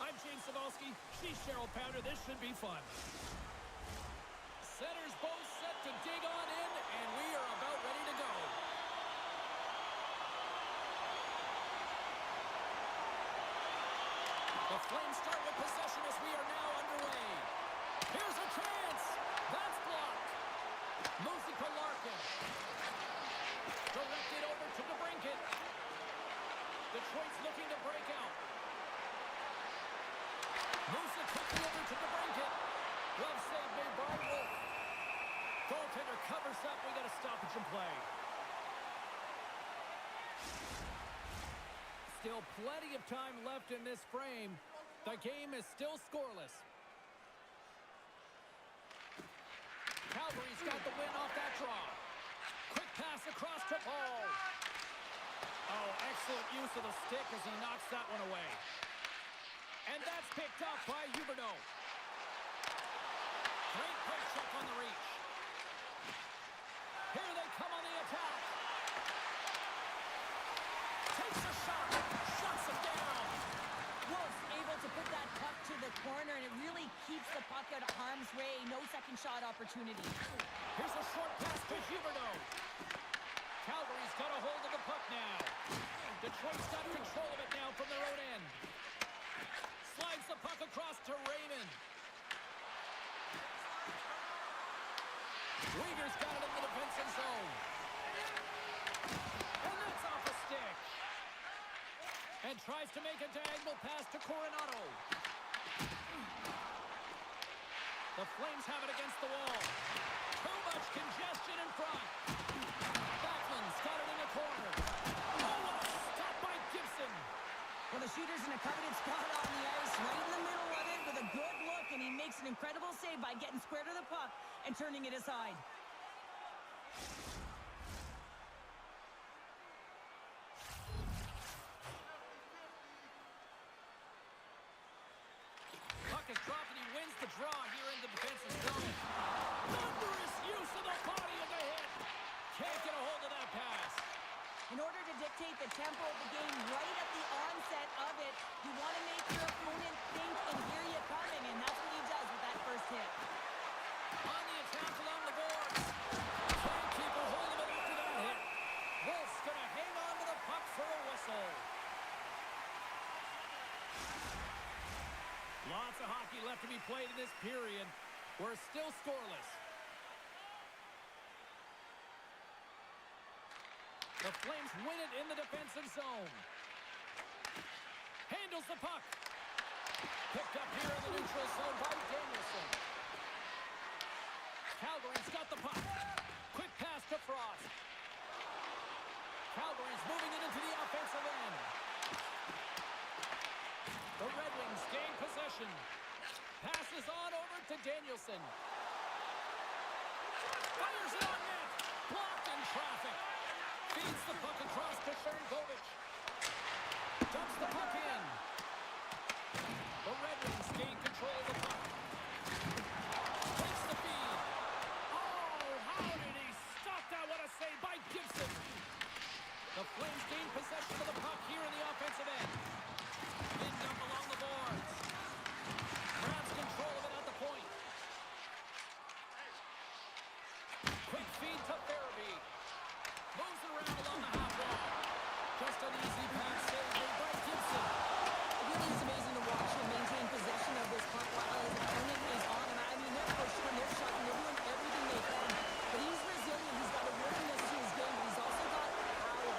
I'm James Cebulski. She's Cheryl Pounder. This should be fun. Centers both set to dig on in, and we are about ready to go. The Flames start with possession as we are now underway. Here's a chance. That's blocked. Musica Larkin. Directed over to DeBrincat. Detroit's looking to break out. Moves it quickly over to DeBrincat. Glove save made by Wolf. Goaltender covers up. We got a stoppage in play. Still plenty of time left in this frame. The game is still scoreless. Calgary's got the win off that draw. Quick pass across to Paul. Oh, excellent use of the stick as he knocks that one away. And that's picked up by Huberdeau. Great quick check on the reach. Here they come on the attack. Takes a shot. Shuts him down. Wolf's able to put that puck to the corner, and it really keeps the puck out of harm's way. No second shot opportunity. Here's a short pass to Huberdeau. Calgary's got a hold of the puck now. Detroit's got control of it now from their own end. Slides the puck across to Raymond. Weaver's got it in the defensive zone. And that's off a stick. And tries to make a diagonal pass to Coronado. The Flames have it against the wall. Too much congestion in front. Backlund's got it in the corner. Oh, what a stop by Gibson. Well, the shooter's in a coveted spot on the ice, right in the middle of it with a good look, and he makes an incredible save by getting square to the puck and turning it aside. Puck is dropped, and he wins the draw here in the defensive zone. Thunderous use of the body of the hit. Can't get a hold of that pass. In order to dictate the tempo of the game right at the onset of it, you want to make your opponent think and hear you coming, and that's what he does with that first hit. On the attack along the boards. Can't keep a hold of it after that hit. Wolf's going to hang on to the puck for a whistle. Lots of hockey left to be played in this period. We're still scoreless. The Flames win it in the defensive zone. Handles the puck. Picked up here in the neutral zone by Danielson. Calgary's got the puck. Quick pass to Frost. Calgary's moving it into the offensive end. The Red Wings gain possession. Passes on over to Danielson. Fires it on net. Blocked in traffic. Feeds the puck across to Sharangovich. Dumps the puck in. The Red Wings gain control of the puck. Takes the feed. Oh, how did he stop that? What a save by Gibson. The Flames gain possession of the puck here in the offensive end. In dump along the boards. Grabs control of it at the point. Quick feed to Farabee. Moves it around along the half wall. Just an easy pass save made by Gibson. It really is amazing to watch him maintain possession of this puck while his opponent is on him. I mean, they're pushing, they're shutting, they're doing everything they can. But he's resilient. He's got a willingness to his game, but he's also got power.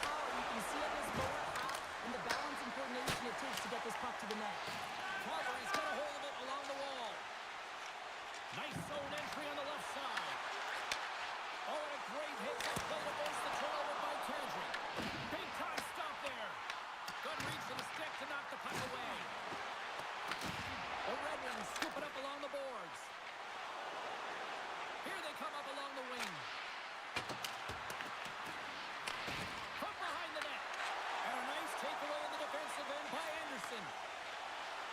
Power. You can see it in his lower half and the balance and coordination it takes to get this puck to the net. Calgary's got a hold of it along the wall. Nice zone entry on the left side. Oh, and a great hit that played against the turnover by Kadri. Big time stop there. Good reach to the stick to knock the puck away. The Red Wings scoop it up along the boards. Here they come up along the wing. From behind the net. And a nice takeaway in the defensive end by Anderson.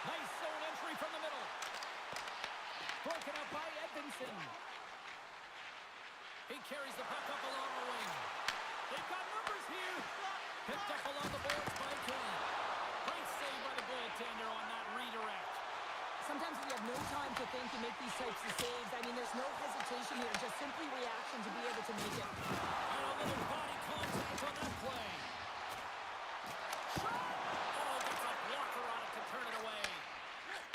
Nice zone entry from the middle. Broken up by Edvinsson. He carries the puck up along the wing. They've got numbers here. Picked up along the boards by Kane. Great save by the goaltender on that no time to think and make these types of saves. I mean, there's no hesitation here, just simply reaction to be able to make it. And a little body contact on that play. Shot! Oh, gets a blocker on it to turn it away.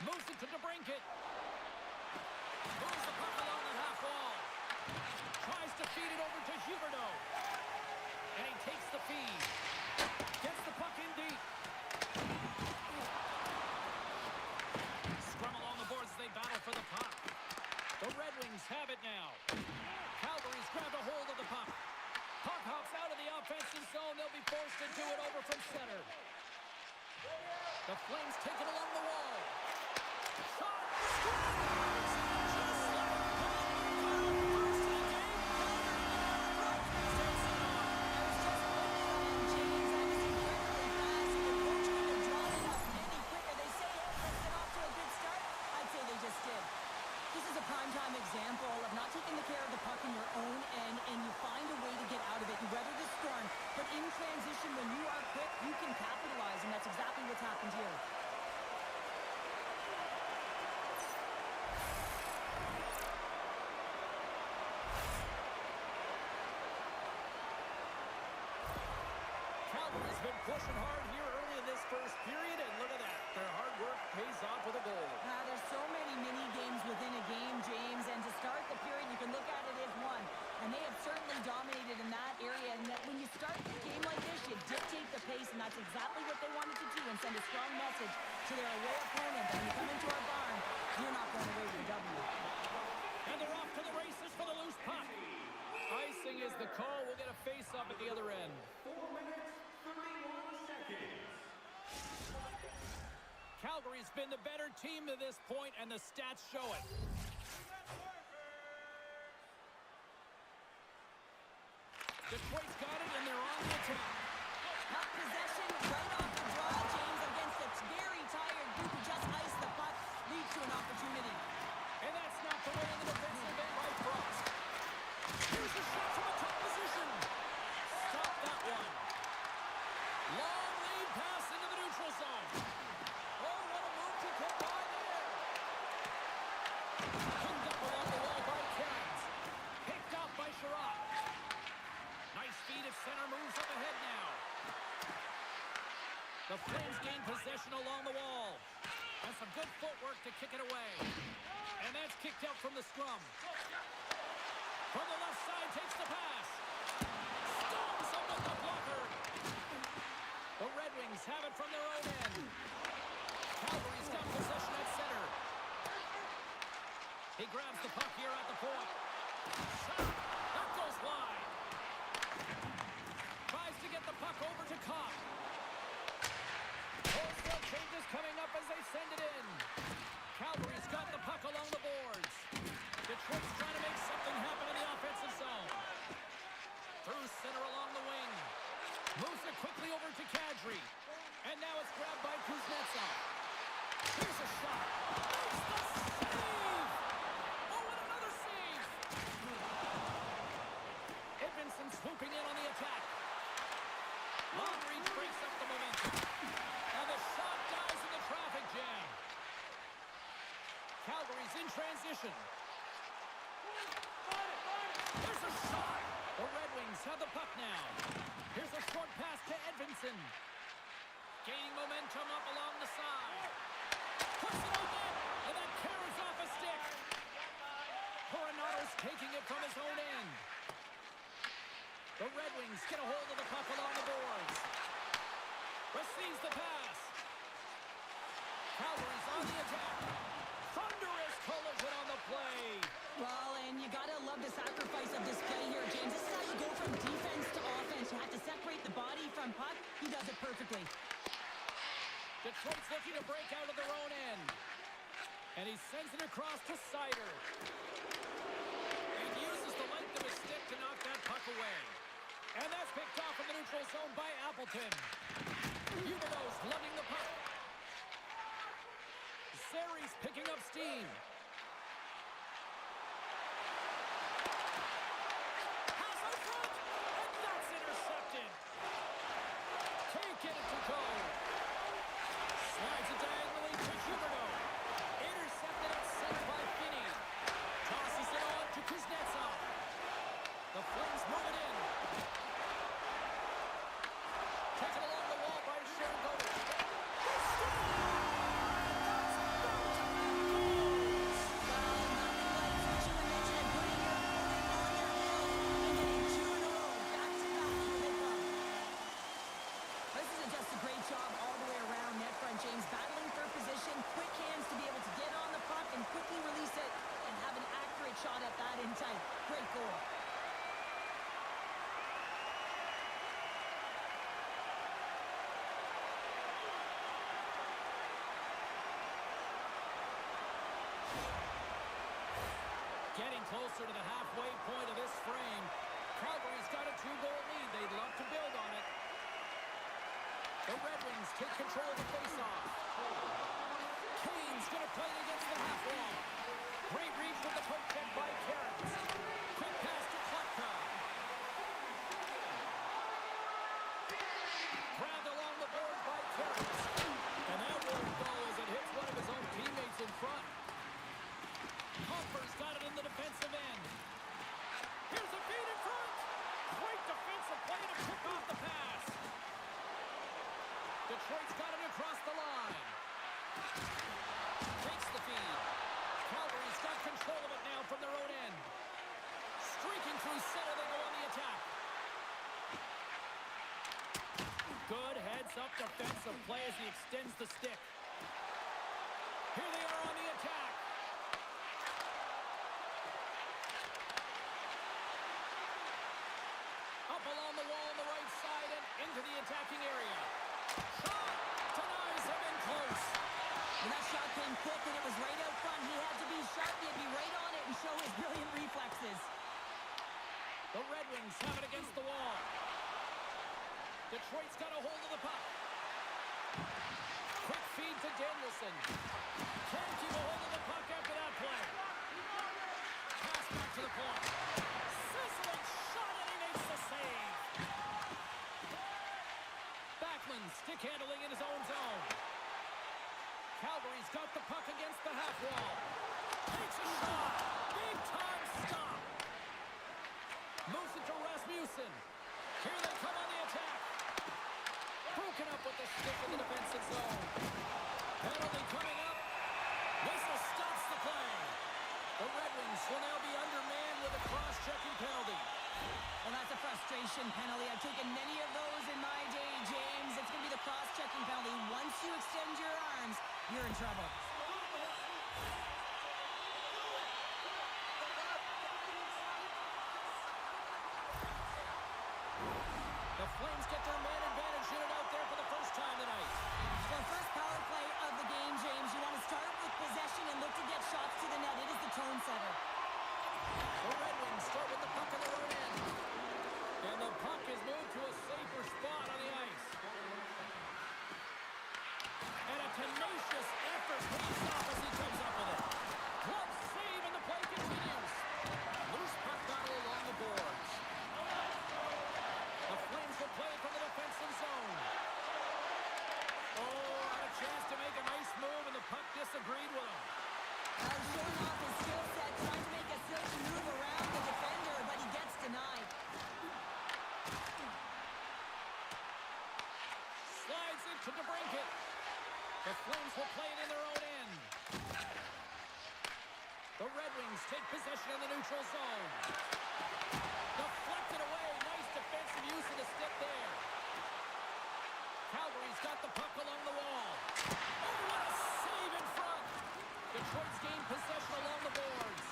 Moves it to DeBrincat. Moves the puck along the half wall. Tries to feed it over to Huberdeau. And he takes the feed. Gets the puck in deep. Scrum along the boards as they battle for the puck. The Red Wings have it now. Calgary's grabbed a hold of the puck. Puck hops out of the offensive zone. They'll be forced to do it over from center. The Flames take it along the wall. Shot! Scores! Just like first in the game. Takes it on. This is a primetime example of not taking the care of the puck in your own end, and you find a way to get out of it. You weather the storm, but in transition, when you are quick, you can capitalize, and that's exactly what's happened here. Calgary's been pushing hard here early in this first period, and look at that. Their hard work pays off with a goal. There's so many mini-games within a game, James, and to start the period, you can look at it as one. And they have certainly dominated in that area, and that when you start a game like this, you dictate the pace, and that's exactly what they wanted to do and send a strong message to their away opponent that when you come into our barn, you're not going away with a W. And they're off to the races for the loose puck. Icing is the call. We'll get a face-up at the other end. 4 minutes, 31 seconds. Calgary's been the better team to this point, and the stats show it. Detroit's got it, and they're on the attack. Puck possession right off the draw, James, against a very tired group who just iced the puck, leads to an opportunity. And that's knocked away in the defensive end by Frost. Here's a shot from a top position. Stop that one. Long lead pass into the neutral zone. Oh, what a move to get by there. Pinned up along the wall by Cairns. Picked off by Sherrod. Nice feed at center, moves up ahead now. The Flames gain possession along the wall. And some good footwork to kick it away. And that's kicked out from the scrum. From the left side, takes the pass. Stomps him with the blocker. The Red Wings have it from their own end. Calgary's got possession at center. He grabs the puck here at the point. Shot. That goes wide. Tries to get the puck over to Cobb. Wholesale changes coming up as they send it in. Calgary's got the puck along the boards. Detroit's trying to make something happen in the offensive zone. Through center along the wing. Moves it quickly over to Kadri. And now it's grabbed by Kuznetsov. Here's a shot. Makes the save! Oh, and another save! Edmondson swooping in on the attack. Long reach breaks up the momentum. And the shot dies in the traffic jam. Calgary's in transition. There's a shot. The Red Wings have the puck now. Here's a short pass to Edmondson. Gaining momentum up along the side. Puts it on net, and that carries off a stick. Coronato's taking it from his own end. The Red Wings get a hold of the puck along the boards. Receives the pass. Calgary's on the attack. Thunderous collision on the play. Well, and you gotta love the sacrifice of this play here, James. This is how you go from defense to offense. You have to separate the body from puck. He does it perfectly. Detroit's looking to break out of their own end. And he sends it across to Sider. And uses the length of his stick to knock that puck away. And that's picked off in the neutral zone by Appleton. Huberdeau's lugging the puck. Zeri's picking up steam. Pass out front, and that's intercepted. Can't get it to go. Slides it diagonally to Huberdeau. Intercepted at in tight. Great goal. Getting closer to the halfway point of this frame. Calgary's got a 2-goal lead. They'd love to build on it. The Red Wings take control of the faceoff. Kane's going to play it against the half wall. Great reach with the poke check by Cairns. Quick pass to Klopka. Grabbed along the boards by Cairns. And that won't go as it hits one of his own teammates in front. Humper's got it in the defensive end. Here's a feed in front. Great defensive play to pick off the pass. Detroit's got it across the line. Takes the feed. Calgary's got control of it now from their own end. Streaking through center, they go on the attack. Good heads-up defensive play as he extends the stick. Here they are on the attack. Up along the wall on the right side and into the attacking area. Shot! Denies him in close. And that shot came quick and it was right out front. He had to be sharp. He had to be right on it and show his brilliant reflexes. The Red Wings have it against the wall. Detroit's got a hold of the puck. Quick feed to Danielson. Can't keep a hold of the puck after that play. Pass back to the point. Sizzling shot and he makes the save. Backlund stick handling in his own zone. Calgary's got the puck against the half wall. Takes a shot. Big time stop. Moves it to Rasmussen. Here they come on the attack. Broken up with the stick in the defensive zone. Penalty coming up. Whistle stops the play. The Red Wings will now be undermanned with a cross-checking penalty. Well, that's a frustration penalty. I've taken many of those in my day, James. It's going to be the cross-checking penalty. Once you extend your arms, you're in trouble. The Flames get their man advantage unit out there for the first time tonight. For the first power play of the game, James, you want to start with possession and look to get shots to the net. It is the tone setter. The Red Wings start with the puck on their own end. And the puck is moved to a safer spot on the ice. And a tenacious effort pays off as he comes up with it. Glove save and the play continues. Loose puck battle along the boards. The Flames will play it from the defensive zone. Oh, had a chance to make a nice move and the puck disagreed with him. Showing off his skill set, trying to make a silky move around the defender, but he gets denied. Slides into DeBrincat. The Flames will play it in their own end. The Red Wings take possession in the neutral zone. Deflected away. Nice defensive use of the stick there. Calgary's got the puck along the wall. Oh, what a save in front. Detroit's gained possession along the boards.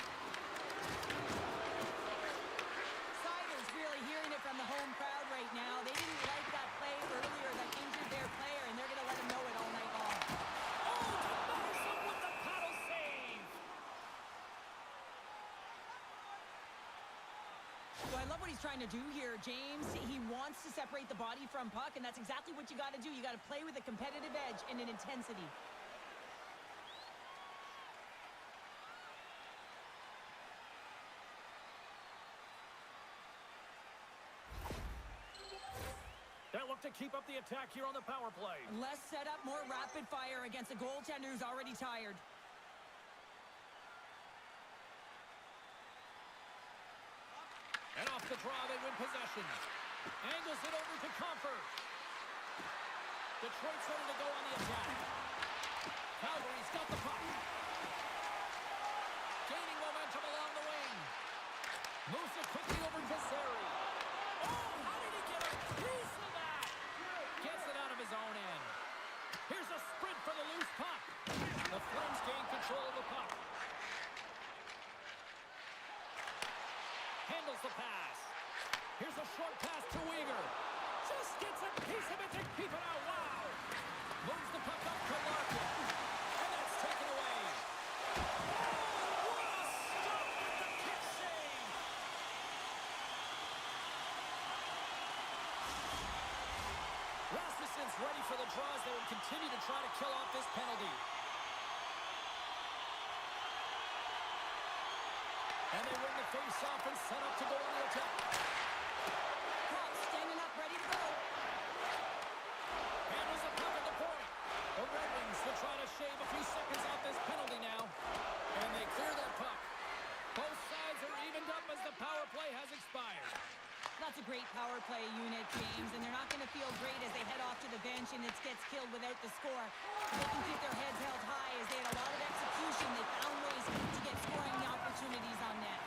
Siders really hearing it from the home crowd right now. They didn't like that play earlier that injured their player, and they're going to let him know it all night long. Oh, denies him with the paddle save. So I love what he's trying to do here, James. He wants to separate the body from puck, and that's exactly what you got to do. You got to play with a competitive edge and an intensity. They'll look to keep up the attack here on the power play. Less setup, more rapid fire against a goaltender who's already tired. And off the draw, they win possession. Angles it over to Comfort. Detroit's ready to go on the attack. Calgary's got the puck. Gaining momentum along the wing. Moves it quickly over to Zary. Oh, how did he get a piece of that? Gets it out of his own end. Here's a sprint for the loose puck. The Flames gain control of the puck. Keep it out. Wow. Moves the puck up to Larkin. And that's taken away. Oh, what a stop with the kick save. Rasmussen's ready for the draws there and continue to try to kill off this penalty. And they win the face-off and set up to go on the attack. Cross standing up, ready to go. Handles the puck at the point. The Red Wings will try to shave a few seconds off this penalty now. And they clear that puck. Both sides are evened up as the power play has expired. That's a great power play unit, James, and they're not going to feel great as they head off to the bench and it gets killed without the score. They can keep their heads held high as they had a lot of execution. They found ways to get scoring opportunities on net.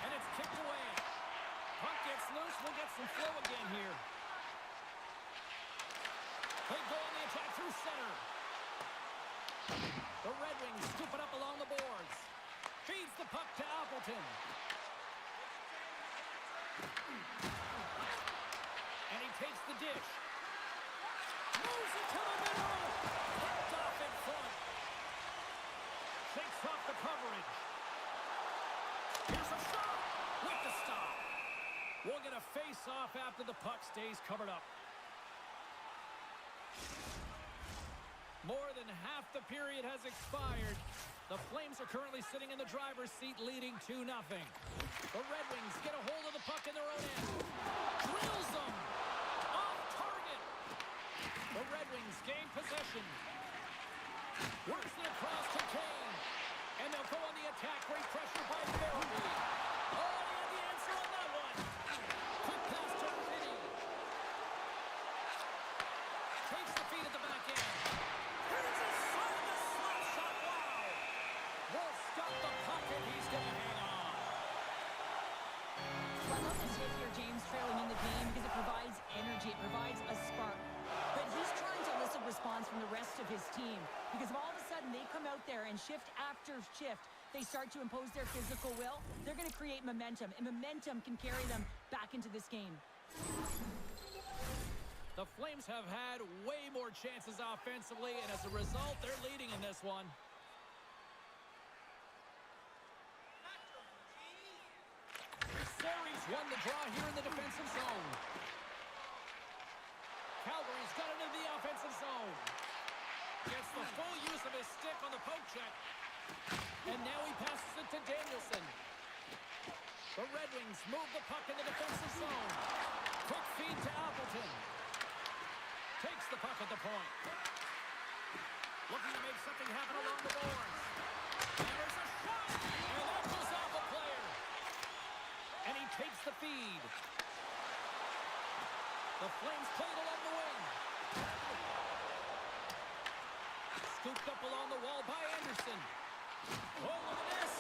And it's kicked away. Puck gets loose. We'll get some flow again here. They go on the attack through center. The Red Wings scoop it up along the boards. Feeds the puck to Appleton. And he takes the dish. Moves it to the middle. Pucked off in front. Shakes off the coverage. Here's a shot. With the stop. We'll get a face-off after the puck stays covered up. More than half the period has expired. The Flames are currently sitting in the driver's seat, leading 2-0. The Red Wings get a hold of the puck in their own end. Drills them. Off target. The Red Wings gain possession. Works it across to Kane. And they'll go on the attack. Great pressure by Barabee. Oh, he had the answer on that one. Quick pass to Vinny. Takes the feed at the back end. Here's a shot, the slap shot. Wow. Will stop the puck and he's going to hang on. Well, I love this hit here, James, trailing in the game because it provides energy. It provides a spark. But he's trying to elicit response from the rest of his team because if all of a sudden they come out there and shift after shift, they start to impose their physical will, they're going to create momentum, and momentum can carry them back into this game. The Flames have had way more chances offensively, and as a result, they're leading in this one. Series won the draw here in the defensive zone. Calgary's got it into the offensive zone. Gets the full use of his stick on the poke check. And now he passes it to Danielson. The Red Wings move the puck in the defensive zone. Quick feed to Appleton. Takes the puck at the point. Looking to make something happen along the boards. And there's a shot! And that goes off a player. And he takes the feed. The Flames played along the wing. Scooped up along the wall by Anderson. Oh, look at this.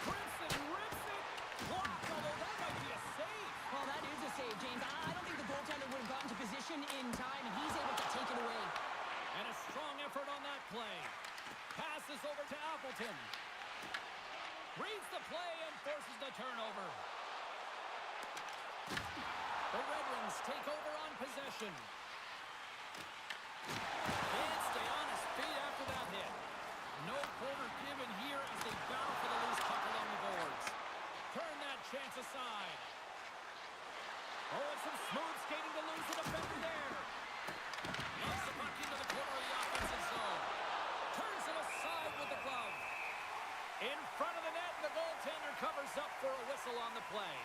Grimson rips it. Blocked, although that might be a save. Well, that is a save, James. I don't think the goaltender would have gotten to position in time, and he's able to take it away. And a strong effort on that play. Passes over to Appleton. Reads the play and forces the turnover. The Red Wings take over on possession. Can't stay on his feet after that hit. No quarter given here as they battle for the loose puck along the boards. Turn that chance aside. Oh, and some smooth skating to lose the defender there. Loves the puck into the corner of the offensive zone. Turns it aside with the glove. In front of the net, and the goaltender covers up for a whistle on the play.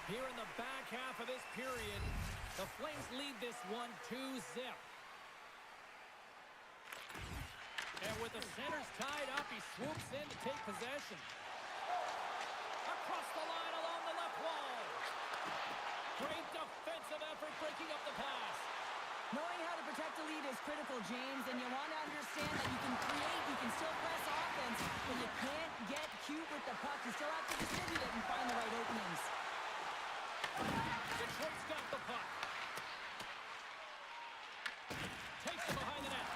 Here in the back half of this period, the Flames lead this one 2-0. And with the centers tied up, he swoops in to take possession. Across the line along the left wall. Great defensive effort breaking up the pass. Knowing how to protect the lead is critical, James, and you want to understand that you can create, you can still press offense, but you can't get cute with the puck. You still have to distribute it and find the right openings. Detroit's got the puck. Takes it behind the net.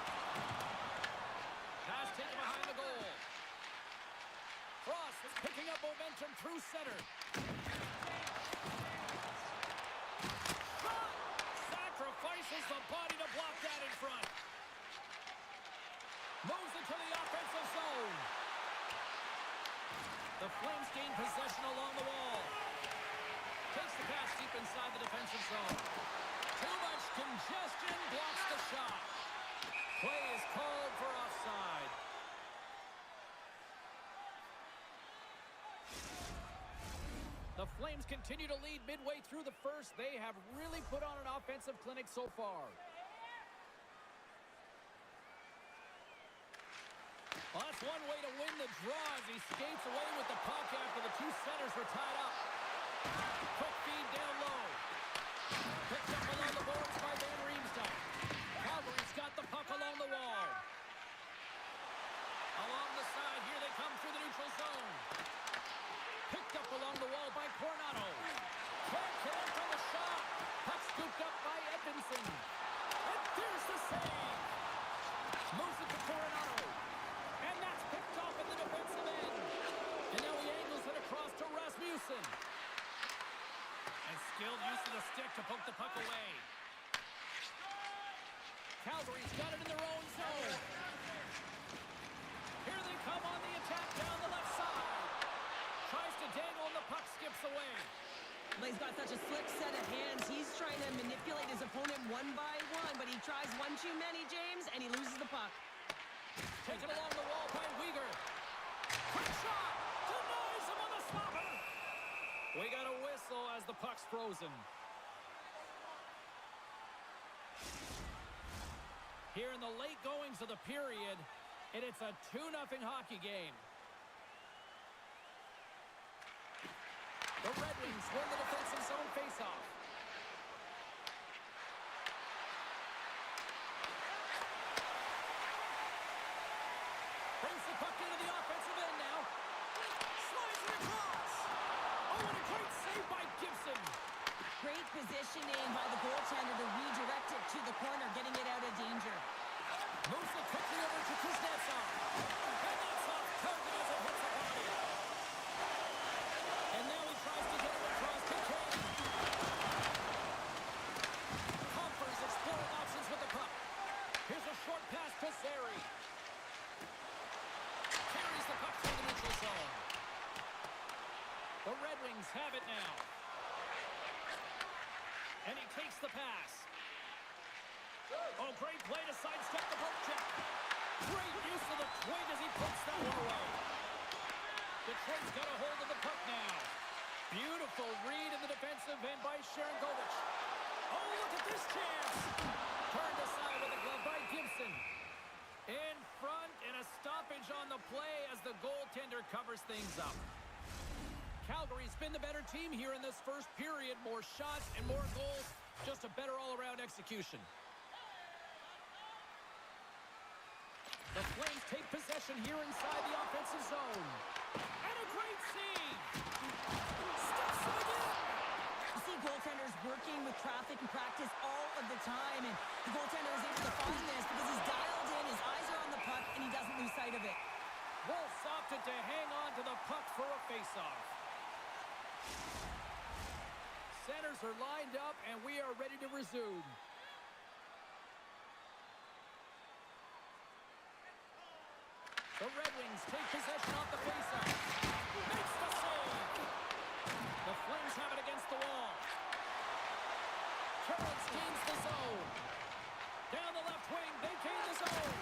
Pass taken behind the goal. Frost is picking up momentum through center. Shot! uses the body to block that in front. Moves it to the offensive zone. The Flames gain possession along the wall. Takes the pass deep inside the defensive zone. Too much congestion, blocks the shot. Play is called for offside. The Flames continue to lead midway through the first. They have really put on an offensive clinic so far. Well, that's one way to win the draw as he skates away with the puck after the two centers were tied up. Quick feed down low. Picked up along the boards by Van Riemsdyk. Calgary's got the puck along the wall. Along the side, here they come through the neutral zone. Picked up along the wall by Coronado. Can't connect on the shot. Puck scooped up by Edmondson. And there's the save. Moves it to Coronado. And that's picked off in the defensive end. And now he angles it across to Rasmussen. And skilled use of the stick to poke the puck away. Calgary's got it in their own zone. Here they come on the attack down the left side. Tries to dangle and the puck skips away. But he's got such a slick set of hands. He's trying to manipulate his opponent one by one, but he tries one too many, James, and he loses the puck. Taken along the wall by Weegar. Quick shot! Denies him on the stopper! We got a whistle as the puck's frozen. Here in the late goings of the period, and it's a 2-0 hockey game. The Red Wings win the defensive zone faceoff. Brings the puck into the offensive end now. Slides it across. Oh, and a great save by Gibson. Great positioning by the goaltender to redirect it to the corner, getting it out of danger. Moves it quickly over to Kuznetsov. And that's off target as it hits the body. And now he tries to get it across to Kane. Compher's exploring options with the puck. Here's a short pass to Zary. Carries the puck through the neutral zone. The Red Wings have it now. And he takes the pass. Oh, great play to sidestep the poke check. Great use of the twig as he pokes that one away. Detroit's got a hold of the puck now. Beautiful read in the defensive end by Sharangovich. Oh, look at this chance. Turned aside with a glove by Gibson. In front and a stoppage on the play as the goaltender covers things up. Calgary's been the better team here in this first period. More shots and more goals. Just a better all-around execution. The Flames take possession here inside the offensive zone. And a great save! Stuffs him again! You see goaltenders working with traffic and practice all of the time, and the goaltender is able to find this because he's dialed in, his eyes are on the puck, and he doesn't lose sight of it. Wolf's opted to hang on to the puck for a faceoff. Centers are lined up, and we are ready to resume. The Red Wings take possession off the faceoff. Makes the save. The Flames have it against the wall. Kerens gains the zone. Down the left wing, they gain the zone.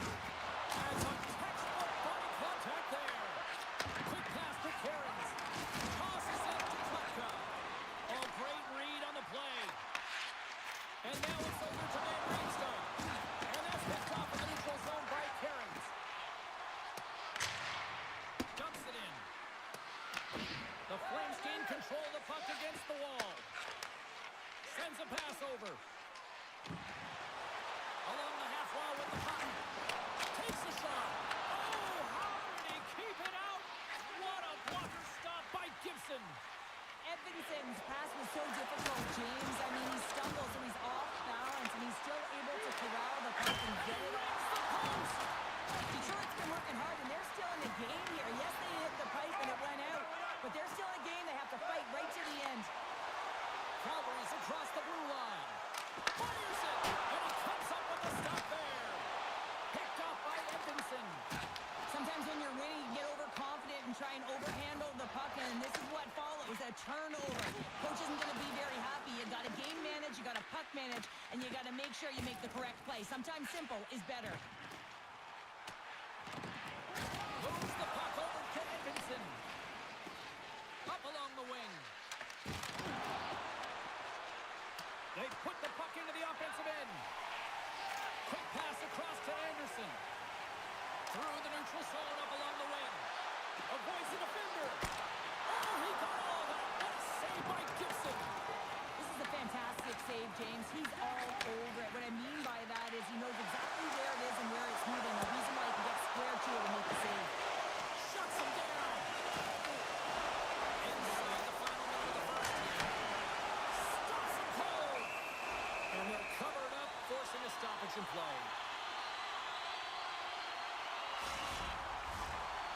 As a textbook body contact there. Quick pass to Kerens. Tosses it to Klefka. Oh, great read on the play. And now it's over to Van Riemsdyk. And that's picked off in the neutral zone by Kerens. Dumps it in. The Flames gain control of the puck against the wall. Sends a pass over. Along the half wall with the puck. Takes a shot. Oh, how did he keep it out? What a blocker stop by Gibson. Edmonton's pass was so difficult, James. I mean, he stumbles and he's off balance, and he's still able to corral the puck and get it off the post. Detroit's been working hard, and they're still in the game here. Yes, they hit the pipe and it went out, but they're still in a game. They have to fight right to the end. Calgary's across the blue line. Anderson. Sometimes when you're winning, you get overconfident and try and overhandle the puck, and this is what follows, a turnover. Coach isn't going to be very happy. You got to game manage, you got to puck manage, and you got to make sure you make the correct play. Sometimes simple is better. Moves the puck over to Edmondson. Up along the wing. They put the puck into the offensive end. Quick pass across to Anderson. Through the neutral zone up along the wing. Avoids the defender. Oh, he got all of that. What a save by Gibson. This is a fantastic save, James. He's all over it. What I mean by that is he knows exactly where it is and where it's moving. The reason why he can get square to it and make the save. Shuts him down. Inside the final minute of the first period. Stops him cold. And they're covered up, forcing a stoppage in play.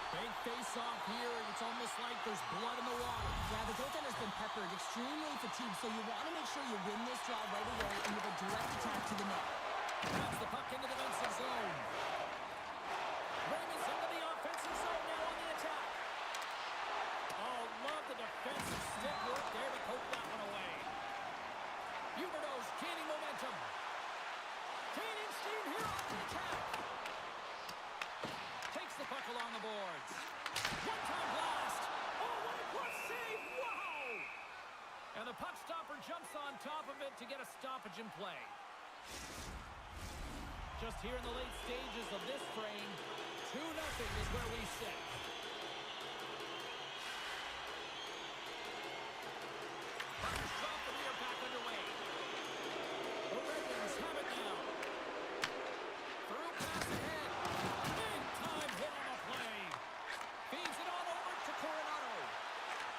Big face-off here, and it's almost like there's blood in the water. Yeah, the goaltender's been peppered, extremely fatigued, so you want to make sure you win this draw right away and you have a direct attack to the net. Grabs the puck into the defensive zone. Raymond's into the offensive zone now on the attack. Oh, love the defensive stick work there to poke that one away. Huberdeau's gaining momentum. Gaining steam here on the attack. Takes the puck along the boards. One-time blast. Oh, what a glove save. Wow. And the puck stopper jumps on top of it to get a stoppage in play. Just here in the late stages of this frame, 2-0 is where we sit. Puck's dropped and we are back underway. The Red Wings have it now. Through pass ahead. Big time hit on the play. Feeds it on over to Coronado.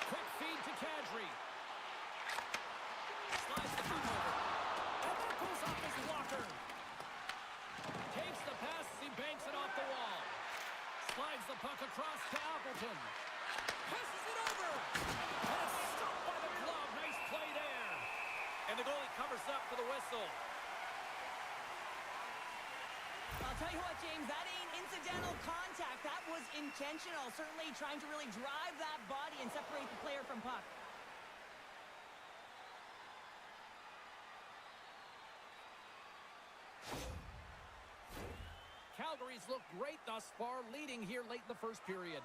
Quick feed to Kadri. Slides the puck over. And that goes off his blocker. Takes the pass as he banks it off the wall. Slides the puck across to Appleton. Passes it over. And it's stopped by the glove. Nice play there. And the goalie covers up for the whistle. I'll tell you what, James, that ain't incidental contact. That was intentional. Certainly trying to really drive that body and separate the player from puck. Calgary's looked great thus far, leading here late in the first period.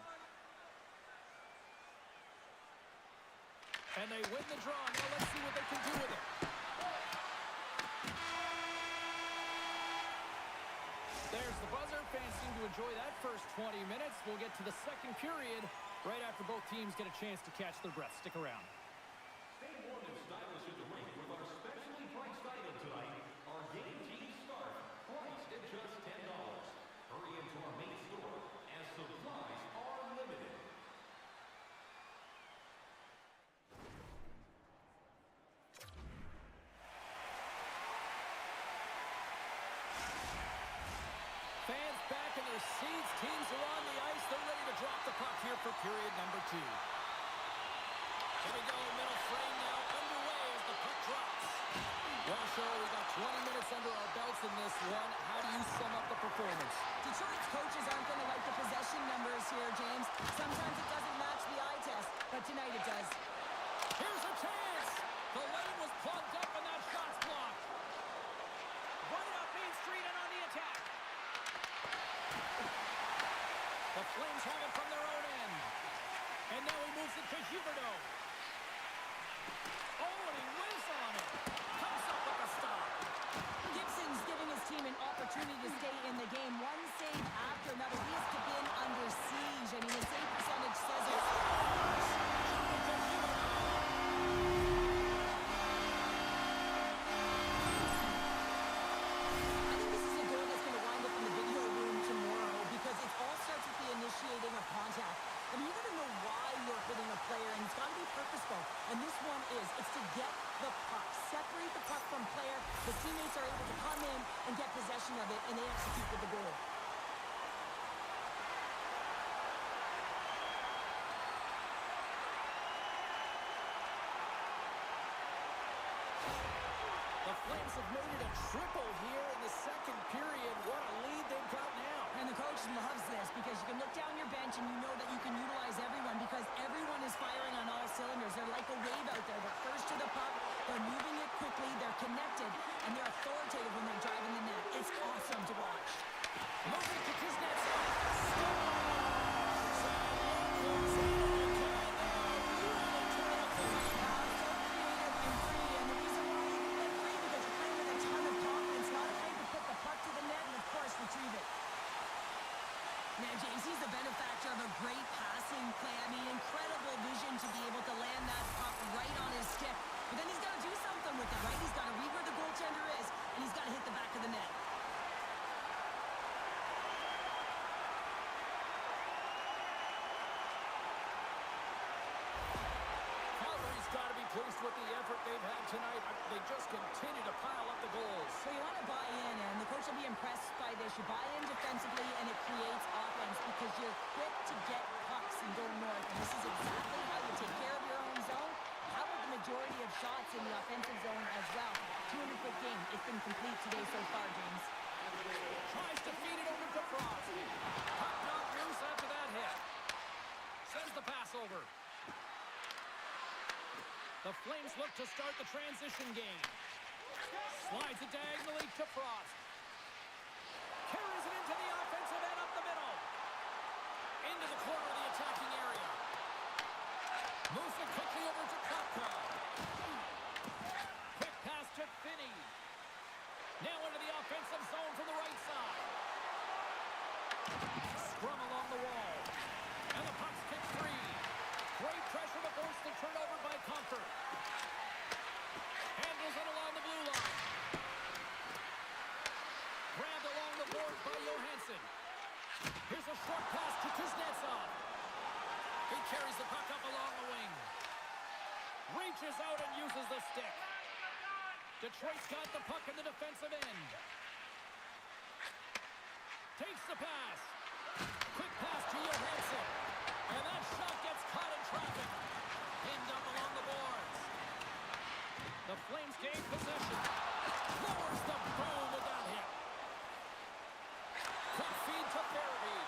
And they win the draw. Now let's see what they can do with it. There's the buzzer. Fans seem to enjoy that first 20 minutes. We'll get to the second period right after both teams get a chance to catch their breath. Stick around. Stay warm and stylish in the rink with our specially priced item tonight, our game team scarf, priced at just $10. Hurry into our main store as supplies are limited. Fans back in their seats. Teams are on the ice. They're ready to drop the puck here for period number 2. Here we go. Middle frame now underway as the puck drops. Well, sure, we got 20 minutes under our belts in this one. How do you sum up the performance? Detroit's coaches aren't going to like the possession numbers here, James. Sometimes it doesn't match the eye test, but tonight it does. Here's a chance. The lane was plugged up and that shot's blocked. Running up Main Street and on the attack. The Flames have it from their own end. And now he moves it to Huberdeau. Oh, and he whizzes on it. Comes up with a stop. Gibson's giving his team an opportunity to stay in the game. One save after another. He has been under siege. I mean, his save percentage says it. I think this is a goal that's going to wind up in the video room tomorrow because it all starts with the initiating of contact. I mean, you got to know why you're hitting a player, and it's got to be purposeful. And this one is. It's to get the puck. Separate the puck from player. The teammates are able to come in and get possession of it, and they execute with the goal. The Flames have made it a triple here in the second period. What a lead they've got now. And the coach loves this because you can look down your bench and you know that you can utilize everyone because everyone is firing on all cylinders. They're like a wave out there. They're first to the puck. They're moving it quickly. They're connected. And they're authoritative when they're driving the net. It's awesome to watch. Moving to Kuznetsov. Scores! And look who's in it again now. Really terrific. So creative and free. And the reason why you can get free because you're playing with a ton of confidence. Not afraid to put the puck to the net and, of course, retrieve it. Now, James, he's the benefactor of a great passing play. I mean, incredible vision to be able to land that puck right on his stick. But then he's got to do something with it, right? He's got to read where the goaltender is, and he's got to hit the back of the net. Calgary's got to be pleased with the effort they've had tonight. They just continue to pile up the goals. So you want to buy in, and the coach will be impressed by this. You buy in defensively, and it creates offense because you're quick to get pucks and go north. And this is exactly how you take care of your own zone. How about the majority of shots in the offensive zone as well? 200-foot game. It's been complete today so far, James. Tries to feed it over to Frost. Puck knocked loose after that hit. Sends the pass over. The Flames look to start the transition game. Slides it diagonally to Frost. Carries it into the offensive end up the middle. Into the corner of the attacking area. Moves it quickly over to Klopko. Quick pass to Finney. Now into the offensive zone from the right side. Scrum along the wall. And the puck's kicked free. Great pressure but forced the turnover by Comfort. Handles it along the blue line. Grabbed along the boards by Johansson. Here's a short pass to Kuznetsov. He carries the puck up along the wing. Reaches out and uses the stick. Detroit's got the puck in the defensive end. Takes the pass. Quick pass to Johansson. And that shot gets caught in traffic. Pinned up along the boards. The Flames gain possession. Lowers the boom with that hit. Quick feed to Farabee.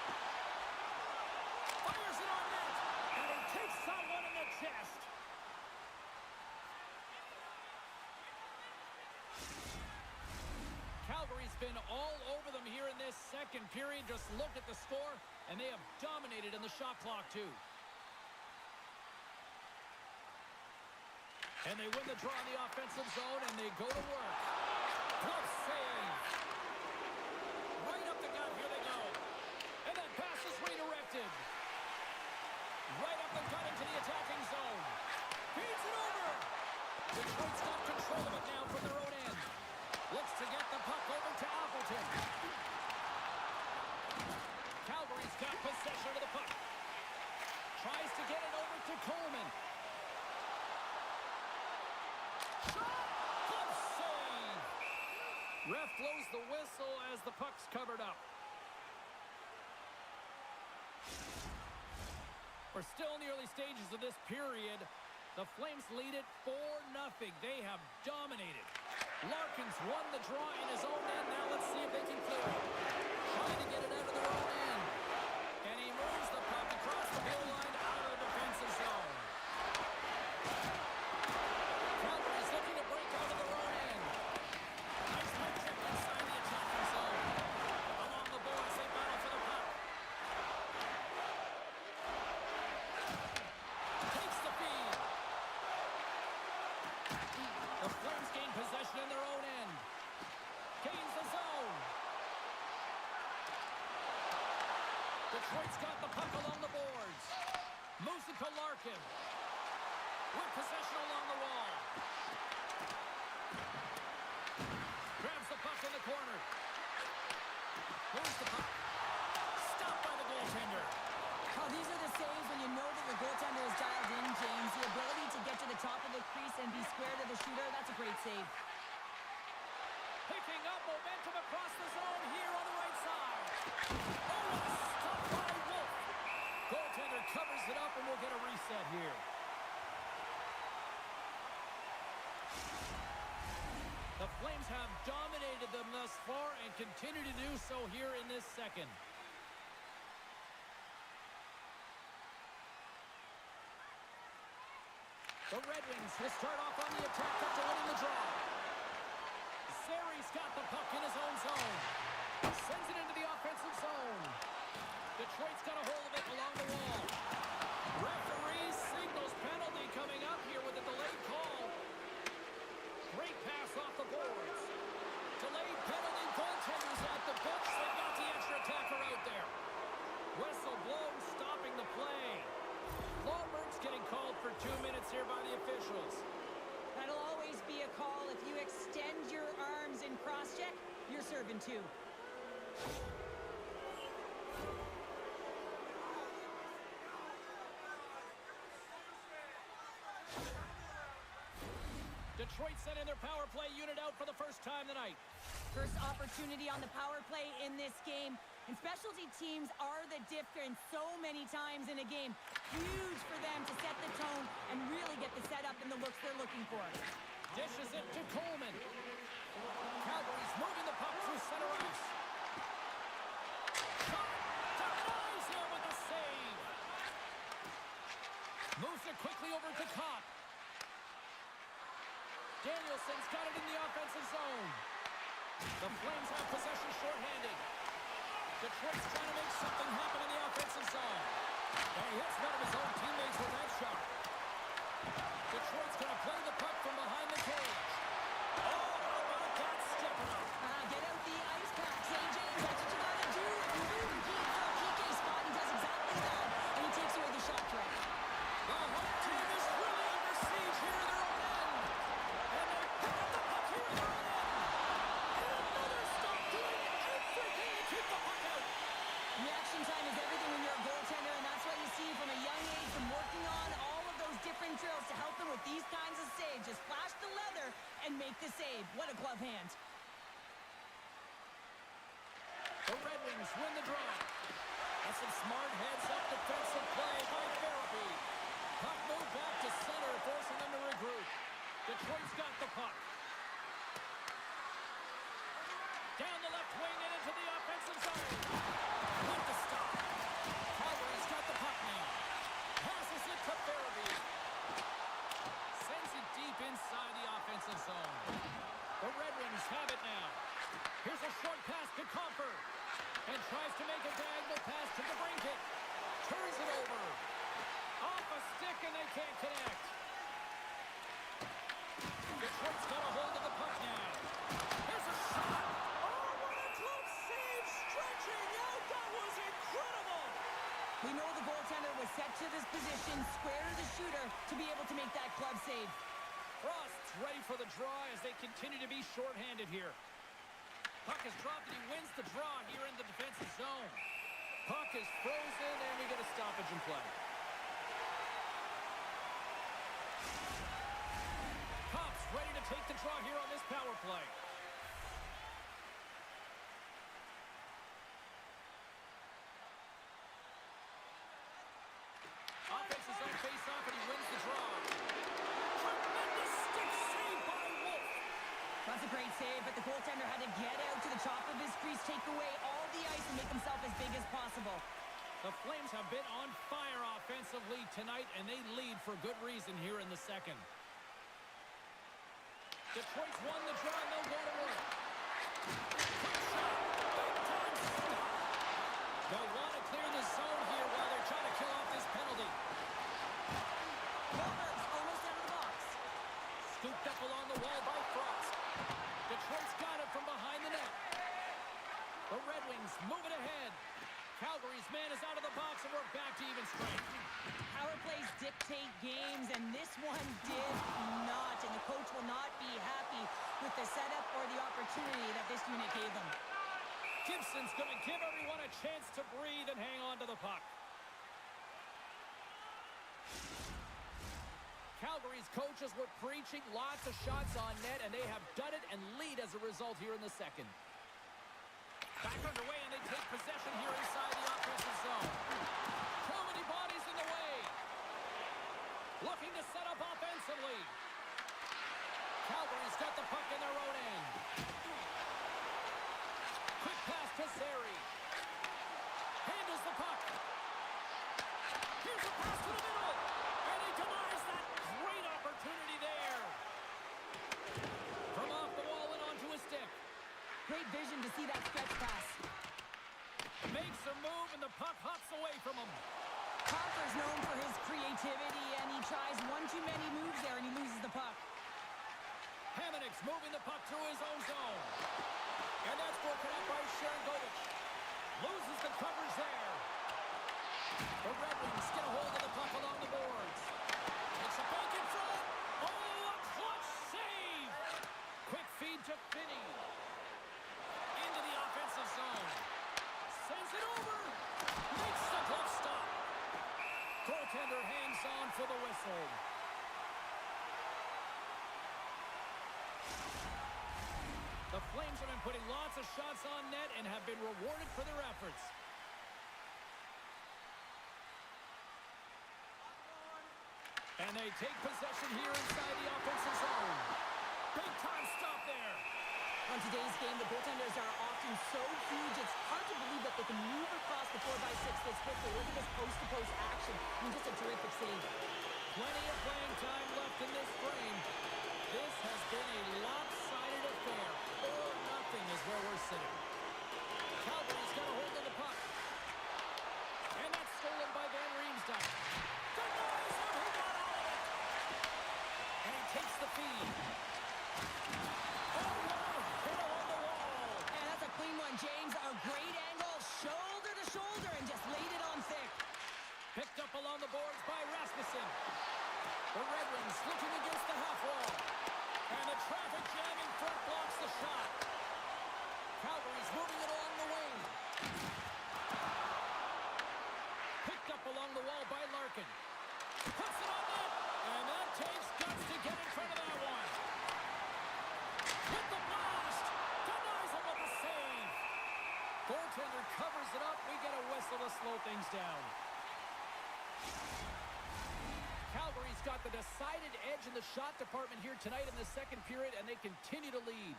Fires it on net. And he takes someone in the chest. Calgary's been all over them here in this second period. Just look at the score, and they have dominated in the shot clock, too. And they win the draw in the offensive zone, and they go to work. Glove save. Right up the gut, here they go. And that pass is redirected. Right up the gut into the attacking zone. Feeds it over. Detroit's got control of it now from their own end. Looks to get the puck over to Appleton. Calgary's got possession of the puck. Tries to get it over to Coleman. Shot! Glove save! Ref blows the whistle as the puck's covered up. We're still in the early stages of this period. The Flames lead it 4-0. They have dominated. Larkin's won the draw in his own end. Now let's see if they can clear it. Trying to get it out of their own end. And he moves the puck across the blue line out of the defensive zone. Calgary's looking to break out of their own end. Nice puck check inside the attacking zone. Along the boards, they battle for the puck. Takes the feed. The Flames gain possession in their own end. Gains the zone. Detroit's got the puck along the boards. Moves it to Larkin. With possession along the wall. Grabs the puck in the corner. Moves the puck. Stopped by the goaltender. Oh, these are the saves when you know that your goaltender is dialed in, James. The ability to get to the top of the crease and be square to the shooter, that's a great save. Picking up momentum across the zone here on the right side. Oh, stop by Wolf. Goaltender covers it up and we'll get a reset here. The Flames have dominated them thus far and continue to do so here in this second. The Red Wings will start off on the attack after winning the draw. Zari's got the puck in his own zone. Sends it into the offensive zone. Detroit's got a hold of it along the wall. Referee signals penalty coming up here with a delayed call. Great pass off the boards. Delayed penalty, goaltenders at the bench. They got the extra attacker out there. Whistle blown, stopping the play. Lomberg's getting called for 2 minutes here by the officials. That'll always be a call. If you extend your arms in cross-check, you're serving two. Detroit sent in their power play unit out for the first time tonight. First opportunity on the power play in this game. And specialty teams are the difference so many times in a game. Huge for them to set the tone and really get the setup and the looks they're looking for. Dishes it to Coleman. Calgary's moving the puck through center ice. Shot! Denies him with a save. Moves it quickly over to Kopp. Danielson's got it in the offensive zone. The Flames have possession shorthanded. Detroit's trying to make something happen in the offensive zone. And he hits one of his own teammates with that shot. Detroit's going to play the puck from behind the cage. Oh, how about that stepping up? Get out the ice packs, AJ. That's what you got to do. If you do compete for a PK spot, he does exactly that. And he takes away the shot threat. The home team is really under siege here in their own end. And they pick up the puck here in their own end. And another stop doing everything to keep the puck out. Reaction time is everything when you're a goaltender, and that's what you see from a young age, from working on all of those different drills to help them with these kinds of saves. Just flash the leather and make the save. What a glove hand. The Red Wings win the draw. That's some smart heads-up defensive play by Therapy. Puck moved back to center, forcing them to regroup. Detroit's got the puck. Down the left wing and into the offensive zone. With the stop. Calgary's got the puck now. Passes it to Therapy. Sends it deep inside the offensive zone. The Red Wings have it now. Here's a short pass to Comfer. And tries to make a diagonal pass to the Brinket. Turns it over. Off a stick and they can't connect. Detroit's got a hold of the puck now. Here's a shot. Oh, what a close save. Stretching out. That was incredible. We know the goaltender was set to this position, square to the shooter, to be able to make that glove save. Frost's ready for the draw as they continue to be shorthanded here. Puck is dropped and he wins the draw here in the defensive zone. Puck is frozen and we get a stoppage in play. Kopp's ready to take the draw here on this power play. Offensive zone face-off and he wins the draw. Tremendous stick save by Wolf. That's a great save, but the goaltender had to get out to the top of his crease, take away all the ice, and make himself as big as possible. The Flames have been on fire offensively tonight, and they lead for good reason here in the second. Detroit's won the draw, and they'll go to work. Quick shot. Big time stop. They'll want to clear the zone here while they're trying to kill off this penalty. Lomberg's almost out of the box. Scooped up along the wall by Frost. Detroit's got it from behind the net. The Red Wings move it ahead. Calgary's man is out of the box and we're back to even strength. Power plays dictate games, and this one did not. And the coach will not be happy with the setup or the opportunity that this unit gave them. Gibson's going to give everyone a chance to breathe and hang on to the puck. Calgary's coaches were preaching lots of shots on net, and they have done it and lead as a result here in the second. Back underway, and they take possession here inside the offensive zone. Too many bodies in the way. Looking to set up offensively. Calgary's got the puck in their own end. Quick pass to Zary. Handles the puck. Here's a pass to the middle. And he denies that great opportunity. and the puck hops away from him. Conker's known for his creativity, and he tries one too many moves there, and he loses the puck. Hamonic's moving the puck through his own zone. And that's broken up by Sharangovich. Loses the coverage there. The Red Wings get a hold of the puck along the boards. Takes a bank in front. Oh, a clutch save! Quick feed to Finney. Into the offensive zone. Sends it over. Makes the glove stop. Goaltender hangs on for the whistle. The Flames have been putting lots of shots on net and have been rewarded for their efforts. And they take possession here inside the offensive zone. Big time stop there. On today's game, the goaltenders are often so huge, it's hard to believe that they can move across the 4x6 this quickly. Look at this post-to-post action. I mean, just a terrific save. Plenty of playing time left in this frame. This has been a lopsided affair. 4-0 is where we're sitting. Calgary's got a hold of the puck. And that's stolen by Van Riemsdyk. Denies him, he got all of it. And he takes the feed. Oh, no, hit along the wall. And that's a clean one, James. A great angle, shoulder to shoulder, and just laid it on thick. Picked up along the boards by Rasmussen. The Red Wings looking against the half wall. And the traffic jam in front blocks the shot. Calgary's moving it along the wing. Picked up along the wall by Larkin. Puts it on net. And that takes guts to get in front of that one. With the blast. Denies him with the save. Goaltender covers it up. We get a whistle to slow things down. Calgary's got the decided edge in the shot department here tonight in the second period, and they continue to lead.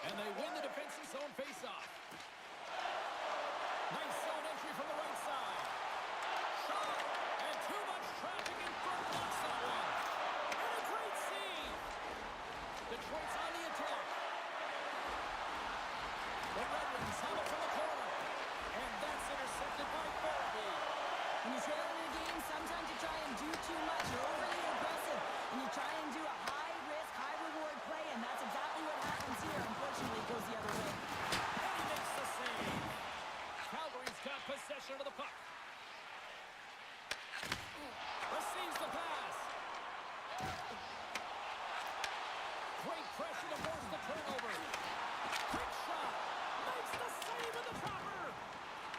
And they win the defensive zone faceoff. Nice zone entry from the right side. Shot! And too much traffic in front blocks that one. And a great save! Detroit's on the attack. The Red Wings have it from the corner. And that's intercepted by Farabee. When you trail in a game, sometimes you try and do too much. You're overly aggressive, and you try and do a high-risk, high-reward play, and that's exactly what happens here. Unfortunately, it goes the other way. And he makes the save. Calgary's got possession of the puck. Receives the pass. Great pressure to force the turnover. Quick shot. Makes the save with the proper.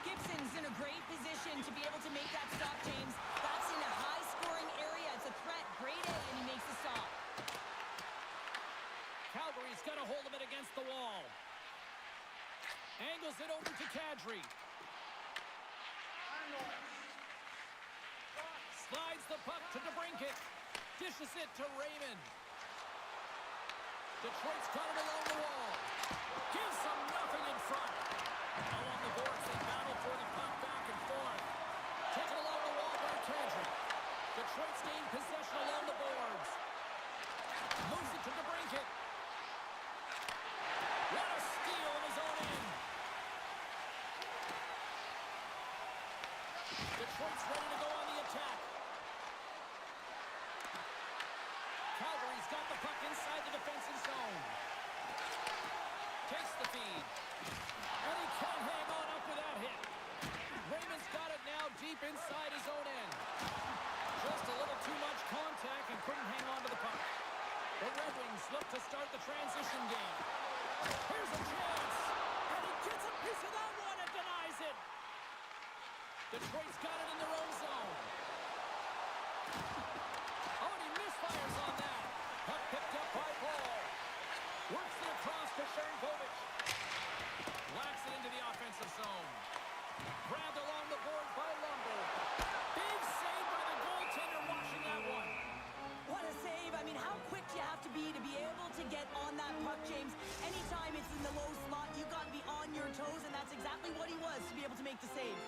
Gibson's in a great position to be able to make that stop, James. That's in a high-scoring area. It's a threat. Grade A, and he makes the stop. Calgary's got a hold of it against the wall. Angles it over to Kadri. Slides the puck to DeBrincat. Dishes it to Raymond. Detroit's got it along the wall. Gives them nothing in front. Along the boards, they battle for the puck back and forth. Taken along the wall by Kadri. Detroit's gained possession along the boards. Moves it to DeBrincat. What a steal in his own end. Detroit's ready to go on the attack. Calgary's got the puck inside the defensive zone. Takes the feed. And he can't hang on up with that hit. Raymond's got it now deep inside his own end. Just a little too much contact and couldn't hang on to the puck. The Red Wings look to start the transition game. Here's a chance. And he gets a piece of that one and denies it. Detroit's got it in their own zone. Oh, and he misfires on that. Puck picked up by Paul. Works it across to Sharangovich. Lacks it into the offensive zone. Grabbed along the board by Lumber. Big save by the goaltender watching that one. What a save. I mean, how quick you have to be able to get on that puck, James. Anytime it's in the low slot, you've got to be on your toes, and that's exactly what he was to be able to make the save.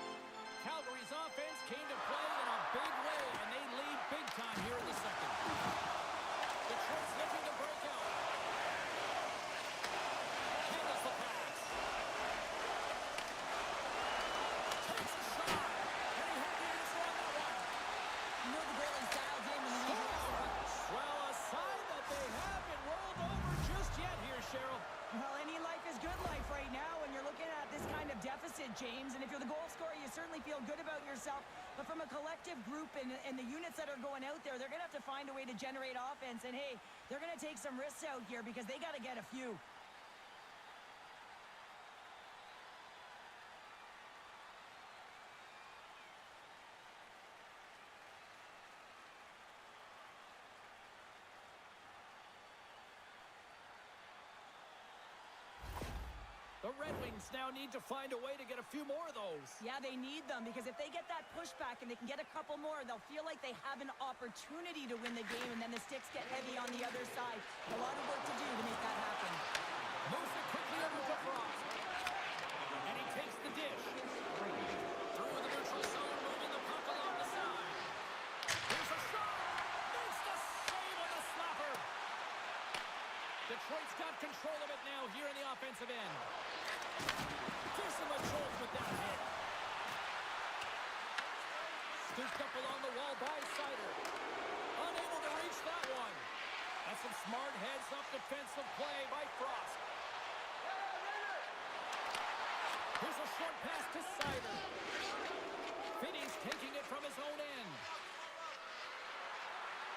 Calgary's offense came to play in a big way, and they lead big time here in the second. Detroit's looking to break out. Handles the pass. deficit, James, and if you're the goal scorer, you certainly feel good about yourself. But from a collective group and the units that are going out there, they're going to have to find a way to generate offense. And, hey, they're going to take some risks out here because they got to get a few. The Red Wings now need to find a way to get a few more of those. Yeah, they need them because if they get that pushback and they can get a couple more, they'll feel like they have an opportunity to win the game, and then the sticks get heavy on the other side. A lot of work to do to make that happen. Moves it quickly over to Frost. And he takes the dish. Through the neutral zone, moving the puck along the side. Here's a shot. Makes the save on the slapper. Detroit's got control of it now here in the offensive end. Gives him a jolt with that hit. Scooped up along the wall by Sider. Unable to reach that one. That's some smart heads-up defensive play by Frost. Here's a short pass to Sider. Finney's taking it from his own end.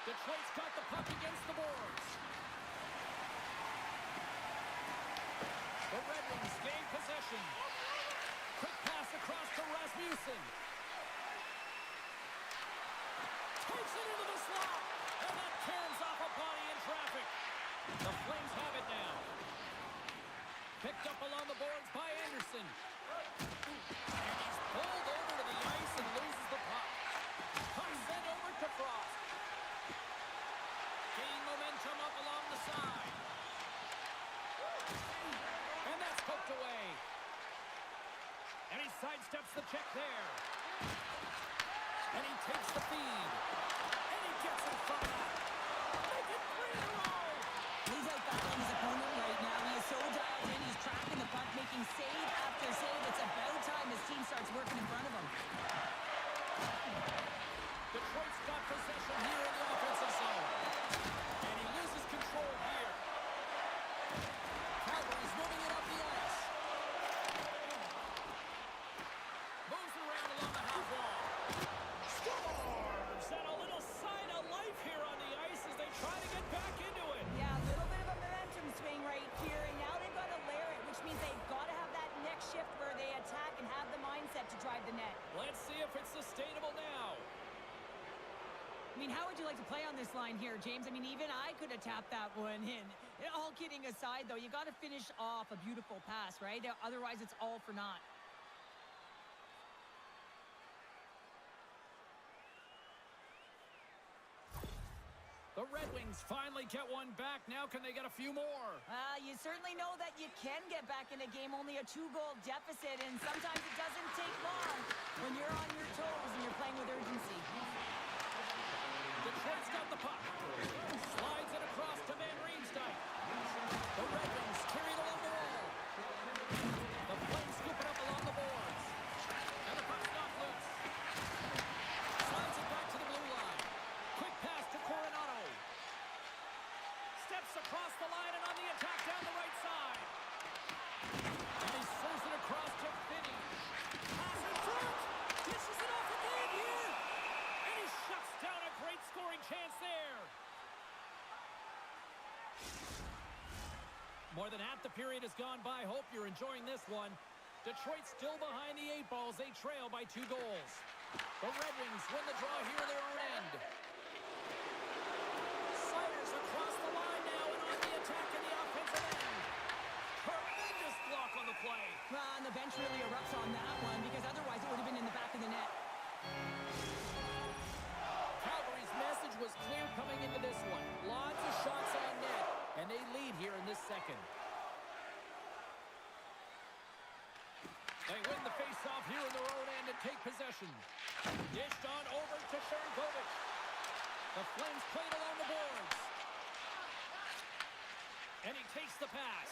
Detroit's got the puck against the boards. The Red Wings gain possession. Quick pass across to Rasmussen. Takes it into the slot. And that turns off a body in traffic. The Flames have it now. Picked up along the boards by Anderson. And he's pulled over to the ice and loses the puck. Puck sent over to Frost. Gain momentum up along the side. And that's poked away. And he sidesteps the check there. And he takes the feed. And he gets in front of that. Make it 3 in a row. He's out battling his opponent right now. He is so dialed in. He's tracking the puck, making save after save. It's about time his team starts working in front of him. Detroit's got possession here in the offensive zone. And he loses control here. Calgary's moving it up the ice. Moves it around along the half wall. Scores! And a little sign of life here on the ice as they try to get back into it. Yeah, a little bit of a momentum swing right here, and now they've got to layer it, which means they've got to have that next shift where they attack and have the mindset to drive the net. Let's see if it's sustainable now. I mean, how would you like to play on this line here, James? I mean, even I could have tapped that one in. All kidding aside, though, you got to finish off a beautiful pass, right? Otherwise, it's all for naught. The Red Wings finally get one back. Now can they get a few more? You certainly know that you can get back in a game, only a 2-goal deficit, and sometimes it doesn't take long when you're on your toes and you're playing with urgency. Detroit's got the puck. Slides it across to Van Riemsdyk. The Red Wings carry it along the wall. The Flames scoop it up along the boards. And the puck's not loose. Slides it back to the blue line. Quick pass to Coronado. Steps across the line and on the attack down the right side. And he serves it across to Finney. Pass in front. Dishes it off again here. And he shuts down a great scoring chance there. More than half the period has gone by. Hope you're enjoying this one. Detroit still behind the 8 balls. They trail by 2 goals. The Red Wings win the draw here in their own end. Sider's across the line now and on the attack in the offensive end. Tremendous block on the play. Well, and the bench really erupts on that one because otherwise it would have been in the back of the net. Calgary's message was clear coming into this one. Lots of shots on net, and they lead here in this second. They win the face-off here in their own end and take possession. Dished on over to Sharangovich. The Flames played along the boards. And he takes the pass.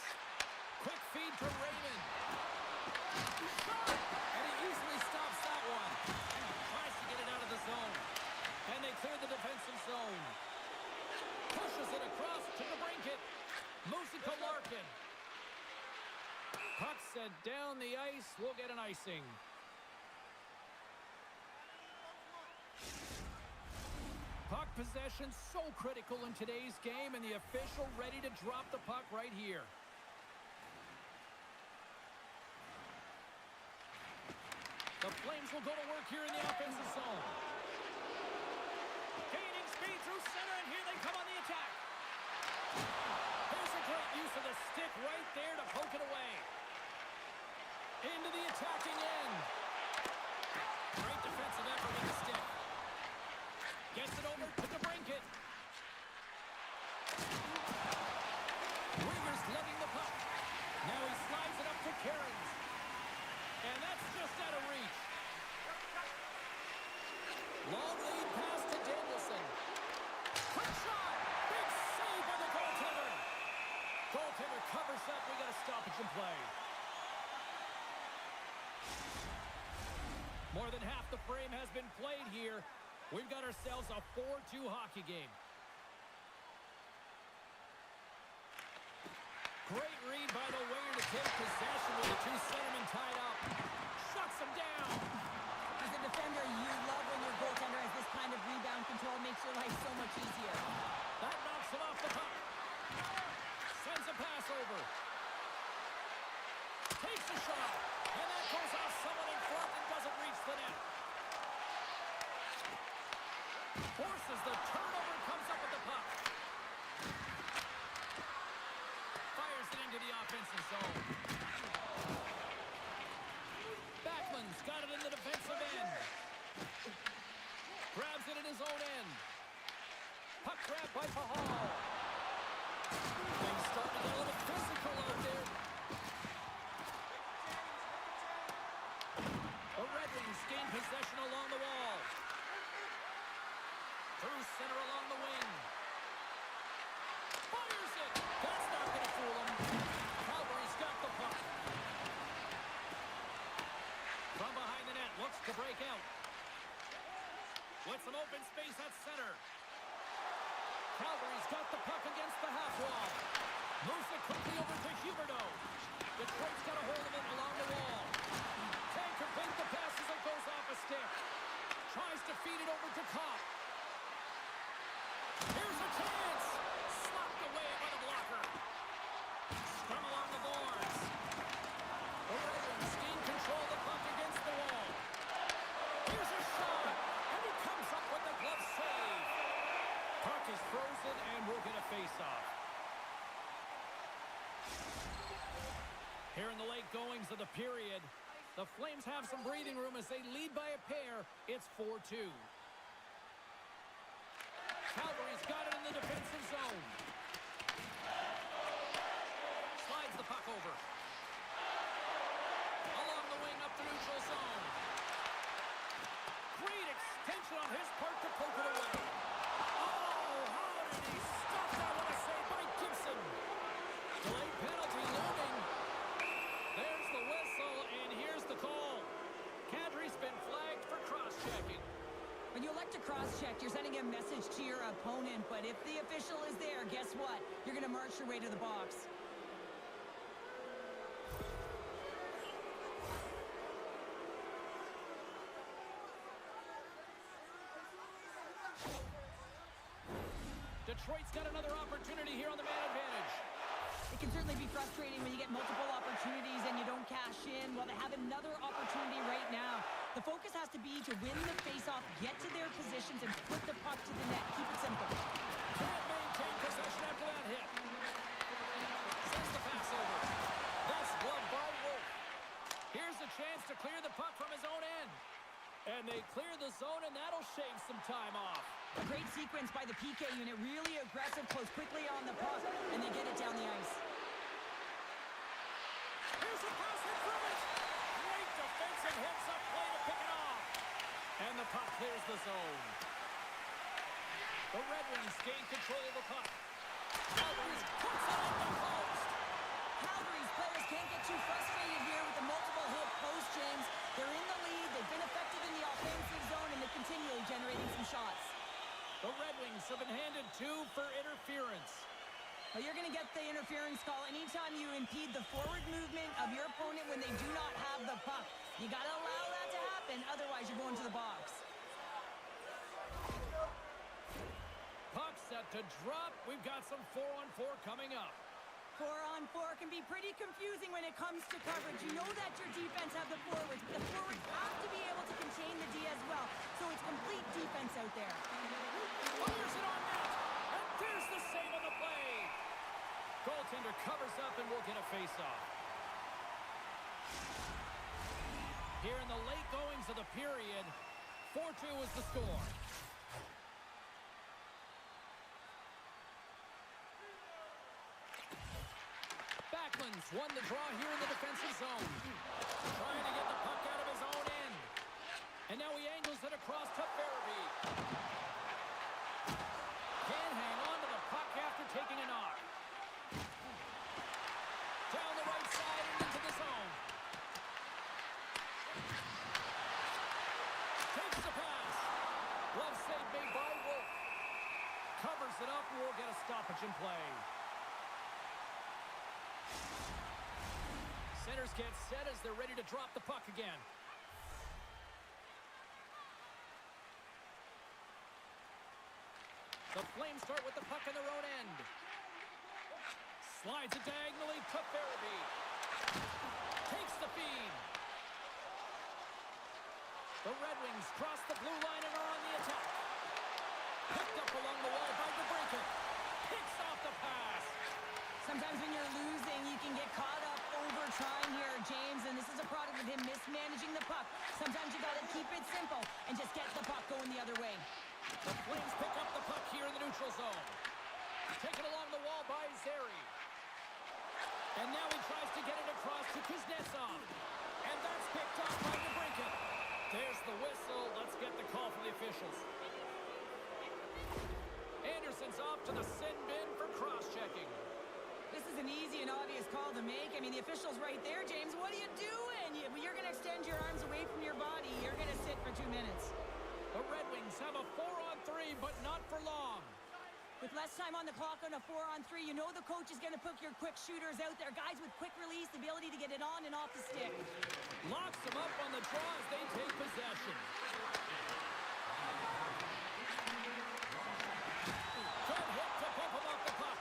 Quick feed to Raymond. And he easily stops that one. Tries to get it out of the zone. And they clear the defensive zone. Pushes it across to the brinket. Moves it to Larkin. Puck sent down the ice. We'll get an icing. Puck possession so critical in today's game, and the official ready to drop the puck right here. The Flames will go to work here in the offensive zone. Gaining speed through center, and here they come on the attack. There's a great use of the stick right there to poke it away. Into the attacking end. Great defensive effort with the stick. Gets it over to DeBrincat. Ringers lugging the puck. Now he slides it up to Cairns. And that's just out of reach. Long lead pass to Danielson. Quick shot. Big save by the goaltender. Goaltender covers up. We got a stoppage in play. More than half the frame has been played here. We've got ourselves a 4-2 hockey game. Great read by the winger to take possession with the two centermen tied up. Shuts them down. As a defender, you love when your goaltender has this kind of rebound control. Makes your life so much easier. That knocks him off the puck. Sends a pass over. Takes a shot. And that goes off someone in front and doesn't reach the net. Forces the turnover, comes up with the puck. Fires it into the offensive zone. Backman's got it in the defensive end. Grabs it in his own end. Puck grab by Pahal. Things starting to get a little physical out there. The Red Wings gain possession along the wall. Through center along the wing. Fires it. That's not going to fool him. Calgary's got the puck. From behind the net, looks to break out. With some open space at center. Calgary's got the puck against the half wall. Moves it quickly over to Huberdeau. Detroit's got a hold of it along the wall. Can't complete the pass as it goes off a stick. Tries to feed it over to Kopp. Here's a chance. Slapped away by the blocker. Scrum along the boards. The Red Wings gain control of the puck against the wall. Here's a shot. And he comes up with the glove save. Puck is frozen and we'll get a face-off. Here in the late goings of the period, the Flames have some breathing room as they lead by a pair. It's 4-2. Calgary's got it in the defensive zone. Slides the puck over. Along the wing up the neutral zone. Great extension on his part to poke it away. Oh, how did he stop that one? A save by Gibson. Delayed penalty looming. There's the whistle, and here's the call. Kadri's been flagged for cross-checking. When you elect to cross-check, you're sending a message to your opponent, but if the official is there, guess what? You're going to march your way to the box. Detroit's got another opportunity here on the man advantage. It can certainly be frustrating when you get multiple opportunities and you don't cash in. Well, they have another opportunity right now. The focus has to be to win the faceoff, get to their positions, and put the puck to the net. Keep it simple. Can't maintain possession after that hit. Sends the pass over. That's gloved by Wolf. Here's a chance to clear the puck from his own end. And they clear the zone, and that'll shave some time off. A great sequence by the PK unit. Really aggressive, close quickly on the puck, and they get it down the ice. Here's a pass in front. Great defensive heads-up play to pick it off. And the puck clears the zone. The Red Wings gain control of the puck. Calgary's puts it on the post. Calgary's players can't get too frustrated here with the multiple hit post, James. They're in the lead. They've been effective in the offensive zone, and they're continually generating some shots. The Red Wings have been handed 2 for interference. Well, you're going to get the interference call anytime you impede the forward movement of your opponent when they do not have the puck. You got to allow that to happen, otherwise you're going to the box. Puck set to drop. We've got some 4-on-4 coming up. 4-on-4 can be pretty confusing when it comes to coverage. You know that your defense have the forwards, but the forwards have to be able to contain the D as well. So it's complete defense out there. Fires it on net, and there's the save on the play. Goaltender covers up and we'll get a face-off. Here in the late goings of the period, 4-2 is the score. Backlund's won the draw here in the defensive zone. Trying to get the puck out of his own end. And now he angles it across to Farabee. Can't hang on to the puck after taking a knock. Down the right side and into the zone. Takes the pass. Glove save made by Wolf. Covers it up and we'll get a stoppage in play. Centers get set as they're ready to drop the puck again. The Flames start with the puck in their own end. Slides it diagonally to Farabee. Takes the feed. The Red Wings cross the blue line and are on the attack. Picked up along the wall by DeBrincat. Picks off the pass. Sometimes when you're losing, you can get caught up over trying here, James, and this is a product of him mismanaging the puck. Sometimes you got to keep it simple and just get the puck going the other way. The Flames pick up the puck here in the neutral zone. Taken along the wall by Zary. And now he tries to get it across to Kuznetsov. And that's picked up by DeBrincat. There's the whistle. Let's get the call from the officials. Anderson's off to the sin bin for cross-checking. This is an easy and obvious call to make. I mean, the official's right there, James. What are you doing? You're going to extend your arms away from your body. You're going to sit for 2 minutes. The Red Wings have a 4-on-3, but not for long. With less time on the clock on a 4-on-3, you know the coach is going to put your quick shooters out there. Guys with quick release, the ability to get it on and off the stick. Locks them up on the draw as they take possession. Good hit to bump him off the puck.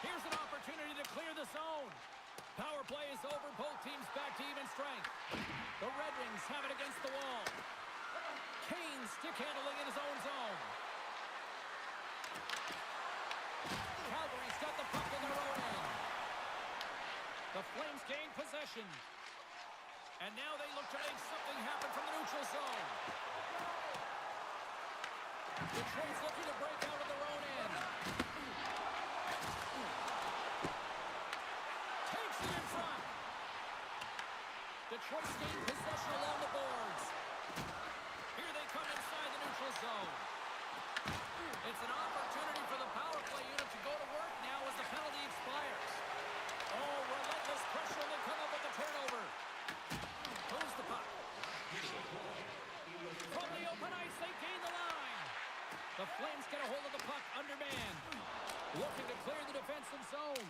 Here's an opportunity to clear the zone. Power play is over. Both teams back to even strength. The Red Wings have it against the wall. Kane stick handling in his own zone. Calgary's got the puck in their own end. The Flames gain possession. And now they look to make something happen from the neutral zone. Detroit's looking to break out of their own end. Takes it in front. Detroit's gained possession along the boards. Here they come inside the neutral zone. It's an opportunity for the power play unit to go to work now as the penalty expires. Oh, relentless pressure, and they come up with the turnover. Moves the puck. From the open ice, they gain the line. The Flames get a hold of the puck undermanned. Looking to clear the defensive zone.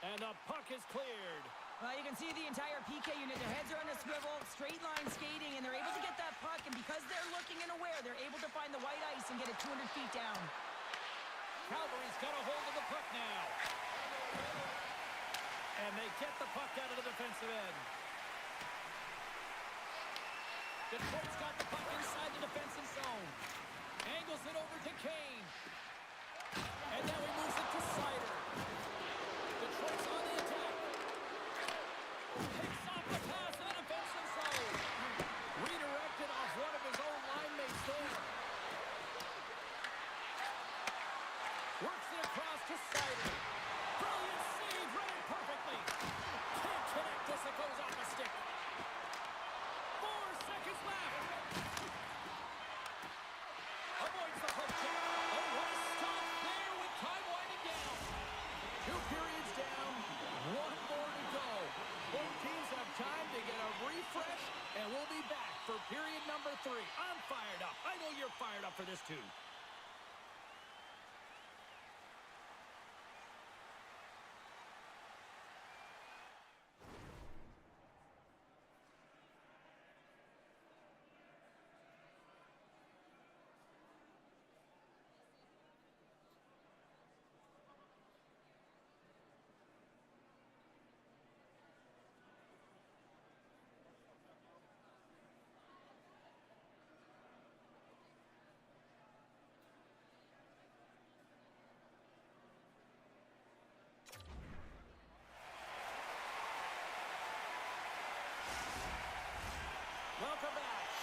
And the puck is cleared. Well, you can see the entire PK unit. Their heads are on a swivel, straight line skating, and they're able to get that puck. And because they're looking and aware, they're able to find the white ice and get it 200 feet down. Calgary's got a hold of the puck now. And they get the puck out of the defensive end. Detroit's got the puck inside the defensive zone. Angles it over to Kane. And now he moves it to Sider. Detroit's on the attack. Picks off the pass in the defensive zone. Redirected off one of his own line mates there. Works it across to Sider. Brilliant save, read it perfectly. Can't connect as it goes off the stick. 4 seconds left. Avoids the poke check. Oh, what a stop there with time winding down. 2 periods down, 1 more to go. Both teams have time to get a refresh, and we'll be back for period number 3. I'm fired up. I know you're fired up for this too.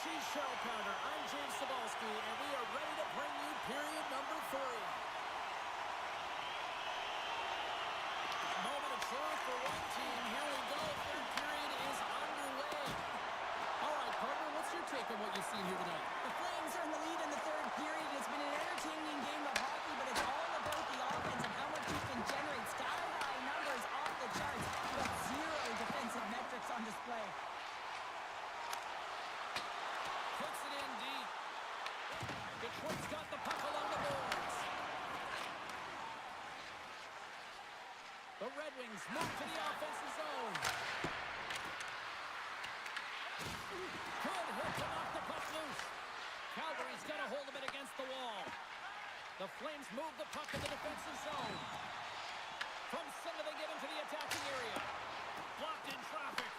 She's Cheryl Pounder. I'm James Cebulski, and we are ready to bring you period number 3. Moment of truth for one team. Here we go. Third period is underway. All right, partner, what's your take on what you've seen here tonight? The Flames are in the lead in the third period. It's been an entertaining game of hockey, but it's all about the offense and how much you can generate. Sky-high numbers off the charts, but zero defensive metrics on display. Puts it in deep. Detroit's got the puck along the boards. The Red Wings move to the offensive zone. Good hit to knock the puck loose. Calgary's got a hold of it against the wall. The Flames move the puck in the defensive zone. From center, they get into the attacking area. Blocked in traffic.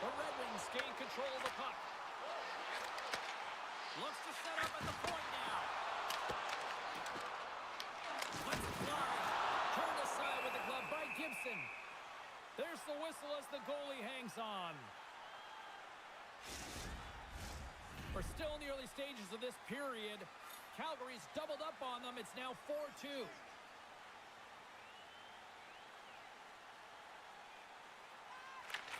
The Red Wings gain control of the puck. Looks to set up at the point now. Let's it fly. Turned aside with the glove by Gibson. There's the whistle as the goalie hangs on. We're still in the early stages of this period. Calgary's doubled up on them. It's now 4-2.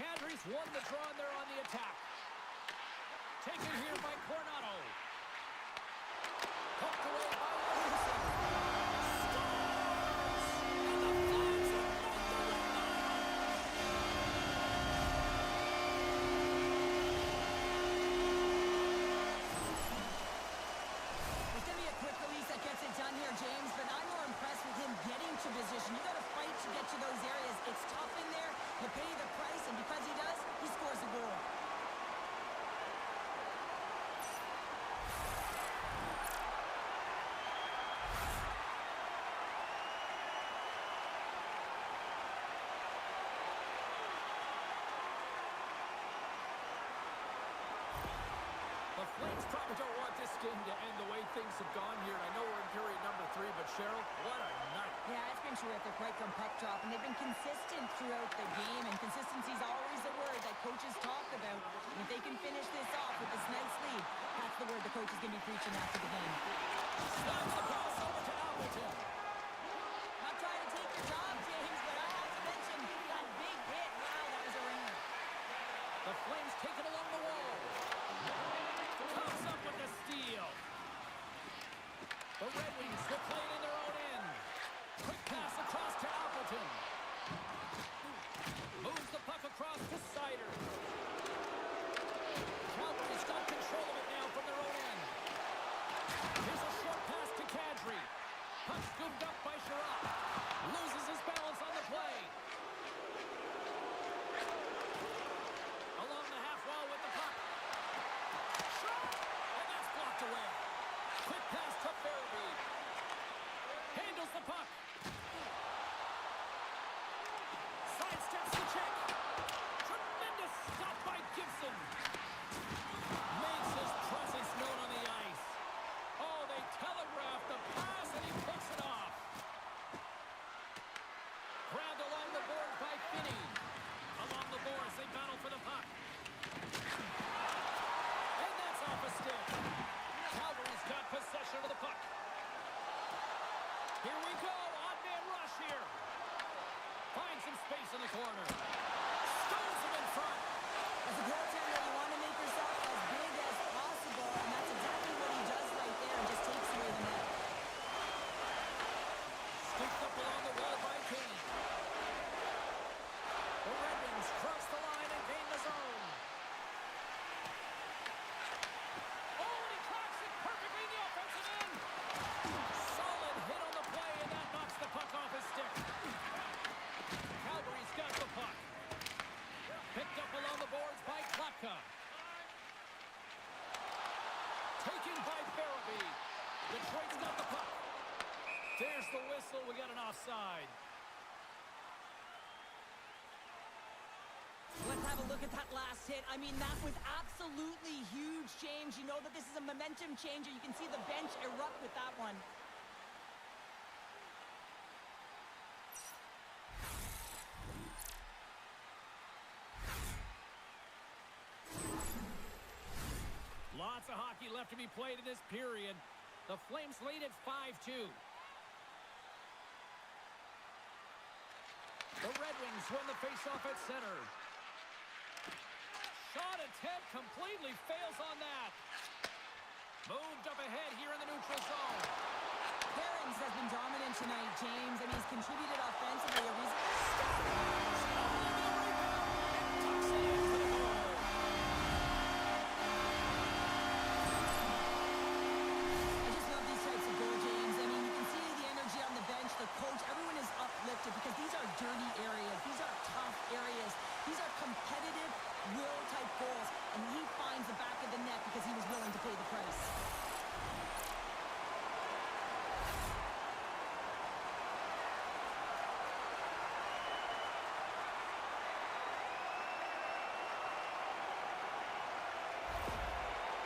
Calgary's won the draw and they're on the attack. Taken here by Coronado. Poked away by Williamson. It's going to be a quick release that gets it done here, James, but I'm more impressed with him getting to position. You got to fight to get to those areas. It's tough in there. You pay the price, and because he does, he scores a goal. The Flames probably don't want this game to end the way things have gone here. And I know we're in period number 3, but Cheryl, what a night. Yeah, it's been terrific right from puck drop, and they've been consistent throughout the game, and consistency is always a word that coaches talk about. And if they can finish this off with this nice lead, that's the word the coach is going to be preaching after the game. Slides the pass over to Appleton. Not trying to take your job, James, but I have to mention that big hit. Wow, that was a ringer. The Flames take it along the wall. Comes up with the steal. The Red Wings will play it in their own end. Quick pass across to Appleton. Moves the puck across to Sider. Calgary's got control of it now from their own end. Here's a short pass to Kadri. Puck scooped up by Sherratt. Loses his balance on the play. Along the half wall with the puck. Shot! And that's blocked away. Quick pass to Farabee. Handles the puck. Sidesteps the check. Tremendous stop by Gibson. Makes his presence known on the ice. Oh, they telegraph the pass and he picks it off. Grabbed along the boards by Finney. Along the boards, they battle for the puck. And that's off a stick. Calgary's got possession of the puck. Here we go. Odd man rush here. Finds some space in the corner. Stones him in front. As a goaltender, you want to make yourself as big as possible, and that's exactly what he does right there, and just takes away the net. Scooped up along the wall by Kane. The Red Wings cross the line and gain the zone. Oh, and he cracks it perfectly in the offensive end. Solid hit on the play, and that knocks the puck off his stick. Calgary's got the puck. Picked up along the boards by Klapka. Taken by Farabee. Detroit's got the puck. There's the whistle. We got an offside. Let's have a look at that last hit. I mean, that was absolutely huge, James. You know that this is a momentum changer. You can see the bench erupt with that one. minutes of hockey left to be played in this period. The Flames lead at 5-2. The Red Wings win the faceoff at center. Shot attempt completely fails on that. Moved up ahead here in the neutral zone. Cairns has been dominant tonight, James, and he's contributed offensively. A reason I just love these types of goal, James. I mean, you can see the energy on the bench, the coach, everyone is uplifted because these are dirty areas. These are tough areas. These are competitive, will-type goals, and he finds the back of the net because he was willing to pay the price.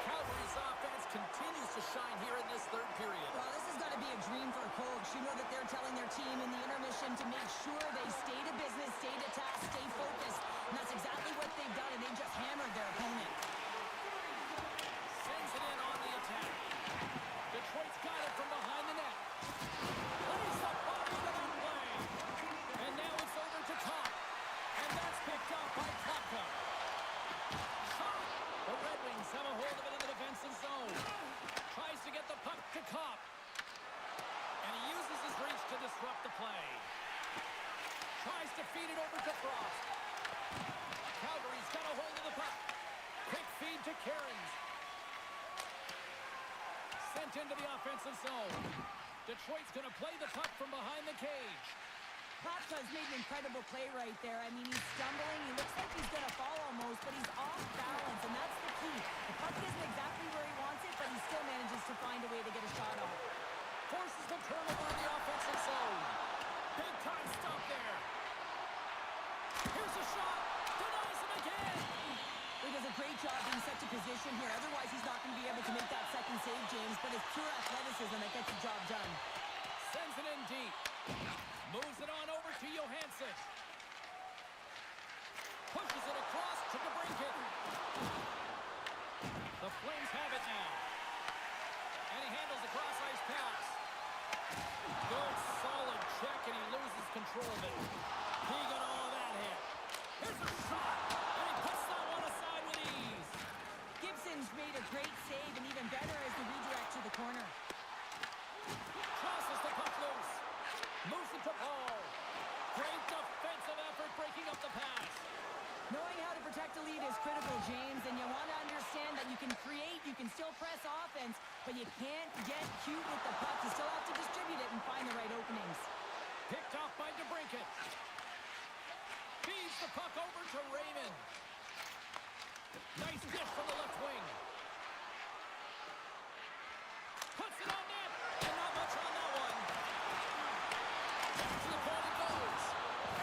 Calgary's offense continues to shine here in this third period. Well, this has got to be a dream for a coach. You know that they're telling their team in the intermission to make sure they stay to business, stay to task, stay focused. And that's exactly what they've done, and they just hammered their opponent. Sends it in on the attack. Detroit's got it from behind the net. Plays the puck into that play. And now it's over to Kopp. And that's picked up by Kotka. Shot. The Red Wings have a hold of it in the defensive zone. Tries to get the puck to Kopp. And he uses his reach to disrupt the play. Tries to feed it over to Frost. Calgary's got a hold of the puck. Quick feed to Cairns. Sent into the offensive zone. Detroit's going to play the puck from behind the cage. Kotka's made an incredible play right there. I mean, he's stumbling. He looks like he's going to fall almost, but he's off balance, and that's the key. The puck isn't exactly where he wants it, but he still manages to find a way to get a shot off. Forces the turnover in the offensive zone. Big time stop there. Here's a shot. Denies him again. He does a great job being set to position here. Otherwise, he's not going to be able to make that second save, James, but it's pure athleticism that gets the job done. Sends it in deep. Moves it on over to Johansson. Pushes it across to DeBrincat. The Flames have it now. And he handles the cross-ice pass. Good, solid check, and he loses control of it. He got all that hit. Here's a shot, and he puts that one aside with ease. Gibson's made a great save, and even better is the redirect to the corner. Crosses the puck loose. Moves it to Paul. Great defensive effort breaking up the pass. Knowing how to protect a lead is critical, James, and you want to understand that you can create, you can still press offense, but you can't get cute with the puck. You still have to distribute it and find the right openings. Picked off by DeBrincat. Feeds the puck over to Raymond. Nice dish from the left wing. Puts it on net, and not much on that one. Back to the point it goes.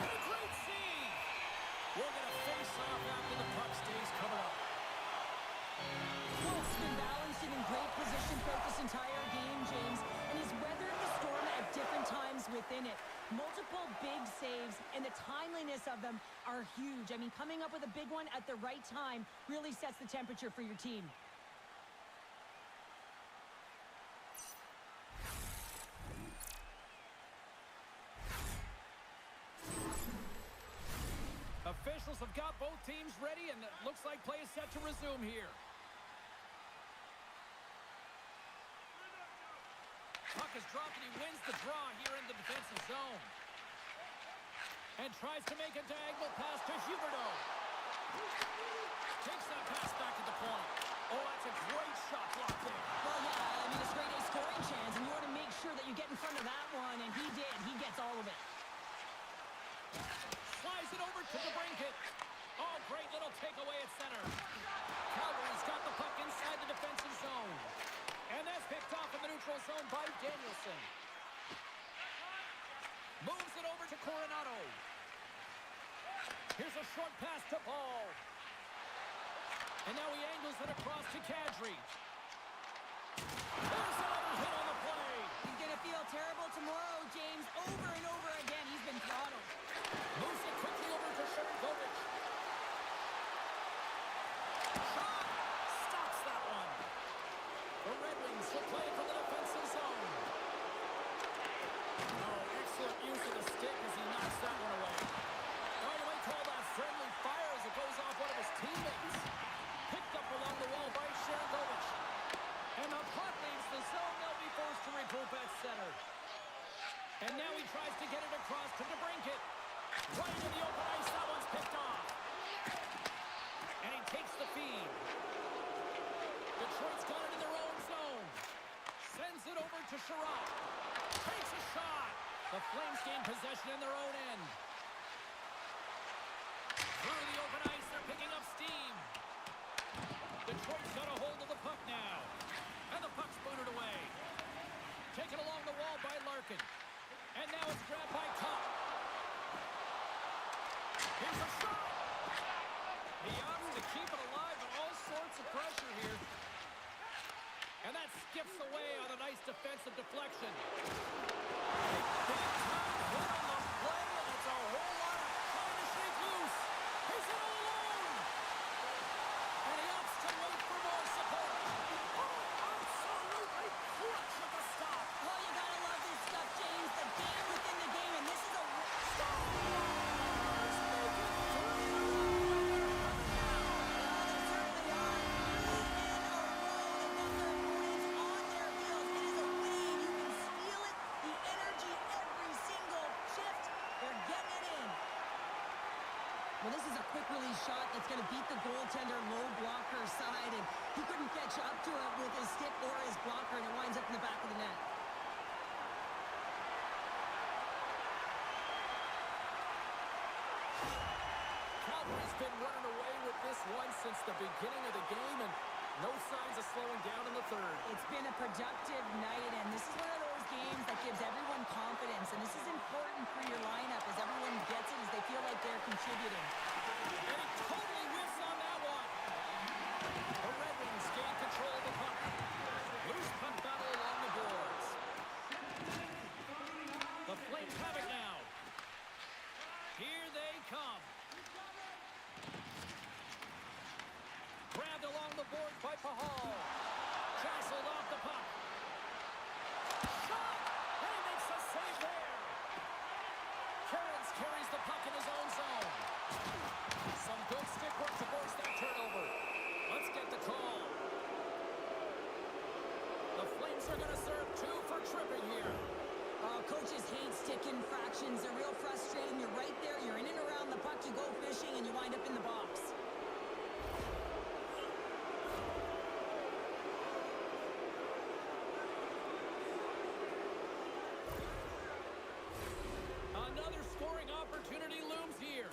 And a great save. We're going to face off after the puck stays covered up. Wolf's been balanced and in great position throughout this entire game, James, and he's weathered the storm at different times within it. Multiple big saves, and the timeliness of them are huge. I mean, coming up with a big one at the right time really sets the temperature for your team. Officials have got both teams ready, and it looks like play is set to resume here. Puck is dropped, and he wins the draw here in the defensive zone. And tries to make a diagonal pass to Huberdeau. Takes that pass back at the point. Oh, that's a great shot block there. Well, yeah, I mean, it's great a scoring chance, and you want to make sure that you get in front of that one, and he did. He gets all of it. Slides it over to DeBrincat. Oh, great little takeaway at center. Calgary's got the puck inside the defensive zone. And that's picked off in the neutral zone by Danielson. Moves it over to Coronado. Here's a short pass to Paul. And now he angles it across to Kadri. There's another hit on the play. He's going to feel terrible tomorrow, James. Over and over again, he's been throttled. Moves it quickly over to Sharangovich. Shot! Stops that one. teammates. Picked up along the wall by Sharangovich. And the puck leaves the zone. They'll be forced to regroup at center. And now he tries to get it across to DeBrincat. Right into the open ice. That one's picked off. And he takes the feed. Detroit's got it in their own zone. Sends it over to Sherratt. Takes a shot. The Flames gain possession in their own end. Through the open ice, they're picking up steam. Detroit's got a hold of the puck now. And the puck's booted away. Taken along the wall by Larkin. And now it's grabbed by Tuck. Here's a shot. He opts to keep it alive, but all sorts of pressure here. And that skips away on a nice defensive deflection. Big time hit on the play, and it's a whole lot of trying to shake loose. He's in all alone. And he opts to wait for more support. Oh, absolutely clutch at the stop. Oh, you gotta love this stuff, James. The game within the game, and this is a... Well, this is a quick release shot that's going to beat the goaltender low blocker side, and he couldn't catch up to it with his stick or his blocker, and it winds up in the back of the net. Calgary's been running away with this one since the beginning of the game, and no signs of slowing down in the third. It's been a productive night, and this is one of those games that gives everyone confidence, and this is important for your lineup as everyone gets it, as they feel like they're contributing. And he totally whiffs on that one. The Red Wings gain control of the puck. Loose puck battle along the boards. The Flames have it now. Here they come. Grabbed along the board by Pahal. Jostled off the puck. Shot! And he makes a save there. Cairns carries the puck in his own zone. Some good stick work to force that turnover. Let's get the call. The Flames are going to serve 2 for tripping here. Coaches hate stick infractions. They're real frustrating. You're right there. You're in and around the puck. You go fishing, and you wind up in the box. Another scoring opportunity looms here.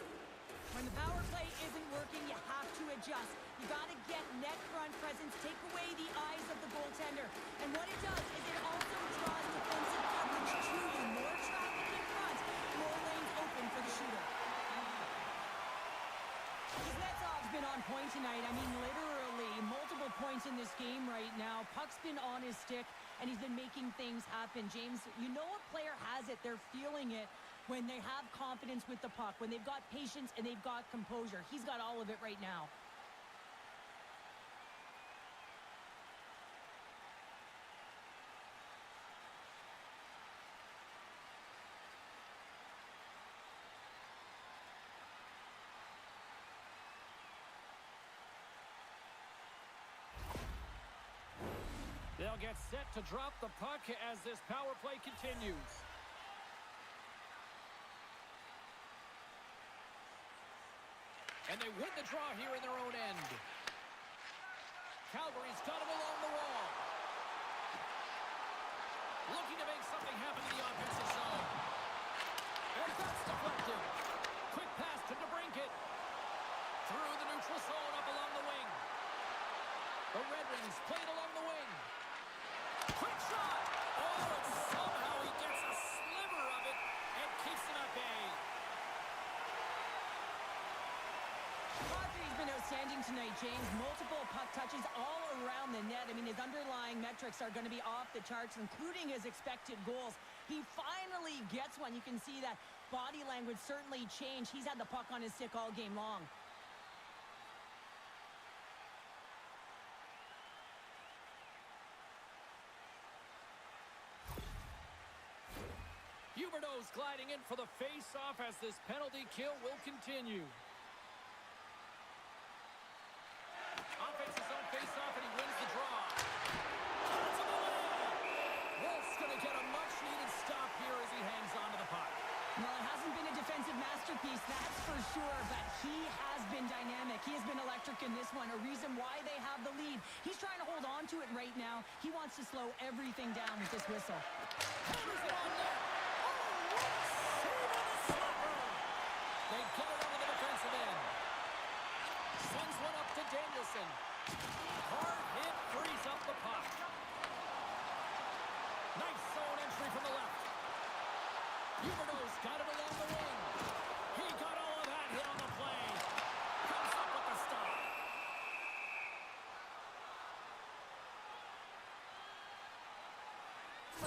When the power play isn't working, you have to adjust. You got to get net front presence, take away the eyes of the goaltender. And what it does is it also draws defensive coverage to you. More traffic in front, more lanes open for the shooter. Kuznetsov's been on point tonight. I mean, literally, multiple points in this game right now. Puck's been on his stick, and he's been making things happen. James, you know a player has it. They're feeling it when they have confidence with the puck, when they've got patience and they've got composure. He's got all of it right now. They'll get set to drop the puck as this power play continues. And they win the draw here in their own end. Calgary's got him along the wall. Looking to make something happen in the offensive zone. And that's deflected. Quick pass to DeBrincat. Through the neutral zone up along the wing. The Red Wings played along the wing. Quick shot! Oh, and somehow he gets a sliver of it and keeps it at bay. He's been outstanding tonight, James. Multiple puck touches all around the net. I mean, his underlying metrics are going to be off the charts, including his expected goals. He finally gets one. You can see that body language certainly changed. He's had the puck on his stick all game long. Huberdeau's gliding in for the face-off as this penalty kill will continue. sure, but he has been dynamic. He has been electric in this one, a reason why they have the lead. He's trying to hold on to it right now. He wants to slow everything down with this whistle. Hammers it on net. Oh, what a save on the slapper. They get it over the defensive end. Sends one up to Danielson. Hard hit, frees up the puck. Nice zone entry from the left. Huberdeau's got it along the wing. He got all of that hit on the play. Comes up with the stop.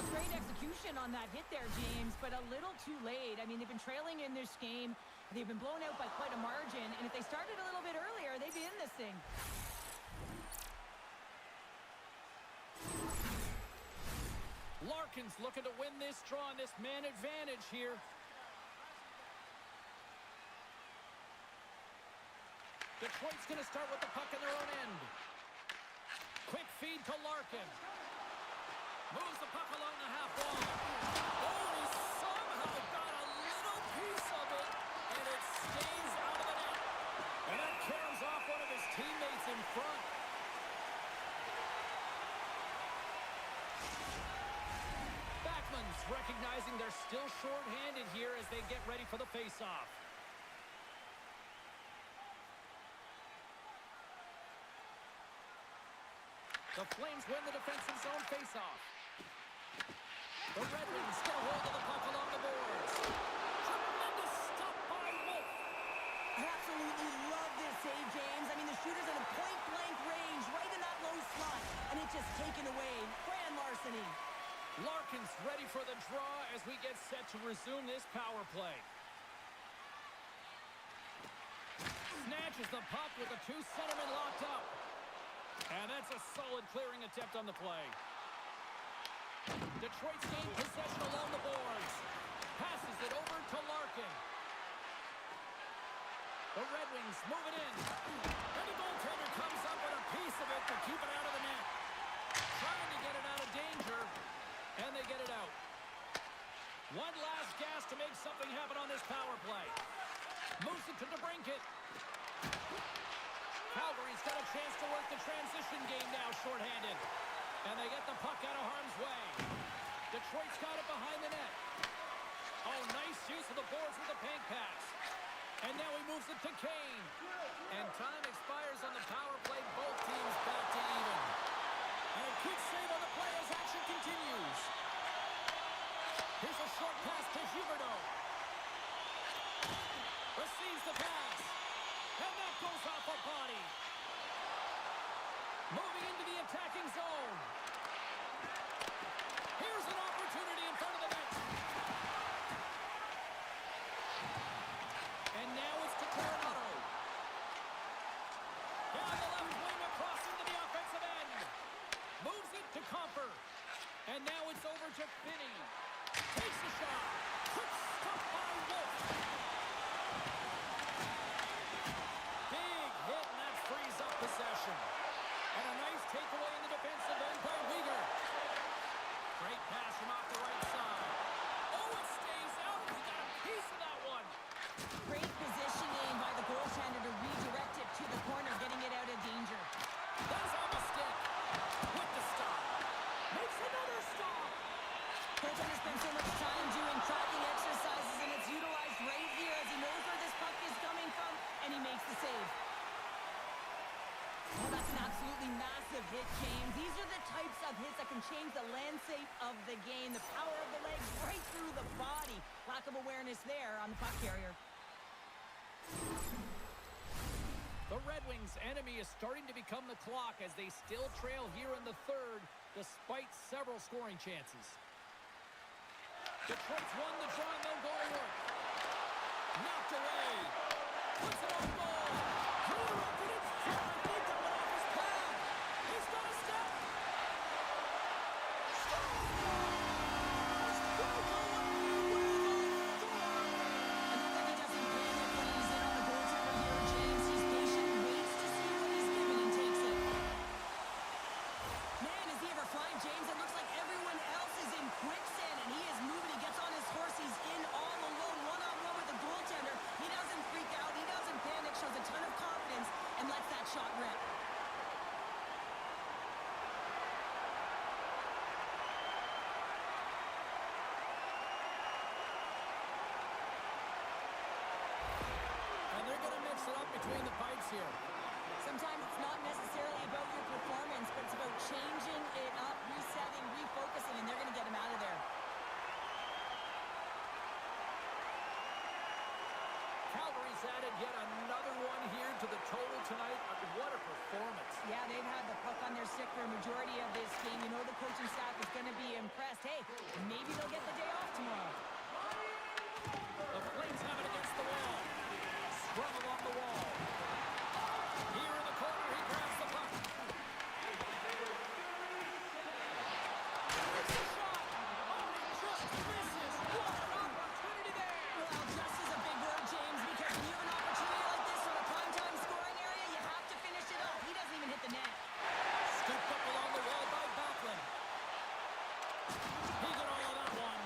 A great execution on that hit there, James, but a little too late. I mean, they've been trailing in this game. They've been blown out by quite a margin, and if they started a little bit earlier, they'd be in this thing. Larkin's looking to win this draw on this man advantage here. Detroit's going to start with the puck in their own end. Quick feed to Larkin. Moves the puck along the half wall. Oh, he somehow got a little piece of it, and it stays out of the net. And that carries off one of his teammates in front. Backman's recognizing they're still short-handed here as they get ready for the face-off. The Flames win the defensive zone face-off. The Red Wings get a hold of the puck along the boards. Tremendous stop by Wolf. I absolutely love this save, James. I mean, the shooter's at a point-blank range, right in that low slot, and it's just taken away. Grand larceny. Larkin's ready for the draw as we get set to resume this power play. Snatches the puck with the two centermen locked up. And that's a solid clearing attempt on the play. Detroit's gained possession along the boards. Passes it over to Larkin. The Red Wings move it in. And the goaltender comes up with a piece of it to keep it out of the net. Trying to get it out of danger. And they get it out. One last gas to make something happen on this power play. Moves it to DeBrincat. Calgary's got a chance to work the transition game now shorthanded. And they get the puck out of harm's way. Detroit's got it behind the net. Oh, nice use of the boards with the paint pass. And now he moves it to Kane. And time expires on the power play. Both teams back to even. And a quick save on the play as action continues. Here's a short pass to Huberdeau. Receives the pass. And that goes off a body. Moving into the attacking zone. Here's an opportunity in front of the net. And now it's to Coronado. Down the left wing across into the offensive end. Moves it to Comfer. And now it's over to Finney. Takes the shot. Quick stop by Wolf. Big hit, and that frees up possession. And a nice takeaway in the defensive end by Weegar. Great pass from off the right side. Oh, it stays out. He got a piece of that one. Great positioning by the goaltender to redirect it to the corner, getting it out of danger. That's on the stick. With the stop. Makes another stop. Goaltender spends so much time doing tracking exercises, and it's utilized right here as he knows where this puck is coming from, and he makes the save. Oh, that's an absolutely massive hit, James. These are the types of hits that can change the landscape of the game. The power of the legs right through the body. Lack of awareness there on the puck carrier. The Red Wings' enemy is starting to become the clock as they still trail here in the third, despite several scoring chances. Detroit's won the draw and they'll go to work. Knocked away. Puts it on goal. Redirected it forward. They dump it off his pad. He's got a step. He's in all alone, one-on-one with the goaltender. He doesn't freak out. He shot rip. And they're going to mix it up between the pipes here. Sometimes it's not necessarily about your performance, but it's about changing it up, resetting, refocusing, and they're going to get him out of there. Calgary's added yet another one here to the total tonight. What a performance. Yeah, they've had the puck on their stick for a majority of this game. You know the coaching staff is going to be impressed. Hey, maybe they'll get the day off tomorrow. The Flames have it against the wall. Scrum along the wall. Here in the corner, he grabs the puck. It's a shot. Oh, he just misses. What an opportunity there. Well, just is a big word, James, because when you have an opportunity like this from a primetime scoring area, you have to finish it off. He doesn't even hit the net. Scooped up along the wall by Backlund. He got all of that one.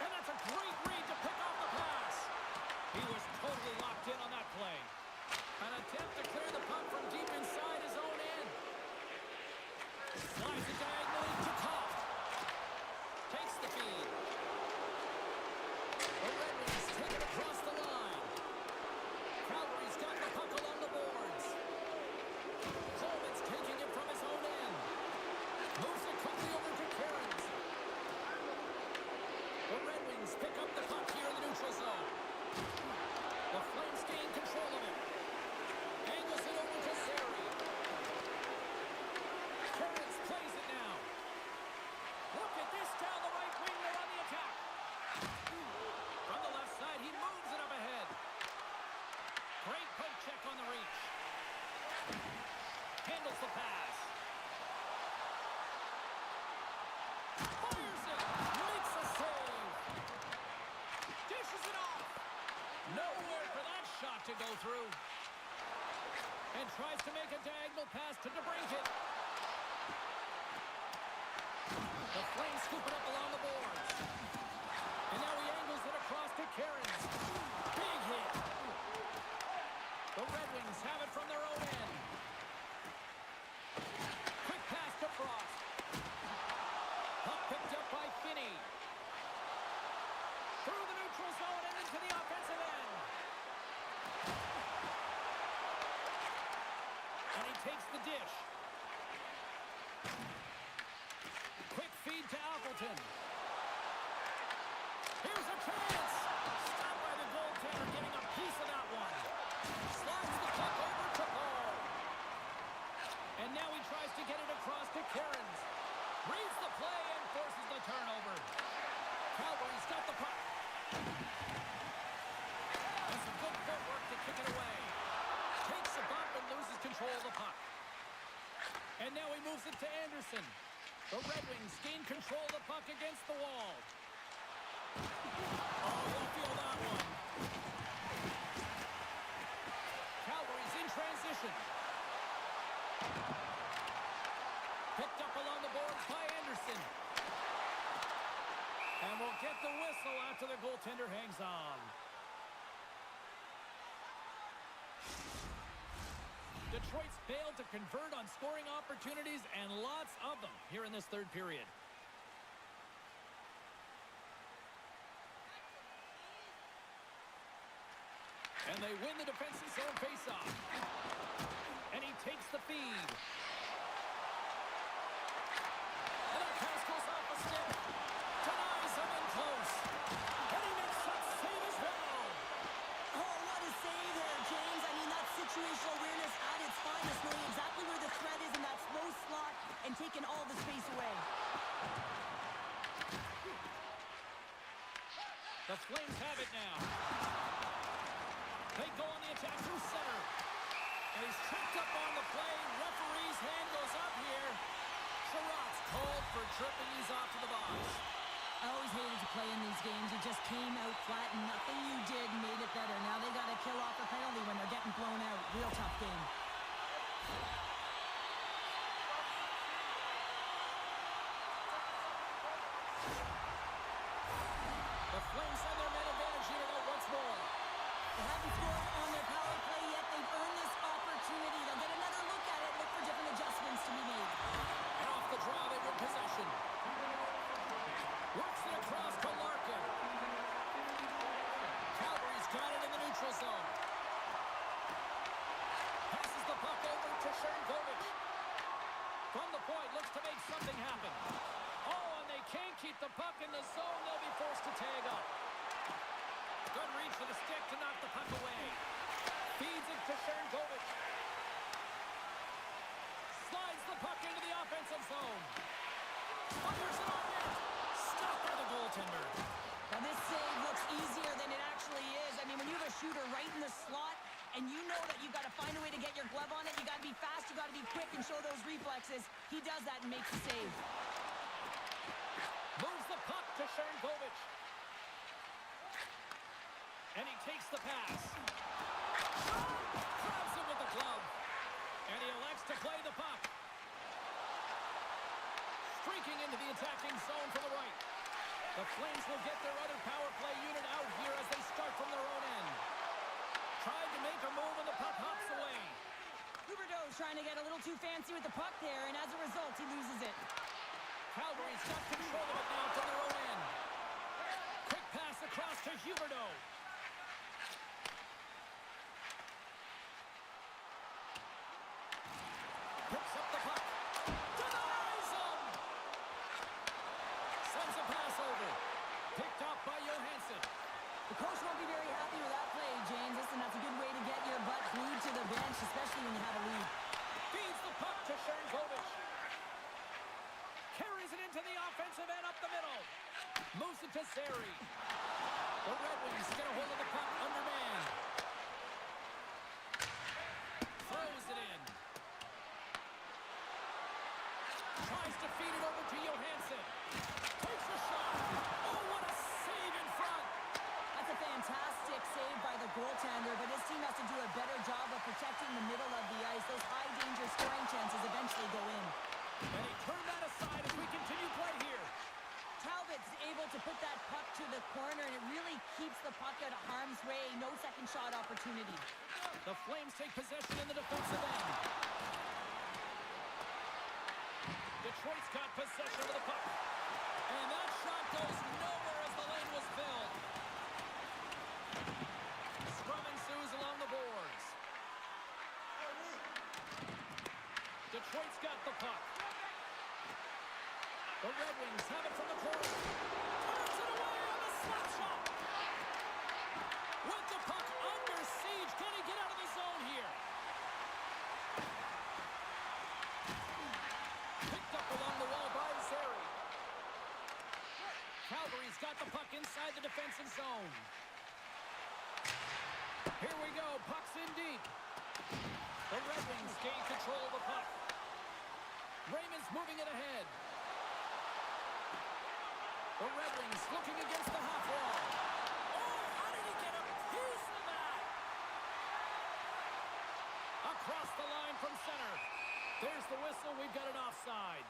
And that's a great read to pick off the pass. He was totally locked in on that play. An attempt to clear the puck from deep inside his own end. Slides it diagonally to Kopp. Takes the feed. The Red Wings take it across the line. Calgary's got the puck along the boards. Coleman's taking it from his own end. Moves it quickly over to Cairns. The Red Wings pick up the puck here in the neutral zone. The Flames gain control of it. Angles it over to Sari. Cairns plays it now. Look at this down the right wing. They're on the attack. From the left side, he moves it up ahead. Great poke check on the reach. Handles the pass. Fires it. Makes a save. Dishes it off. Nowhere for that shot to go through. And tries to make a diagonal pass to DeBrincat. The Flames scoop it up along the boards. And now he angles it across to Cairns. Big hit. The Red Wings have it from their own end. Quick pass to Frost. Puck picked up by Finney. Through the neutral zone and into the offensive end. And he takes the dish. Quick feed to Appleton. Here's a chance. Stopped by the goaltender, getting a piece of that one. Slides the puck over to Paul. And now he tries to get it across to Cairns. Reads the play and forces the turnover. Calgary's got the puck. And some good footwork to kick it away. Takes a bump and loses control of the puck. And now he moves it to Anderson. The Red Wings gain control of the puck against the wall. Oh, he'll feel that one. Calgary's in transition. Picked up along the boards by Anderson. And we'll get the whistle after the goaltender hangs on. Detroit's failed to convert on scoring opportunities, and lots of them here in this third period. And they win the defensive zone faceoff. And he takes the feed. And that pass goes off a stick. Denies him in close. And he makes that save as well. Oh, what a save there, James. I mean, that's situational awareness at its finest, knowing exactly where the threat is in that slow slot and taking all the space away. The Flames have it now. They go on the attack through center. And he's tripped up on the play. Referee's hand goes up here. Sherratt's called for tripping. He's off to the box. I always hated to play in these games. You just came out flat and nothing you did made it better. Now they got to kill off a penalty when they're getting blown out. Real tough game. The Flames send their man advantage here out once more. They haven't scored on their power play yet. They've earned this opportunity. They'll get another Underneath the puck in the zone, they'll be forced to tag up. Good reach for the stick to knock the puck away. Feeds it to Sharangovich. Slides the puck into the offensive zone. Fires it on net. Stopped by the goaltender. Now this save looks easier than it actually is. I mean, when you have a shooter right in the slot and you know that you've got to find a way to get your glove on it, you got to be fast, you got to be quick and show those reflexes. He does that and makes the save. Moves the puck to Sharangovich. And he takes the pass. Grabs him with the glove. And he elects to play the puck. Streaking into the attacking zone to the right. The Flames will get their other power play unit out here as they start from their own end. Tried to make a move and the puck hops away. Huberdeau's trying to get a little too fancy with the puck there, and as a result, he loses it. Calgary's got control of it now from their own end. Quick pass across to Huberdeau. Picks up the puck. Denies him! Sends a pass over. Picked up by Johansson. The coach won't be very happy with that play, James. Listen, that's a good way to get your butt glued to the bench, especially when you have a lead. Feeds the puck to Sharangovich. Carries it into the offensive end up the middle. Moves it to Zary. The Red Wings get a hold of the puck underman. Throws it in. Tries to feed it over to Johansson. Takes a shot. Oh, what a save in front. That's a fantastic save by the goaltender, but his team has to do a better job of protecting the middle of the ice. Those high-danger scoring chances eventually go in. And he turned that aside as we continue play here. Talbot's able to put that puck to the corner, and it really keeps the puck out of harm's way. No second shot opportunity. The Flames take possession in the defensive end. Detroit's got possession of the puck. And that shot goes nowhere as the lane was filled. Scrum ensues along the boards. Detroit's got the puck. The Red Wings have it from the corner. Turns it away on the slap shot. With the puck under siege, can he get out of the zone here? Picked up along the wall by Zary. Calgary's got the puck inside the defensive zone. Here we go, puck's in deep. The Red Wings gain control of the puck. Raymond's moving it ahead. The Red Wings looking against the half wall. Oh, how did he get a piece of that? Across the line from center. There's the whistle. We've got an offside.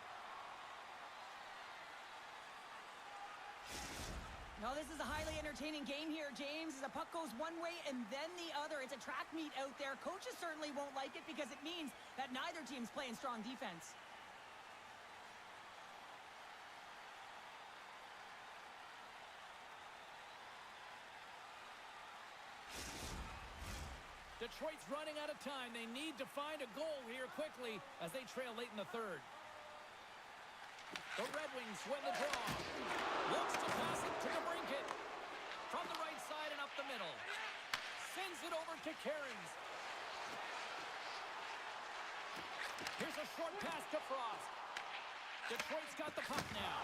No, this is a highly entertaining game here, James. As the puck goes one way and then the other. It's a track meet out there. Coaches certainly won't like it because it means that neither team's playing strong defense. Detroit's running out of time. They need to find a goal here quickly as they trail late in the third. The Red Wings win the draw. Looks to pass it to DeBrincat. From the right side and up the middle. Sends it over to Cairns. Here's a short pass to Frost. Detroit's got the puck now.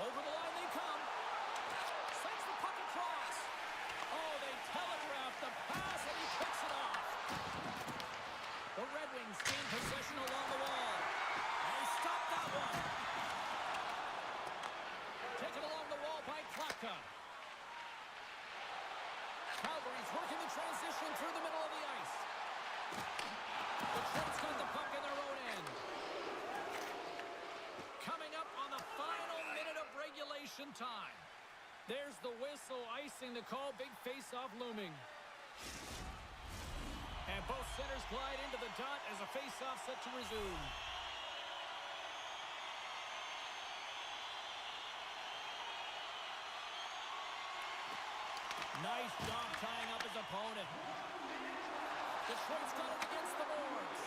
Over the line they come. Sends the puck across. Oh, they telegraph the pass and he picks it off. The Red Wings gain possession along the wall. And they stop that one. Taken along the wall by Klapka. Calgary's working the transition through the middle of the ice. Detroit's got the puck in their own end. Coming up on the final minute of regulation time. There's the whistle, icing the call, big face-off looming. And both centers glide into the dot as a face-off set to resume. Nice job tying up his opponent. Detroit's got it against the boards.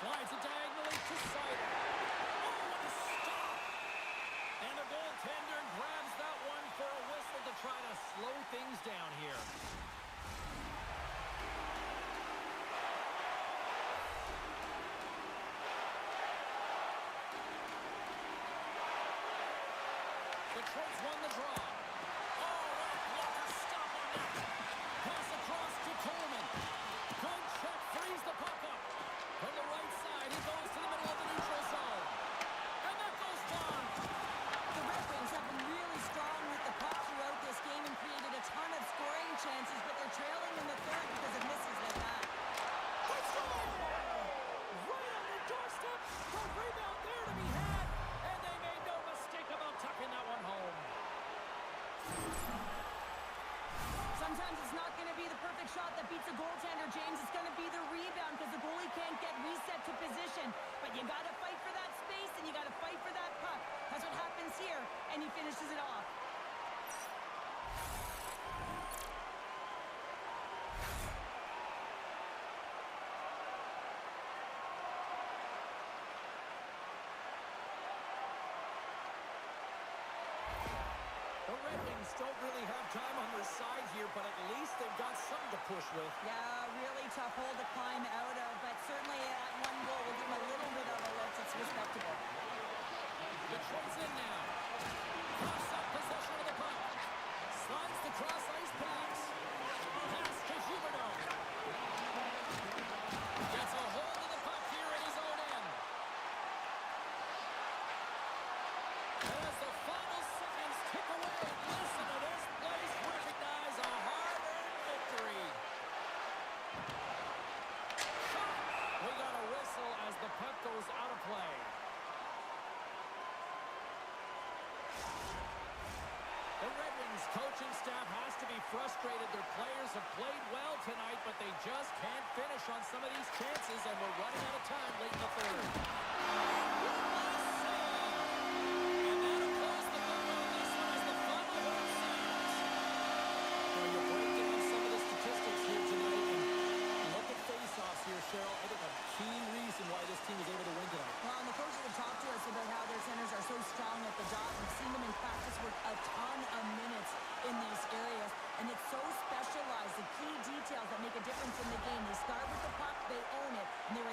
Slides it diagonally to Sider. Oh, what a stop! try to slow things down here. Detroit's won the draw. Oh, what a blocker stop on that. Pass across to Coleman. Good check, frees the puck up. From the right side, he goes to the middle of the neutral zone. And that goes wide. The Red Wings have been really strong with the puck throughout this game and created a ton of scoring chances, but they're trailing in the third because of misses like that. Let's go! Right on the doorstep. The rebound there to be had. And they made no mistake about tucking that one home. Sometimes it's not going to be the perfect shot that beats a goaltender, James. It's going to be the rebound because the goalie can't get reset to position. But you got to fight for that space and you got to fight for that puck. That's what happens here, and he finishes it off. The Red Wings don't really have time on their side here, but at least they've got something to push with. Yeah, really tough hole to climb out of, but certainly that one goal will give him a little bit of a lift. It's respectable. Detroit's in now. Cross up possession of the puck. Slides the cross ice pass. Pass to Huberdeau. Gets a hold of the puck here in his own end. And as the final seconds tick away, listen to this place recognize a hard-earned victory. Shot. We got a whistle as the puck goes out of play. The Red Wings coaching staff has to be frustrated. Their players have played well tonight, but they just can't finish on some of these chances, and we're running out of time late in the third. What a save! And that'll close the book on this one as the final horn sounds. Now, you break down some of the statistics here tonight, and look at face-offs here, Cheryl. I think a key reason why this team is able to win tonight. Well, and the coaches have talked to us about how their centers are so strong at the dot. We've seen them in practice work a ton of minutes in these areas, and it's so specialized, the key details that make a difference in the game. They start with the puck, they own it, and they're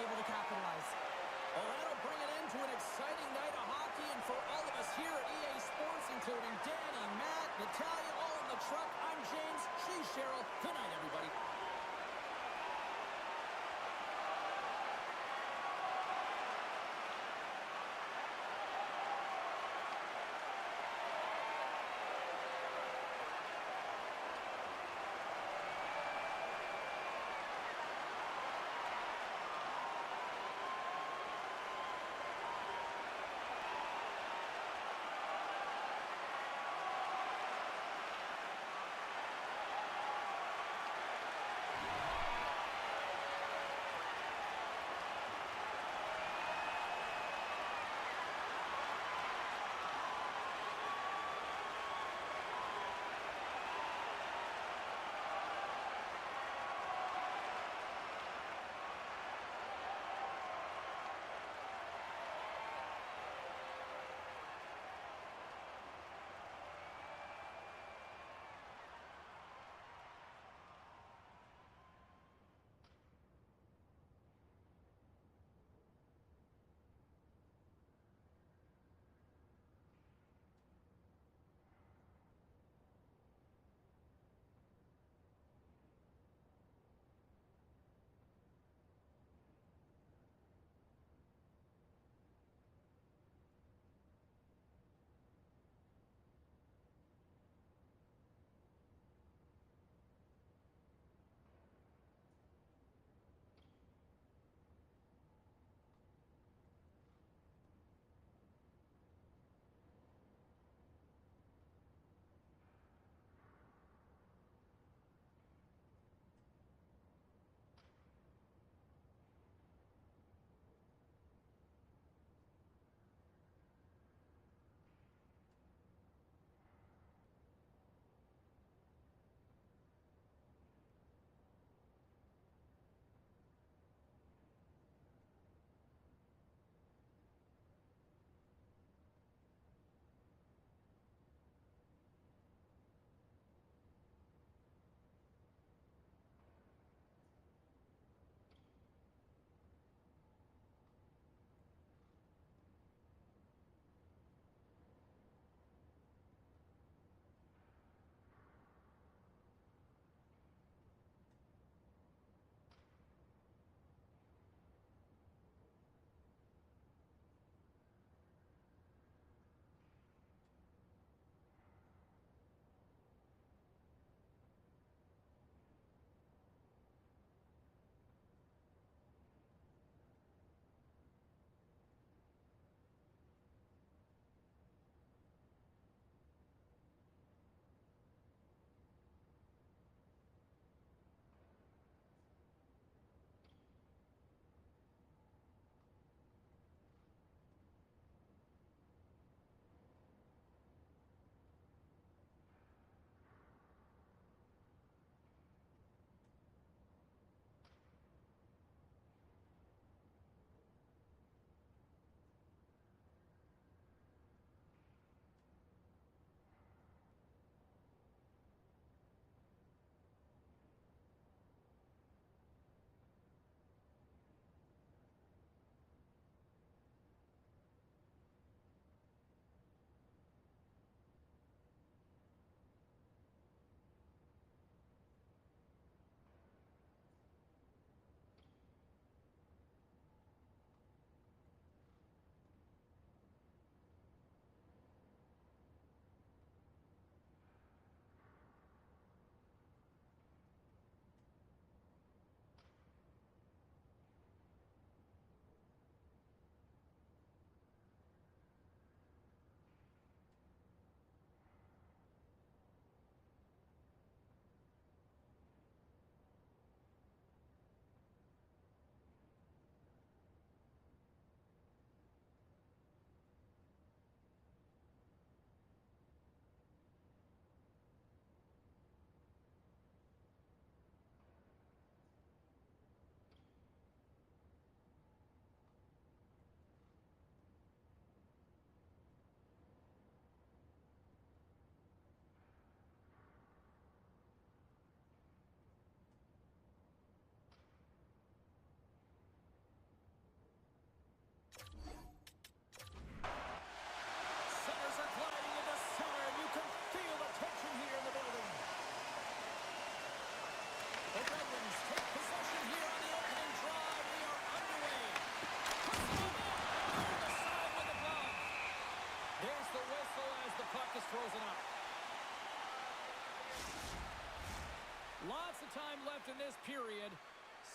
time left in this period.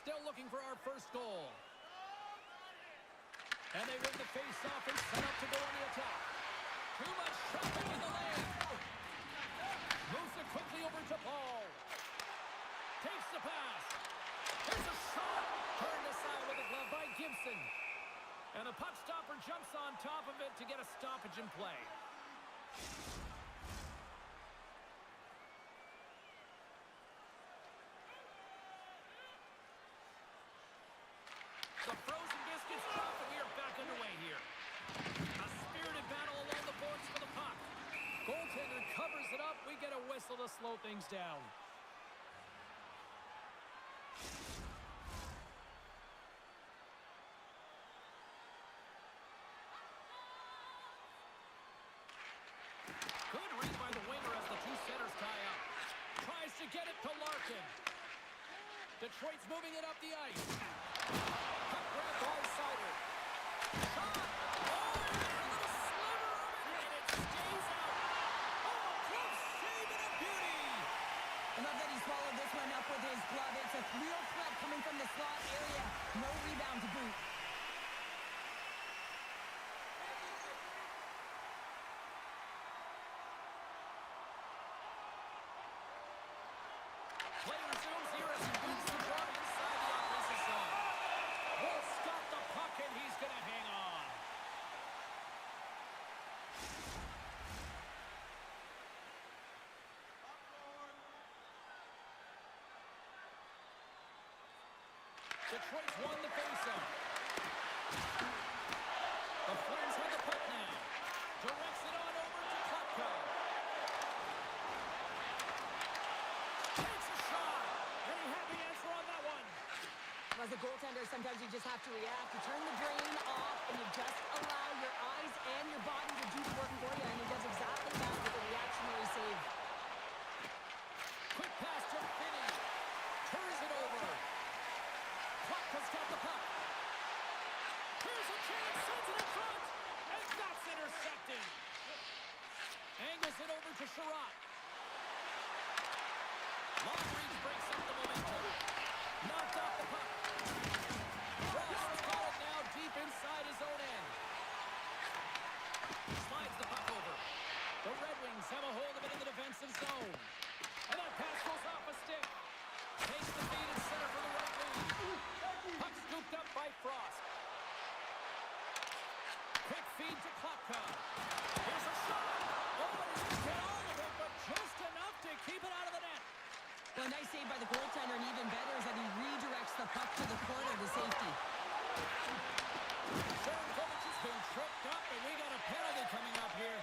Still looking for our first goal. And they win the face-off and set up to go on the attack. Too much traffic in the lane. Moves it quickly over to Paul. Takes the pass. Here's a shot. Turned aside with a glove by Gibson. And the puck stopper jumps on top of it to get a stoppage in play. The frozen biscuits drop, and we are back underway here. A spirited battle along the boards for the puck. Goaltender covers it up. We get a whistle to slow things down. Good read by the winger as the two centers tie up. Tries to get it to Larkin. Detroit's moving it up the ice. Puck grab by Sider. Shot! Oh, and a little sliver of it, and it stays out. Oh, close save and a beauty! I love that he swallowed this one up with his glove. It's a real threat coming from the slot area. No rebound to boot. Play resumes here as he wins the draw inside the offensive zone. Will stop the puck, and he's going to hang on. Detroit's won the faceoff. The Flames have the puck now. Directs it on over to Klutko. Takes a shot. And he had the answer on that one. As a goaltender, sometimes you just have to react. You turn the drain off, and you just allow your eyes and your body to do the work for you, and he does exactly that with a reactionary save. Quick pass to Finney. Turns it over. Klutko's got the puck. Here's a chance. Sends it in front. And that's intercepted. Angles it over to Sherratt. Long reach breaks up the momentum. Knocked off the puck. Ross has got it now deep inside his own end. Slides the puck over. The Red Wings have a hold of it in the defensive zone. And that pass goes off a stick. Takes the feed in center for the right wing. Puck scooped up by Frost. Quick feed to Klutko. Here's a shot. Oh, and he didn't get all of it, but just enough to keep it out of the net. Well, nice save by the goaltender, and even better is that he redirects the puck to the corner to safety. Sharangovich has been tripped up, and we got a penalty coming up here.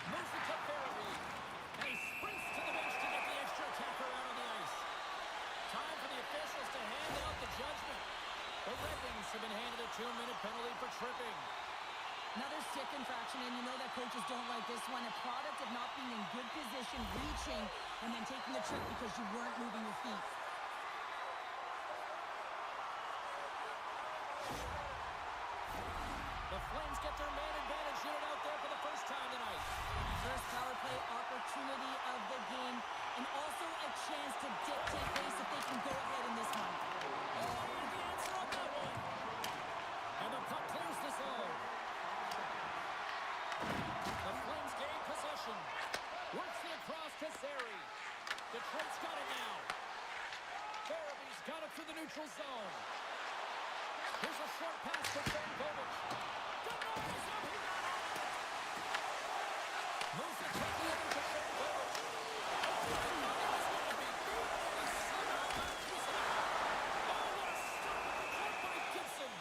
Moves it to Farabee. And he sprints to the bench to get the extra attacker out on the ice. Time for the officials to hand out the judgment. The Red Wings have been handed a 2-minute penalty for tripping. Another stick infraction, and you know that coaches don't like this one. A product of not being in good position, reaching, and then taking the trip because you weren't moving your feet. The Flames get their man advantage unit out there for the first time tonight. First power play opportunity of the game, and also a chance to dictate pace if they can go ahead in this one. Oh, and the answer on that one. And the puck clears the zone. The Flames gain possession. Works it across to Zary. Detroit's got it now. Farabee's got it through the neutral zone. Here's a short pass to Sharangovich. Denies him. He got out of it. Moves it quickly over to Sharangovich. Oh, I thought he was going to be beat. He somehow got a piece of it. Oh, what a stop at the point by Gibson.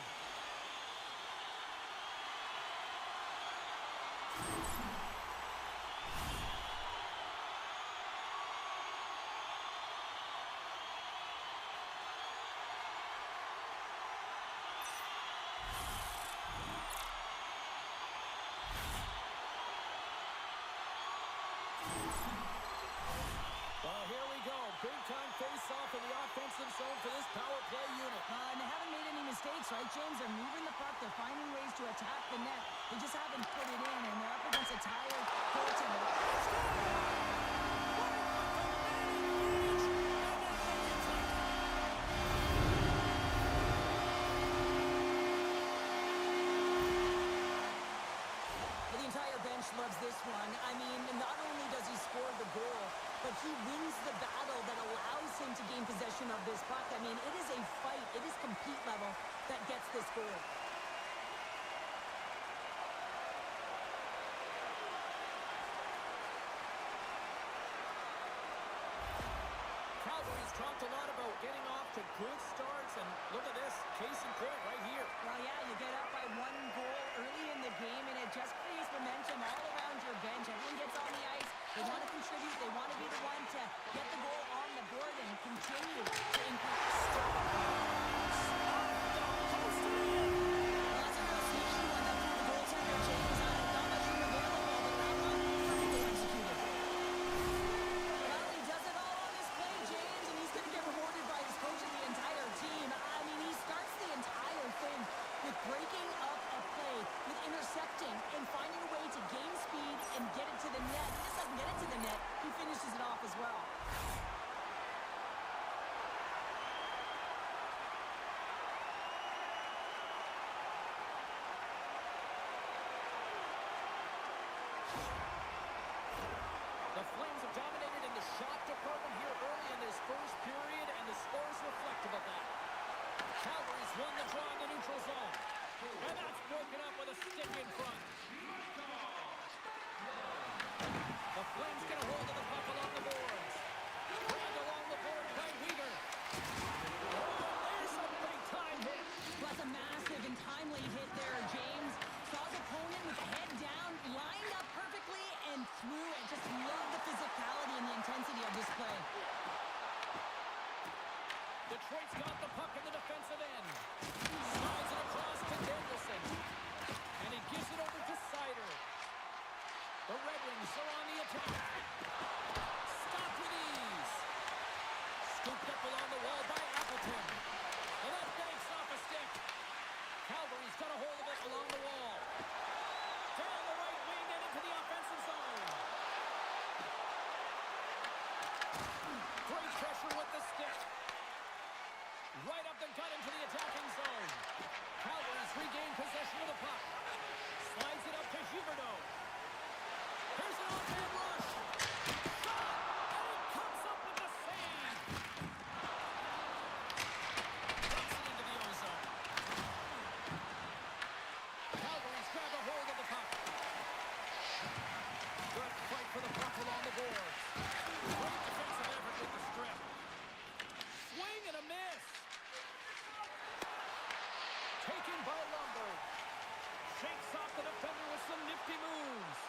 Well, here we go. Big-time face-off in the offensive zone for this power play unit. And they haven't made any mistakes, right, James? They're moving the puck. They're finding ways to attack the net. They just haven't put it in, and they're up against a tired goaltender. advantage. And then they can take it. The entire bench loves this one. I mean, not only does he score the goal, but he wins the battle that allows him to gain possession of this puck. I mean, it is a fight. It is compete level that gets this goal. Calgary's talked a lot about getting off to good starts, and look at this, case in point right here. Well, yeah, you get up by 1 goal early in the game, and it just creates momentum all around your bench. Everyone gets on the ice. They want to contribute. They want to be the one to get the goal on the board and continue to increase. Well, that's a real sneaky one that threw the goaltender, James. Not much room available, but that one perfectly executed. Well, he does it all on this play, James, and he's going to get rewarded by his coach and the entire team. I mean, he starts the entire thing with breaking up a play, with intercepting and finding a way to gain speed and get it to the net. He just doesn't get it to the net. He finishes it off as well. The Flames have dominated in the shot department here early in this first period, and the score's reflective of that. Calgary's won the draw in the neutral zone. And that's broken up with a stick in front. The Flames get a hold of the puck along the boards. Grabbed along the board by Weegar. Oh, there's a big time hit. Plus a massive and timely hit there, James. Saw his opponent with the head down, lined up perfectly, and threw it. Just love the physicality and the intensity of this play. Detroit's got the puck in the defensive end. Slides it across to Danielson. And he gives it over to Sider. The Red Wings are on the attack. Stopped with ease. Scooped up along the wall by Appleton. And that banks off a stick. Calgary's got a hold of it along the wall. Down the right wing and into the offensive zone. Great pressure with the stick. Right up the gut into the attacking zone. Calgary's regained possession of the puck. Slides it up to Huberdeau. Here's an offhand rush. Shot! And it comes up with the save. Drops it into the ozone. Calgary's grabbed a hold of the puck. Good fight for the puck along the boards. Great defensive effort with the strip. Swing and a miss. Taken by Lundberg. Shakes off the defender with some nifty moves.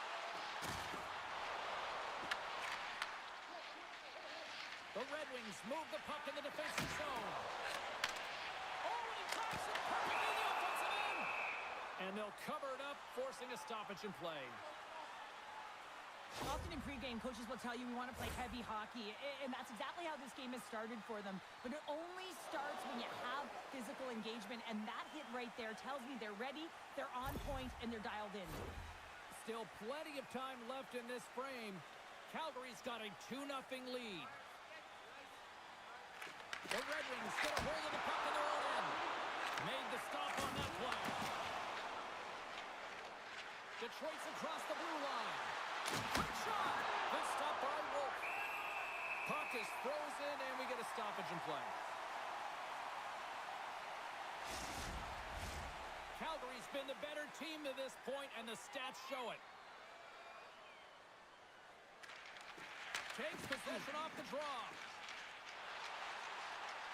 The Red Wings move the puck in the defensive zone. Oh, and he cracks it perfectly in the offensive end. And they'll cover it up, forcing a stoppage in play. Often in pregame, coaches will tell you we want to play heavy hockey, and that's exactly how this game has started for them. But it only starts when you have physical engagement, and that hit right there tells me they're ready, they're on point, and they're dialed in. Still plenty of time left in this frame. Calgary's got a 2-0 lead. The Red Wings get a hold of the puck in their own end. Made the stop on that play. Detroit's across the blue line. Quick shot! Good stop by Wolf. Puck is frozen, and we get a stoppage in play. Calgary's been the better team to this point, and the stats show it. Takes possession off the draw.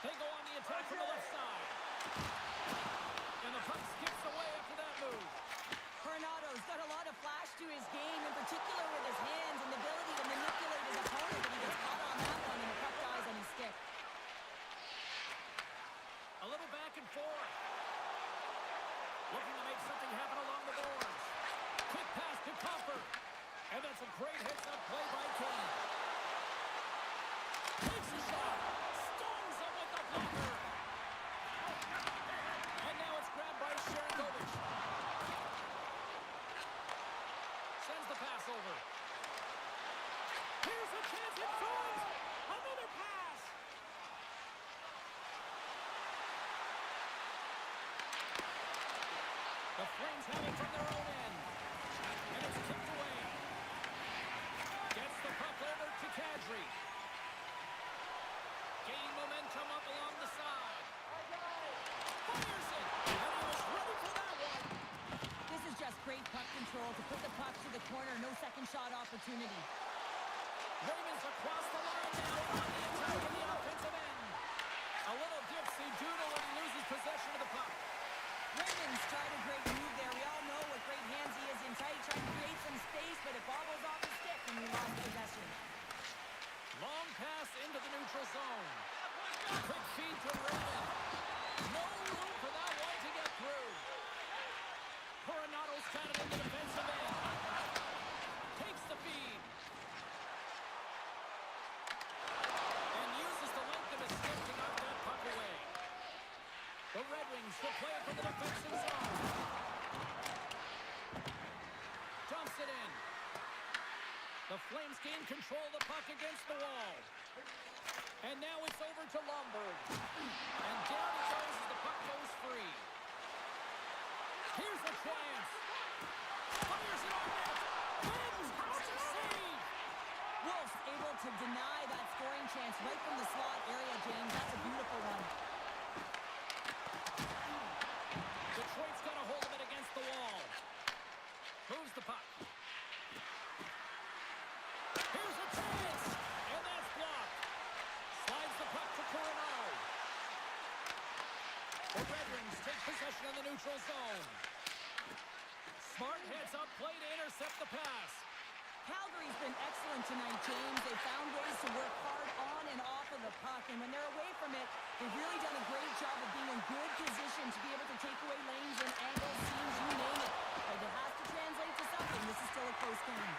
They go on the attack from the left side. And the puck skips away after that move. Coronato's got a lot of flash to his game, in particular with his hands and the ability to manipulate his opponent, but he gets caught on that one, and the puck dies on his stick. A little back and forth. Looking to make something happen along the boards. Quick pass to Comfort. And that's a great hits-up play by Kane. Takes a shot. Stones him with the blocker. And now it's grabbed by Sharangovich. Sends the pass over. Here's a chance in front. Another The Flames have it from their own end. And it's kicked away. Gets the puck over to Kadri. Gain momentum up along the side. Fires it. And he was ready for that one. This is just great puck control to put the puck to the corner. No second shot opportunity. Raymond's across the line now on the attack in the offensive end. A little dipsy doodle when he loses possession of the puck. Raymond's tried a great move there. We all know what great hands he is in tight, trying to create some space, but it bobbles off his stick and we lost possession. Long pass into the neutral zone. Quick feed to Raymond. No room for that one to get through. Coronato's got it in the defensive end. Takes the feed. And uses the length of his stick to knock that puck away. The Red Wings will play it from the defensive zone. Dumps it in. The Flames gain control of the puck against the wall. And now it's over to Lomberg. And down it goes as the puck goes free. Here's a chance. Fires it on net. Flames has to save. Wolf's able to deny that scoring chance right from the slot area, James. That's a beautiful one. Detroit's got a hold of it against the wall. Moves the puck. Here's a chance. And that's blocked. Slides the puck to Coronado. The Red Wings take possession of the neutral zone. Smart heads up play to intercept the pass. Calgary's been excellent tonight, James. They found ways to work hard on and off of the puck, and when they're away from it, they've really done a great job of being in good position to be able to take away lanes and angles, seams, you name it. But it has to translate to something. This is still a close game.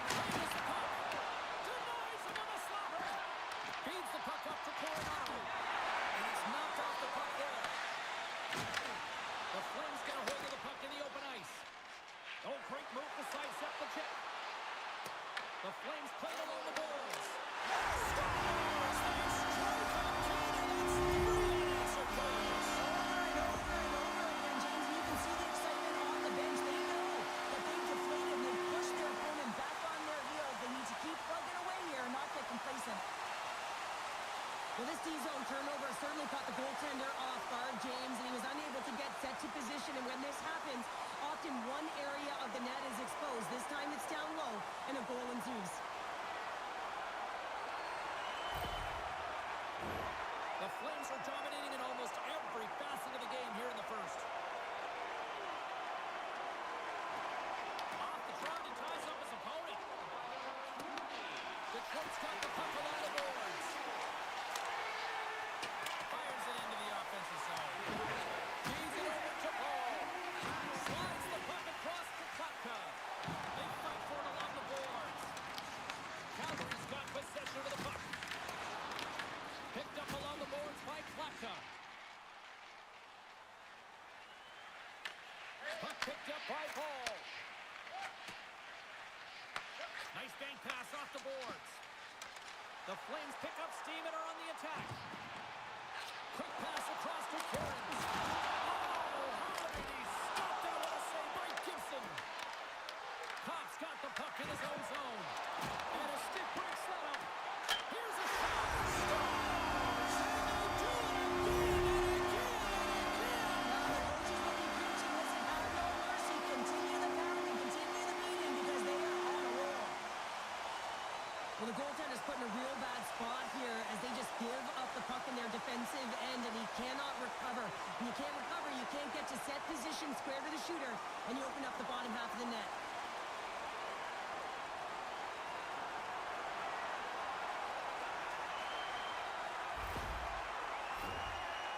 Plays the puck. Denies him on a slapper. Feeds the puck up to Coronado. And it's knocked off the puck there. The Flames get a hold of the puck in the open ice. Oh, great move to sidestep the check. The Flames play it along the boards. Scores! They strike again, and it's 3 unanswered goals. Over and over and over again, James. You can see the excitement on the bench. They know that they've deflated and they've pushed their opponent back on their heels. They need to keep plugging away here and not get complacent. Well, this D-zone turnover certainly caught the goaltender off guard, James, and he was unable to get set to position. And when this happens, often one area of the net is exposed. This time it's down low, and a goal ensues. The Flames are dominating in almost every facet of the game here in the first. Off the trot, he ties up his opponent. Detroit's got the puck along the boards. Fires it into the offensive zone. Feeds it over to Paul. Slides the puck across to Klapka. They fight for it along the boards. Calgary's got possession of the puck. Picked up along the boards by Klapka. Puck picked up by Paul. Nice bank pass off the boards. The Flames pick up steam and are on the attack. Quick pass across to Cairns. Oh, how did he stop that? What a save by Gibson. Copp's got the puck in his own zone. And a stick break setup. Here's a shot. Scores! And they do it again and again and again. Now, the coaches will be preaching, listen, have no mercy. Continue the pounding, continue the beating, because they are on a roll. Well, the goaltender's put in a real bad spot here as they just give up the puck in their defensive end, and he cannot recover. When you can't recover, you can't get to set position square to the shooter, and you open up the bottom half of the net.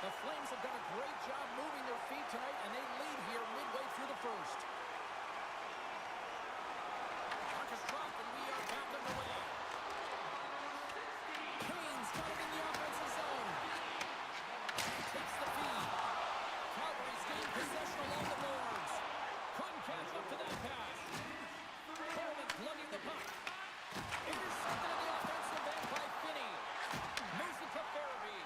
The Flames have done a great job moving their feet tonight, and they lead here midway through the first. Puck is dropped, and we are back underway. Kane's got it in the offensive zone. Takes the feed. Calgary's gained possession along the boards. Couldn't catch up to that pass. Coleman plugging the puck. Intercepted in the offensive end by Finney. Moves it to Farabee.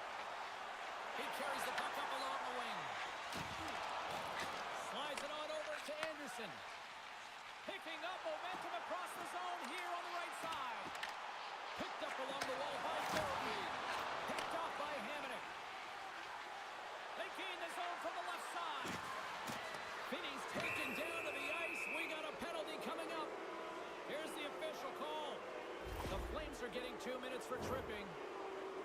He carries the puck up along the wing. to Anderson. Picking up momentum across the zone here on the right side. Picked up along the wall by Thorpe. Picked off by Hamonic. They gain the zone from the left side. Finney's taken down to the ice. We got a penalty coming up. Here's the official call. The Flames are getting 2 minutes for tripping.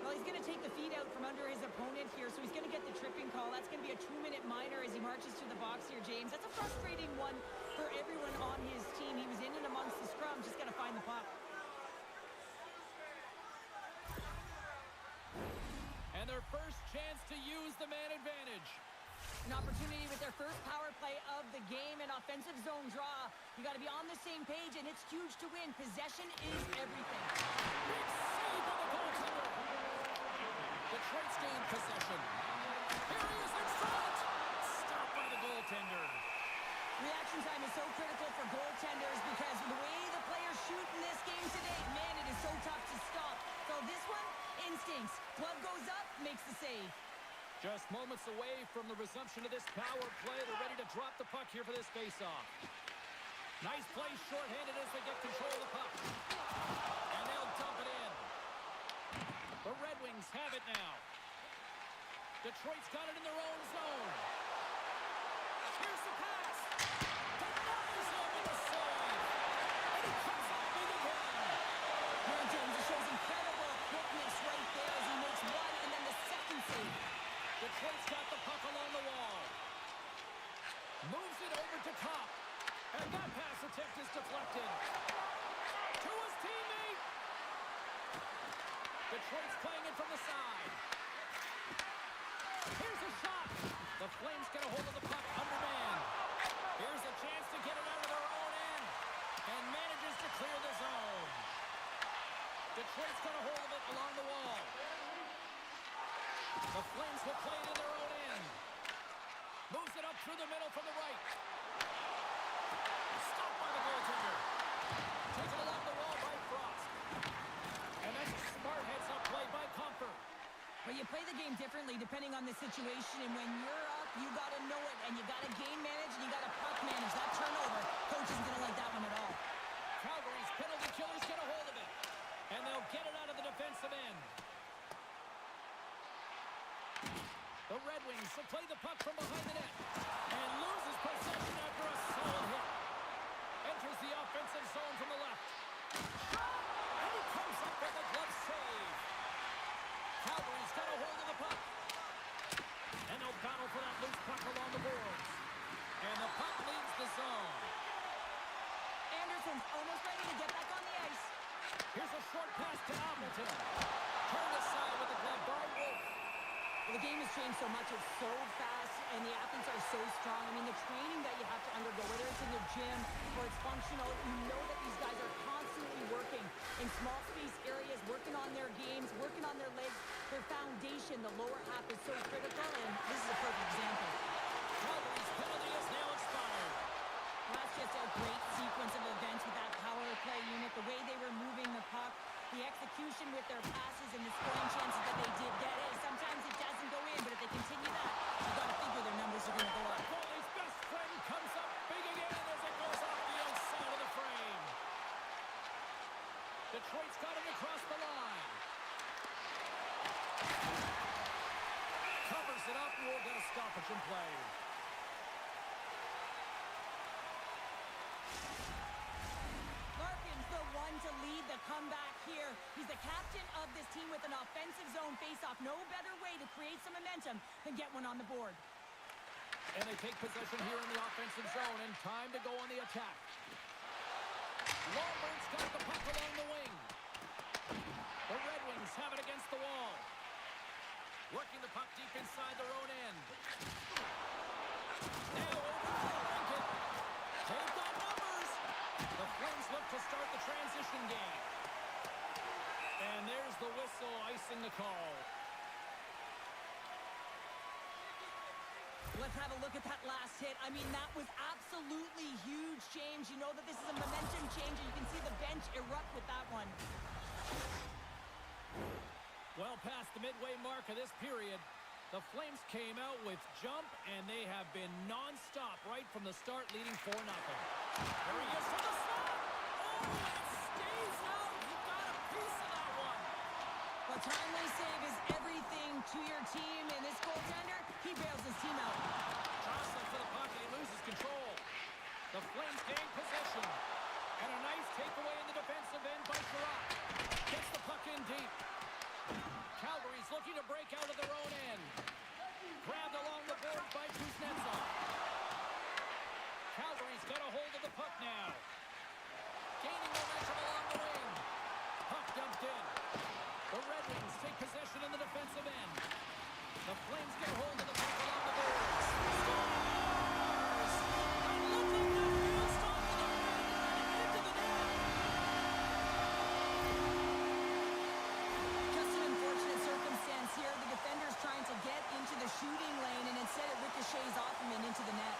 Well, he's going to take the feet out from under his opponent here, so he's going to get the tripping call. That's going to be a 2-minute minor as he marches to the box here, James. That's a frustrating one for everyone on his team. He was in and amongst the scrum, just got to find the puck. And their first chance to use the man advantage. An opportunity with their first power play of the game, an offensive zone draw. You got to be on the same page, and it's huge to win. Possession is everything. Big save by the goaltender. Detroit's gained possession. Here he is in front. Stopped by the goaltender. Reaction time is so critical for goaltenders because the way the players shoot in this game today, man, it is so tough to stop. So this one, instincts. Glove goes up, makes the save. Just moments away from the resumption of this power play. They're ready to drop the puck here for this faceoff. Nice play shorthanded as they get control of the puck. And they'll dump it in. The Red Wings have it now. Detroit's got it in their own zone. Here's the pass. Denies him with a save. And he comes up big again. Man, James, it shows incredible quickness right there as he makes one and then the second save. Detroit's got the puck along the wall. Moves it over to Kopp. And that pass attempt is deflected. To his teammate. Detroit's playing it from the side. Here's a shot. The Flames get a hold of the puck under man. Here's a chance to get it out of their own end. And manages to clear the zone. Detroit's got a hold of it along the wall. The Flames will play it in their own end. Moves it up through the middle from the right. Stopped by the goaltender. Taken along the wall by Frost. And that's a smart heads-up play by Comfort. Well, you play the game differently depending on the situation, and when you're up, you got to know it, and you got to game manage, and you got to puck manage. That turnover, coach isn't going to like that one at all. Calgary's penalty killers get a hold of it. And they'll get it out of the defensive end. The Red Wings will play the puck from behind the net. And loses possession after a solid hit. Enters the offensive zone from the left. Shot! And he comes up with a glove save. Calgary's got a hold of the puck. And they'll battle for that loose puck along the boards. And the puck leaves the zone. Anderson's almost ready to get back on the ice. Here's a short pass to Appleton. Turned aside with the glove by Wolf. Well, the game has changed so much. It's so fast, and the athletes are so strong. I mean, the training that you have to undergo, whether it's in the gym or it's functional, you know that these guys are constantly working in small space areas, working on their games, working on their legs. Their foundation, the lower half, is so critical, and this is a perfect example. Calgary's penalty is now expired. Well, that's just a great sequence of events with that power play unit, the way they were moving the puck, the execution with their passes, and the scoring chances that they did get. Hey, sometimes it doesn't go in, but if they continue that, you got to figure their numbers are going to go up. Goalie's best friend comes up big again as it goes off the outside of the frame. Detroit's got it across the line. Covers it up. We'll get a stoppage in play. Larkin's the one to lead the comeback here. He's the captain of this team with an offensive zone faceoff. No better way to create some momentum than get one on the board. And they take possession here in the offensive zone, and time to go on the attack. Longbird's got the puck along the wing. The Red Wings have it against the wall. Working the puck deep inside their own end. Now over to Rankin. They've got numbers. The Flames look to start the transition game. And there's the whistle icing the call. Let's have a look at that last hit. I mean, that was absolutely huge, James. You know that this is a momentum changer. You can see the bench erupt with that one. Well past the midway mark of this period, The Flames came out with jump, and they have been non-stop right from the start, leading 4-0. There he is for the slot! Oh, it stays out! He got a piece of that one! A timely save is everything to your team, and this goaltender, he bails his team out. Jostling for the puck, and he loses control. The Flames gain possession. And a nice takeaway in the defensive end by Sherratt. Gets the puck in deep. Calgary's looking to break out of their own end. Grabbed along the boards by Kuznetsov. Calgary's got a hold of the puck now. Gaining momentum along the wing. Puck dumped in. The Red Wings take possession in the defensive end. The Flames get a hold of the puck along the boards. Scores! And look at the fast off of the red line into the net. Just an unfortunate circumstance here. The defender's trying to get into the shooting lane, and instead it ricochets off him and into the net.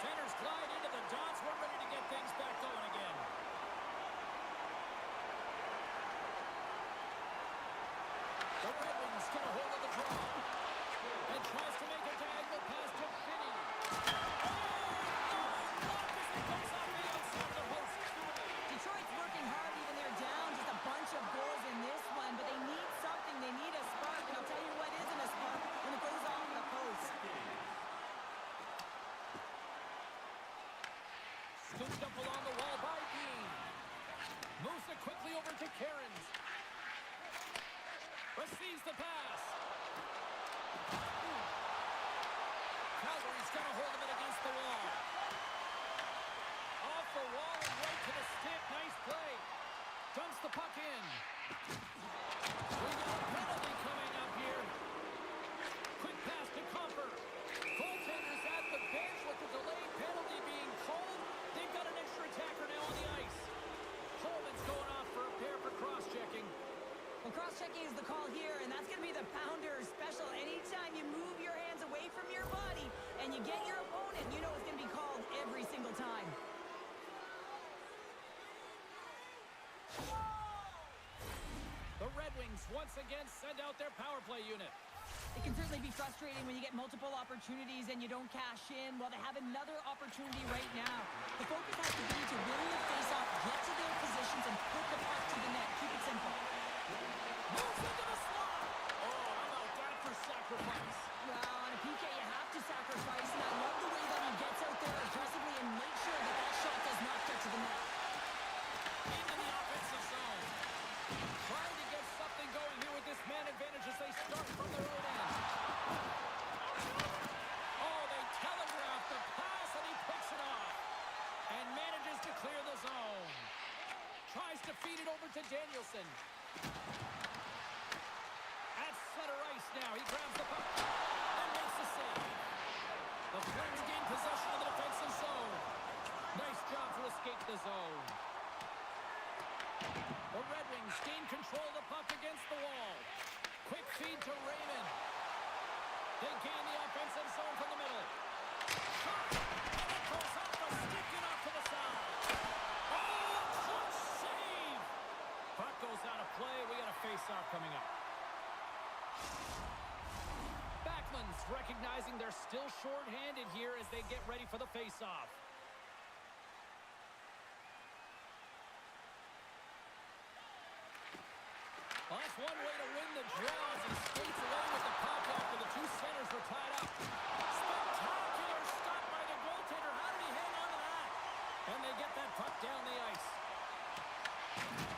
Centers glide into the dots. We're ready to get things back going again. The Red Wings get a hold of the draw. And tries to make a diagonal pass to Finney. Detroit's working hard even they're down. Just a bunch of goals in this one, but they need something. They need a spark, and I'll tell you what isn't a spark when it goes off the post. Scooped up along the wall by Dean. Moves it quickly over to Cairns. Receives the pass. Calgary's got a hold of it against the wall. Off the wall and right to the stick. Nice play. Dumps the puck in. We got a penalty coming up here. Quick pass to Comper. Goaltenders at the bench with the delayed penalty being called. They've got an extra attacker now on the ice. Coleman's going off for a pair for cross-checking. Well, cross-checking is the call here, and that's going to be the pounder special. Anytime you move your hands away from your body and you get your opponent, you know it's going to be called every single time. The Red Wings once again send out their power play unit. It can certainly be frustrating when you get multiple opportunities and you don't cash in. Well, they have another opportunity right now. The focus has to be to win the face-off, get to their positions, and put the puck to the net. Keep it simple. Moves into the slot. Oh, how about that for sacrifice? Well, on a PK, you have to sacrifice, and I love the way that he gets out there aggressively and makes sure that that shot does not get to the net. Into the offensive zone. Trying to get something going here with this man advantage as they start from their own end. Oh, they telegraph the pass, and he picks it off. And manages to clear the zone. Tries to feed it over to Danielson. At center ice now. He grabs the puck and makes the save. The Flames gain possession of the defensive zone. Nice job to escape the zone. The Red Wings gain control of the puck against the wall. Quick feed to Raymond. They gain the offensive zone from the middle. Shot! And it goes off the stick and off to the side. Oh, clutch save! Puck goes out of play. We got a face-off coming up. Backlund's recognizing they're still short-handed here as they get ready for the face-off. Well, that's one way to win the draw as he skates away with the puck after the two centers were tied up. Spectacular stop by the goaltender. How did he hang on to that? And they get that puck down the ice.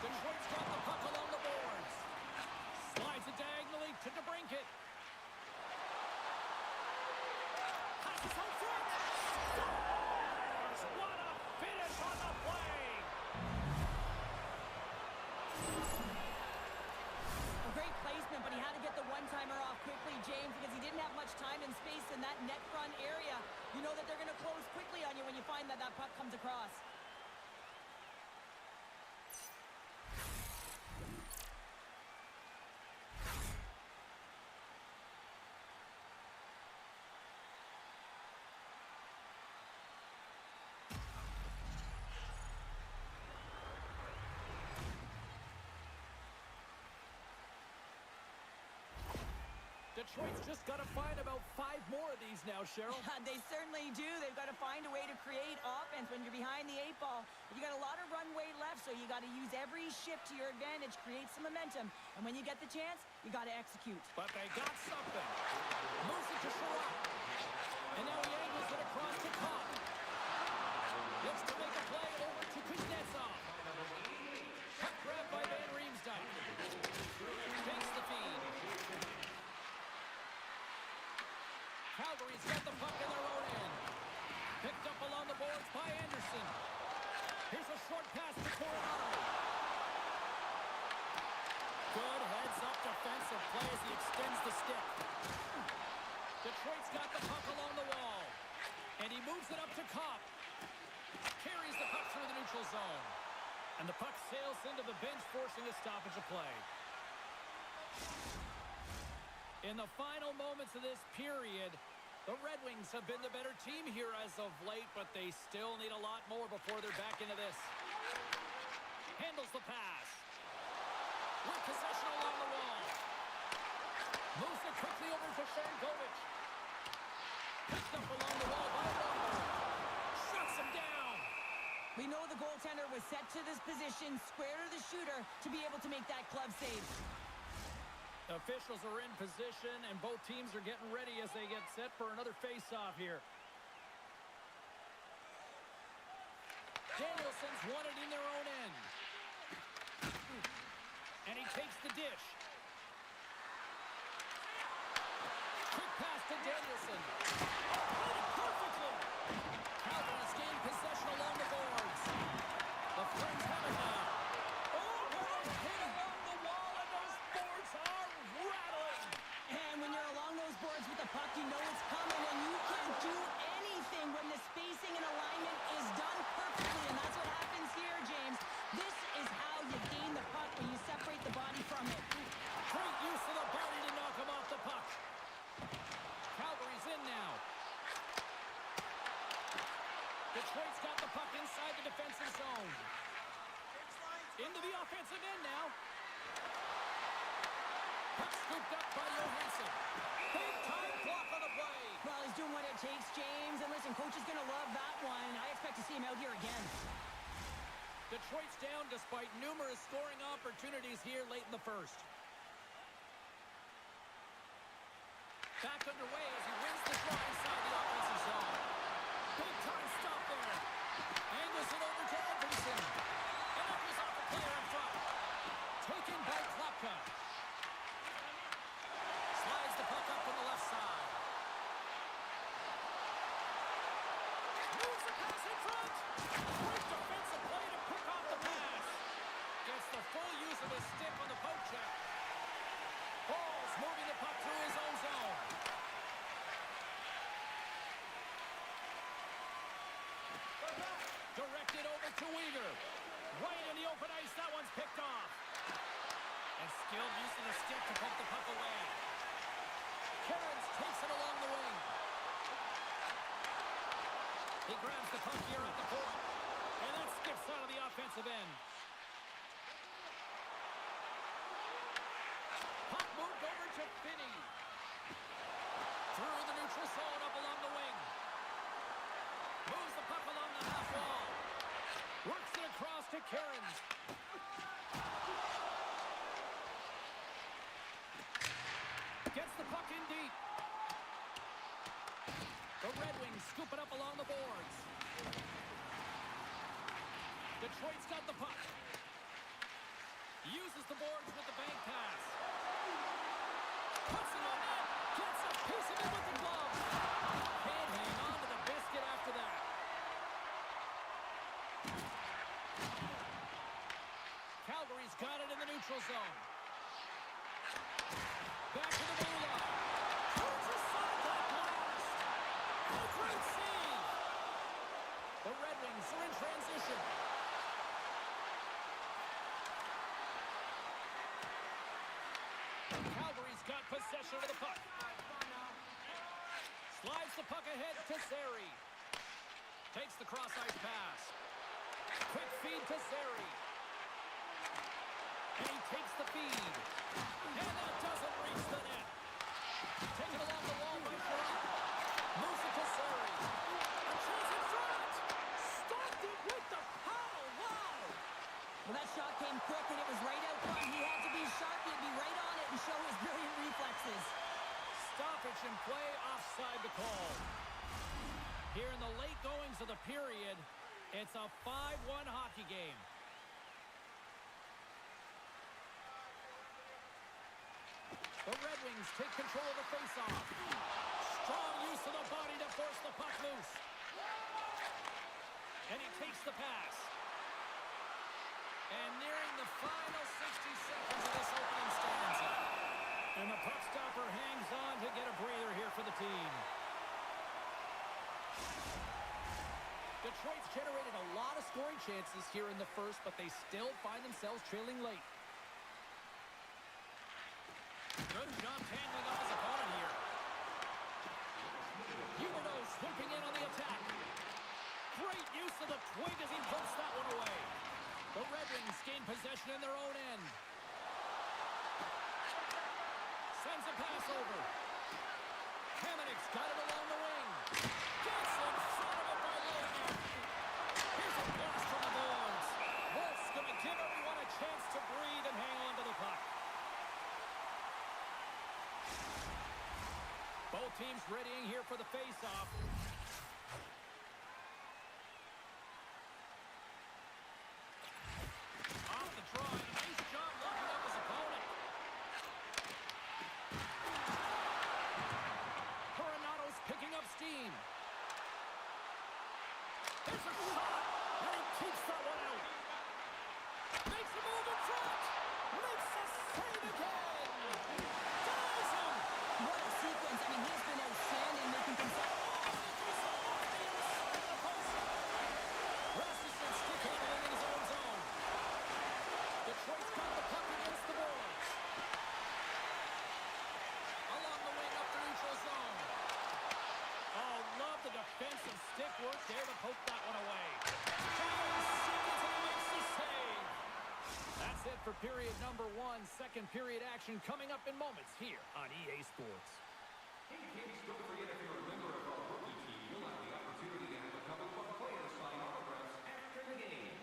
Detroit's got the puck along the boards. Slides it diagonally to DeBrincat. Passes home front. Scores! What a finish on the play! A great placement, but he had to get the one-timer off quickly, James, because he didn't have much time and space in that net front area. You know that they're going to close quickly on you when you find that that puck comes across. Detroit's just got to find about 5 more of these now, Cheryl. They certainly do. They've got to find a way to create offense when you're behind the 8 ball. You got a lot of runway left, so you got to use every shift to your advantage, create some momentum, and when you get the chance, you got to execute. But they got something. Moves it to Sherrod. And now he angles it across to Cobb. Looks to make a play over to Kuznetsov. Puck grabbed by Van Riemsdyk. Takes the feed. Calgary's got the puck in their own end. Picked up along the boards by Anderson. Here's a short pass to Coronado. Good heads-up defensive play as he extends the stick. Detroit's got the puck along the wall. And he moves it up to Copp. Carries the puck through the neutral zone. And the puck sails into the bench, forcing a stoppage of play. In the final moments of this period, the Red Wings have been the better team here as of late, but they still need a lot more before they're back into this. Handles the pass. With possession along the wall. Moves it quickly over to Sharangovich. Picked up along the wall by Wonder. Shuts him down. We know the goaltender was set to this position, square to the shooter, to be able to make that glove save. Officials are in position, and both teams are getting ready as they get set for another face-off here. Danielson's won it in their own end. And he takes the dish. Quick pass to Danielson. Perfectly. Calgary's gained possession along the boards. The Flames have it now. Oh, what a hit along the wall, and those boards are rattling. And when you're along those boards with the puck, you know it's coming, and you can't do anything when the spacing and alignment is done perfectly, and that's what happens here, James. This is how you gain the puck, when you separate the body from it. Great use of the body to knock him off the puck. Calgary's in now. Detroit's got the puck inside the defensive zone. Into the offensive end now. Puck scooped up by Johansson. Big time block on the play. Well, he's doing what it takes, James. And listen, coach is going to love that one. I expect to see him out here again. Detroit's down despite numerous scoring opportunities here late in the first. Back underway as he wins the draw inside the offensive zone. Big time stop there. Angles it over to Edmondson. And up is off the player in front. Taken by Klapka. Slides the puck up on the left side. Moves the pass in front. Great defensive play to pick off the pass. Gets the full use of his stick on the poke check. Ball's moving the puck through his own zone. Directed over to Weegar. Right in the open ice, that one's picked off. And skilled use of the stick to poke the puck away. Kerins takes it along the wing. He grabs the puck here at the point. And that skips out of the offensive end. Puck moved over to Finney. Through the neutral zone up along the wing. Moves the puck along the half wall. Works it across to Kerins. Gets the puck in deep. The Red Wings scoop it up along the boards. Detroit's got the puck. Uses the boards with the bank pass. Puts it on net. Gets a piece of it with the glove. Can't hang on to the biscuit after that. Calgary's got it in the neutral zone. Back to the blue line. Towards the side, that blast. And a great save. The Red Wings are in transition. Calgary's got possession of the puck. Slides the puck ahead to Zary. Takes the cross-ice pass. Quick feed to Zary. And he takes the feed. And that doesn't reach the net. and show his brilliant reflexes. Stoppage in play, offside the call. Here in the late goings of the period, it's a 5-1 hockey game. The Red Wings take control of the faceoff. Strong use of the body to force the puck loose. And he takes the pass. And nearing the final 60 seconds of this opening stanza. And the puck stopper hangs on to get a breather here for the team. Detroit's generated a lot of scoring chances here in the first, but they still find themselves trailing late. Good job tangling up his opponent here. Huberdeau swooping in on the attack. Great use of the twig as he puts that one away. The Red Wings gain possession in their own end. Sends a pass over. Hamonic's got it along the wing. Gets in front of it by Logan. Here's a blast from the boards. Wolf's going to give everyone a chance to breathe and hang on to the puck. Both teams readying here for the face-off. Off the draw. Nice job locking up his opponent. Coronato's picking up steam. There's a shot, and he keeps that one out. Makes a move in front. Makes a save again. Ties him. What a sequence. I mean, he's been outstanding, making consecutive. Rasmussen stick handling in his own zone. Detroit's got the puck against the boards. Along the wing up the neutral zone. Oh, love the defensive stick work there to poke that one away. Seconds and he makes the save. That's it for period number 1. Second period action coming up in moments here on EA Sports. Hey kids, don't forget if you're a member of our rookie team, you'll have the opportunity to have a couple of players sign autographs after the game.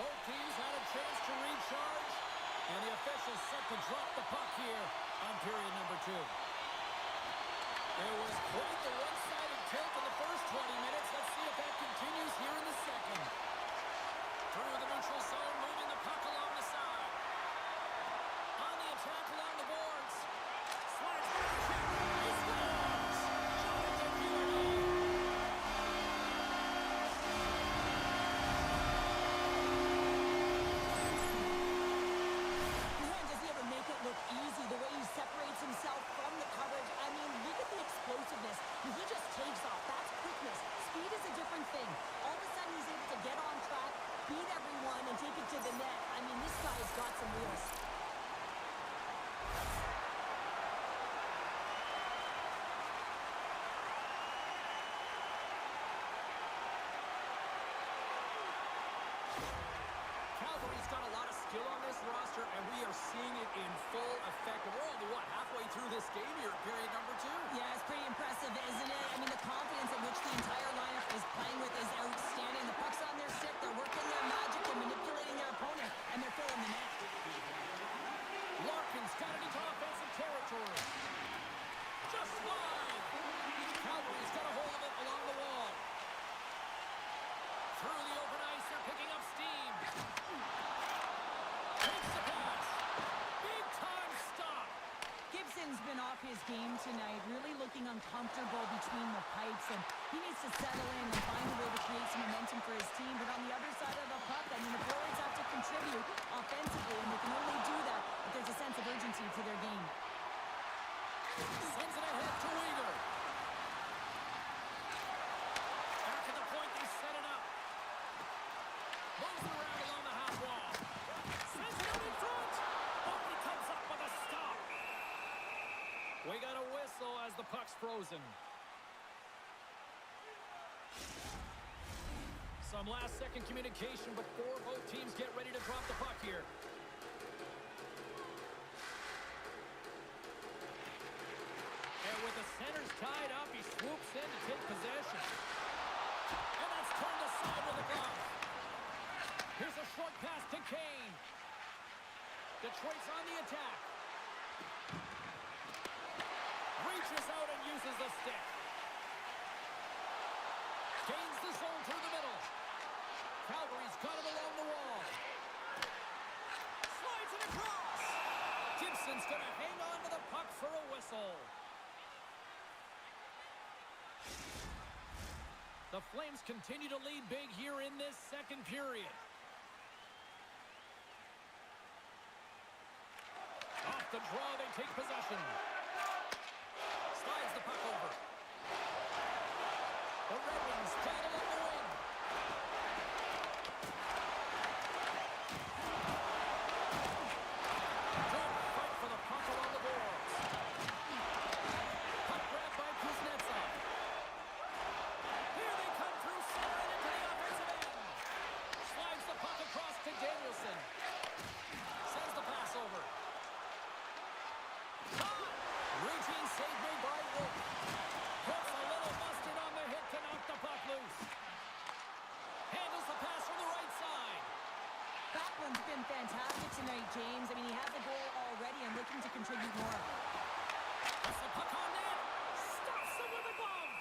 Both teams had a chance to recharge, and the officials set to drop the puck here on period number 2. There was quite the one-sided tilt in the first 20 minutes. Let's see if that continues here in the second. Through the neutral zone, moving the puck along the side. On the attack along the boards. Slides back, he scores! Jonathan Huberdeau! Man, does he ever make it look easy, the way he separates himself from the coverage. I mean, look at the explosiveness. He just takes off. That's quickness. Speed is a different thing. All of a sudden, he's able to get on track, beat everyone, and take it to the net. I mean, this guy's got some wheels. Calgary's got a lot of skill on this roster, and we are seeing it in full effect. We're only, halfway through this game here, period number 2. Yeah, it's pretty impressive, isn't it? I mean, the confidence in which the entire lineup is playing with is outstanding. The puck's on their stick, they're working their magic, they're manipulating their opponent, and they're filling the net. Larkin's got it into offensive territory. Just wide. Calgary's got a hold of it along the wall. Through the open ice, they're picking up steam. Takes the pass. Big time stop. Gibson's been off his game tonight, really looking uncomfortable between the pipes, and he needs to settle in and find a way to create some momentum for his team. But on the other side of the puck, I mean, the forwards have to contribute offensively, and they can only do that if there's a sense of urgency to their game. Sends it ahead to Uyghur. Back at the point, they set it up. Moves it around along the half wall. Sends it out in front. Oh, he comes up with a stop. We got a whistle as the puck's frozen. Some last-second communication before both teams get ready to drop the puck here. And with the centers tied up, he swoops in to take possession. And that's turned aside with a glove. Here's a short pass to Kane. Detroit's on the attack. Reaches out and uses the stick. Gains the zone through the middle. Calgary's got it along the wall. Slides it across. Gibson's going to hang on to the puck for a whistle. The Flames continue to lead big here in this second period. Off the draw, they take possession. Slides the puck over. The Red Wings got it on the wing. Good fight for the puck along the boards. Puck grab by Kuznetsov. Here they come through center and into the offensive end. Slides the puck across to Danielson. Sends the pass over. Routine save made by Wolf. Puts a little mustard on the hit to knock the puck loose. Handles the pass from the right side. Backlund's been fantastic tonight, James. I mean, he has a goal already and looking to contribute more. Puts the puck on net. Stops him with a glove.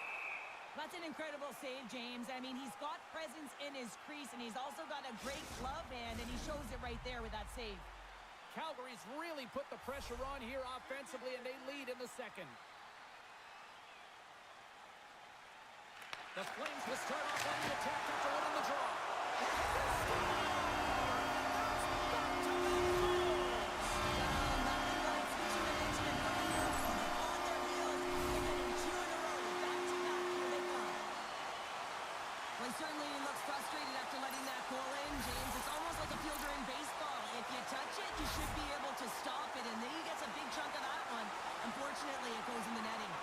That's an incredible save, James. I mean, he's got presence in his crease, and he's also got a great glove hand, and he shows it right there with that save. Calgary's really put the pressure on here offensively, and they lead in the second. The Flames will start off on the attack after winning the draw. Well, certainly he looks frustrated after letting that goal in, James. It's almost like a fielder in baseball. If you touch it, you should be able to stop it, and then he gets a big chunk of that one. Unfortunately, it goes in the netting.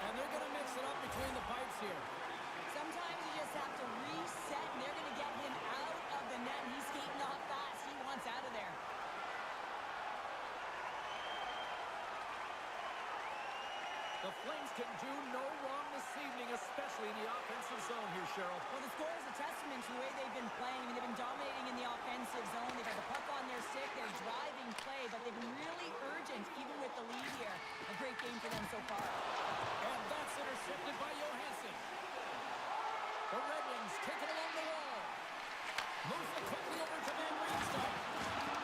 And they're going to mix it up between the pipes here. Sometimes you just have to reset, and they're going to get him out of the net. And he's skating off fast. He wants out of there. The Flames can do no wrong this evening, especially in the offensive zone here, Cheryl. Well, the score is a testament to the way they've been playing. I mean, they've been dominating in the offensive zone. They've had the puck on their stick. They're driving play, but they've been really urgent, even with the lead here. A great game for them so far. And that's intercepted by Johansson. The Red Wings take it along the wall. Moves it quickly over to Van Riemsdyk.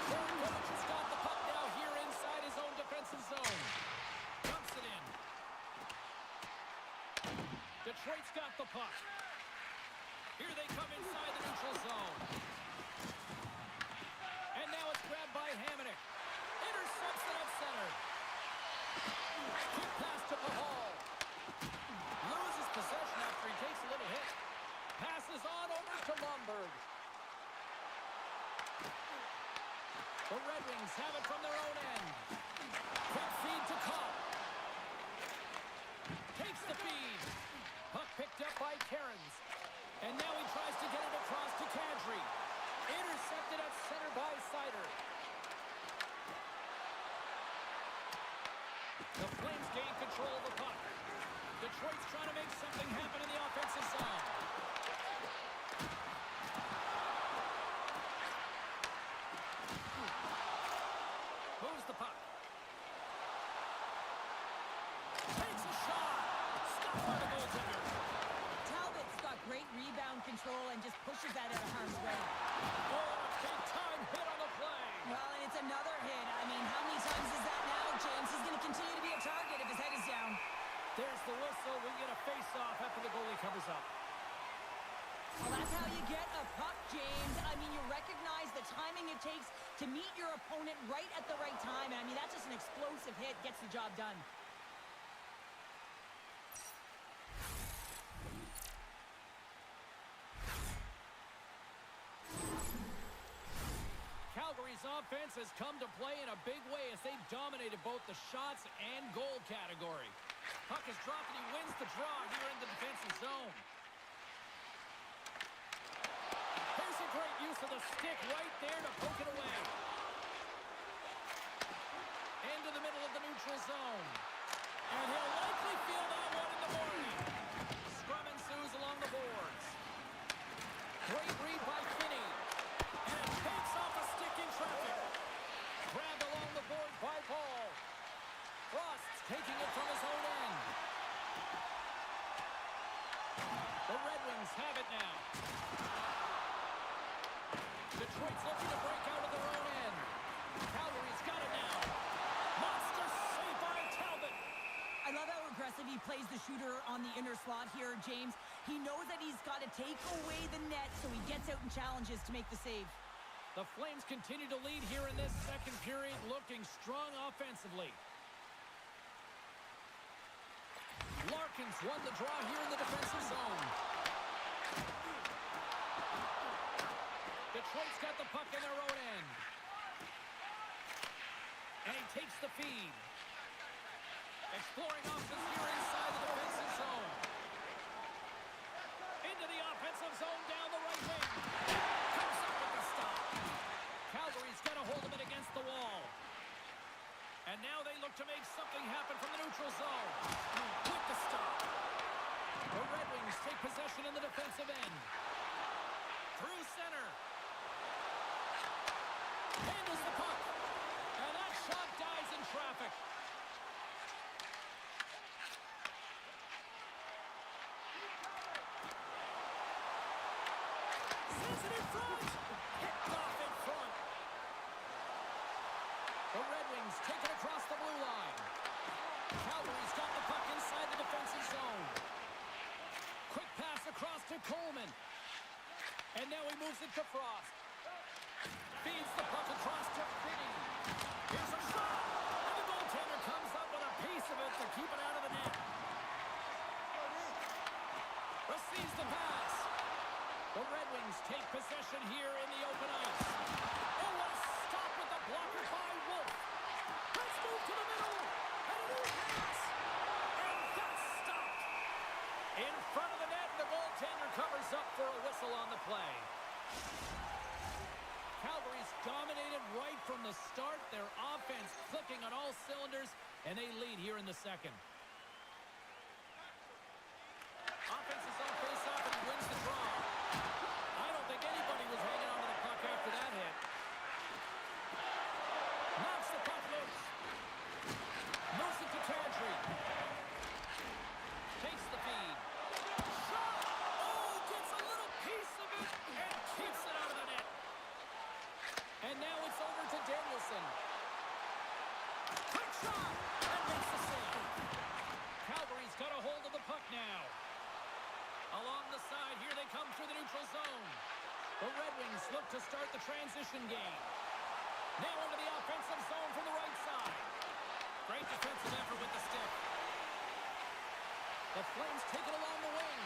Kovac has got the puck now here inside his own defensive zone. Dumps it in. Detroit's got the puck. Here they come inside the neutral zone. And now it's grabbed by Hamonic. Intercepts it up center. Quick pass to Pahal. Loses possession after he takes a little hit. Passes on over to Lomberg. The Red Wings have it from their own end. Quick feed to Cobb. Takes the feed. Puck picked up by Cairns. And now he tries to get it across to Kadri. Intercepted at center by Sider. The Flames gain control of the puck. Detroit's trying to make something happen in the offensive zone. Moves the puck. Takes a shot. Stopped by the goaltender. Talbot's got great rebound control and just pushes that out of harm's way. Oh, a big-time hit on the play. Well, and it's another hit. I mean, how many times is that now, James? He's going to continue to be a target if his head is down. There's the whistle. We get a face-off after the goalie covers up. Well, that's how how you get a puck, James. I mean, you recognize the timing it takes to meet your opponent right at the right time. I mean, that's just an explosive hit, gets the job done. Calgary's offense has come to play in a big way as they dominated both the shots and goal category. Puck is dropped and he wins the draw here in the defensive zone. Here's a great use of the stick right there to poke it away. Into the middle of the neutral zone. And he'll likely feel that one in the morning. Scrum ensues along the boards. Great read by Finney. And it takes off a stick in traffic. Grabbed along the board by Paul. Frost's taking it from his own end. The Red Wings have it now. Detroit's looking to break out of their own end. Calgary's got it now. Monster save by Talbot. I love how aggressive he plays the shooter on the inner slot here, James. He knows that he's got to take away the net, so he gets out and challenges to make the save. The Flames continue to lead here in this second period, looking strong offensively. Larkins won the draw here in the defensive zone. Detroit's got the puck in their own end. And he takes the feed. Exploring options here inside the defensive zone. Into the offensive zone down the right wing. Comes up with the stop. Calgary's got a hold of it against the wall. And now they look to make something happen from the neutral zone. With the stop. The Red Wings take possession in the defensive end. Through center. Handles the puck. And that shot dies in traffic. Sends it in front. Picked off in front. The Red Wings take it across the blue line. Calgary's got the puck inside the defensive zone. Quick pass across to Coleman. And now he moves it to Frost. Feeds the puck across to Finney. Here's a shot. And the goaltender comes up with a piece of it to keep it out of the net. Receives the pass. The Red Wings take possession here in the open ice. Oh, a stop with the blocker by Wolf. Let's move to the middle. And a new pass. And that's stopped. In front of the net, the goaltender covers up for a whistle on the play. Calgary's dominated right from the start. Their offense clicking on all cylinders, and they lead here in the second. Offense is on face-off, and he wins the draw. I don't think anybody was hanging on to the puck after that hit. Knocks the puck loose. Moves it to Tantry. Takes the feed. Shot! Oh, gets a little piece of it and keeps it out of the net. And now it's over to Danielson. Quick shot! And makes the save. Calgary's got a hold of the puck now. Along the side, here they come through the neutral zone. The Red Wings look to start the transition game. Now into the offensive zone from the right side. Great defensive effort with the stick. The Flames take it along the wing.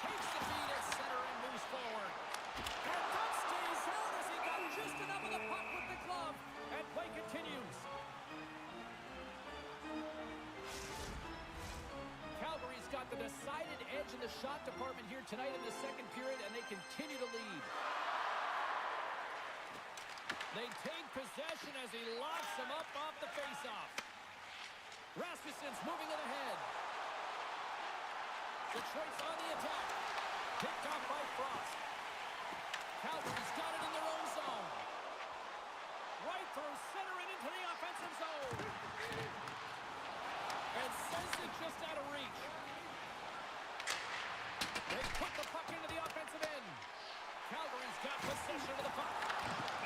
Takes the feed at center and moves forward. And that stays out as he got just enough of the puck with the glove. And play continues. Calgary's got the decided edge in the shot department here tonight in the second period, and they continue to lead. They take possession as he locks him up off the faceoff. Rasmussen's moving it ahead. Detroit's on the attack. Picked off by Frost. Calgary's got it in their own zone. Right through center and into the offensive zone. And sends it just out of reach. They put the puck into the offensive end. Calgary's got possession of the puck.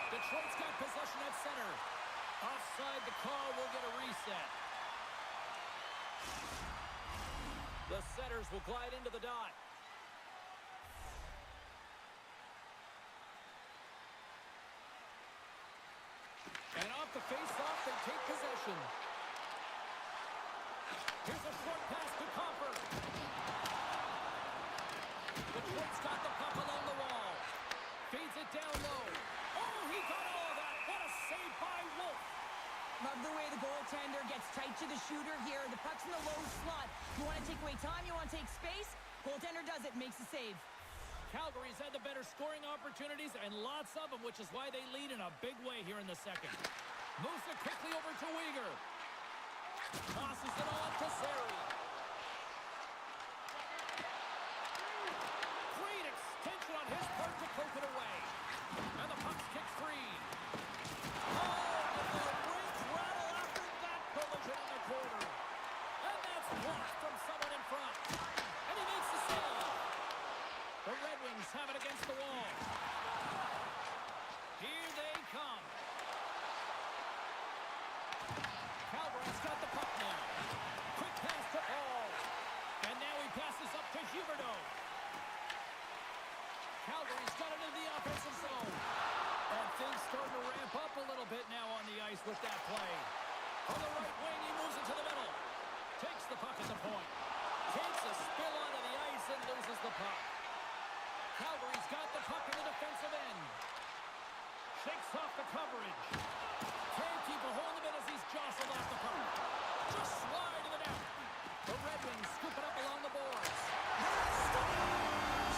Detroit's got possession at center. Offside, the call will get a reset. The setters will glide into the dot. the face-off. They take possession. Here's a short pass to Comfort. Detroit's got the puck along the wall. Feeds it down low. Oh, he got all of that. What a save by Wolf. Love the way the goaltender gets tight to the shooter here. The puck's in the low slot. You want to take away time, you want to take space. Goaltender does it, makes the save. Calgary's had the better scoring opportunities and lots of them, which is why they lead in a big way here in the second. Moves it quickly over to Weegar. Tosses it on to Zary. Great extension on his part to poke it away. And the puck's kicked free. Oh, and the rings rattle after that collision in the corner. And that's blocked from someone in front. And he makes the save. The Red Wings have it against the wall. Here they come. Calgary's got the puck now. Quick pass to Paul. And now he passes up to Huberdeau. Calgary's got it in the offensive zone. And things starting to ramp up a little bit now on the ice with that play. On the right wing, he moves it to the middle. Takes the puck at the point. Takes a spill onto the ice and loses the puck. Calgary's got the puck in the defensive end. Shakes off the coverage. Can't keep a hold of it as he's jostled off the puck. Just slide to the net. The Red Wings scoop it up along the boards.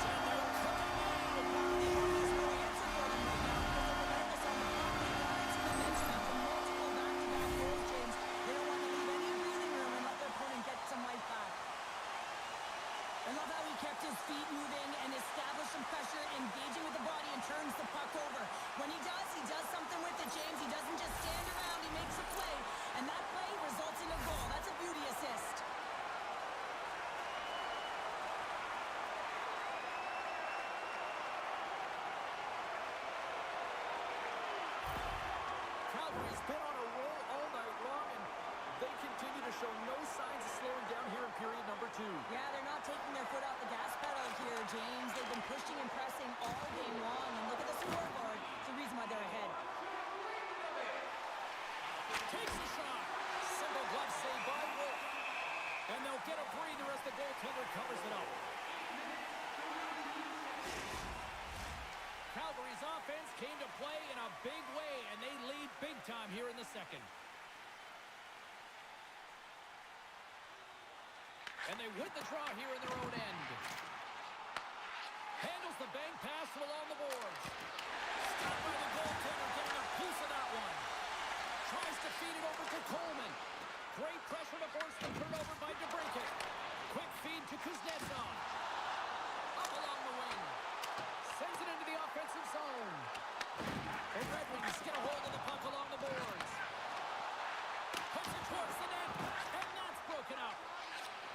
And they're coming in. There's no answer for them right now because they're relentless on the puck. They got some momentum after multiple back-to-back goals, James. They don't want to leave any breathing room and let their opponent get some life back. I love how he kept his feet moving and established some pressure, engaging with the body and turns the puck over. When he does something with it, James. He doesn't just stand around, he makes a play. And that play results in a goal. That's a beauty assist. Calgary's been on a roll all night long, and they continue to show no signs of slowing down here in period number 2. Yeah, they're not taking their foot off the gas pedal here, James. They've been pushing and pressing all game long. And look at the scoreboard. It's the reason why they're ahead. Takes a shot. Single glove save by Wolf. And they'll get a breather as the goaltender covers it up. Calgary's offense came to play in a big way, and they lead big time here in the second. And they win the draw here in their own end. Handles the bank pass from along the boards. Stopped by the goaltender, getting a piece of that one. Tries to feed it over to Coleman. Great pressure to force the turnover by DeBrincat. Quick feed to Kuznetsov. Up along the wing. Sends it into the offensive zone. The Red Wings get a hold of the puck along the boards. Puts it towards the net. And that's broken up.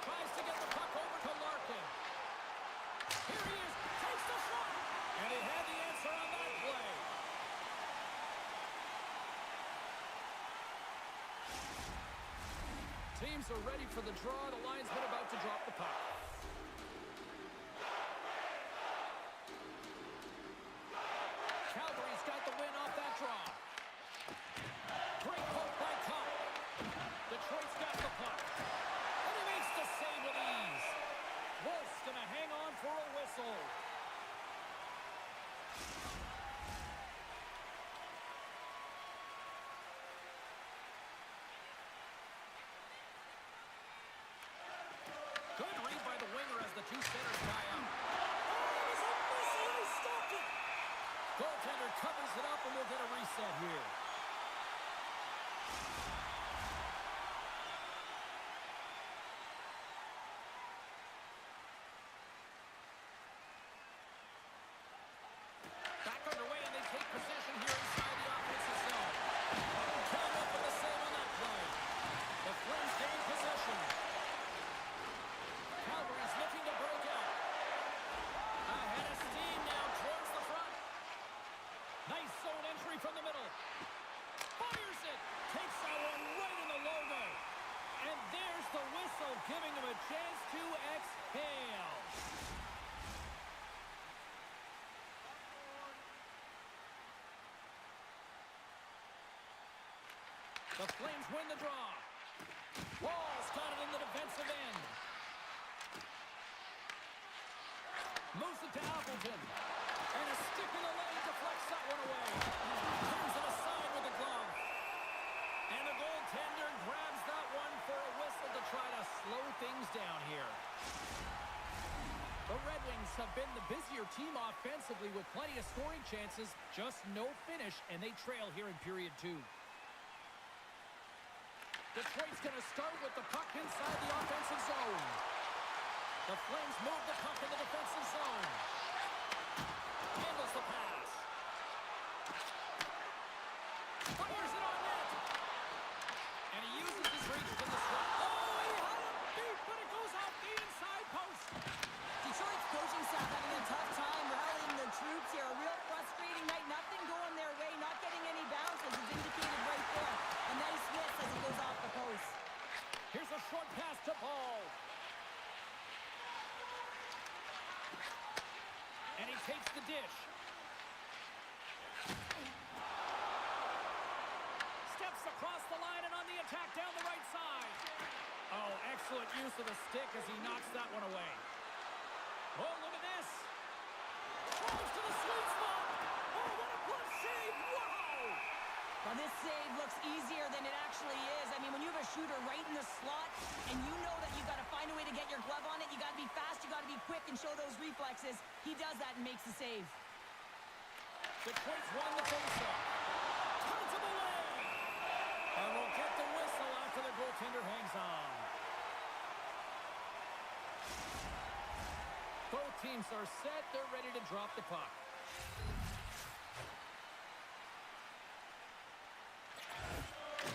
Tries to get the puck over to Larkin. Here he is. Takes the shot. And he had the answer on that play. Teams are ready for the draw. The linesman about to drop the puck. Calgary's got the win off that draw. Great poke by Copp. Detroit's got the puck. And he makes the save with ease. Wolf's going to hang on for a whistle. Good read by the winger as the two centers tie up. Goaltender covers it up, and we'll get a reset here. Back underway, and they take possession here inside the offensive zone. Came up with the save on that play. The Flames gain possession. Calgary's looking to break out. Ahead of steam now towards the front. Nice zone entry from the middle. The Flames win the draw. Wall's got it in the defensive end. Moves it to Appleton. And a stick in the lane deflects that one away. Turns it aside with the glove. And the goaltender grabs that one for a whistle to try to slow things down here. The Red Wings have been the busier team offensively with plenty of scoring chances, just no finish, and they trail here in period 2. Detroit's going to start with the puck inside the offensive zone. The Flames move the puck in the defensive zone. Handles the pass. Fires it on net. And he uses his reach to the slot. Oh, he had it beat, but it goes off the inside post. Detroit's coaching staff having a tough time rallying their troops here. A real frustrating night. Nothing going their way. Not getting any bounces is indicated right there. A nice miss as he goes off the post. Here's a short pass to Paul. And he takes the dish. Steps across the line and on the attack down the right side. Oh, excellent use of the stick as he knocks that one away. Oh, look at this. Drives to the sweet spot. Oh, what a plus save. Wow. Now, this save looks easier than it actually is. I mean, when you have a shooter right in the slot and you know that you've got to find a way to get your glove on it, you got to be fast, you got to be quick and show those reflexes. He does that and makes the save. Detroit's won the faceoff. Turns it away. And we'll get the whistle after the goaltender hangs on. Both teams are set. They're ready to drop the puck.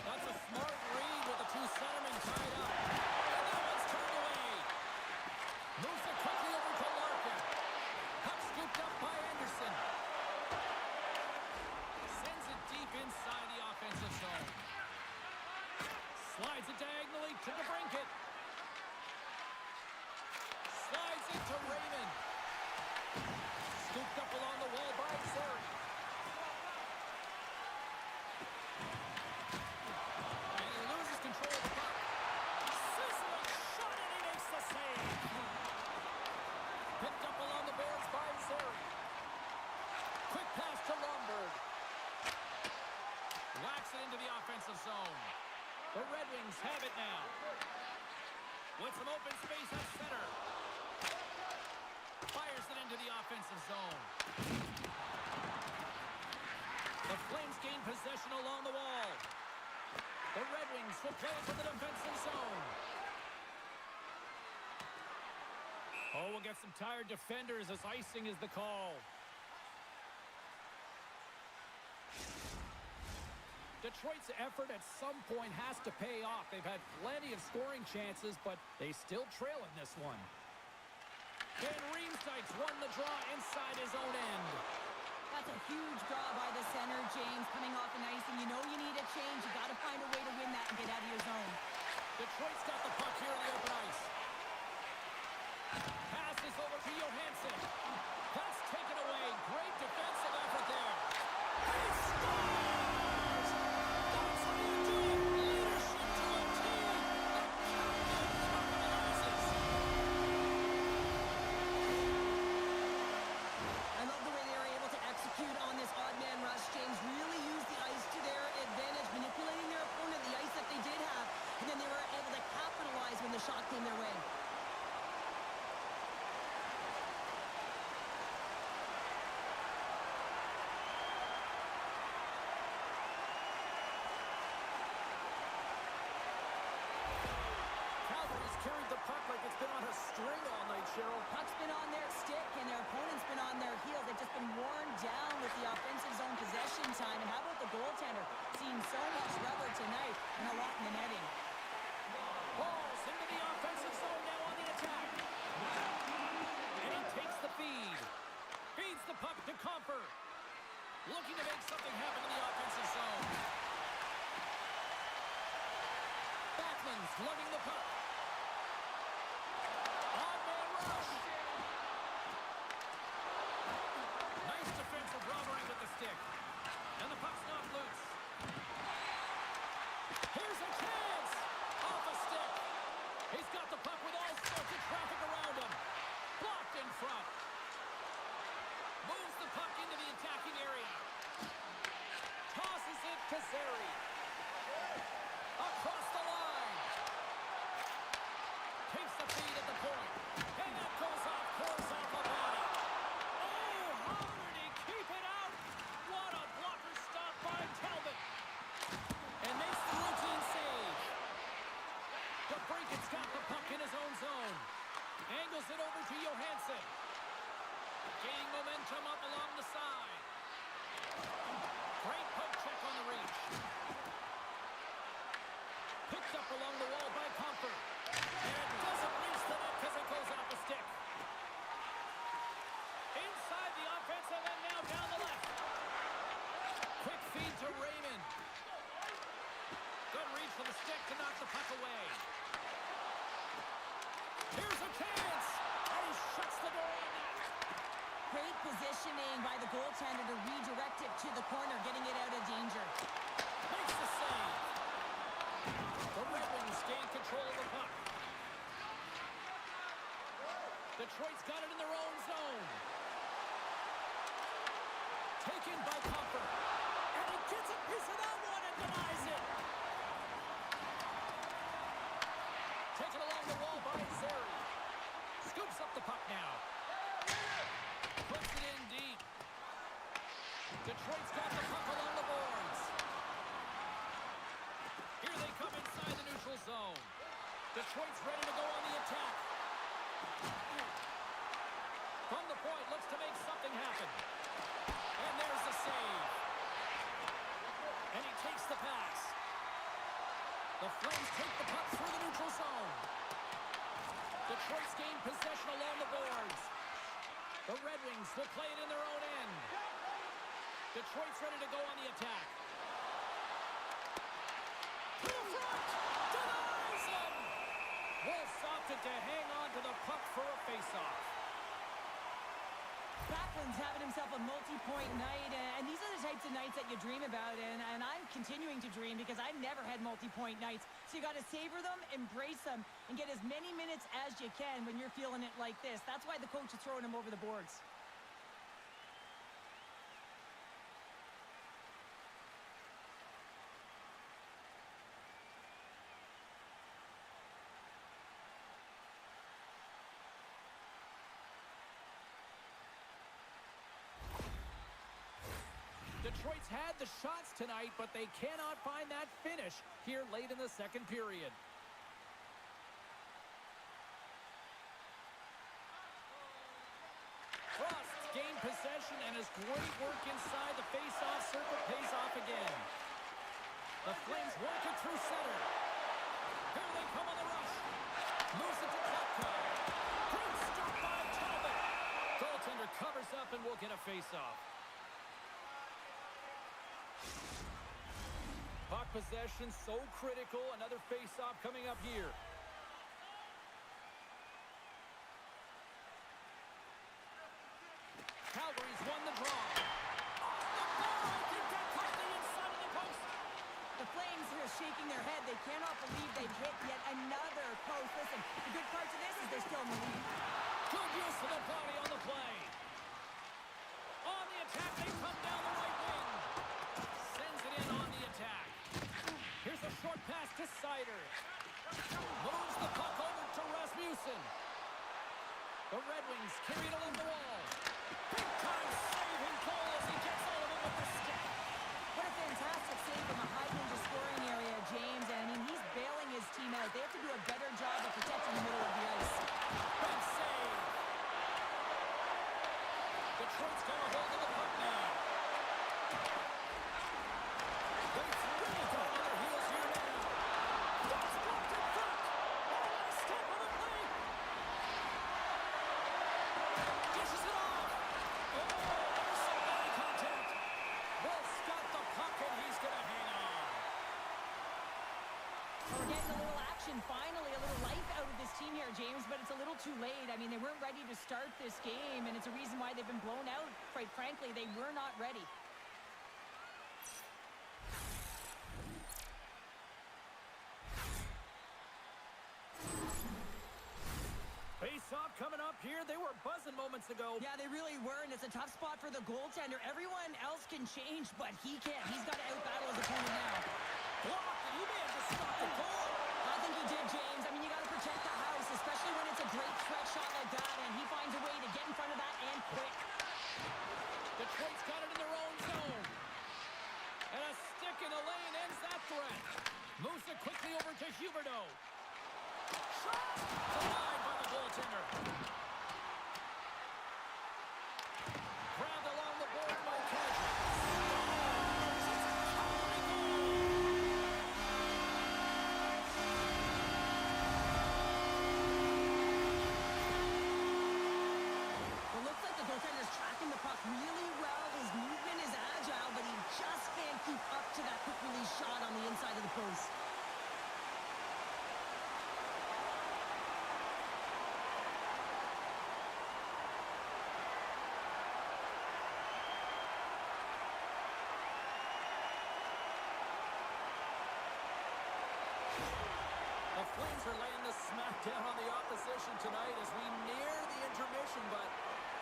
That's a smart read with the two centermen tied up. And that one's turned away. Moves it quickly over to Larkin. Puck scooped up by Anderson. Sends it deep inside the offensive zone. Slides it diagonally to DeBrincat. Slides it to Raymond. Scooped up along the wall by Zeri. And he loses control of the puck. Sizzling shot and he makes the save. Picked up along the boards by Zeri. Quick pass to Lomberg. Whacks it into the offensive zone. The Red Wings have it now. With some open space at center. Fires it into the offensive zone. The Flames gain possession along the wall. The Red Wings will play it to the defensive zone. Oh, we'll get some tired defenders as icing is the call. Detroit's effort at some point has to pay off. They've had plenty of scoring chances, but they still trail in this one. Van Riemsdyk's won the draw inside his own end. That's a huge draw by the center, James, coming off an icing. You know you need a change. You got to find a way to win that and get out of your zone. Detroit's got the puck here in the open ice. Passes over to Johansson. That's taken away. Great defensive effort there. He scores! That's how you do it. Leadership to a team. I love the way they were able to execute on this odd man rush. James really used the ice to their advantage, manipulating their opponent, the ice that they did have, and then they were able to capitalize when the shot came their way. Calgary's carried the puck like it's been on a string all night, Cheryl. Puck's been on their stick, and their opponent's been on their heels. They've just been worn down with the offensive zone possession time. And how about the goaltender? Seeing so much rubber tonight and a lot in the netting. Balls into the offensive zone now on the attack. And he takes the feed. Feeds the puck to Comfort. Looking to make something happen in the offensive zone. Backlund's lugging the puck. On-man rush. Nice defensive robbery with the stick. And the puck's not loose. in front. Moves the puck into the attacking area. Tosses it to Zary. Across the line. Takes the feed at the point. And that goes off course off the body. Oh, how did he keep it out? What a blocker stop by Talbot. And makes the routine save. DeBrincat's got the puck in his own zone. Angles it over to Johansson. Gaining momentum up along the side. Great poke check on the reach. Picked up along the wall by Comfort. And it doesn't reach the net because it goes off the stick. Inside the offensive end now down the left. Quick feed to Raymond. Good reach for the stick to knock the puck away. Here's a chance. And he shuts the door on that. Great positioning by the goaltender to redirect it to the corner, getting it out of danger. Makes the save. The Red Wings gain control of the puck. Detroit's got it in their own zone. Taken by Comfort. And he gets a piece of that one and denies it. Taken along the wall by Zary. Scoops up the puck now. Puts it in deep. Detroit's got the puck along the boards. Here they come inside the neutral zone. Detroit's ready to go on the attack. From the point, looks to make something happen. And there's the save. And he takes the pass. The Flames take the puck through the neutral zone. Detroit's gained possession along the boards. The Red Wings will play it in their own end. Detroit's ready to go on the attack. To the front! Denies him! Wolves opted to hang on to the puck for a faceoff. Backlund's having himself a multi-point night, and these are the types of nights that you dream about, and I'm continuing to dream because I've never had multi-point nights. So you got to savor them, embrace them, and get as many minutes as you can when you're feeling it like this. That's why the coach is throwing them over the boards. Detroit's had the shots tonight, but they cannot find that finish here late in the second period. Frost gained possession, and his great work inside the face-off circle pays off again. The Flames work it through center. Here they come on the rush. Moves it to Klopko. Great stop by Talbot. Goaltender covers up and will get a face-off. Puck possession so critical. Another face-off coming up here. Calgary's won the draw. Off the bar! I think that caught the inside of the post. The Flames are shaking their head. They cannot believe they've hit yet another post. Listen, the good part of this is they're still in the lead. Good use of the body on the play. On the attack, they come down the right wing. Sends it in on the attack. Here's a short pass to Sider. Moves the puck over to Rasmussen. The Red Wings carry it along the wall. Big time save and goal as he gets all of it with the stick. What a fantastic save from a high-danger scoring area, James. And I mean, he's bailing his team out. They have to do a better job of protecting the middle of the ice. Big save. Detroit's got a hold of the puck now. Waits really good on their heels here now. That's blocked in front. Oh, what a step on the play. Dishes it off. Oh, there's some body contact. Wolf's got the puck and he's going to hang on. We're getting a little action, finally, a little life out of this team here, James, but it's a little too late. I mean, they weren't ready to start this game, and it's a reason why they've been blown out. Quite frankly, they were not ready. Face-off coming up here here. They were buzzing moments ago. Yeah, they really were, and it's a tough spot for the goaltender. Everyone else can change, but he can't. He's got to out-battle his opponent now. Block, and he may have just stopped the goal. I think he did, James. I mean, you got to protect the house, especially when it's a great threat shot like that, and he finds a way to get in front of that and quick. Detroit's got it in their own zone. And a stick in the lane ends that threat. Moves it quickly over to Huberdeau. Shot! Denied by the goaltender. Grabbed along the board by Kennedy. It looks like the goaltender's tracking the puck really well. His movement is agile, but he just can't keep up to that quick release shot on the inside of the post. The Flames are laying the smack down on the opposition tonight as we near the intermission, but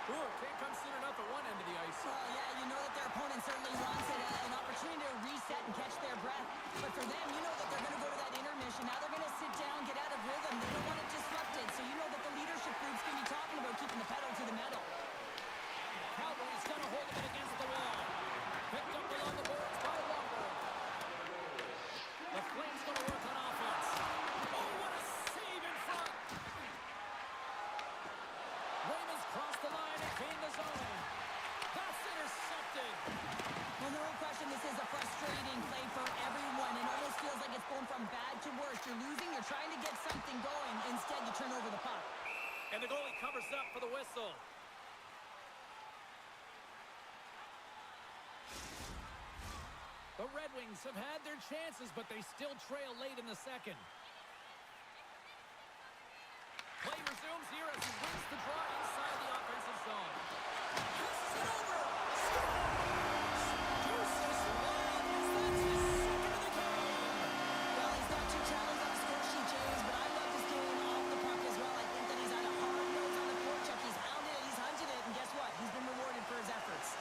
it can't come soon enough at one end of the ice. Oh, yeah, you know that their opponent certainly wants it, an opportunity to reset and catch their breath. But for them, you know that they're going to go to that intermission. Now they're going to sit down, get out of rhythm. They don't want it disrupted. So you know that the leadership group's going to be talking about keeping the pedal to the metal. Calgary's got a hold of it against the wall. Picked up along the boards by Walker. The Flames going to work on offense. Oh, what a save in front. Raymond's crossed the line and gained the zone. That's intercepted. Well, no question, this is a frustrating play for everyone. It almost feels like it's going from bad to worse. You're losing, you're trying to get something going. Instead, you turn over the puck. And the goalie covers up for the whistle. The Red Wings have had their chances, but they still trail late in the second. Play resumes here as he wins the draw inside the offensive zone. Passes it over. Scores! Deuces Wild, that's his second of the game. Well, he's got two challenges on the score sheet, James, but I love his game off the puck as well. I think that he's had a hard nose on the forecheck. He's hounded it, he's hunted it, and guess what? He's been rewarded for his efforts.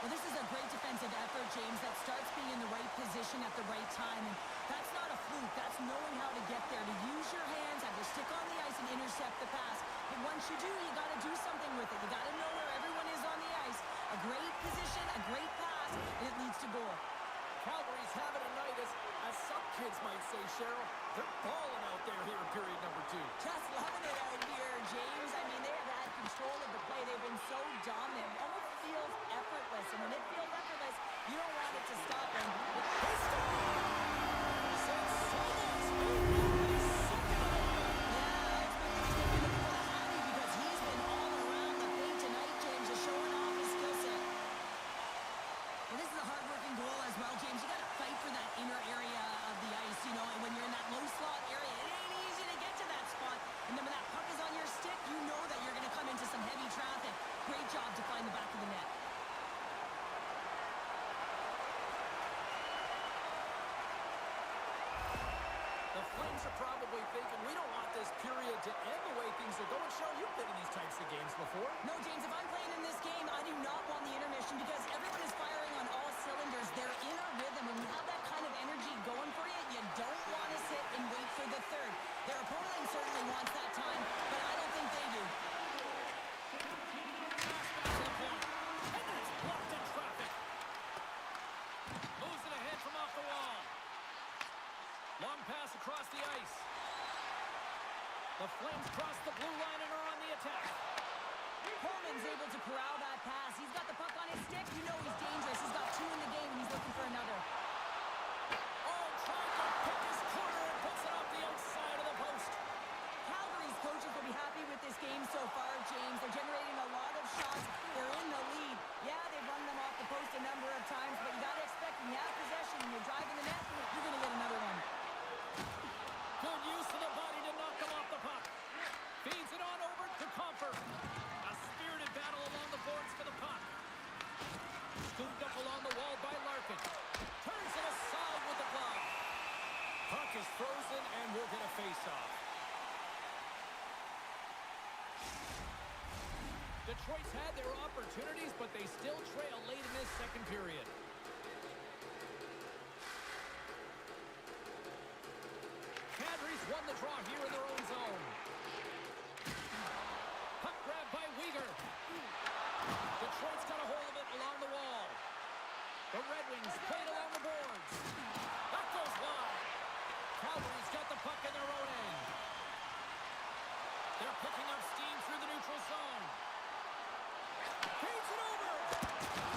Well, this is a great defensive effort, James, that starts being in the right position at the right time. And that's not a fluke. That's knowing how to get there, to use your hands, have to stick on the ice and intercept the pass. But once you do, you got to do something with it. You got to know where everyone is on the ice. A great position, a great pass, and it leads to goal. Calgary's having a night, as some kids might say, Cheryl. They're balling out there here in period number 2. Just loving it out here, James. I mean, they have had control of the play. They've been so dominant. It almost feels effortless. And when it feels effortless, you don't want it to stop. And because he's been all around the paint tonight, James, just showing off his skill set. Well, this is a hard-working goal as well, James. You got to fight for that inner area of the ice, you know, and when you're in that low slot area, it ain't easy to get to that spot. And then when that puck is on your stick, you know that you're going to come into some heavy traffic. Great job to find the back of the net. The Flames are probably thinking, we don't want this period to end the way things are going. Cheryl, you've been in these types of games before. No, James, if I'm playing in this game, I do not want the intermission because everyone is firing on all cylinders. They're in a rhythm. When you have that kind of energy going for you, you don't want to sit and wait for the third. Their opponent certainly wants that time, but I don't think they do. And that's blocked in traffic. Moves it ahead from off the wall. Long pass across the ice. The Flames cross the blue line and are on the attack. Coleman's able to corral that pass. He's got the puck on his stick. You know he's dangerous. He's got 2 in the game, and he's looking for another. Oh, trying to pick his corner and puts it off the outside of the post. Calgary's coaches will be happy with this game so far, James. They're generating a lot of shots. They're in the lead. Yeah, they've run them off the post a number of times, but you got to expect when you have possession and you're driving the net, you're going to get another one. Good use of the body to knock them off the puck. Feeds it on over to Comfort. A spirited battle along the boards for the puck. Scooped up along the wall by Larkin. Turns it aside with the glove. Puck is frozen and we'll get a face-off. Detroit's had their opportunities, but they still trail late in this second period. Kadri's won the draw here in their own zone. Puck grab by Weegar. Detroit's got a hold of it along the wall. The Red Wings played along the boards. That goes wide. Calgary's got the puck in their own end. They're picking up steam through the neutral zone. Feeds it over.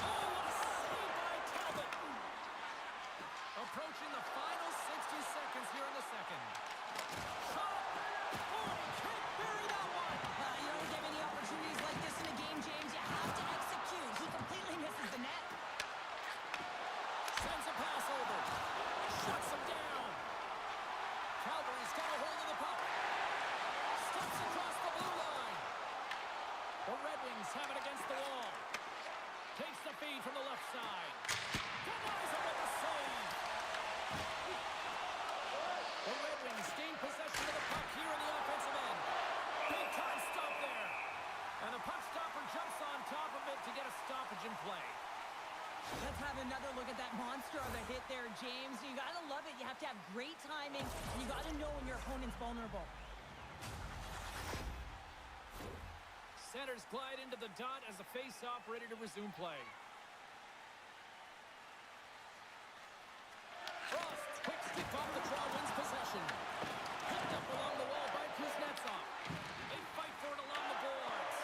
Oh, what a save by Talbot. Approaching the final 60 seconds here in the second. Shot. Oh, he can't bury that one. You don't get many opportunities like this in a game, James. You have to execute. He completely misses the net. Sends a pass over. Shuts him down. Calgary's got a hold of the puck. Steps across the blue line. The Red Wings have it against the wall. Takes the feed from the left side. Denies him with the save. The Red Wings gain possession of the puck here in the offensive end. Big time stop there. And the puck stopper jumps on top of it to get a stoppage in play. Let's have another look at that monster of a hit there, James. You got to love it. You have to have great timing. And you got to know when your opponent's vulnerable. Centers glide into the dot as the face-off ready to resume play. Frost, quick stick off the draw, wins possession. Picked up along the wall by Kuznetsov. They fight for it along the boards.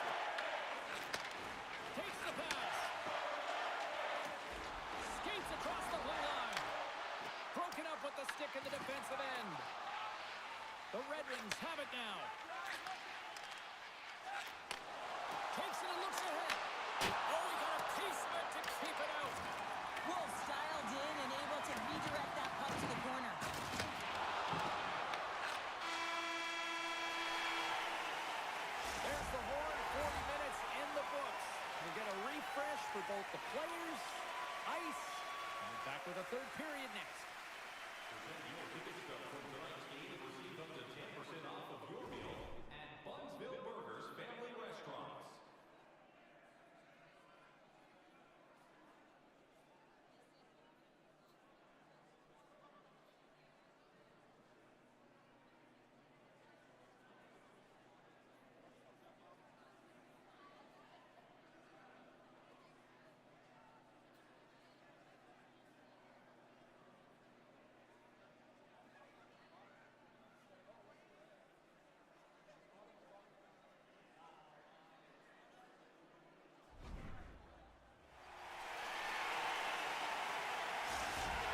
Takes the pass. Skates across the blue line. Broken up with the stick in the defensive end. The Red Wings have it now. Takes it and looks ahead. Oh, he got a piece of it to keep it out. Wolf styled in and able to redirect that puck to the corner. There's the horn. 40 minutes in the books. We get a refresh for both the players, ice, and we're back with a third period next. Present your ticket stub for tonight's game and receive up to 10% off of your meal at Bunsville Burgers Family Restaurants.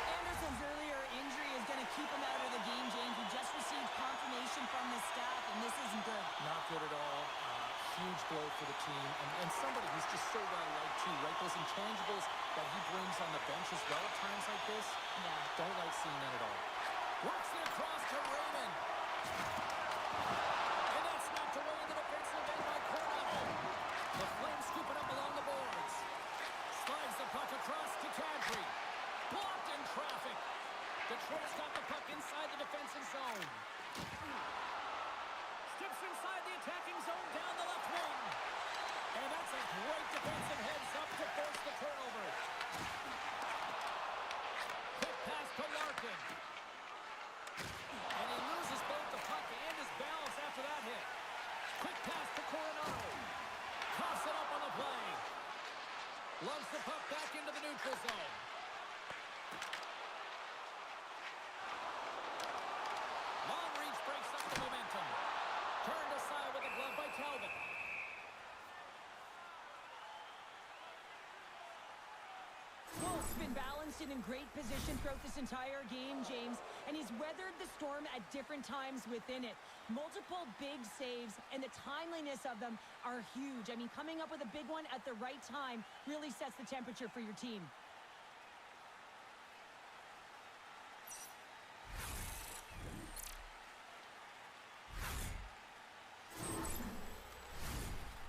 Anderson's earlier injury is going to keep him out of the game, James. He just received confirmation from the staff, and this isn't good. Not good at all. Huge blow for the team. And somebody who's just so well-liked, too, right? Those intangibles that he brings on the bench as well at times like this. Yeah. Don't like seeing that at all. Works it across to Raymond. And that's knocked away in the defensive end by Coronado. The Flames scoop it up along the boards. Slides the puck across to Kadri. Blocked in traffic. Detroit's got the puck inside the defensive zone. Steps inside the attacking zone down the left wing. And that's a great defensive heads-up to force the turnover. Quick pass to Larkin. And he loses both the puck and his balance after that hit. Quick pass to Coronado. Coughs it up on the play. Loves the puck back into the neutral zone. Long reach breaks up the momentum. Turned aside with a glove by Talbot. Wolf's been balanced and in great position throughout this entire game, James, and he's weathered the storm at different times within it. Multiple big saves, and the timeliness of them are huge. I mean, coming up with a big one at the right time really sets the temperature for your team.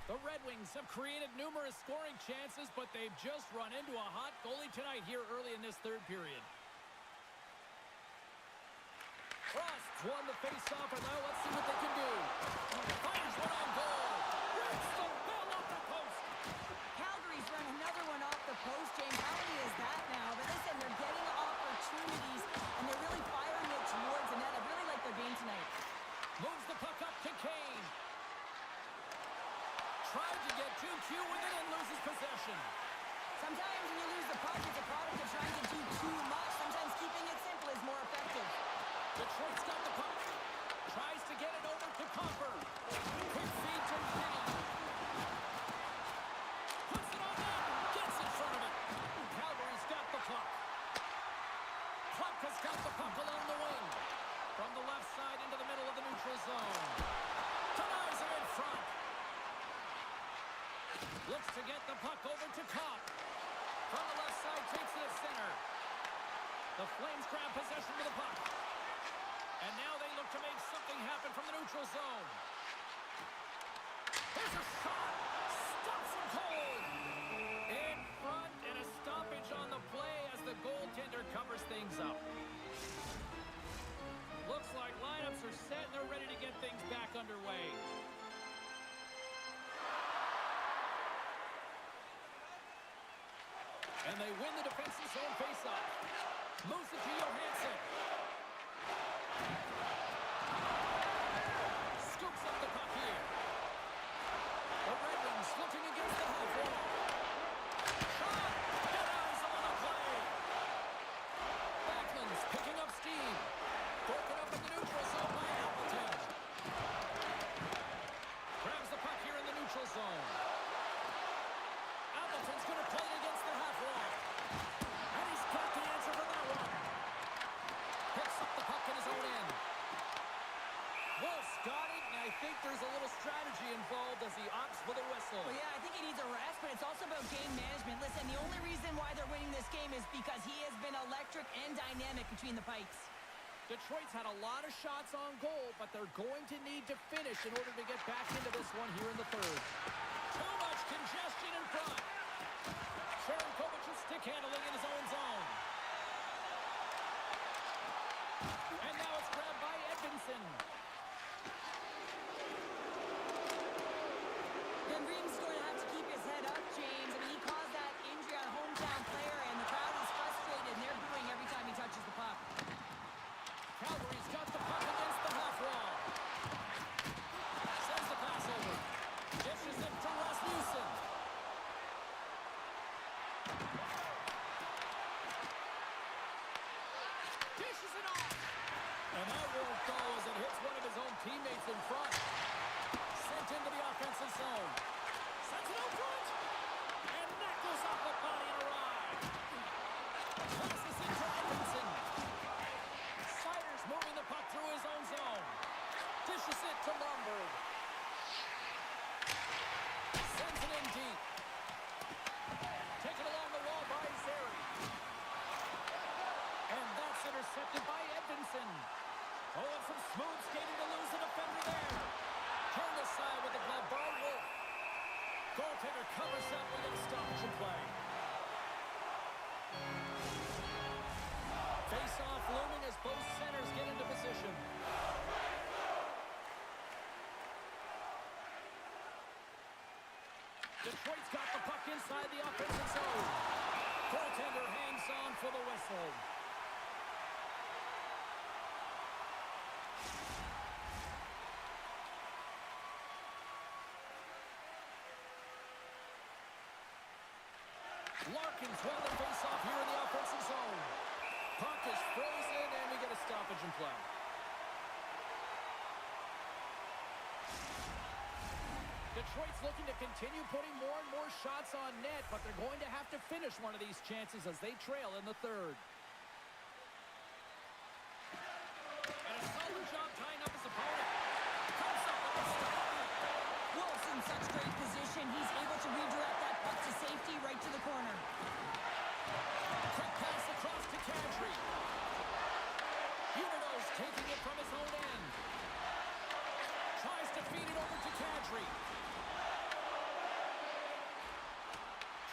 The Red Wings have created numerous scoring chances, but they've just run into a hot goalie tonight here early in this third period. Frost won the face-off, and now let's see what they can do. Fires one on goal. Breaks the bell off the post. Tried to get too cute with it and loses possession. Sometimes when you lose the puck, it's a product of trying to do too much. Sometimes keeping it simple is more effective. Detroit's got the puck. Tries to get it over to Copper. Quick feed to Penny. Puts it on net. Gets in front of it. Calgary's got the puck. Klubka's got the puck along the wing. From the left side into the middle of the neutral zone. Denies it in front. Looks to get the puck over to Kopp. From the left side, takes it at center. The Flames grab possession with the puck. And now they look to make something happen from the neutral zone. There's a shot. Stops him cold. In front, and a stoppage on the play as the goaltender covers things up. Looks like lineups are set and they're ready to get things back underway. And they win the defensive zone faceoff. Moves it to Johansson. Scoops up the puck here. The Red Wings looking against the half wall. Shot! Denies him on the play. Backlund's picking up steam. Broken up in the neutral zone by Appleton. Grabs the puck here in the neutral zone. Appleton's going to play it against the half wall. And he's got the answer for that one. Picks up the puck in his own end. Wolf's got it, and I think there's a little strategy involved as he opts for the whistle. Well, yeah, I think he needs a rest, but it's also about game management. Listen, the only reason why they're winning this game is because he has been electric and dynamic between the pipes. Detroit's had a lot of shots on goal, but they're going to need to finish in order to get back into this one here in the third. Too much congestion in front. Sharankovic's stick handling in his own zone. And now it's grabbed by Edmondson. Then Ream's going to have to keep his head up, James. I mean, he caused that injury on a hometown player, and the crowd is frustrated, and they're booing every time he touches the puck. Calgary's got the puck against the half wall. Sends the pass over. Dishes it to Rasmussen. Dishes it off. And that won't go as it hits one of his own teammates in front. Sent into the offensive zone. Sends it out front. And that goes off the body and a ride. Passes it to Edmondson. Siders moving the puck through his own zone. Dishes it to Lomberg. Sends it in deep. Taken along the wall by Zary. And that's intercepted by Edmondson. Oh, and some smooth skating to lose the defender there. Turned aside with the glove by Wolf. Goaltender covers that with a stoppage in play. Face-off looming as both centers get into position. Detroit's got the puck inside the offensive zone. Goaltender hangs on for the whistle. Larkin's won the face-off here in the offensive zone. Puck is frozen, and we get a stoppage in play. Detroit's looking to continue putting more and more shots on net, but they're going to have to finish one of these chances as they trail in the third. And a solid job tying up his opponent. Comes up with a stop. Wolf's in such great position. He's able to redirect that puck to safety right to the corner. Quick pass across to Kadri. Huberdeau's taking it from his own end. Tries to feed it over to Kadri.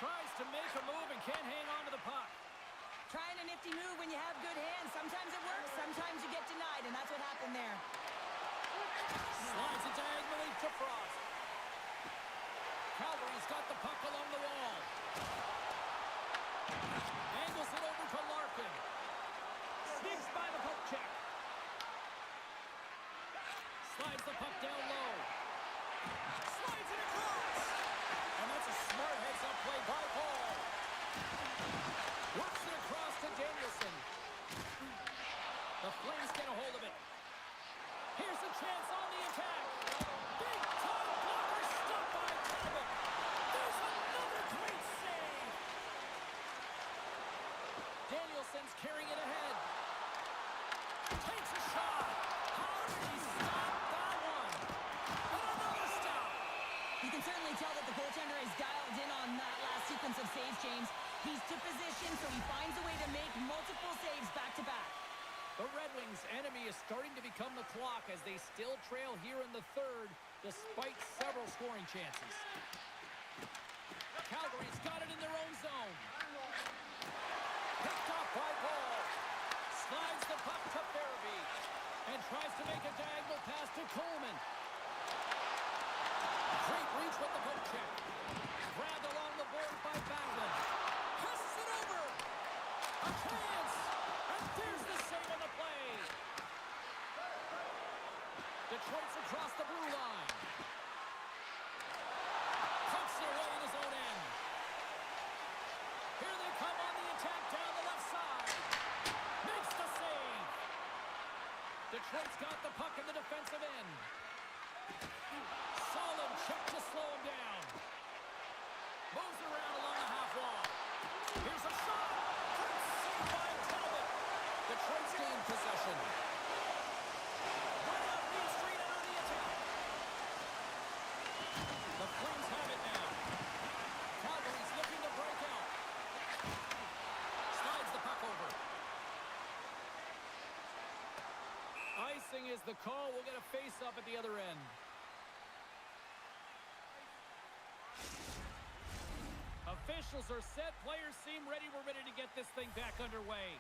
Tries to make a move and can't hang on to the puck. Trying a nifty move when you have good hands. Sometimes it works, sometimes you get denied, and that's what happened there. Slides it diagonally to Frost. Calgary's got the puck along the wall. Angles it over to Larkin. Sneaks by the poke check. Slides the puck down low. Slides it across. really tell that the goaltender is dialed in on that last sequence of saves, James. He's to position, so he finds a way to make multiple saves back-to-back. The Red Wings' enemy is starting to become the clock as they still trail here in the third, despite several scoring chances. Calgary's got it in their own zone. Picked off by Ball. Slides the puck to Farabee. And tries to make a diagonal pass to Coleman. Great reach with the poke check. Grabbed along the board by Backlund. Passes it over. A chance. And there's the save on the play. Detroit's across the blue line. Pucks it away in his own end. Here they come on the attack down the left side. Makes the save. Detroit's got the puck in the defensive end. Solid check to slow him down. Moves around along the half wall. Here's a shot. Great save by Talbot. Detroit's gained possession. Right up Main Street under the attack. The Flames have it now. Calgary's looking to break out. Slides the puck over. Icing is the call. We'll get a face-up at the other end. Officials are set. Players seem ready. We're ready to get this thing back underway.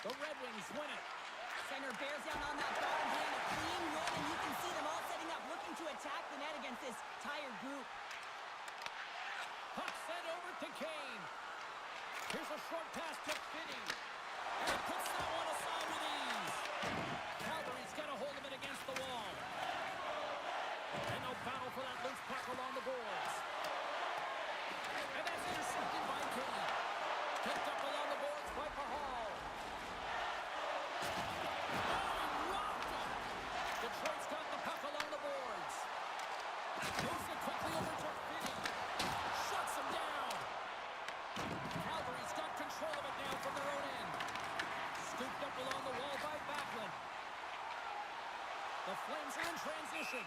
The Red Wings win it. Center bears down on that bottom hand, a clean run, and you can see them all setting up, looking to attack the net against this tired group. Puck sent over to Kane. Here's a short pass to Finney. And he puts that one aside with ease. Calgary's got a hold of it against the wall. And no battle for that loose puck along the boards. And that's intercepted by Kane. Picked up along the boards by Pahal. Detroit's got the puck along the boards. Moves it quickly over to Finney. Shuts him down. Calgary's got control of it now from their own end. Scooped up along the wall by Backlund. The Flames are in transition.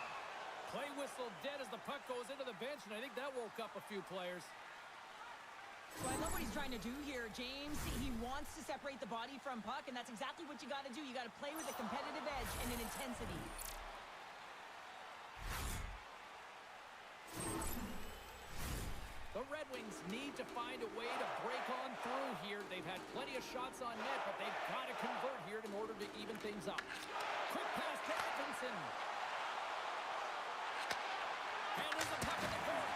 Play whistle dead as the puck goes into the bench, and I think that woke up a few players. So I love what he's trying to do here, James. He wants to separate the body from puck, and that's exactly what you got to do. You got to play with a competitive edge and an intensity. The Red Wings need to find a way to break on through here. They've had plenty of shots on net, but they've got to convert here in order to even things up. Quick pass to Atkinson. And there's a puck in the corner.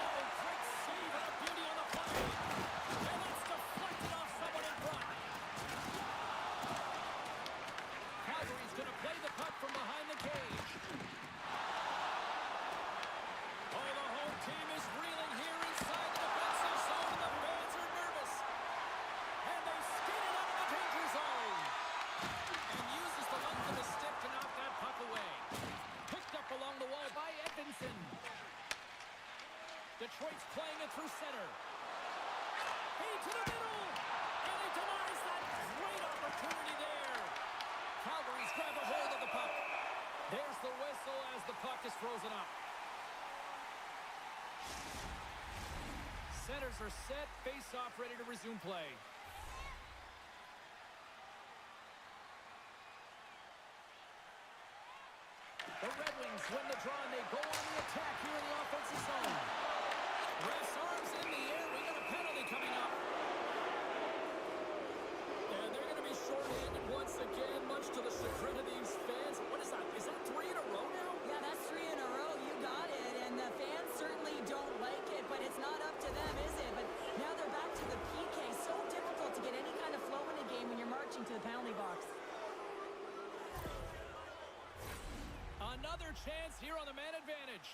Oh, great save and a beauty on the play. And that's deflected off someone in front. Calgary's going to play the puck from behind the cage. Oh, the home team is reeling here inside the defensive zone. The fans are nervous. And they skate it out of the danger zone. And uses the length of the stick to knock that puck away. Picked up along the wall by Edvinsson. Detroit's playing it through center. He to the middle. And he denies that great opportunity there. Calgary's grabbed a hold of the puck. There's the whistle as the puck is frozen up. Centers are set. Face-off ready to resume play. The Red Wings win the draw and they go on the attack here in the offensive zone. Ref's arms in the air. We got a penalty coming up. And they're going to be shorthanded once again, much to the chagrin of these fans. What is that? Is that 3 in a row now? Yeah, that's 3 in a row. You got it. And the fans certainly don't like it, but it's not up to them, is it? But now they're back to the PK. So difficult to get any kind of flow in a game when you're marching to the penalty box. Another chance here on the man advantage.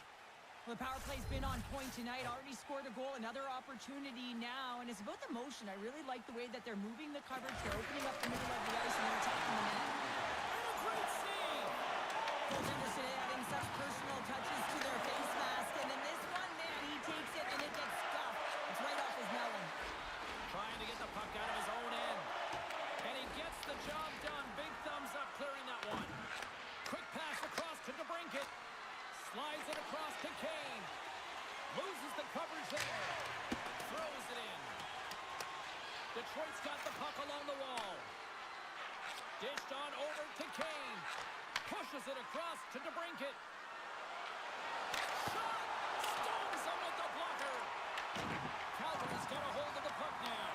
Well, the power play's been on point tonight. Already scored a goal. Another opportunity now. And it's about the motion. I really like the way that they're moving the coverage. They're opening up the middle of the ice and they're attacking the net. And a great save! Goaltenders today adding such personal touches to their face mask. And in this one, man, he takes it and it gets scuffed. It's right off his melon. Trying to get the puck out of his own end. And he gets the job done. Big thumbs up clearing that one. Quick pass across coverage there. Throws it in. Detroit's got the puck along the wall. Dished on over to Kane. Pushes it across to DeBrincat. Shot! Stones him with the blocker. Calgary's got a hold of the puck now.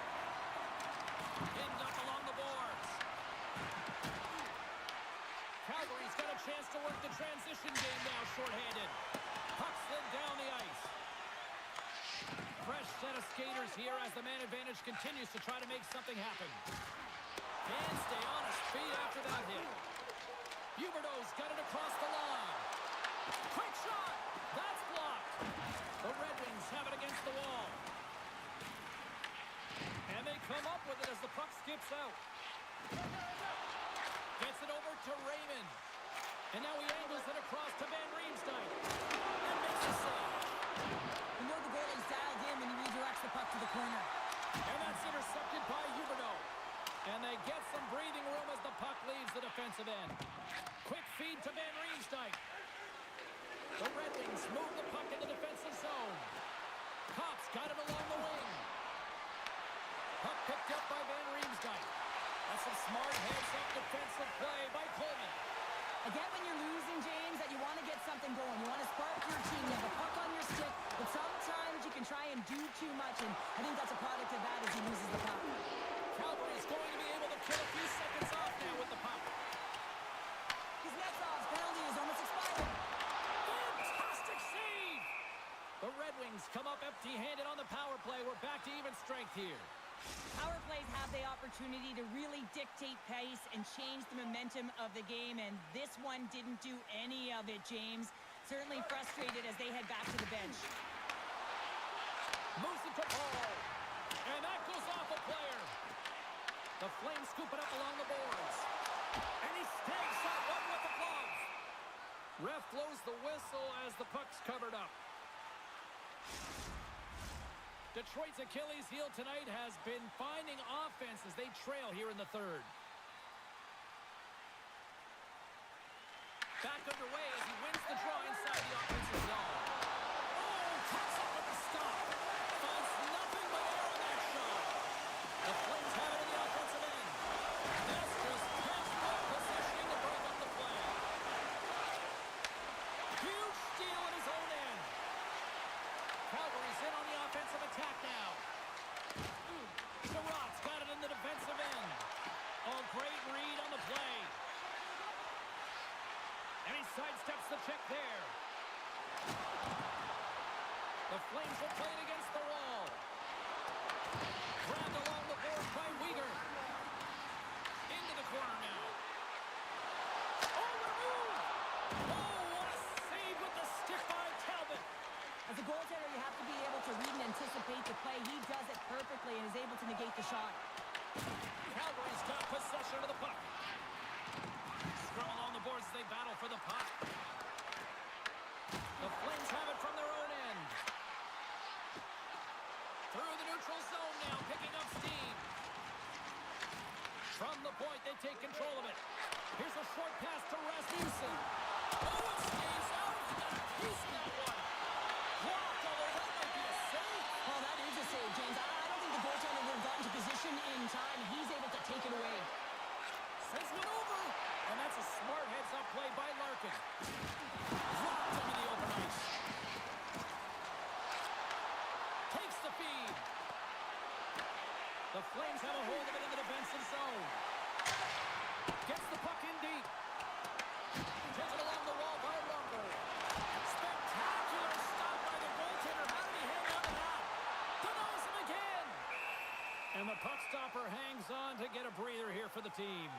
Pinned up along the boards. Calgary's got a chance to work the transition game now, shorthanded. Puck slid down the ice. Fresh set of skaters here as the man advantage continues to try to make something happen. Can stay on his feet after that hit. Huberdeau's got it across the line. Quick shot! That's blocked. The Red Wings have it against the wall. And they come up with it as the puck skips out. Gets it over to Raymond. And now he angles it across to Van Riemsdyk. And makes the save. You know the goalie's dialed in when he redirects the puck to the corner. And that's intercepted by Huberdeau. And they get some breathing room as the puck leaves the defensive end. Quick feed to Van Riemsdyk. The Red Wings move the puck in the defensive zone. Kopp's got it along the wing. Puck picked up by Van Riemsdyk. That's some smart heads-up defensive play by Coleman. I get when you're losing, James, that you want to get something going. You want to spark your team. You have a puck on your stick, but sometimes you can try and do too much, and I think that's a product of that as he loses the puck. Calgary's going to be able to kill a few seconds off now with the puck. Kuznetsov's penalty is almost expired. Fantastic save! The Red Wings come up empty-handed on the power play. We're back to even strength here. Power plays have the opportunity to really dictate pace and change the momentum of the game, and this one didn't do any of it, James. Certainly frustrated as they head back to the bench. Moves it to Paul. And that goes off a player. The Flames scoop it up along the boards. And he snags that one with the glove. Ref blows the whistle as the puck's covered up. Detroit's Achilles heel tonight has been finding offense as they trail here in the third. Back underway as he wins the draw inside the offensive zone. Oh, cuts up with the stop. Finds nothing but air on that shot. The Flames have it in the offensive end. That's just textbook positioning to break up the play. Huge steal in his own end. Calgary's in on the offensive attack now. Sherratt's got it in the defensive end. Oh, great read on the play. And he sidesteps the check there. The Flames will play it against the wall. Grabbed along the board by Weegar. Into the corner now. Oh, the move! Oh, what a save with the stick by Talbot. As a goaltender, you have to be able to read and anticipate the play. He does it perfectly and is able to negate the shot. Calgary's got possession of the puck. Scrum along the boards as they battle for the puck. The Flames have it from their own end. Through the neutral zone now, picking up steam. From the point, they take control of it. Here's a short pass to Rasmussen. Oh, it stays out. He got a piece of that one. Blocked, although that might be a save. Oh, that is a save, James. I don't think the goaltender would have gotten to position in time. He's able to take it away. Sends one over. And that's a smart heads-up play by Larkin. Dropped into the open ice. Takes the feed. The Flames have a hold of it in the defensive zone. Gets the puck in deep. Taken along the wall by Lumber. Spectacular stop by the goaltender. How did he hang on to that? Denies him again. And the puck stopper hangs on to get a breather here for the team.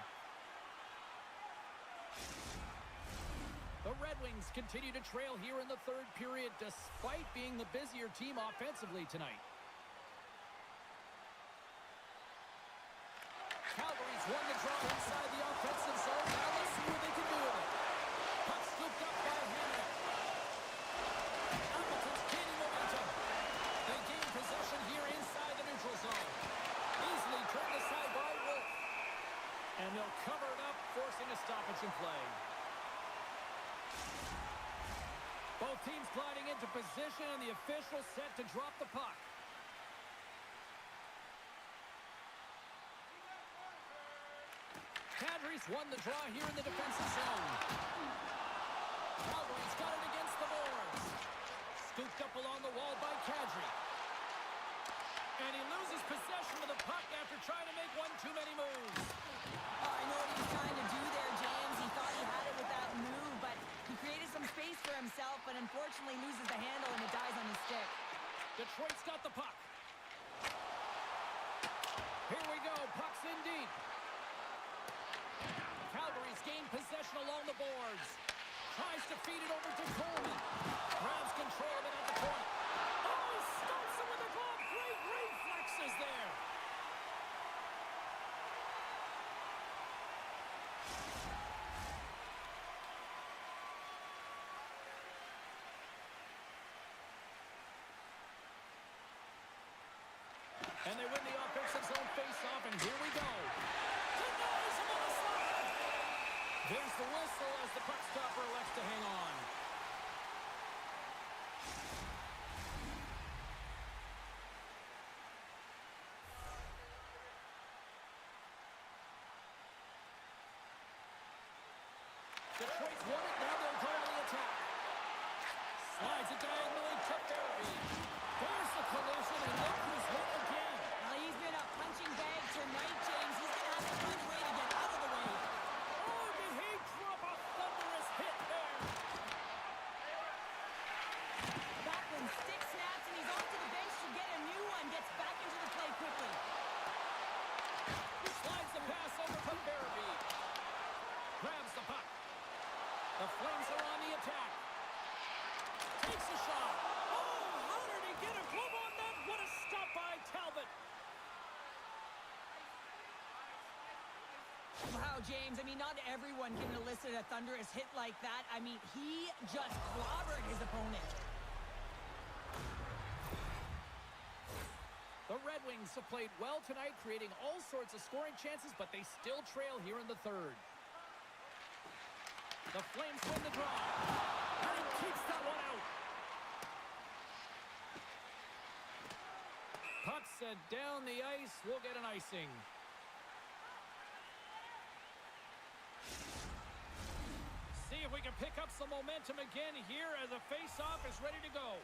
The Red Wings continue to trail here in the third period despite being the busier team offensively tonight. Calgary's won the draw inside the offensive zone. Now let's see what they can do with it. Puck scooped up by Hamilton. Hamilton's gaining momentum. They gain possession here inside the neutral zone. Easily turned aside by Wolf. And they'll cover it up, forcing a stoppage in play. Both team's gliding into position, and the official set to drop the puck. Kadri's won the draw here in the defensive zone. Calgary's got it against the boards. Scooped up along the wall by Kadri. And he loses possession of the puck after trying to make one too many moves. Oh, I know what he was trying to do there, James. He thought he had it with that move, but he created some space for himself, but unfortunately loses the handle and it dies on his stick. Detroit's got the puck. Here we go. Puck's in deep. Calgary's gained possession along the boards. Tries to feed it over to Coleman. Grabs control of it at the point. Oh, he stops it with a glove. Great reflexes there. And they win the offensive zone face-off, and here we go. Denies him on the slide. There's the whistle as the puck stopper elects to hang on. Detroit's won it, now they'll go on the attack. Slides it diagonally to Fairby. There's the collision, and look who's hit again. Well, he's been a punching bag tonight, James. He's going to have to find a way to get out of the way. Oh, did he drop a thunderous hit there? Back when stick snaps and he's off to the bench to get a new one. Gets back into the play quickly. Slides the pass over to Fairby. Grabs the puck. The Flames are on the attack. Takes a shot. Oh, how did he get a glove on that? What a stop by Talbot. Wow, James. I mean, not everyone can elicit a thunderous hit like that. I mean, he just clobbered his opponent. The Red Wings have played well tonight, creating all sorts of scoring chances, but they still trail here in the third. The Flames win the draw. And he keeps that one out. Puck set down the ice. We'll get an icing. See if we can pick up some momentum again here as the face-off is ready to go.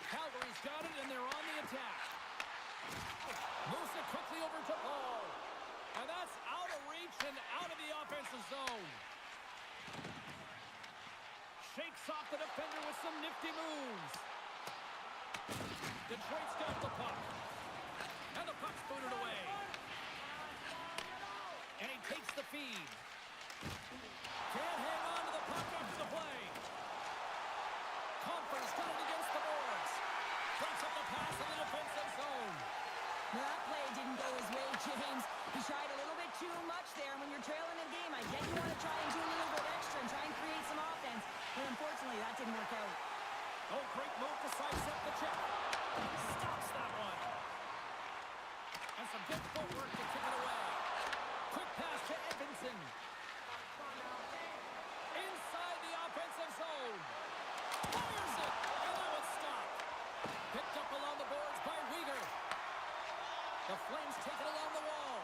Calgary's got it, and they're on the attack. Moves it quickly over to Paul. And that's out of reach and out of the offensive zone. Shakes off the defender with some nifty moves. Detroit's got the puck. And the puck's booted away. And he takes the feed. Can't hang on to the puck after the play. Comfort's got it against the boards. Breaks up the pass in the defensive zone. Well, that play didn't go his way, James. He tried a little bit too much there. And when you're trailing in a game, I get you want to try and do a little bit extra and try and create some offense. But unfortunately, that didn't work out. Oh, great move to sidestep the check. Stops that one. And some good footwork to kick it away. Quick pass to Edmondson. Inside the offensive zone. Fires it. And that one's stopped. Picked up along the boards by Weegar. The Flames take it along the wall.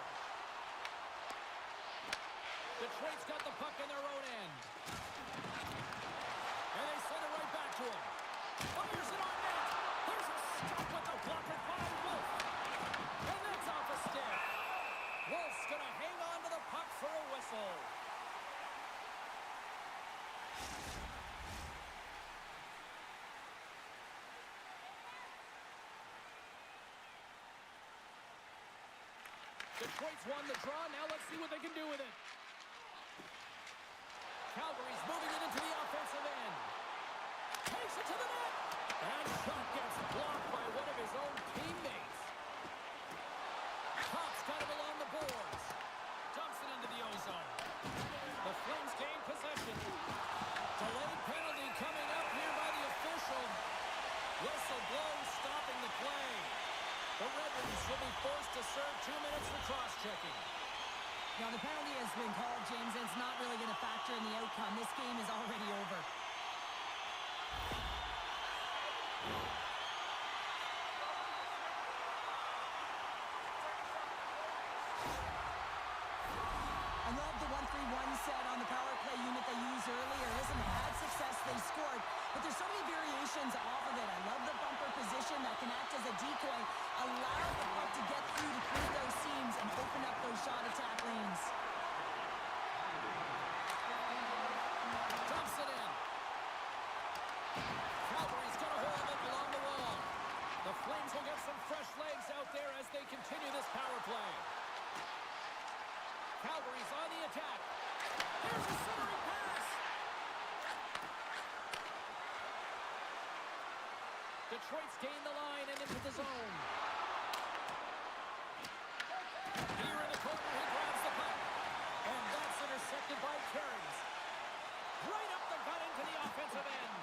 Detroit's got the puck in their own end. And they send it right back to him. Fires it on net. There's a stop with the blocker by Wolf. And that's off a stick. Wolf's going to hang on to the puck for a whistle. Detroit's won the draw. Now let's see what they can do with it. Calgary's moving it into the offensive end. Takes it to the net. And shot gets blocked by one of his own teammates. Cops got him along the boards. Dumps it into the ozone. The Flames gain possession. Delayed penalty coming up here by the official. Whistle blown, stopping the play. The Red Wings will be forced to serve 2 minutes for cross-checking. Now, the penalty has been called, James, and it's not really going to factor in the outcome. This game is already over. I love the 1-3-1 set on the power play unit they used earlier. Listen, they had success, they scored, but there's so many variations off of it. I love the bumper position that can act as a decoy, allow the puck to get through to create those seams and open up those shot attack lanes. Dumps it in. Calgary's got a hold of it along the wall. The Flames will get some fresh legs out there as they continue this power play. Calgary's on the attack. Here's a centering pass. Detroit's gained the line and into the zone. Here in the corner, he grabs the puck. And that's intercepted by Cairns. Right up the gut into the offensive end.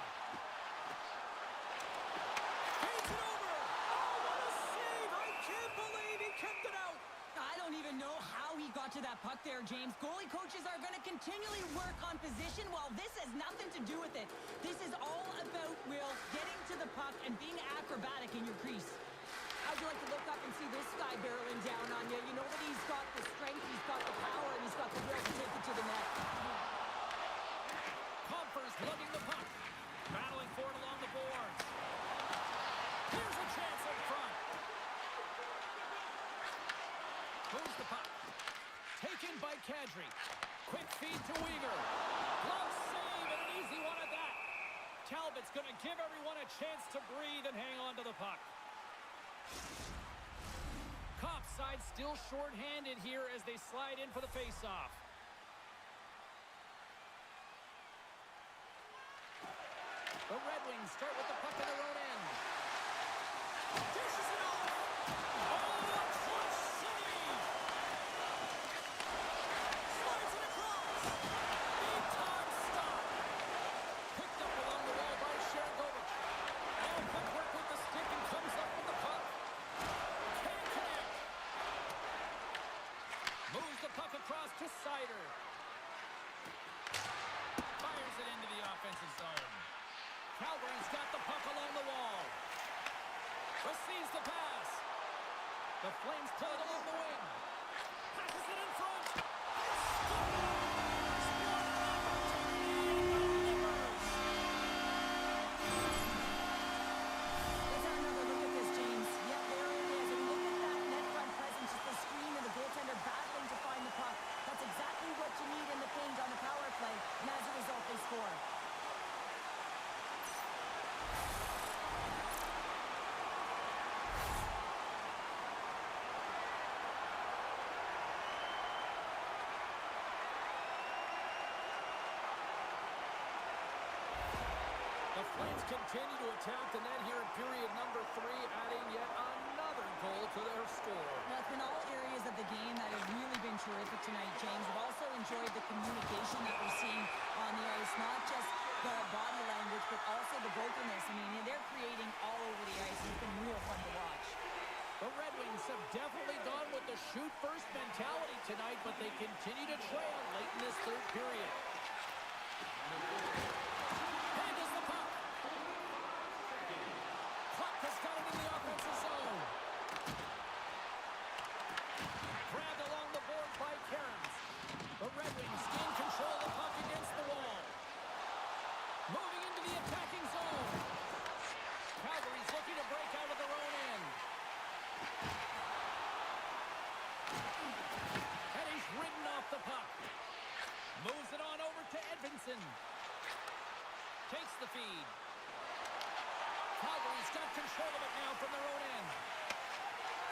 Feeds it over. Oh, what a save. I can't believe he kept it out. I don't even know how he got to that puck there, James. Goalie coaches are going to continually work on position while this has nothing to do with it. This is all about, Will, getting to the puck and being acrobatic in your crease. How'd you like to look up and see this guy barreling down on you? You know that he's got the strength, he's got the power, and he's got the will to take it to the net. Compher's lugging the puck. Battling for it along the boards. Here's a chance up front. Moves the puck. Taken by Kadri. Quick feed to Weegar. Glove save and an easy one at that. Talbot's going to give everyone a chance to breathe and hang on to the puck. Cop side still short-handed here as they slide in for the face-off. The Red Wings start with the puck in their own end. Dishes it off. Oh, a clutch save. Slides it across. Big time stop. Picked up along the wall by Sharangovich. Now puck work with the stick and comes up with the puck. Can't connect. Moves the puck across to Sider. Fires it into the offensive zone. Calgary's got the puck along the wall. Receives the pass. The Flames play it along the wing. Passes it in front. Let's have another look at this, James. Yep, there it is. And look at that net front presence, just the screen and the goaltender battling to find the puck. That's exactly what you need in the paint on the power play. And as a result, they score. The Flames continue to attack the net here in period number 3, adding yet another goal to their score. Now, it's been all areas of the game that have really been terrific tonight, James. We've also enjoyed the communication that we're seeing on the ice, not just the body language, but also the vocalness. I mean, they're creating all over the ice. It's been real fun to watch. The Red Wings have definitely gone with the shoot-first mentality tonight, but they continue to trail late in this third period. Handles the puck. Puck has got it in the offensive zone. Grabbed along the board by Cairns. The Red Wings gain control of the puck against the wall. Moving into the attacking zone. Calgary's looking to break out of their own end. And he's ridden off the puck. Moves it on over to Edvinsson. Takes the feed. Calgary's got control of it now from their own end.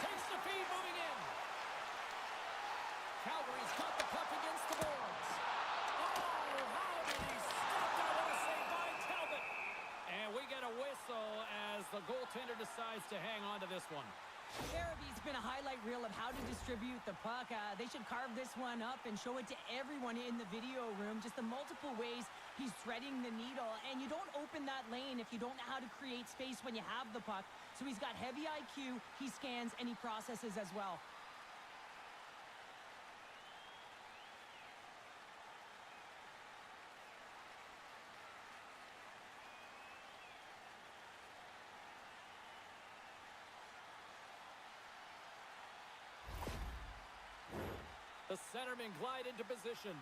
Takes the feed moving in. Calgary's got the puck against the boards. Oh, how did he stop that? What a save by Talbot. And we get a whistle as the goaltender decides to hang on to this one. Araby's been a highlight reel of how to distribute the puck. They should carve this one up and show it to everyone in the video room. Just the multiple ways he's threading the needle. And you don't open that lane if you don't know how to create space when you have the puck. So he's got heavy IQ, he scans, and he processes as well. centerman glide into position.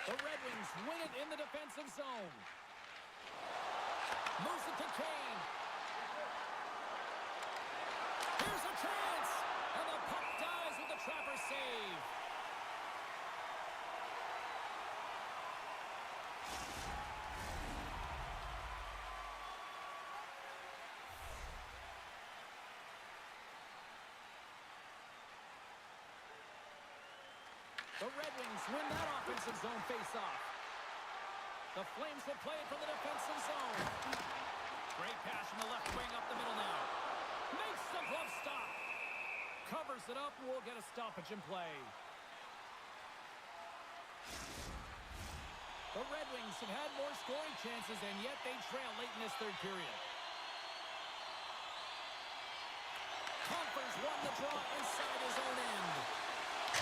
The Red Wings win it in the defensive zone. Moves it to Kane. Here's a chance. And the puck dies with the trapper save. The Red Wings win that offensive zone face-off. The Flames will play it from the defensive zone. Great pass from the left wing up the middle now. Makes the glove stop. Covers it up and we'll get a stoppage in play. The Red Wings have had more scoring chances and yet they trail late in this third period. Confer's won the draw inside his own end.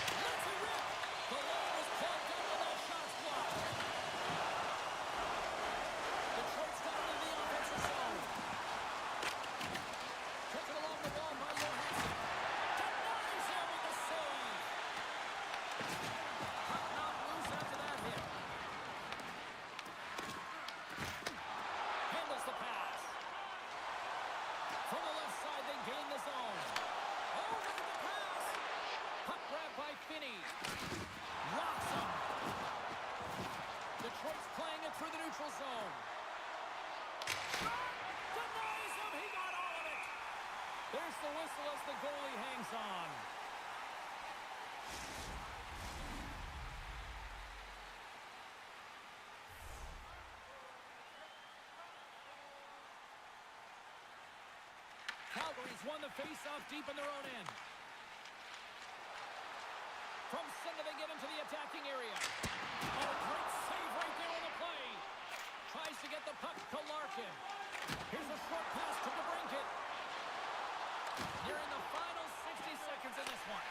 Let's it rip. The line is plugged up with those shots blocked. Detroit's got it in the offensive zone. Took it along the wall by Johansson. Denies him with the save. Puck not loose after that hit. Handles the pass. From the left side, they gain the zone. Oh, look at the pass. Puck grab by Finney. Rocks him. Detroit's playing it through the neutral zone. Denies him. He got all of it. There's the whistle as the goalie hangs on. Calgary's won the face-off deep in their own end. From center, they get into the attacking area. Oh, great save right there on the play. Tries to get the puck to Larkin. Here's a short pass to DeBrincat. Nearing the final 60 seconds in this one.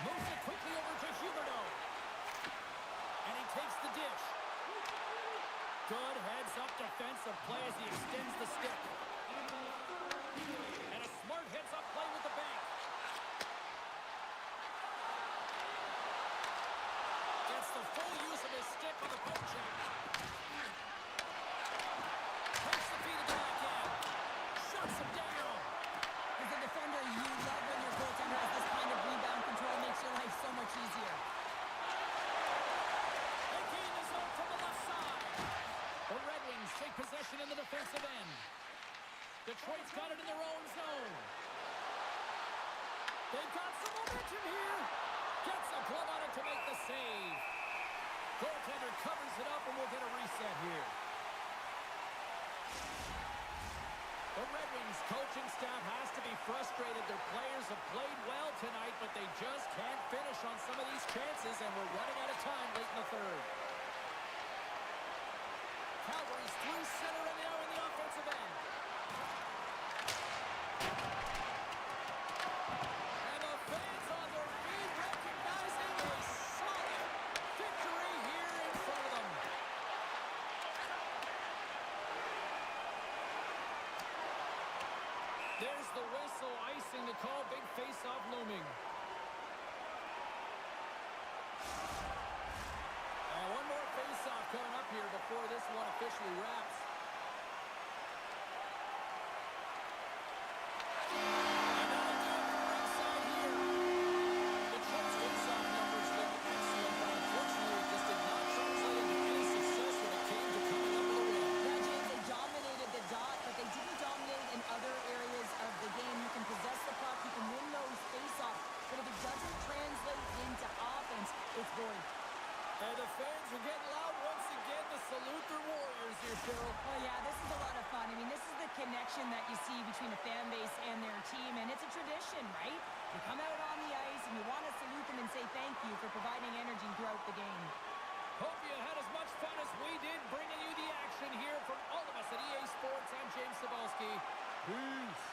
Moves it quickly over to Huberdeau. And he takes the dish. Good heads-up defensive play as he extends the stick. And a smart heads-up play with the bank. Gets the full use of his stick on the poke check. Takes the feet of the backhand. Shuts him down. As a defender, you love when your goaltender has this kind of rebound control. It makes your life so much easier. They gain the zone from the left side. The Red Wings take possession in the defensive end. Detroit's got it in their own zone. They've got some momentum here. Gets a glove on it to make the save. Goaltender covers it up and we'll get a reset here. The Red Wings coaching staff has to be frustrated. Their players have played well tonight, but they just can't finish on some of these chances, and we're running out of time late in the third. Calgary's through center and now in the offensive end. And the fans on their feet recognizing a solid victory here in front of them. There's the whistle, icing the call, big face-off looming. And one more face-off coming up here before this one officially wraps. And that'll do it from ringside here. Detroit's face-off numbers look excellent, but unfortunately it just did not translate into any success when it came to coming up with a win. Yeah, James, they dominated the dot, but they didn't dominate in other areas of the game. You can possess the puck, you can win those face-offs, but if it doesn't translate into offense, it's void. And the fans are getting loud once again to salute their Warriors here, Cheryl. Oh, yeah, this is a lot of fun. I mean, this is the connection that you see between a fan base and their team, and it's a tradition, right? You come out on the ice and you want to salute them and say thank you for providing energy throughout the game. Hope you had as much fun as we did bringing you the action here from all of us at EA Sports. I'm James Cebulski. Peace.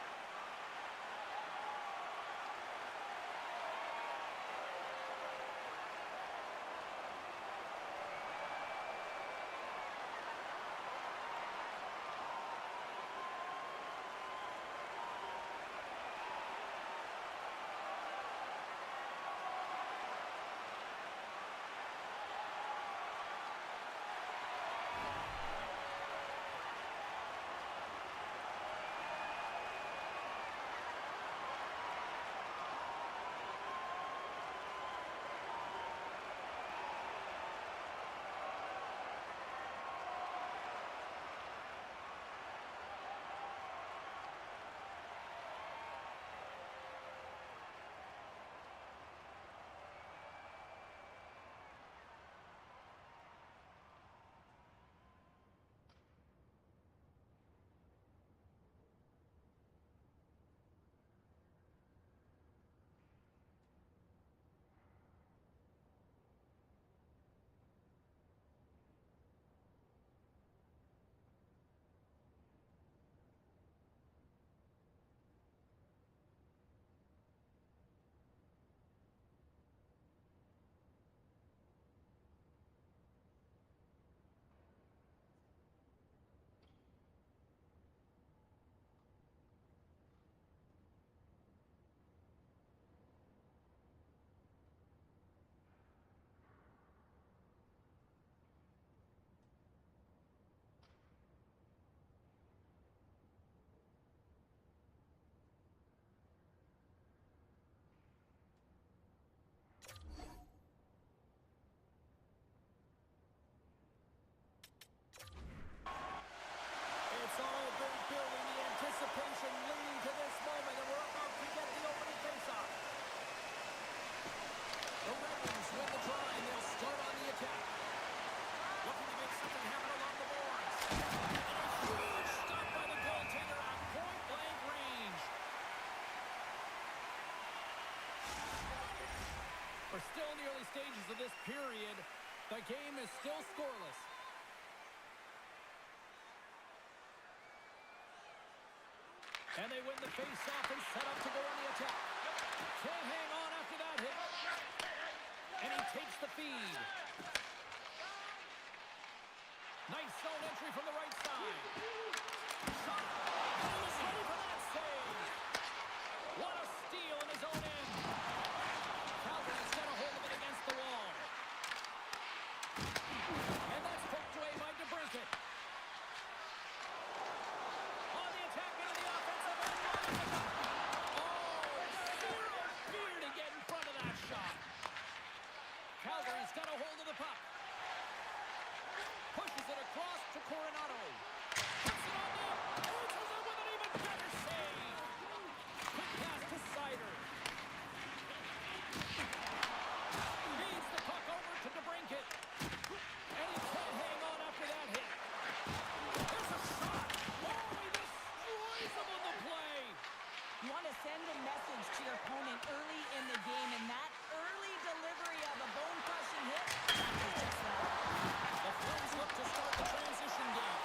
We're still in the early stages of this period. The game is still scoreless. And they win the face-off and set up to go on the attack. Can't hang on after that hit. And he takes the feed. Nice zone entry from the right side. Shot. And he was ready for that save. What a steal in his own end. Calgary's got a hold of it against the wall. And that's poked away by DeBrincat. On the attack into the offensive end. Oh, zero fear to get in front of that shot. Calgary's got a hold of the puck. Pushes it across to Coronado. Puts it on net. Answers it with an even better save. Quick pass to Sider. Feeds the puck over to DeBrincat. And he can't hang on after that hit. There's a shot. Oh, he destroys him on the play. You want to send a message to your opponent early in the game, and that early delivery of a bone-crushing hit is just that. The Flames look to start the transition game.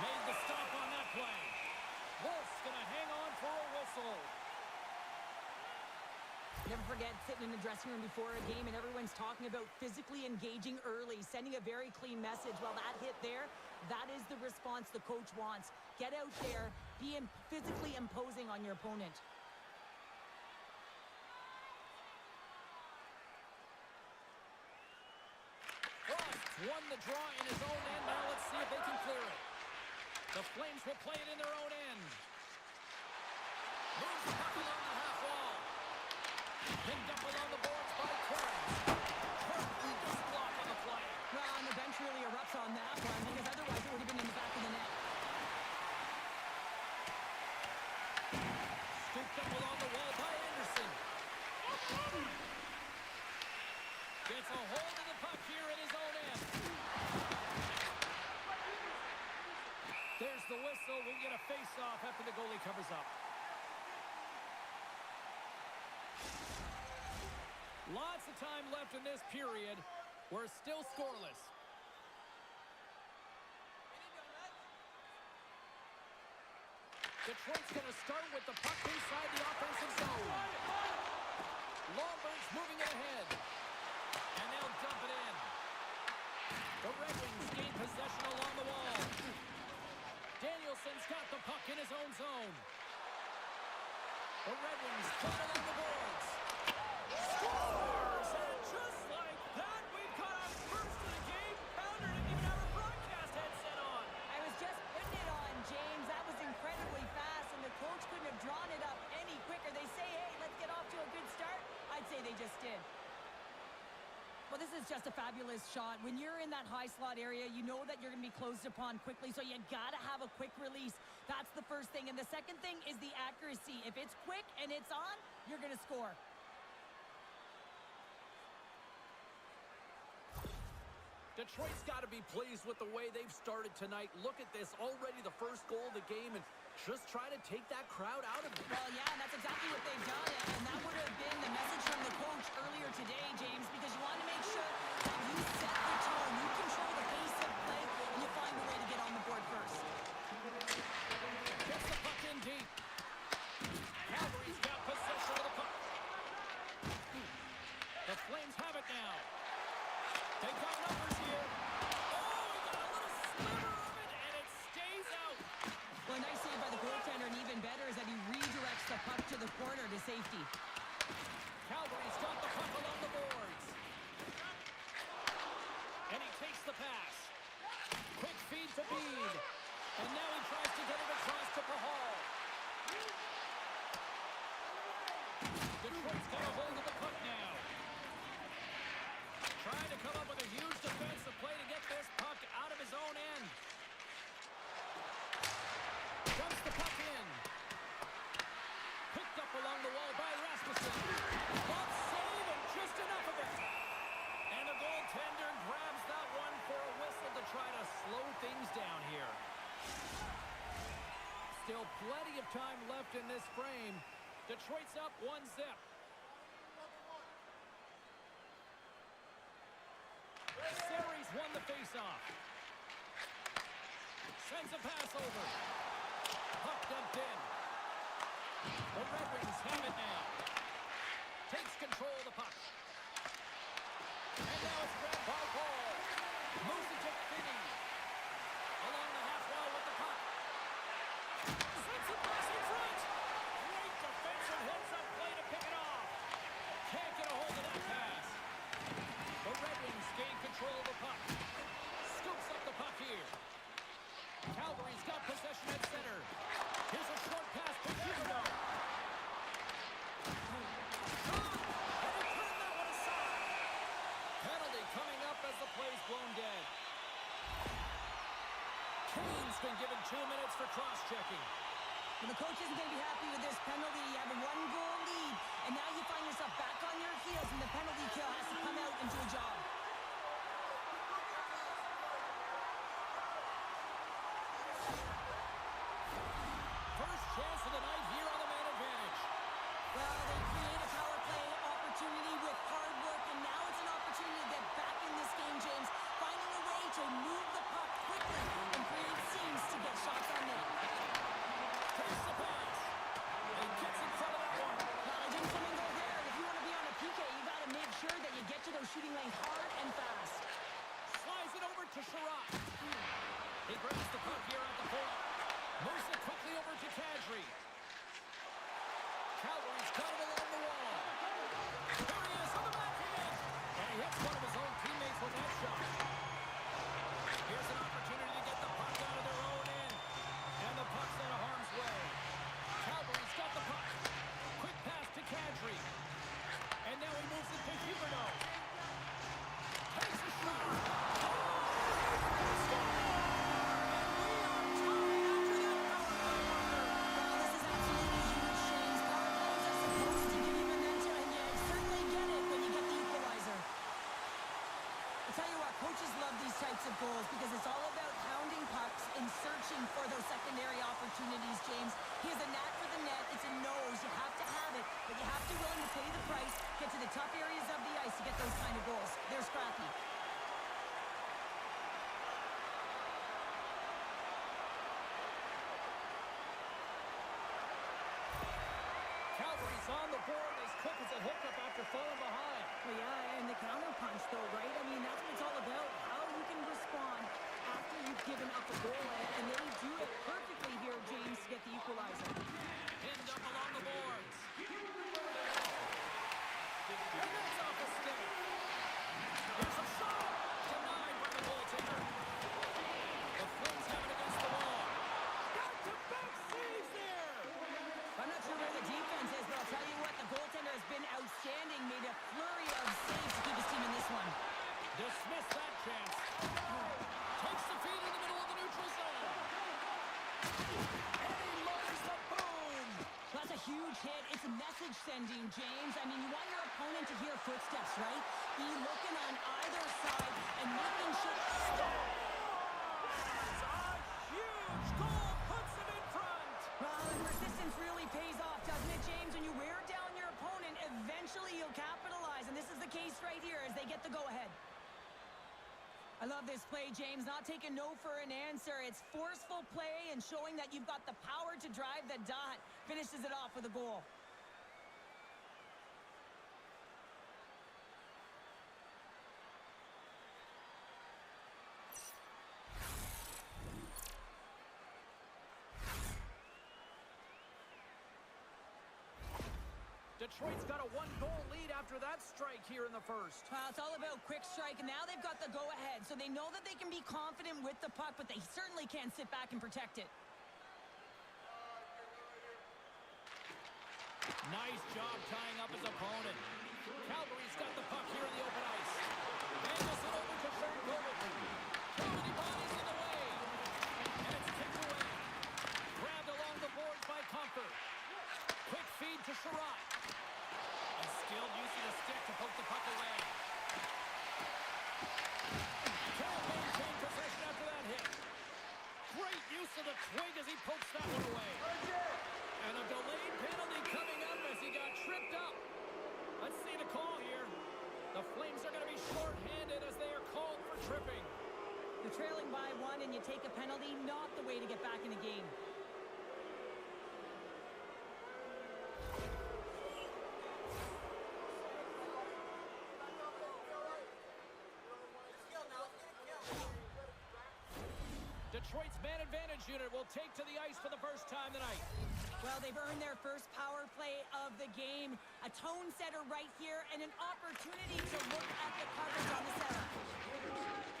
Made the stop on that play. Wolf's going to hang on for a whistle. Never forget sitting in the dressing room before a game and everyone's talking about physically engaging early, sending a very clean message. Well, that hit there, that is the response the coach wants. Get out there, be physically imposing on your opponent. Frost won the draw in his own end. Now let's see if they can clear it. The Flames will play it in their own end. Moves the puck along the half wall. Picked up along the boards by Kearns. Kearns block on the play. Well, and the bench really erupts on that one, because otherwise it would have been in the back of the net. Scooped up along the wall by Anderson. Gets a hold of the puck here in his own end. There's the whistle. We get a face-off after the goalie covers up. Lots of time left in this period. We're still scoreless. Detroit's going to start with the puck inside the offensive zone. Lomberg's moving it ahead. And they'll dump it in. The Red Wings gain possession along the wall. Danielson's got the puck in his own zone. The Red Wings put it on the boards. Scores! And just like that, we've got our first of the game. Pounder didn't even have a broadcast headset on. I was just putting it on, James. That was incredibly fast, and the coach couldn't have drawn it up any quicker. They say, hey, let's get off to a good start. I'd say they just did. Well, this is just a fabulous shot. When you're in that high slot area, you know that you're going to be closed upon quickly, so you got to have a quick release. That's the first thing. And the second thing is the accuracy. If it's quick and it's on, you're going to score. Detroit's got to be pleased with the way they've started tonight. Look at this, already the first goal of the game, and just try to take that crowd out of it. Well, yeah, and that's exactly what they've done, and that would have been the message from the coach earlier today, James, because you want to make sure that you set the tone, you control the pace of play, and you find a way to get on the board first. Gets the puck in deep. Calgary's got possession of the puck. The Flames have it now. They've got numbers here. Oh, he got a little sliver of it, and it stays out. Well, a nice save by the goaltender, and even better is that he redirects the puck to the corner to safety. Calgary's got the puck along the boards. And he takes the pass. Quick feed to Bede. And now he tries to get it across to Pahal. Detroit's got a hold of the puck now. Trying to come up with a huge defensive play to get this puck out of his own end. Dumps the puck in. Picked up along the wall by Rasmussen. Bob save and just enough of it. And the goaltender grabs that one for a whistle to try to slow things down here. Still plenty of time left in this frame. Detroit's up 1-0. the face-off. Sends a pass over. Puck dumped in. The Red Wings have it now. Takes control of the puck. And now it's grabbed by Paul. Moves it to Finney. Along the half wall with the puck. Sends a pass in front. Great defensive hits-up play to pick it off. Can't get a hold of that pass. The Red Wings gain control of the puck. Scoops up the puck here. Calgary's got possession at center. Here's a short pass to Huberdeau. And he turned that one aside. Penalty coming up as the play's blown dead. Kane's been given 2 minutes for cross-checking. Well, the coach isn't going to be happy with this penalty. You have a one-goal lead, and now you find yourself back on your heels, and the penalty kill has to come out and do a job. First chance of the night here on the man advantage. Well, they create a power play opportunity with hard work, and now it's an opportunity to get back in this game, James. Finding a way to move the puck quickly and create seams to get shots on net. Takes the pass. And gets in front of that one. Well, I didn't come and go there. If you want to be on a PK, you got to make sure that you get to those shooting lanes hard and fast. Slides it over to Sherratt. He grabs the puck here at the point. Moves it quickly over to Kadri. Calgary's got it along the wall. There he is on the backhand. And he hits one of his own teammates with that shot. Here's an opportunity to get the puck out of their own end. And the puck's out of harm's way. Calgary's got the puck. Quick pass to Kadri. And now he moves it to Huberdeau. Takes a shot. Coaches love these types of goals because it's all about pounding pucks and searching for those secondary opportunities, James. He has a knack for the net. It's a nose. You have to have it, but you have to be willing to pay the price, get to the tough areas of the ice to get those kind of goals. They're scrappy. Calgary's on the board as quick as a hookup after falling behind. Well, yeah, and the counter punch, though, right? I mean, that's what it's all about. How you can respond after you've given up a goal, and they do it perfectly here, James, to get the equalizer. Pinned up along the boards. And that's off the stick. Here's a shot. Denied by the goaltender. The Flames have it against the wall. Back-to-back saves there. I'm not sure where the defense is, but I'll tell you what, the goaltender has been outstanding, made a flurry of saves to keep his team in this one. Dismiss that chance. Takes the feed in the middle of the neutral zone. And he lowers the boom. That's a huge hit. It's message sending, James. I mean, you want your opponent to hear footsteps, right? Be looking on either side and making sure. That's a huge goal. Puts him in front. Well, the persistence really pays off, doesn't it, James? When you wear down your opponent, eventually you'll capitalize. And this is the case right here as they get the go-ahead. I love this play, James. Not taking no for an answer. It's forceful play and showing that you've got the power to drive the dot. Finishes it off with a goal. Detroit's got a one-goal lead after that strike here in the first. Well, it's all about quick strike, and now they've got the go-ahead, so they know that they can be confident with the puck, but they certainly can't sit back and protect it. Nice job tying up his opponent. Calgary's got the puck here in the open ice. Angles it over to Sherratt. Too many bodies in the way. And it's kicked away. Grabbed along the boards by Comfort. Quick feed to Sherratt. A skilled use of the stick to poke the puck away. Can't maintain possession after that hit. Great use of the twig as he pokes that one away. And a delayed penalty coming up as he got tripped up. you're trailing by one and you take a penalty, not the way to get back in the game. Detroit's man advantage unit will take to the ice for the first time tonight. Well, they've earned their first power play of the game. A tone setter right here and an opportunity to look at the coverage on the setup.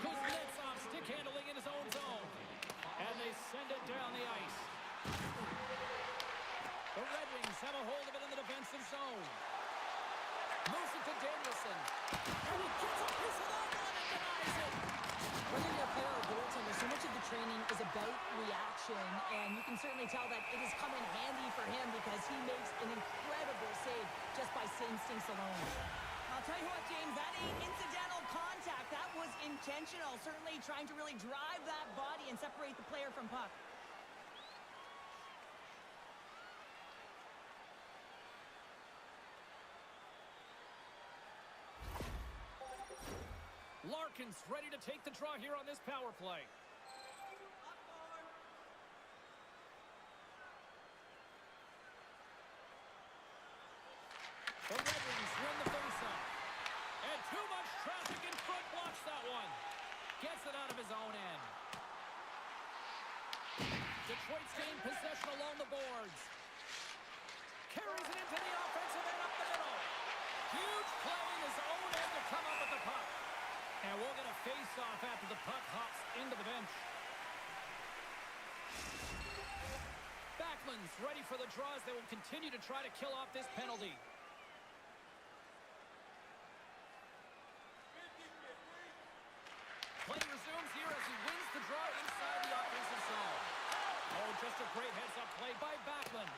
Kuznetsov stick handling in his own zone. And they send it down the ice. The Red Wings have a hold of it in the defensive zone. Moves it to Danielson. And he gets a piece of that one and denies it. Whether you're a player or goaltender, so much of the training is about reaction, and you can certainly tell that it has come in handy for him because he makes an incredible save just by instincts alone. I'll tell you what, James, that ain't incidental contact. That was intentional, certainly trying to really drive that body and separate the player from puck. Larkin's ready to take the draw here on this power play. The Red Wings win the faceoff. And too much traffic in front blocks that one. Gets it out of his own end. Detroit's gained possession along the boards. Carries it into the offensive end up the middle. Huge play in his own end to come up with the puck. And we'll get a face-off after the puck hops into the bench. Backlund's ready for the draws. They will continue to try to kill off this penalty. Play resumes here as he wins the draw inside the offensive zone. Oh, just a great heads-up play by Backlund.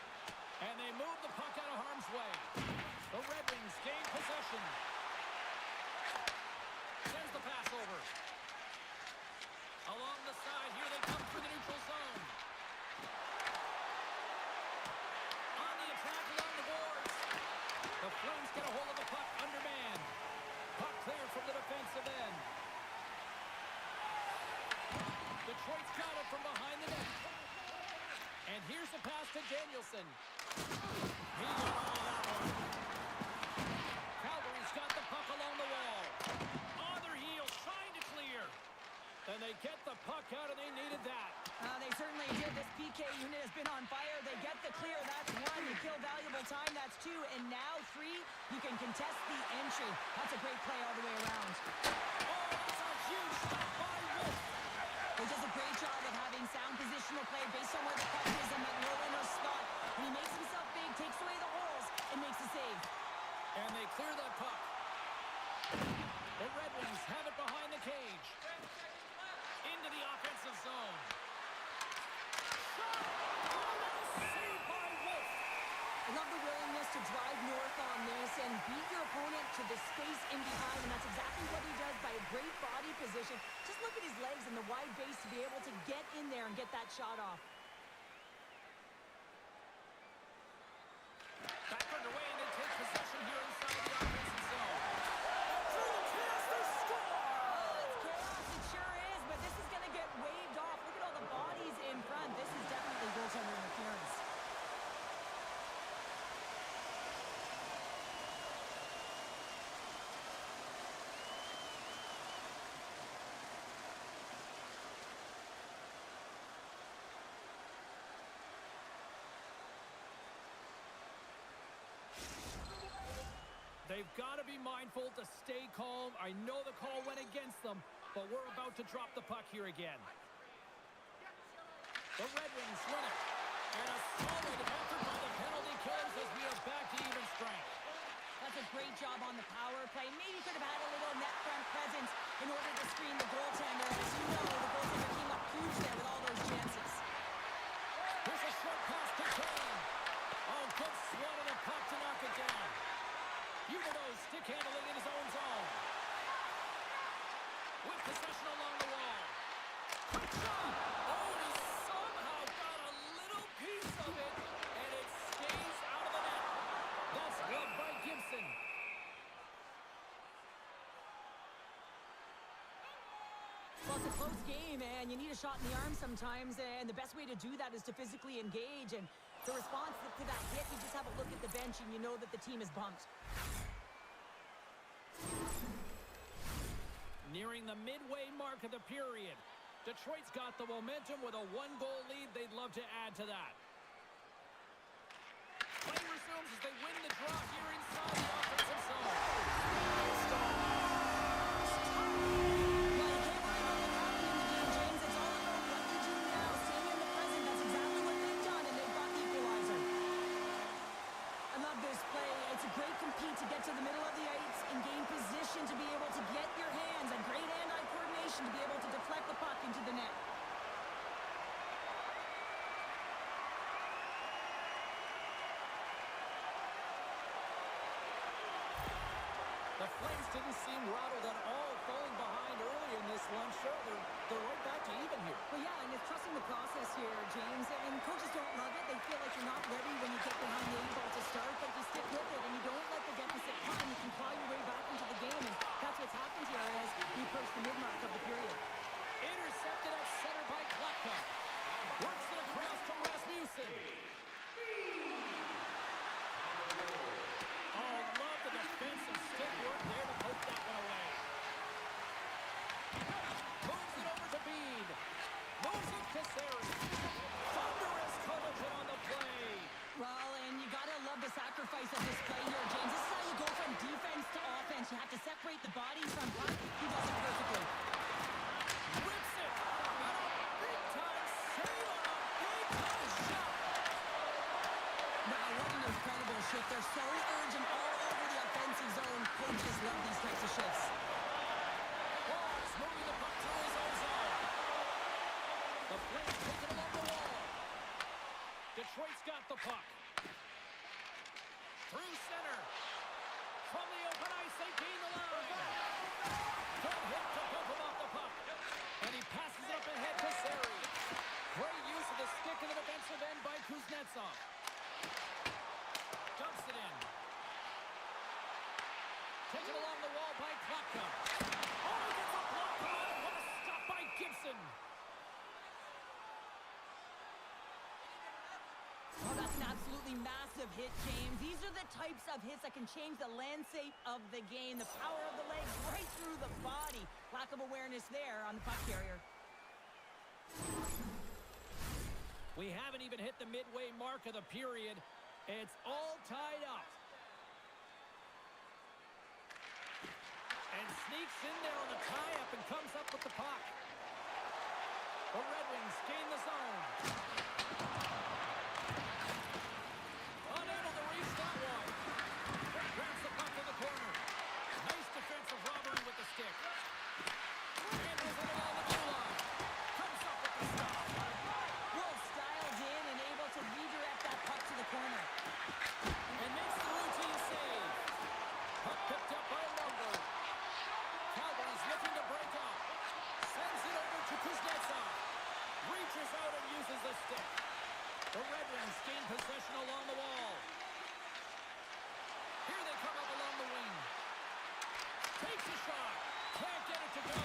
And they move the puck out of harm's way. The Red Wings gain possession. Sends the pass over. Along the side, here they come through the neutral zone. On the attack along the boards. The Flames get a hold of the puck undermanned. Puck clear from the defensive end. Detroit's got it from behind the net. And here's the pass to Danielson. He got all that one. Calgary's got the puck along the wall. On their heels, trying to clear. And they get the puck out, and they needed that. They certainly did. This PK unit has been on fire. They get the clear. That's one. You kill valuable time. That's two. And now three, you can contest the entry. That's a great play all the way around. Oh, that's a huge stop by Wolf. He does a great job of having sound positional play based on where the puck is in that no-winner spot. And he makes himself big, takes away the holes, and makes a save. And they clear that puck. The Red Wings have it behind the cage. Into the offensive zone. Shot! Oh, that's saved by Wolf. I love the willingness to drive north on this and beat your opponent to the space in behind, and that's exactly what he does by a great body position. Just look at his legs and the wide base to be able to get in there and get that shot off. Back underway, and they take possession here inside the offensive zone. Fantastic score! It's chaos, it sure is, but this is going to get waved off. Look at all the bodies in front. This is definitely goaltender interference. They've got to be mindful to stay calm. I know the call went against them, but we're about to drop the puck here again. The Red Wings win it. And a solid effort by the penalty killers as we are back to even strength. That's a great job on the power play. Maybe could have had a little net front presence in order to screen the goaltender. As you know, the goaltender came up huge there with all those chances. Here's a short pass to Kane. Oh, good swat of the puck to knock it down. Huberdeau's stick handling in his own zone. With possession along the wall. Quick shot! Oh, and he somehow got a little piece of it, and it stays out of the net. That's gloved by Gibson. Well, it's a close game, and you need a shot in the arm sometimes, and the best way to do that is to physically engage. And the response to that hit, you just have a look at the bench, and you know that the team is bumped. Nearing the midway mark of the period. Detroit's got the momentum with a one-goal lead. They'd love to add to that. Play resumes as they win the draw here inside the offensive zone. To get to the middle of the ice and gain position to be able to get your hands and great hand-eye coordination to be able to deflect the puck into the net. The Flames didn't seem rattled at all, falling behind early in this one. Sure, they're right back to even here. Well, yeah, and it's trusting the process here, James. And coaches don't love it. They feel like you're not ready when you get behind the eight ball to start, but if you stick with it and you don't let the deficit come, you can claw your way back into the game. And that's what's happened here as we approach the mid-mark of the period. Intercepted at center by Klapka. Works it across to Rasmussen. Oh, love the defensive stick work there to poke that one away. Moves it over to Bean. Moves it to Sari. Thunderous collision on the play. Well, and you gotta love the sacrifice of this play here, James. This is how you go from defense to offense. You have to separate the bodies from puck. He does it perfectly. Rips it. And a big-time save on a big-time shot. Wow, what an incredible shift. They're so urgent all over the offensive zone. Coaches love these types of shifts. Walls moving the puck through his own zone. The Flames take it along the wall. Detroit's got the puck. Through center. From the open ice, they gain the line. Good hit to poke him off the puck. And he passes it up ahead to Sari. Great use of the stick in the defensive end by Kuznetsov. Dumps it in. Taken along the wall by Klapka. Oh, he gets a block on it. What a stop by Gibson. Oh, that's an absolutely massive hit, James. These are the types of hits that can change the landscape of the game. The power of the legs right through the body. Lack of awareness there on the puck carrier. We haven't even hit the midway mark of the period. It's all tied up. And sneaks in there on the tie-up and comes up with the puck. The Red Wings gain the zone. Unable to reach that one. Grabs the puck in the corner. Nice defensive robbery with the stick. Handles it along the blue line. Comes up with the stop. Wolf styles in and able to redirect that puck to the corner. And makes the routine save. Puck picked up by Lumber. Calgary's looking to break up. Sends it over to Kuznetsov. Reaches out and uses the stick. The Red Wings gain possession along the wall. Here they come up along the wing. Takes a shot. Can't get it to go.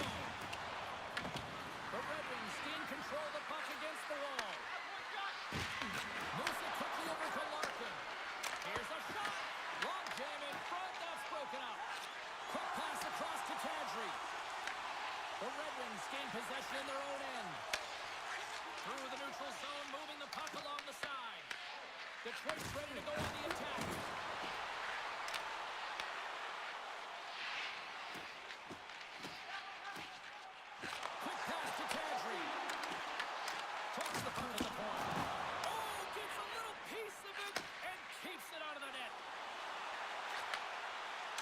The Red Wings gain control of the puck against the wall. Moves it quickly over to Larkin. Here's a shot. Long jam in front. That's broken up. Quick pass across to Kadri. The Red Wings gain possession in their own end. Through the neutral zone, moving the puck along the side. Detroit's ready to go on the attack. Quick pass to Kadri. Toss the puck in the corner. Oh, gets a little piece of it and keeps it out of the net.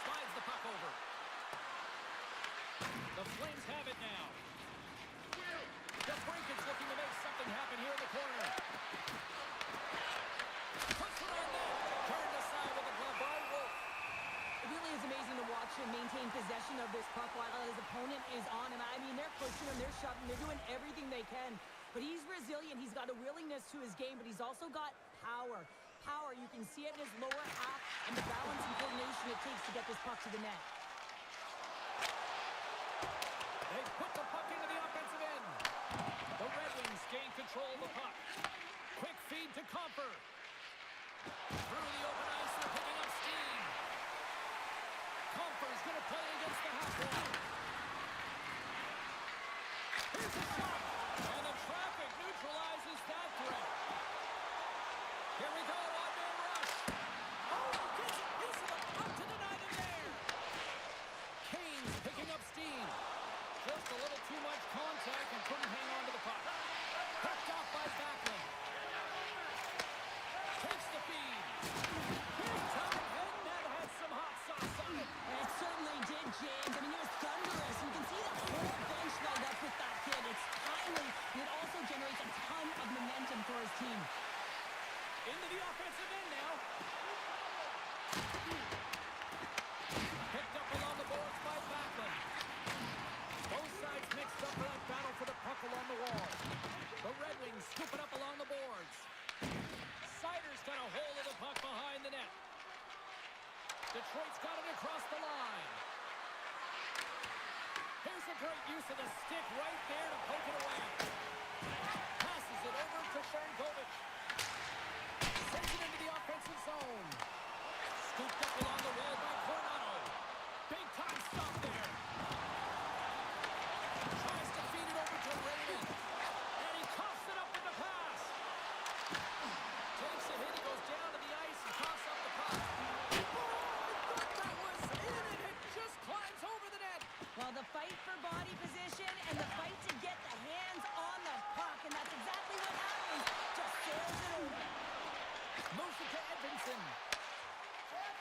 Slides the puck over. The Flames have it now. The Breakage looking to make something happen here in the corner. Puts it on net. Turned aside with a glove by Wolf. It really is amazing to watch him maintain possession of this puck while his opponent is on him. I mean, they're pushing him, they're shoving, they're doing everything they can. But he's resilient. He's got a willingness to his game, but he's also got power. Power, you can see it in his lower half and the balance and coordination it takes to get this puck to the net. They put the puck into the offensive Wings gain control of the puck. Quick feed to Comper. Through the open ice, they're picking up steam. Comper's going to play against the half wall. Here's a shot. And the traffic neutralizes that threat. Here we go, one-man rush. Oh, gets a piece of the puck to deny them there. Kane's picking up steam. Just a little too much contact and couldn't hang on to the puck. Picked off by Backlund. Takes the feed. Big time, and that had some hot sauce on it. It certainly did, James. I mean, it was thunderous. You can see the whole bench light up with that hit. It's timely, and it also generates a ton of momentum for his team. Into the offensive end now. Picked up along the boards by Backlund. Both sides mixed up for that battle for the puck along the wall. The Red Wings scoop it up along the boards. Sider's got a hold of the puck behind the net. Detroit's got it across the line. Here's a great use of the stick right there to poke it away. Passes it over to Sharangovich. Sends it into the offensive zone. Scooped up along the wall by Coronado. Big time stop there. Tries to feed it over to Raymond. And he coughs it up with the pass. Takes a hit, he goes down to the ice and coughs up the puck. Oh, I thought that was in, and it just climbs over the net. Well, the fight for body position and the fight to get the hands on the puck, and that's exactly what happens. Just sails it over. Moves it to Edmondson.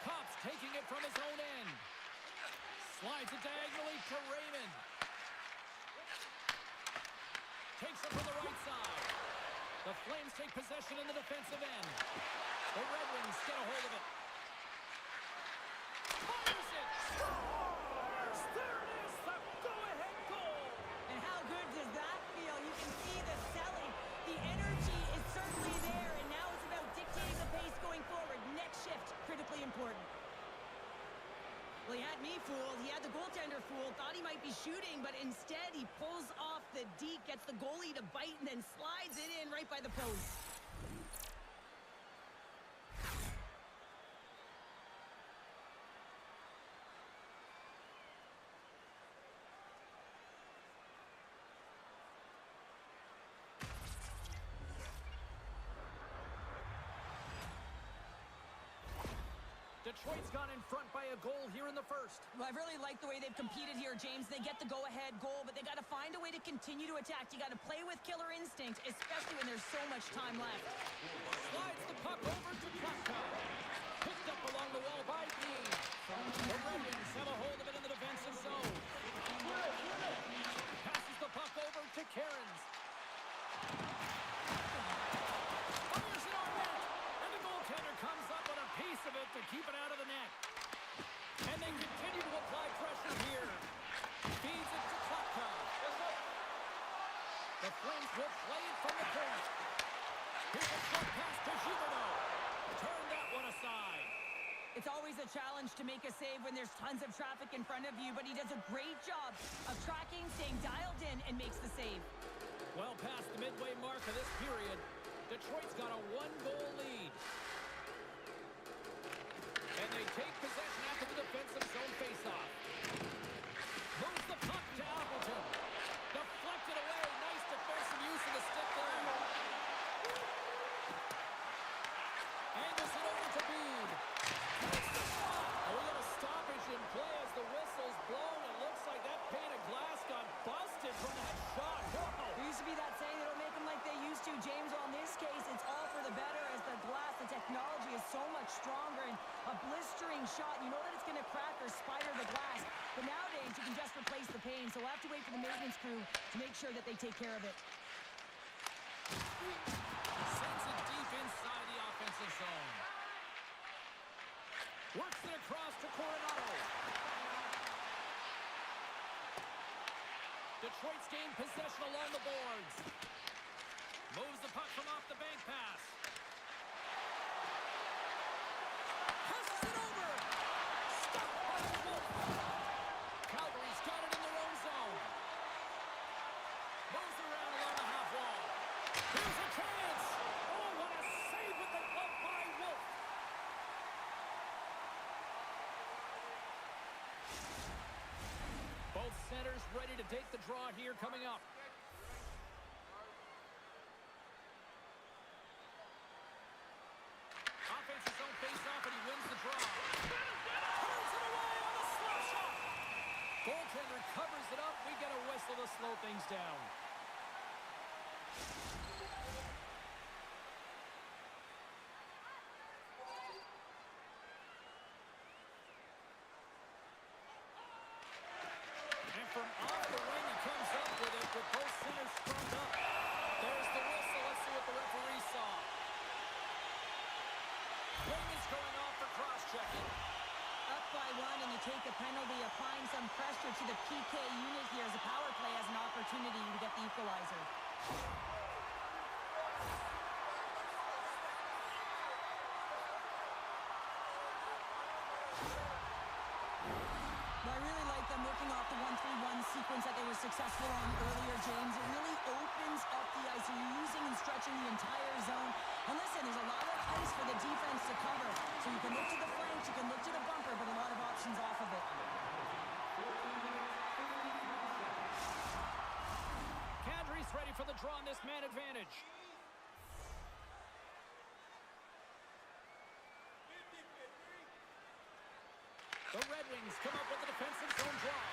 Kopp's taking it from his own end. Slides it diagonally to Raymond. Takes it from the right side. The Flames take possession in the defensive end. The Red Wings get a hold of it. Fires it! Scores! There it is! The go-ahead goal! And how good does that feel? You can see the selling. The energy is certainly there, and now it's about dictating the pace going forward. Next shift, critically important. Well, he had me fooled. He had the goaltender fooled. Thought he might be shooting, but instead he pulls off the deke, gets the goalie to bite, and then slides it in right by the post. Detroit's gone in front by a goal here in the first. Well, I really like the way they've competed here, James. They get the go-ahead goal, but they got to find a way to continue to attack. You got to play with killer instinct, especially when there's so much time left. Slides the puck over to Klefka. Picked up along the wall by Dean. The Red Wings have a hold of it in the defensive zone. Passes the puck over to Cairns. Fires it on net. And the goaltender comes up with a piece of it to keep it out of the net. And they continue to apply pressure here. Feeds it to Klefka. The Flames will play it from the point. Here's a short pass to Huberdeau. Turn that one aside. It's always a challenge to make a save when there's tons of traffic in front of you, but he does a great job of tracking, staying dialed in, and makes the save. Well past the midway mark of this period, Detroit's got a one-goal lead. And they take possession after the defensive zone faceoff. Moves the puck to Appleton. Deflected away. Nice defensive use of the stick there. Angles it over to Bede. Takes the shot. And we got a stoppage in play as the whistle's blown. It looks like that pane of glass got busted from that shot. Whoa. There used to be that saying, they don't make them like they used to, James. Well, in this case, it's all for the better as the glass, the technology is so much stronger, and a blistering shot, you know that it's going to crack or spider the glass. But nowadays, you can just replace the pane, so we'll have to wait for the maintenance crew to make sure that they take care of it. Sends it deep inside the offensive zone. Works it across to Coronado. Detroit's gained possession along the boards. Moves the puck from off the bank pass. Passes it over. Stopped by the Wolf. Calgary's got it in their own zone. Moves around along the half wall. goaltenders ready to take the draw here coming up. Offensive zone face-off, and he wins the draw. Turns it away on the slap shot. Goaltender covers it up. We get a whistle to slow things down. And from off the wing, he comes up with it with both centers sprung up. There's the whistle. Let's see what the referee saw. Wing is going off for cross-checking. Up by one, and you take a penalty, applying some pressure to the PK unit here as the power play has an opportunity to get the equalizer. Well, I really like them working off the 1-3-1 sequence that they were successful on earlier, James. It really opens up the ice. You're using and stretching the entire zone. And listen, there's a lot of ice for the defense to cover. So you can look to the flanks, you can look to the bumper, but a lot of options off of it. Kadri's ready for the draw on this man advantage. The Red Wings come up with the defensive zone draw.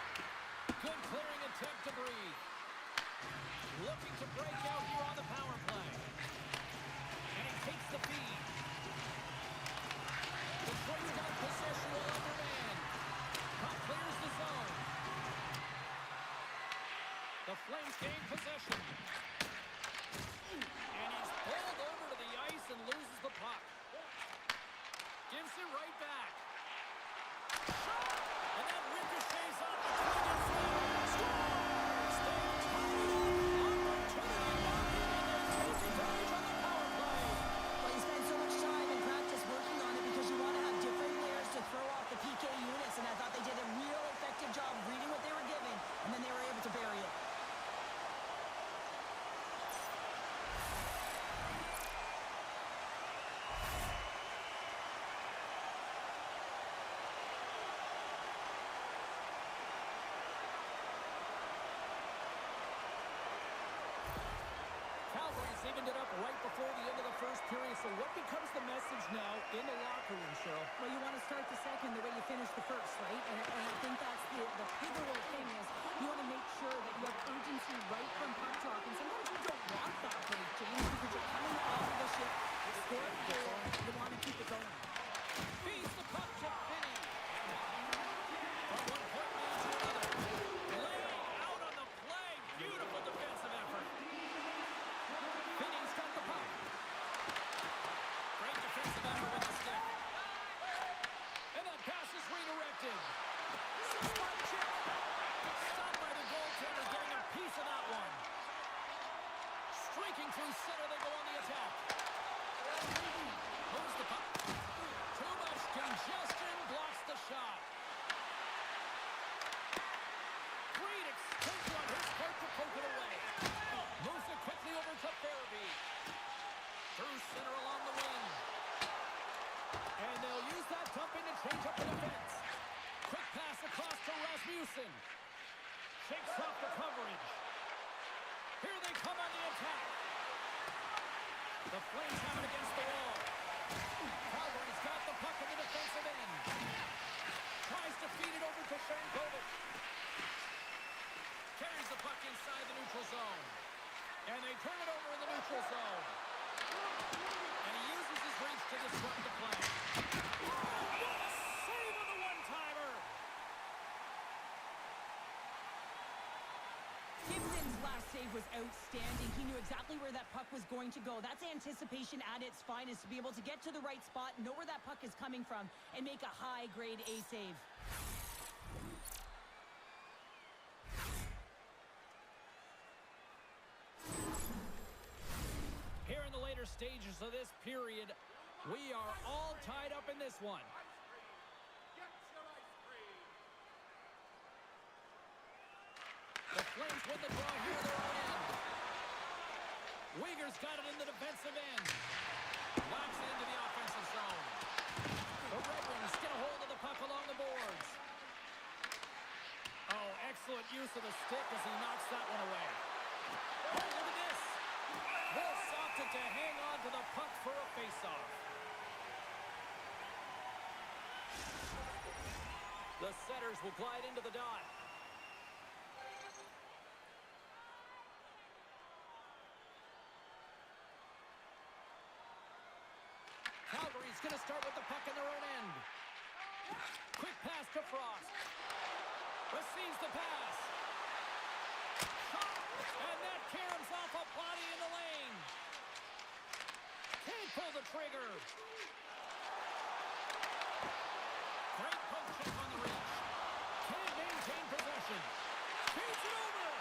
Good clearing attempt to breathe. Looking to break out here on the power play. And he takes the feed. Detroit's got possession while undermanned. Puck clears the zone. The Flames gain possession. And he's pulled over to the ice and loses the puck. Gives it right back. And that ricochets off the Canadian side. Scores! They've tied it up. Opportunity knocking, and they're taking advantage on the power play. Well, you spend so much time in practice working on it because you want to have different players to throw off the PK units, and I thought they did a real effective job reading what they were given, and then they were able to bury it. Evened it up right before the end of the first period. So what becomes the message now in the locker room, Cheryl? Well, you want to start the second the way you finished the first, right? And I think that's the pivotal thing is you want to make sure that you have urgency right from puck drop. And sometimes you don't want that break, James, because you're coming off of the ship, score a goal, you want to keep it going. Feeds the puck to Finney. From one point man to another. Laying out on the play. Beautiful defensive effort. Finney's got the puck. Great defensive effort with the stick. And that pass is redirected. Spot check. Stopped by the goaltender, getting a piece of that one. Streaking through center, they go on the attack. Moves the puck. Too much congestion, blocks the shot. Great extension on his part to poke it away. Moves it quickly over to Farabee. Through center along the wing. And they'll use that dumping to change up the defense. Quick pass across to Rasmussen. Shakes off the coverage. Here they come on the attack. The Flames have it against the wall. Calgary's got the puck in the defensive end. Tries to feed it over to Shankovic. Carries the puck inside the neutral zone. And they turn it over in the neutral zone. And he uses his reach to disrupt the play. Oh, what a save on the one-timer! Gibson's last save was outstanding. He knew exactly where that puck was going to go. That's anticipation at its finest, to be able to get to the right spot, know where that puck is coming from, and make a high-grade A save. Here in the later stages of this period, we are all tied up in this one. The Flames win the draw here, their own end. Uyghur's got it in the defensive end. Knocks it into the offensive zone. The Red Wings get a hold of the puck along the boards. Oh, excellent. Excellent use of the stick as he knocks that one away. Oh, look at this. Wolves opted to hang on to the puck for a faceoff. The setters will glide into the dot. Calgary's going to start with the puck in their own end. Quick pass to Frost. Receives the pass. Shot. And that caroms off a body in the lane. Can't pull the trigger. Great poke check on the reach. Can't maintain possession. Feeds it over.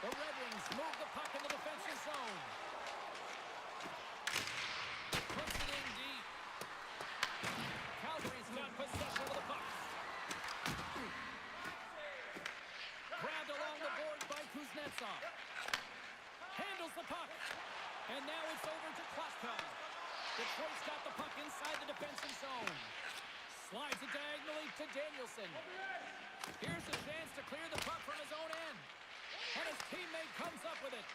The Red Wings move the puck in the defensive zone. Puts it in deep. Calgary's got possession of the puck. Grabbed along the boards by Kuznetsov. Handles the puck. And now it's over to Klaska. Detroit's got the puck inside the defensive zone. Slides it diagonally to Danielson. Here's a chance to clear the puck from his own end. And his teammate comes up with it.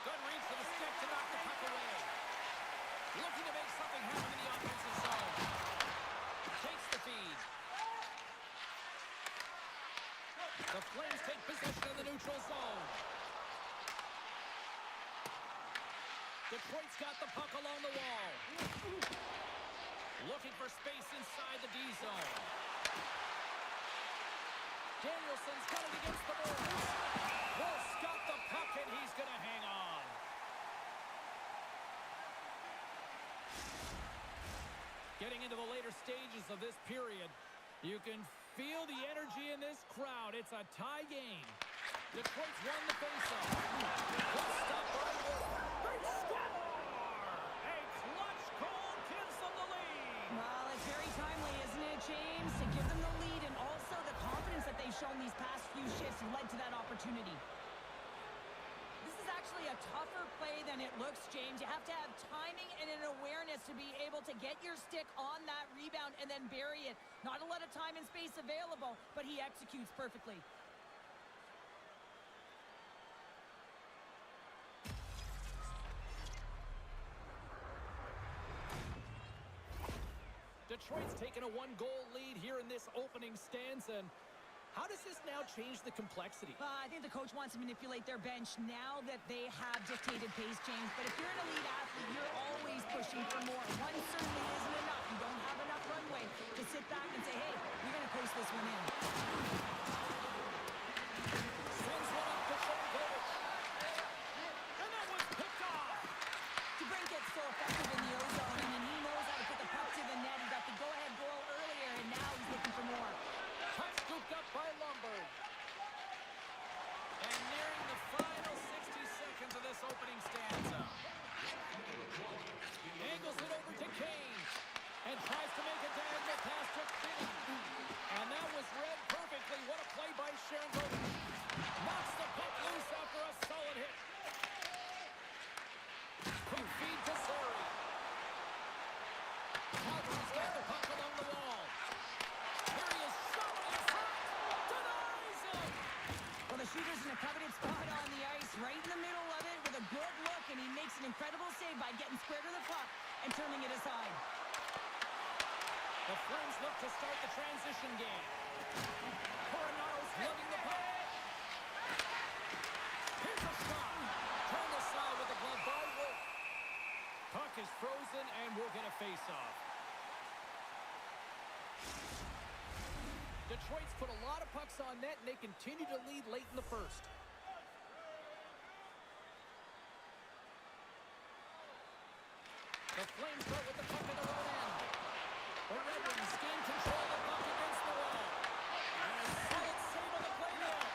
Good reach to the stick to knock the puck away. Looking to make something happen in the offensive zone. Takes the feed. The Flames take possession of the neutral zone. Detroit's got the puck along the wall. Looking for space inside the D zone. Danielson's got it against the boards. Wolf's got the puck and he's going to hang on. Getting into the later stages of this period, you can feel the energy in this crowd. It's a tie game. Detroit's won the faceoff. Good stop by Wolf. They score! A clutch goal gives them the lead. Well, it's very timely, isn't it, James? To give them the lead and also the confidence that they've shown these past few shifts led to that opportunity. This is actually a tougher play than it looks, James. You have to have timing and an awareness to be able to get your stick on that rebound and then bury it. Not a lot of time and space available, but he executes perfectly. Detroit's taken a one-goal lead here in this opening stanza. And how does this now change the complexity? I think the coach wants to manipulate their bench now that they have dictated pace, James. But if you're an elite athlete, you're always pushing for more. One certainly isn't enough. You don't have enough runway to sit back and say, hey, we're going to post this one in. Sends one up to Shenkovic. And that one's picked off. DeBrincat's so effective in the O-zone, and he knows how to put the puck to the net. He got the go-ahead goal earlier, and now he's looking for more. Puck scooped up by Lumberg. And nearing the final 60 seconds of this opening stanza. Angles it over to Kane. And tries to make a diagonal pass to Finney. And that was read perfectly. What a play by Shenkovic. Knocks the puck loose after a solid hit. Quick feed to Surrey. Calgary's got the puck along the wall. Here he is, shot on the front. Denies him. Well, the shooter's in a coveted spot on the ice, right in the middle of it with a good look, and he makes an incredible save by getting square to the puck and turning it aside. The Flames look to start the transition game. Coronado's lugging the puck. Here's a shot. Turned aside with the glove by Wolf. Puck is frozen, and we'll get a face-off. Detroit's put a lot of pucks on net, and they continue to lead late in the first. The Flames start with the puck in their own end. The Red Wings gain control of the puck against the wall. And a solid save on the play there.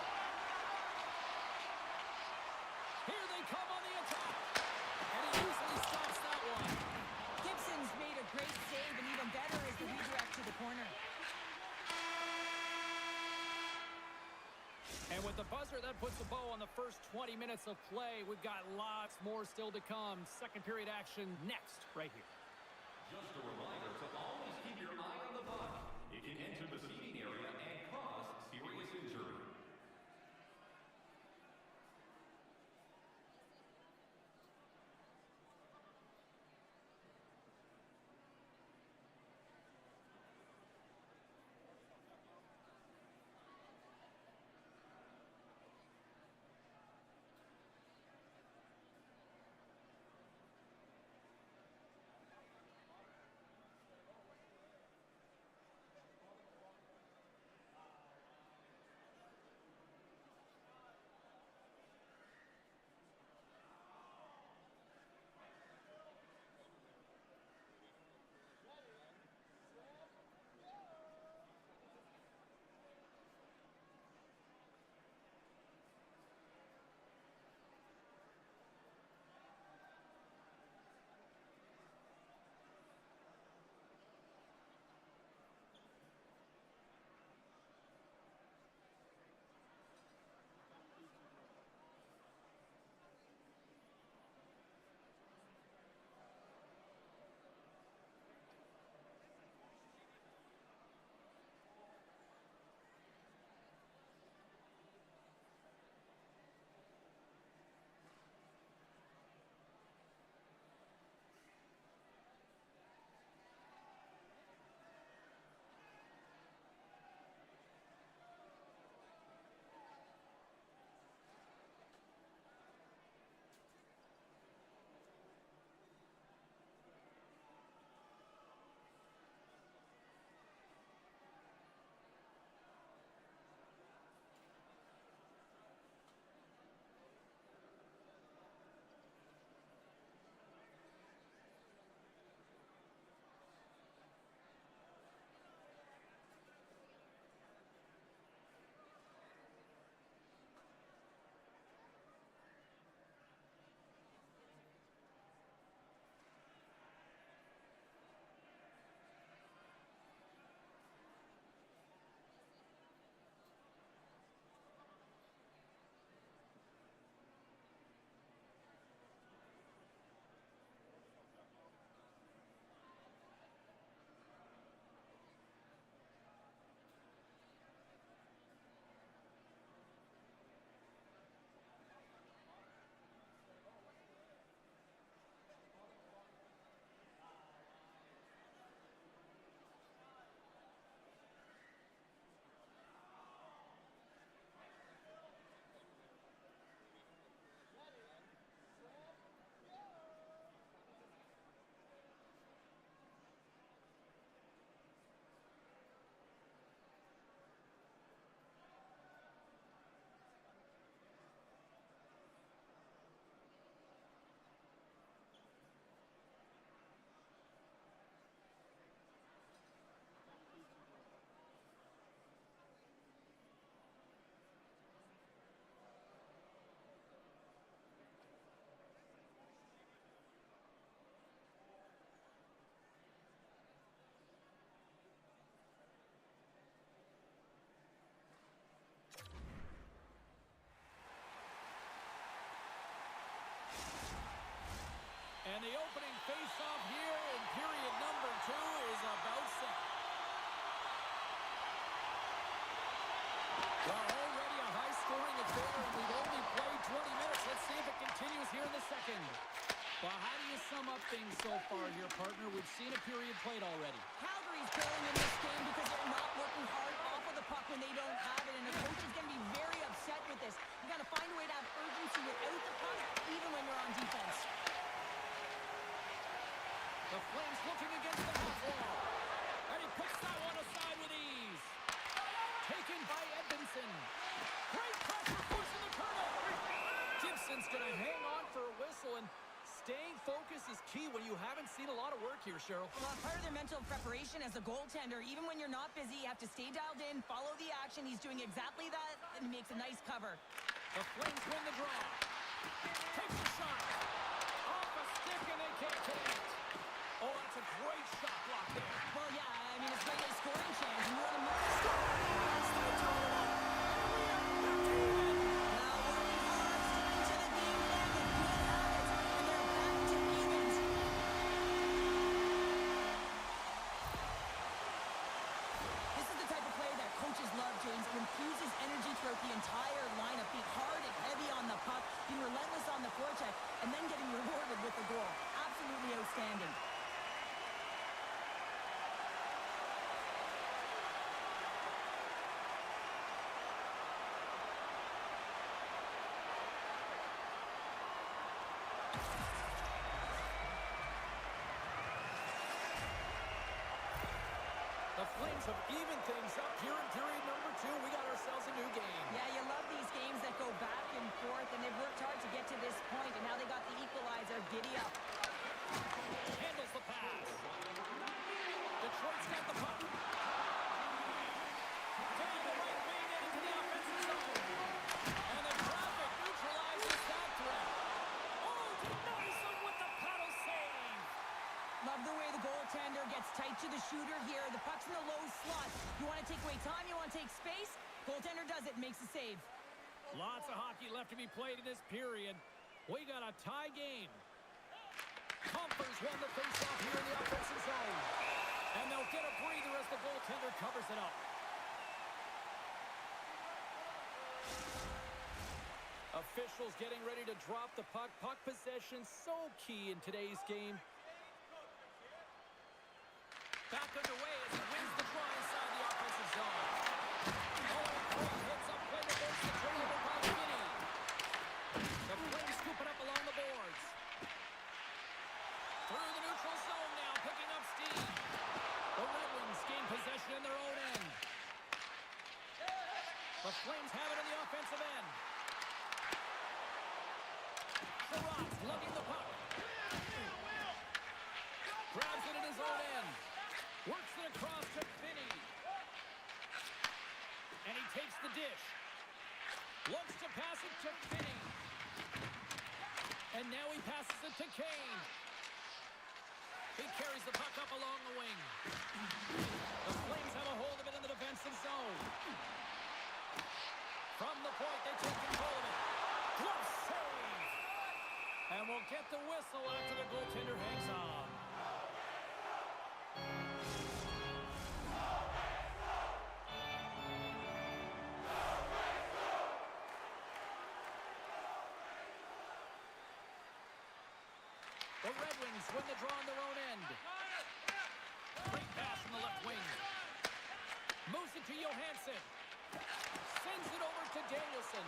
Here they come on the attack. And he easily stops that one. Gibson's made a great save, and even better is the redirect to the corner. And with the buzzer, that puts a bow on the first 20 minutes of play. We've got lots more still to come. Second period action next, right here. Just a reminder to always keep your eye on the puck. It can enter the face-off here, and period number 2 is about set. Well, already a high-scoring affair, and we've only played 20 minutes. Let's see if it continues here in the second. Well, how do you sum up things so far here, partner? We've seen a period played already. Calgary's failing in this game because they're not working hard off of the puck when they don't have it, and the coach is going to be very upset with this. You got to find a way to have urgency without the puck, even when you're on defense. The Flames looking against the half wall, and he puts that one aside with ease. Taken by Edmondson. Great pressure, pushing the Colonel. Gibson's going to hang on for a whistle, and staying focused is key when you haven't seen a lot of work here, Cheryl. Well, part of their mental preparation as a goaltender, even when you're not busy, you have to stay dialed in, follow the action. He's doing exactly that, and he makes a nice cover. The Flames win the draw. Takes a shot. Off a stick, and they can't connect. Oh, that's a great shot block there. Well, yeah, I mean, it's like a scoring chance, and you want to make a score. It's the total. Infuses energy throughout the entire lineup, being hard and heavy on the puck, being relentless on the forecheck, and then getting rewarded with a goal. Absolutely outstanding. The Flames have evened things up here in period number 2. We got ourselves a new game. Yeah, you love these games that go back and forth, and they've worked hard to get to this point, and now they got the equalizer. Giddy up. Handles the pass. Detroit's got the puck. Down the right wing and into the offensive zone. And the traffic neutralizes that threat. Oh, denies him with the paddle save. Love the way the goaltender gets tight to the shooter here. The puck's in the low slot. You want to take away time, you want to take space. Goaltender does it, makes the save. Lots of hockey left to be played in this period. We got a tie game. Compher's won the faceoff here in the offensive zone. And they'll get a breather as the goaltender covers it up. Officials getting ready to drop the puck. Puck possession so key in today's game. Back underway as he wins the draw inside the offensive zone. Oh, great hits up play to force the turnover by Finney. The Flames scoop it up along the boards. Through the neutral zone now, picking up steam. The Red Wings gain possession in their own end. The Flames have it in the offensive end. Sherrod's lugging the puck. Grabs it in his own end. Works it across to Finney. And he takes the dish. Looks to pass it to Finney. And now he passes it to Kane. He carries the puck up along the wing. The Flames have a hold of it in the defensive zone. From the point, they take control of it. Glove save. And we'll get the whistle after the goaltender hangs on. The Red Wings win the draw on their own end. Great pass from the left wing. Moves it to Johansson. Sends it over to Danielson.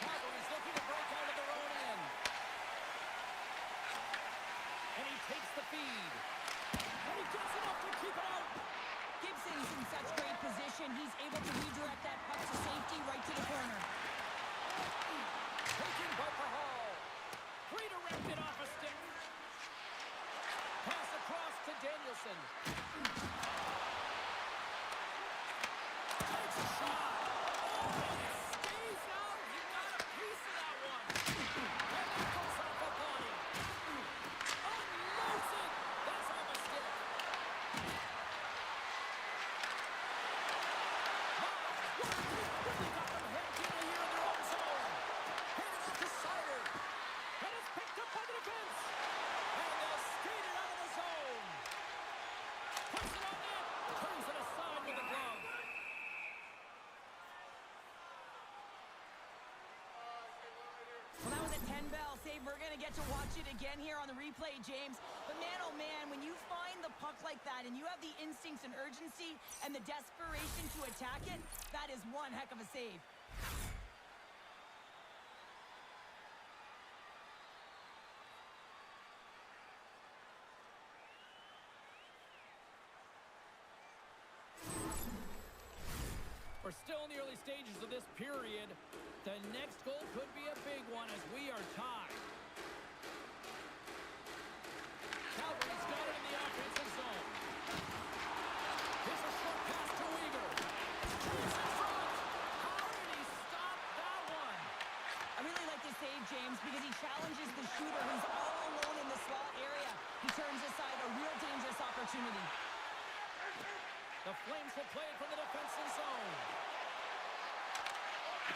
Calgary's looking to break out of their own end. And he takes the feed. And he gets enough to keep it out. Gibson's in such great position. He's able to redirect that puck to safety right to the corner. Taken by Hall. Redirected off a stick. Pass across to Danielson. Takes a shot. Oh, and it stays out. He got a piece of that one. And that goes off the body. Unloads it. That's off a stick. we're going to get to watch it again here on the replay, James. But man, oh man, when you find the puck like that and you have the instincts and urgency and the desperation to attack it, that is one heck of a save. We're still in the early stages of this period. The next goal could be a big one as we are tied. Calgary's got it in the offensive zone. Here's a short pass to Uyghur. He's in front. How did he stop that one? I really like this save, James, because he challenges the shooter who's all alone in the slot area. He turns aside a real dangerous opportunity. The Flames will play it from the defensive zone.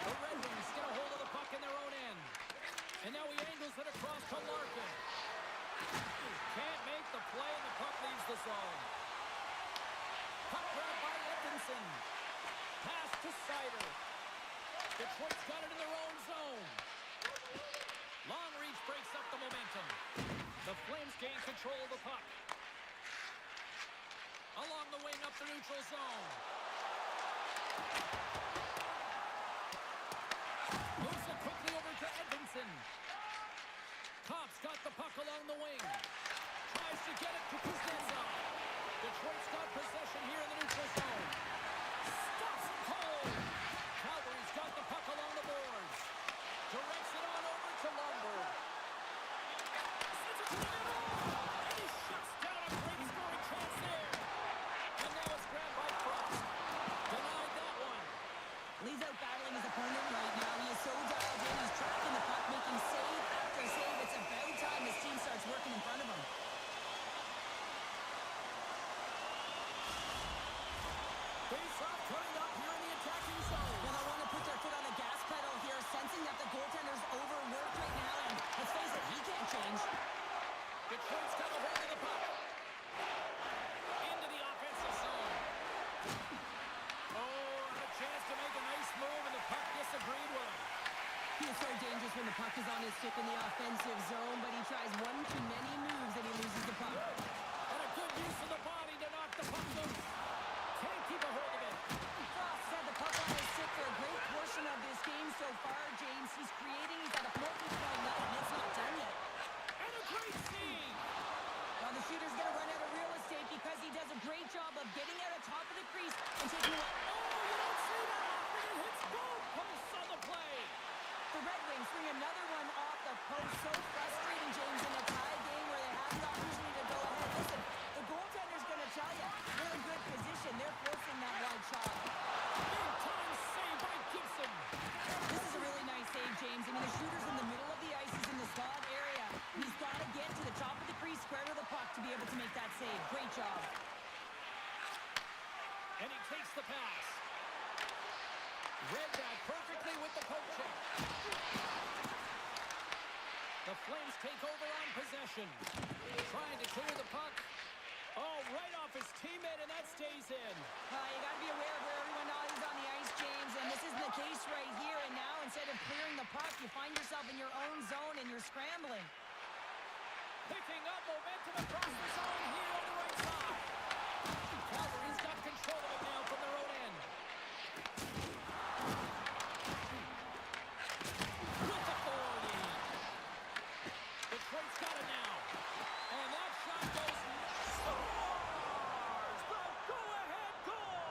The Red Wings get a hold of the puck in their own end. And now he angles it across to Larkin. Can't make the play, and the puck leaves the zone. Puck grab by Edmondson. Pass to Sider. Detroit's got it in their own zone. Long reach breaks up the momentum. The Flames gain control of the puck. Along the wing up the neutral zone. Moves it quickly over to Edmondson. Kopp's got the puck along the wing. Tries to get it to Kuznetsov. Detroit's got possession here in the neutral zone. Stops it cold. Calgary's got the puck along the boards. Directs it on over to Lundberg. Sends it to the middle. And he shuts down a great scoring chance there. And now it's grabbed by Frost. Denied that one. He's out battling his opponent right now. He is so dialed in. He's tracking the puck, making save after save. It's about time his team starts working in front of him. Face-off coming up here in the attacking zone. Well, they want to put their foot on the gas pedal here, sensing that the goaltender's overworked right now. And let's face it, he can't change. Detroit's got a hold of the puck. Into the offensive zone. Oh, and a chance to make a nice move, and the puck disagreed with him. He is so dangerous when the puck is on his stick in the offensive zone, but he tries one too many moves and he loses the puck. And a good use of the body to knock the puck loose. Can't keep a hold of it. Frost had the puck on his stick for a great portion of this game so far, James. He's creating, he's got a multi-point night, and it's not done yet. And a great save. Now the shooter's going to run out of real estate because he does a great job of getting out of top of the crease and taking one. Oh, you don't see that often. It hits both posts on the play. The Red Wings bring another one off the post. So frustrating, James, in a tie game where they have the opportunity to go ahead. Listen, the goaltender's going to tell you, they're in good position. They're forcing that wide shot. Big-time save by Gibson. This is a really nice save, James. I mean, the shooter's in the middle of the ice. He's in the slot area. He's got to get to the top of the crease, square to the puck to be able to make that save. Great job. And he takes the pass. Read that perfectly with the poke check. The Flames take over on possession. Trying to clear the puck. Oh, right off his teammate, and that stays in. You got to be aware of where everyone is on the ice, James, and this isn't the case right here. And now, instead of clearing the puck, you find yourself in your own zone and you're scrambling. Picking up momentum across the zone here on the right side. Calgary's got control of it now from their own end. With authority. Detroit's got it now. And that shot goes scores! The go-ahead goal!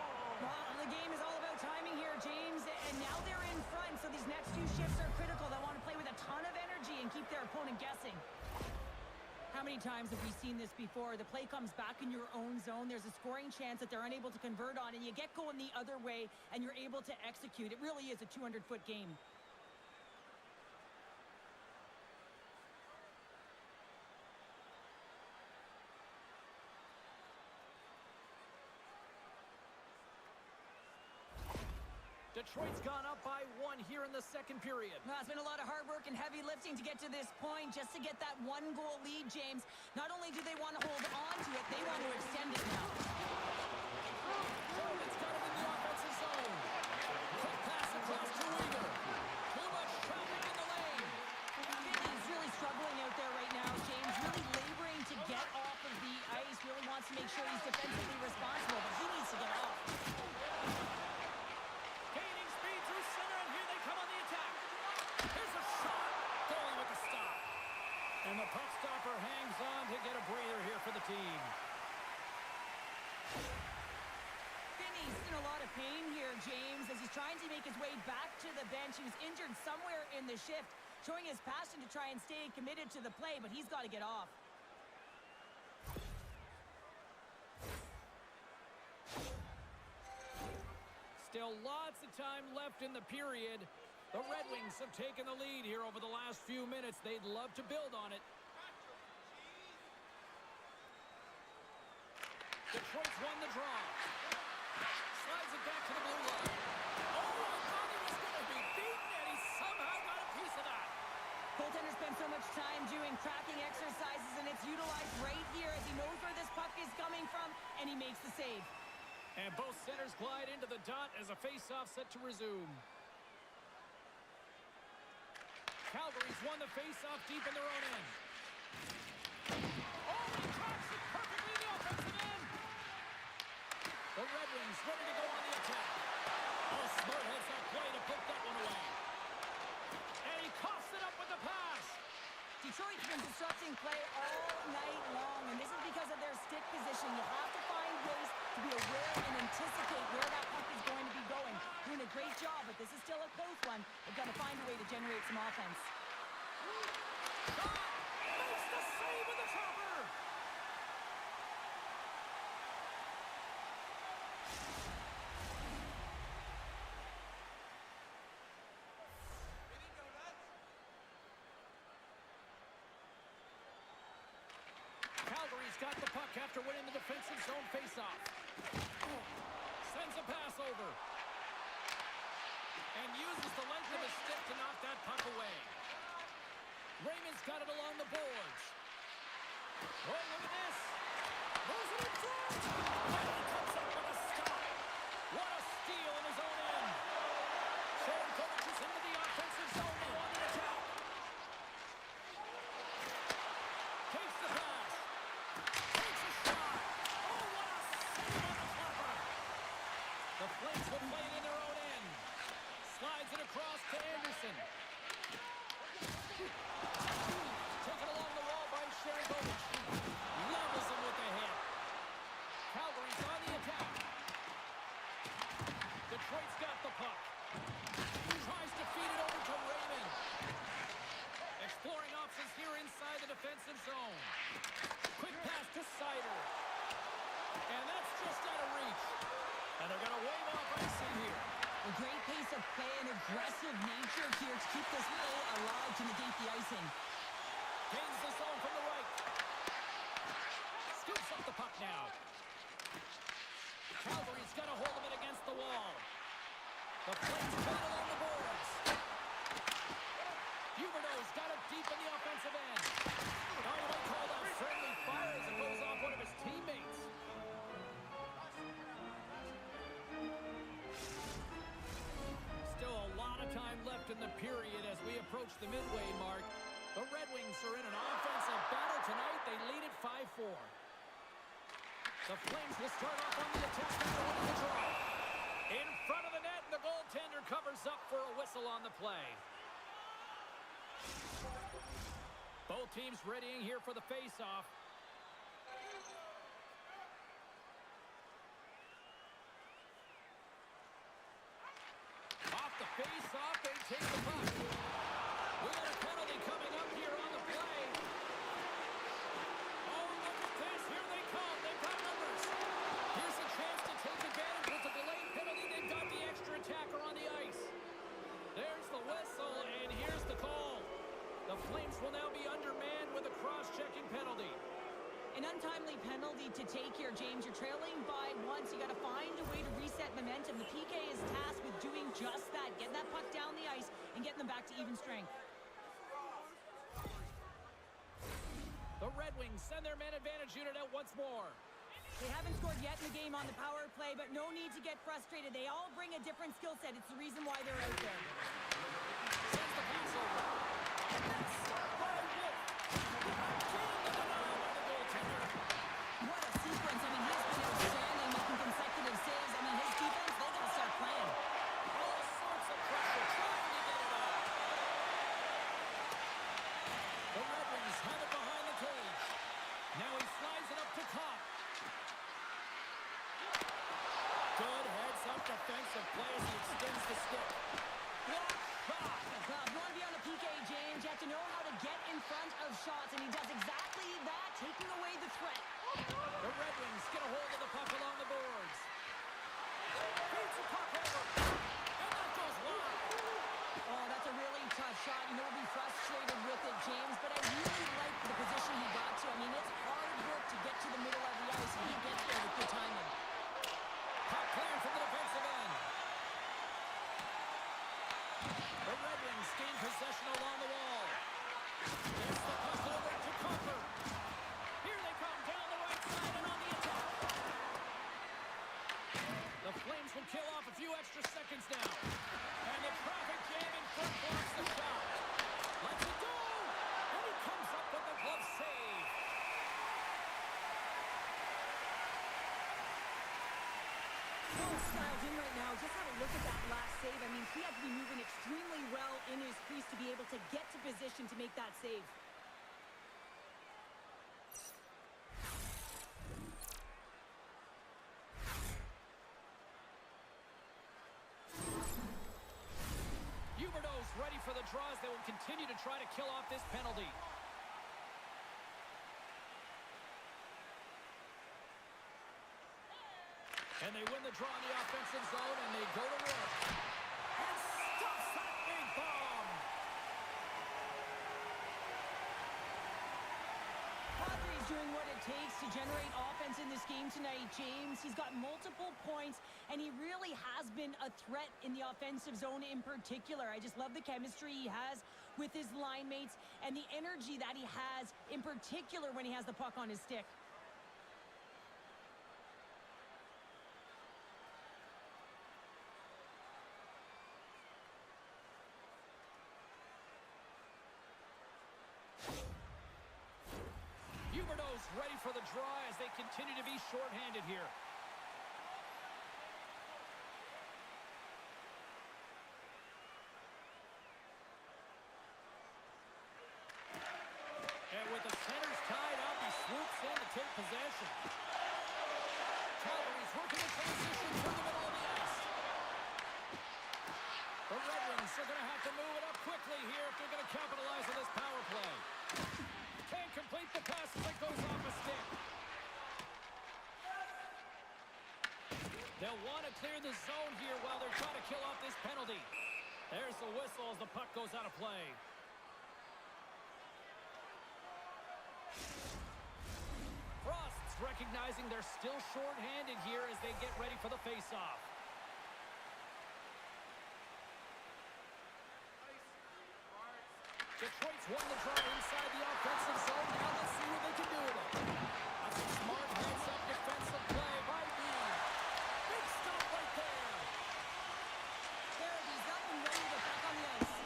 Well, the game is all about timing here, James, and now they're in front, so these next two shifts are critical. They want to play with a ton of energy and keep their opponent guessing. How many times have we seen this before? The play comes back in your own zone. There's a scoring chance that they're unable to convert on, and you get going the other way, and you're able to execute. It really is a 200-foot game. Detroit's gone up by 1 here in the second period. Well, it's been a lot of hard work and heavy lifting to get to this point, just to get that one-goal lead, James. Not only do they want to hold on to it, they want to extend it now. It's got it in the offensive zone. Quick pass across to Uyghur. Too much traffic in the lane. He's really struggling Finney's in a lot of pain here, James, as he's trying to make his way back to the bench. He was injured somewhere in the shift, showing his passion to try and stay committed to the play, but he's got to get off. Still lots of time left in the period. The Red Wings have taken the lead here over the last few minutes. They'd love to build on it. Detroit's won the draw. Slides it back to the blue line. Oh, I thought he was going to be beaten, and he somehow got a piece of that. Goaltender spends so much time doing tracking exercises, and it's utilized right here as he knows where this puck is coming from, and he makes the save. And both centers glide into the dot as a face-off set to resume. Calgary's won the face-off deep in their own end. Oh, he tracks it perfectly in the offensive end. The Red Wings ready to go on the attack. Oh, smart heads-up play to put that one away. And he coughs it up with the pass. Detroit's been disrupting play all night long, and this is because of their stick position. You have to find ways to be aware and anticipate where that puck is going to be going. Doing a great job, but this is still a close one. They've got to find a way to generate some offense. Shot! Makes the save with the chopper! Calgary's got the puck after winning the defensive zone faceoff. Sends a pass over. And uses the length of his stick to knock that puck away. Raymond's got it along the boards. Oh, look at this. Moves it in front. And he comes up with a stop. What a steal in his own end. Sharankovic is into the offensive zone now on the attack. Takes the pass. Takes a shot. Oh, what a save on the flapper. The Flames will play it in their own end. Slides it across to Anderson. Taken along the wall by Sharankovic. Levels him with the hit. Calgary's on the attack. Detroit's got the puck. Tries to feed it over to Raymond. Exploring options here inside the defensive zone. Quick pass to Sider. And that's just out of reach. And they're going to wave off icing here. A great pace of play and aggressive nature here to keep this play alive to negate the icing. Gains the zone from the right. Scoops up the puck now. Calgary's got a hold of it against the wall. The Flames got it on the boards. Huberdeau's got it deep in the offensive end. Now you might call that friendly fire as it goes off one of his teammates. Still a lot of time left in the period as we approach the midway mark. The Red Wings are in an offensive battle tonight. They lead at 5-4. The Flames will start off on the attack after winning the draw. In front of the net, and the goaltender covers up for a whistle on the play. Both teams readying here for the face-off. Off the face-off, they take the puck. We got a penalty coming up here on the play. Oh, look at this. Here they come. They've got numbers. Here's a chance to take advantage with the delayed penalty. They've got the extra attacker on the ice. There's the whistle, and here's the call. The Flames will now be undermanned with a cross-checking penalty. An untimely penalty to take here, James. You're trailing by once. You got to find a way to reset momentum. The PK is tasked with doing just that, getting that puck down the ice and getting them back to even strength. The Red Wings send their man advantage unit out once more. They haven't scored yet in the game on the power play, but no need to get frustrated. They all bring a different skill set. It's the reason why they're out there. Sends the pass over. And that's stopped by Wolf. Getting the denial by the goaltender. What a sequence. I mean, he's been outstanding, making consecutive saves. I mean, his defense, they got to start playing. All sorts of pressure trying to get it out. The Red Wings have it behind the cage. Now he slides it up to Kopp. defensive play as he extends the stick. Block shot. Well, if you want to be on a PK, James, you have to know how to get in front of shots, and he does exactly that, taking away the threat. The Red Wings get a hold of the puck along the boards. Beats the puck over. And that goes wide. Oh, that's a really tough shot. You know, we'll be frustrated with it, James, but I really like the position he got to. I mean, it's hard work to get to the middle of the ice, and he gets there with good timing. Puck cleared from the defensive end. The Red Wings gain possession along the wall. Gets the puck over to Cooper. Here they come down the right side and on the attack. The Flames will kill off a few extra seconds now. And the traffic jam in front blocks the shot. Let's it go! And he comes up with the glove save. Well styled in right now. Just have a look at that last save. I mean, he had to be moving extremely well in his crease to be able to get to position to make that save. Huberdeau's ready for the draws. They will continue to try to kill off this penalty. And they win the draw in the offensive zone, and they go to work. And stuffs that big bomb. Padres doing what it takes to generate offense in this game tonight, James. He's got multiple points, and he really has been a threat in the offensive zone in particular. I just love the chemistry he has with his line mates and the energy that he has in particular when he has the puck on his stick. Huberdeau's ready for the draw as they continue to be shorthanded here. And with the centers tied up, he swoops in to take possession. Calgary's working in transition through the middle of the ice. The Red Wings are going to have to move it up quickly here if they're going to capitalize on this power play. Can't complete the pass as it goes off a stick. They'll want to clear the zone here while they're trying to kill off this penalty. There's the whistle as the puck goes out of play. Frost's recognizing they're still short-handed here as they get ready for the face-off. Detroit's won the draw inside the offensive zone. Now let's see what they can do with it. That's a smart heads-up defensive play by Dean. Big stop right there. There, he's up and ready to get back on the ice.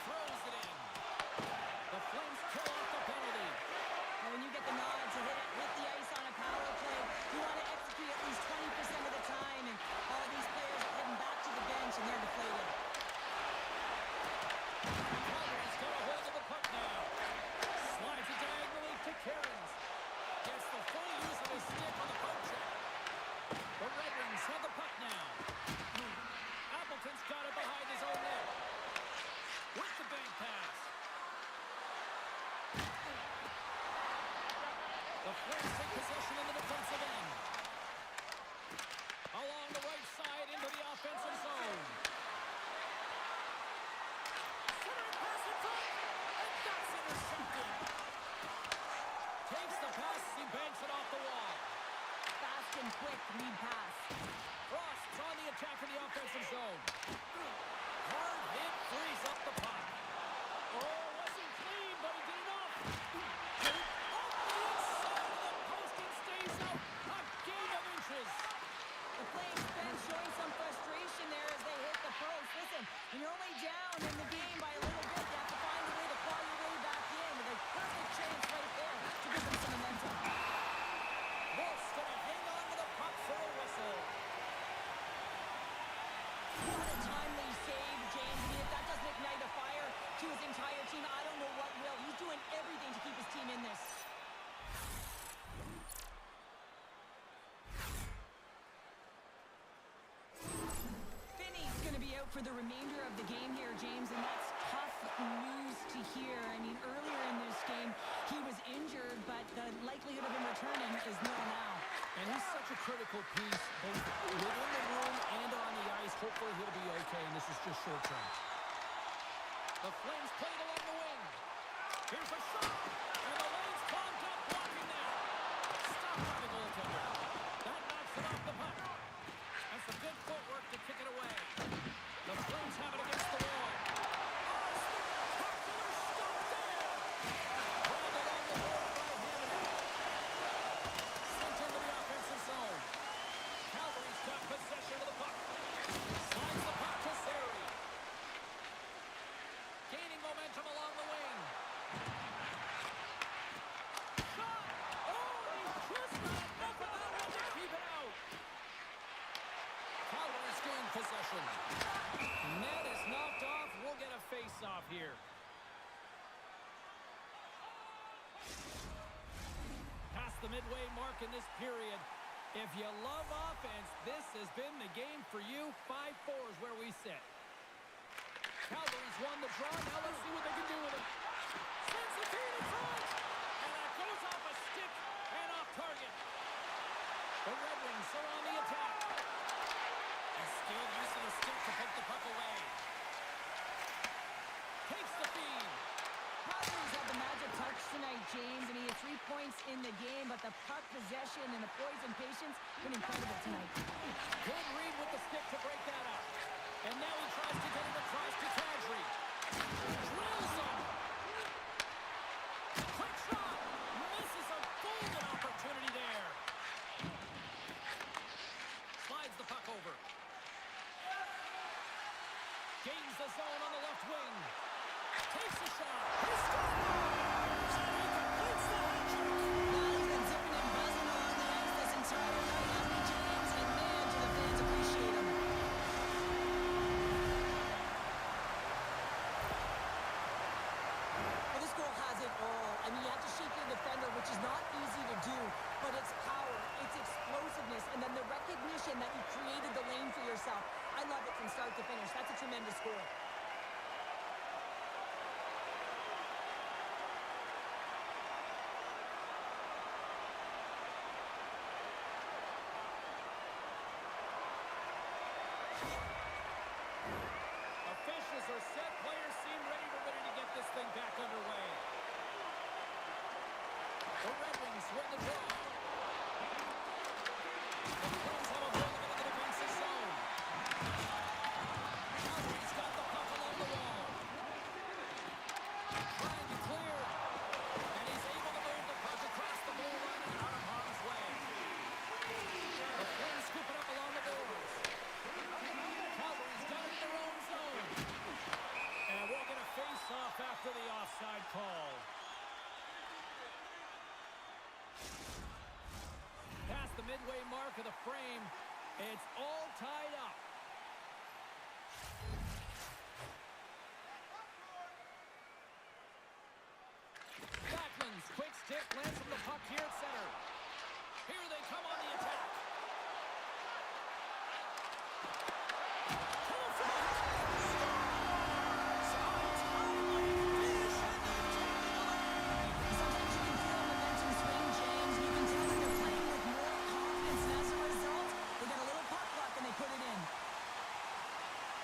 Throws it in. The Flames kill off the penalty. Now, when you get the nod to hit the ice on a power play, you want to execute at least 20% of the time, and all these players are heading back to the bench, and they're deflated. Calgary's got a hold of the puck now. Slides it diagonally to Cairns. Gets the full use of his stick on the poke check. The Red Wings have the puck now. Appleton's got it behind his own net. With the bank pass. The Flames take possession in the defensive end. Along the right side into the offensive zone. Centering pass in front. And that's intercepted. Takes the pass as he banks it off the wall. Fast and quick lead pass. Frost's on the attack in the offensive zone. Hard hit frees up the puck. Oh, wasn't clean, but he did enough. Off the inside of the post and stays out. A game of inches. The Flames bench showing some frustration there as they hit the post. Listen, when you're only down in the game by a little bit, you have to find a way to claw your way back in. With a perfect chance right there to give them some momentum. Wolf's gonna hang on to the puck for a whistle. What a timely save, James. I mean, if that doesn't ignite a fire to his entire team, I don't know what will. He's doing everything to keep his team in this. for the remainder of the game here, James, and that's tough news to hear. I mean, earlier in this game, he was injured, but the likelihood of him returning is nil now. And he's such a critical piece, both within the room and on the ice. Hopefully he'll be okay, and this is just short term. The Flames played along the wing. Here's a shot, and the lane's clogged up, blocking that. Stopped by the goaltender. That knocks it off the puck. That's some good footwork to kick it away. The Flames have it against the wall. Oh, spectacular stop there! Grounded on the board by Hammond. Sent into the offensive zone. Calgary's got possession of the puck. Slides the puck to Sari. Gaining momentum along the wing. Shot! Oh, he's just not enough of that one to keep it out. Calgary's gained possession. Net is knocked off. We'll get a face-off here. Past the midway mark in this period. If you love offense, this has been the game for you. 5-4 is where we sit. Calgary's won the draw. Now let's see what they can do with it. Sends the feed in front. And that goes off a stick and off target. The Red Wings are on the attack. A skilled use of the stick to poke the puck away. Takes the feed. Calgary's had the magic touch tonight, James. I mean, 3 points in the game, but the puck possession and the poise and patience been incredible tonight. Good read with the stick to break that up. And now he tries to get it across to Kadri. Drills him. Quick shot. Misses a golden opportunity there. Slides the puck over. Gains the zone on the left wing. Takes a shot. He scores! And he completes the hat trick. Well, he's been zipping and buzzing along the ice this entire night, hasn't he, James? And man, do the fans appreciate him. Well, this goal has it all. I mean, you have to shake your defender, which is not easy to do, but it's power, it's explosiveness, and then the recognition that you created the lane for yourself. I love it from start to finish. That's a tremendous goal. Officials are set. Players seem ready to get this thing back underway. The Red Wings win the draw. The Flames have a hold of it in the defensive zone. Calgary's got the puck along the wall. Trying to clear. And he's able to move the puck across the blue line and out of harm's way. The Flames scoop it up along the boards. Calgary's got it in their own zone. And we'll get a face-off after the offside call. Past the midway mark of the frame, it's all tied up. Backlund's quick stick lands from the puck here at center. Here they come on the attack. To the front. Scores! Untimely finish, and they've taken the lead. Sometimes you can feel momentum swing, James. You can tell they're playing with more confidence, and as a result, they get a little puck luck and they put it in.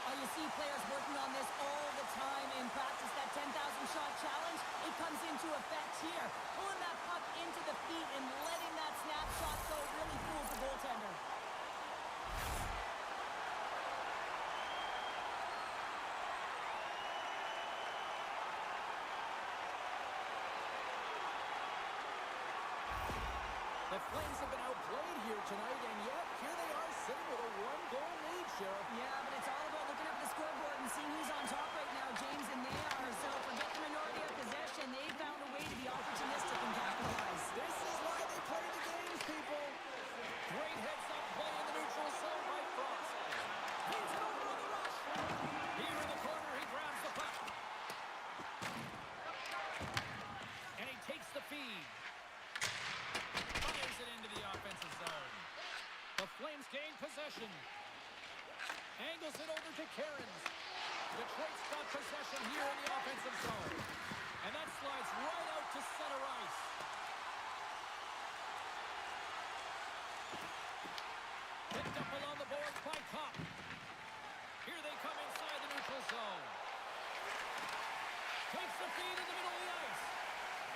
Oh, you see players working on this all the time in practice. That 10,000-shot challenge, it comes into effect here. Pulling that puck into the feet and letting that snapshot go really fools the goaltender. The Flames have been outplayed here tonight, and yet here they are sitting with a one-goal lead, Sheriff. Yeah, but it's all about looking up at the scoreboard and seeing who's on top right now, James, and they are. So forget the minority of possession. They found a way to be opportunistic and capitalize. This is why they play the games, people. Great heads-up play in the neutral zone by Frost. He's over on the rush. Here in the corner, he grabs the puck. And he takes the feed. Fires it into the offensive zone. The Flames gain possession. Angles it over to Cairns. Detroit's got possession here in the offensive zone. And that slides right out to center ice. Picked up along the boards by Kopp. Here they come inside the neutral zone. Takes the feed in the middle of the ice.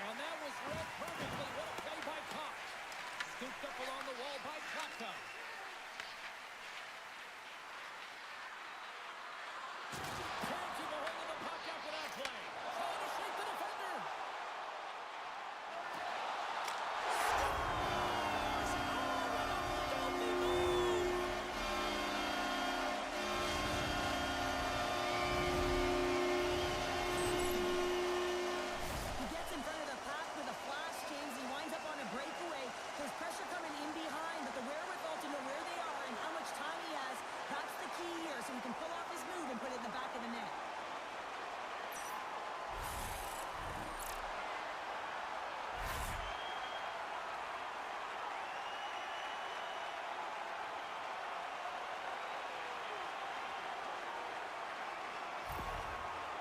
And that was read perfectly. What a play by Kopp. Scooped up along the wall by Kotka. Can't keep a hold of the puck after that play. Trying to shake the defender. Scores! Oh, what a filthy move! He gets in front of the puck with a flash, James. He winds up on a breakaway. There's pressure coming in behind, but the wherewithal to know where they are and how much time he has, that's the key here, so he can pull off his move and put it in the back of the net.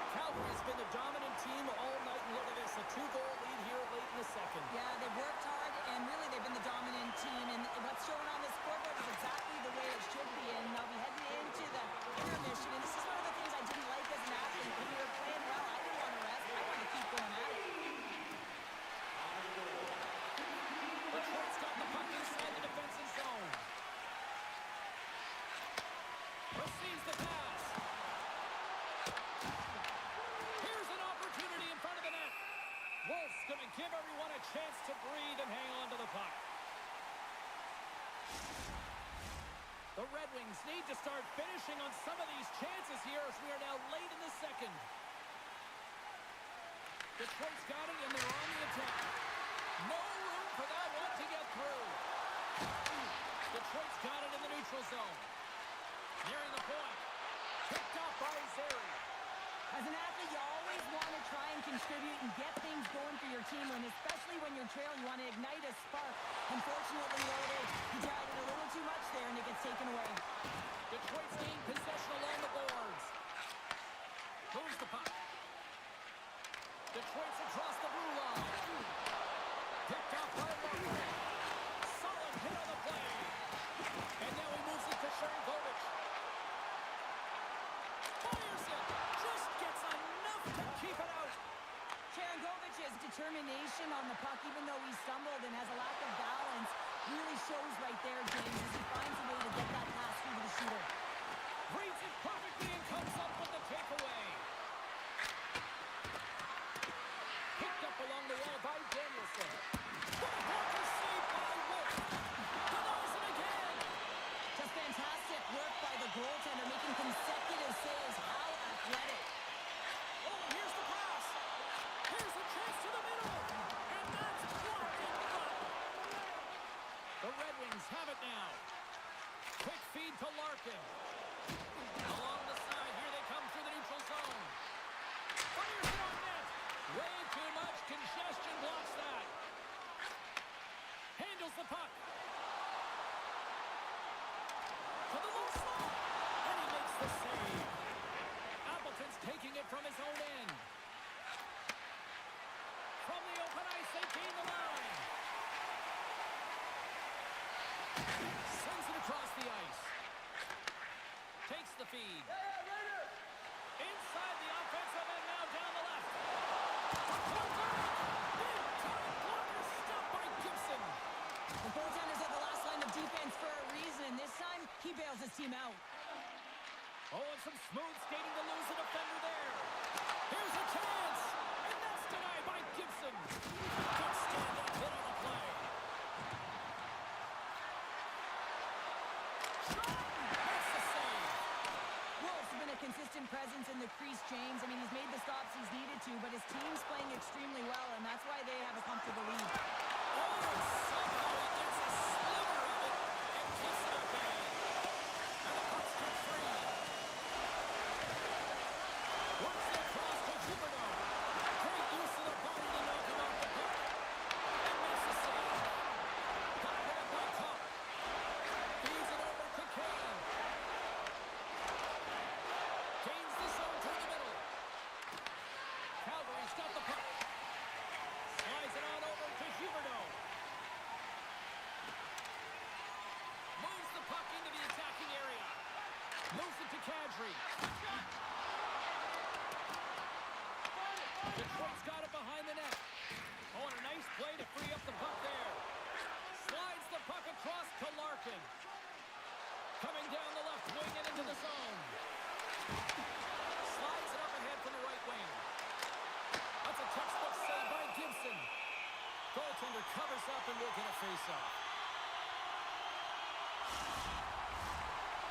Calgary's been the dominant team all night, and look at this, a 2-goal lead here late in the second. Yeah, they've worked hard, and really they've been the dominant team, and what's shown on the scoreboard is exactly the way it should be, and they'll be heading into the intermission, and this is one of the things I didn't like as an athlete. When we were playing well, I didn't want to rest. I wanted to keep going at it. Detroit's got the puck inside the defensive zone. Receives the pass. Here's an opportunity in front of the net. Wolf's going to give everyone a chance to breathe and hang on to the puck. The Red Wings need to start finishing on some of these chances here as we are now late in the second. Detroit's got it, and they're on the attack. No room for that one to get through. Detroit's got it in the neutral zone. Nearing the point. Picked up by Zary. As an athlete, you always want to try and contribute and get things going for your team, and especially when you're trailing, you want to ignite a spark. Unfortunately, he tried it a little too much there, and it gets taken away. Detroit's gained possession along the boards. Moves the puck. Detroit's across the blue line. Picked up by Larkin. Solid hit on the play. And now he moves it to Sharangovich. Fires it. Just gets enough to keep it out. Sharangovich's determination on the puck, even though he stumbled and has a lack of balance, really shows right there, James, as he finds a way to get that pass through to the shooter. Reads it perfectly and comes up with the takeaway. Picked up along the wall by Danielson. What a blocker save by Wolf. Denies it again. Just fantastic work by the goaltender, making consecutive saves. How athletic. Oh, here's the pass. Here's a chance to the middle. And that's blocked in front. The Red Wings have it now. Quick feed to Larkin. Along the side, here they come through the neutral zone. Fires it on net. Way too much congestion blocks that. Handles the puck. To the low slot. And he makes the save. Appleton's taking it from his own end. From the open ice, they gain the line. Sends it across the ice. Takes the feed. Inside the offensive end, now down the left. Big time blocker, stopped by Gibson. The goaltender's at the last line of defense for a reason, and this time he bails his team out. Oh, and some smooth skating to lose a defender there. Here's a chance, and that's denied by Gibson. Good stand-up hit on the play. Shot! That's the save. Wolf's been a consistent presence in the crease, James. I mean, he's made the stops he's needed to, but his team's playing extremely well, and that's why they have a comfortable lead. Oh, and somehow he gets a sliver of it and keeps it at bay. And the puck's cut free. Works it across to Huberdeau. Great use of the body to knock him off the puck. And makes the save. Got rid of by Kopp. Feeds it over to Kane. Kadri. Detroit's got it behind the net. Oh, and a nice play to free up the puck there. Slides the puck across to Larkin. Coming down the left wing and into the zone. Slides it up ahead from the right wing. That's a textbook save by Gibson. Goaltender covers up and will get a face-off.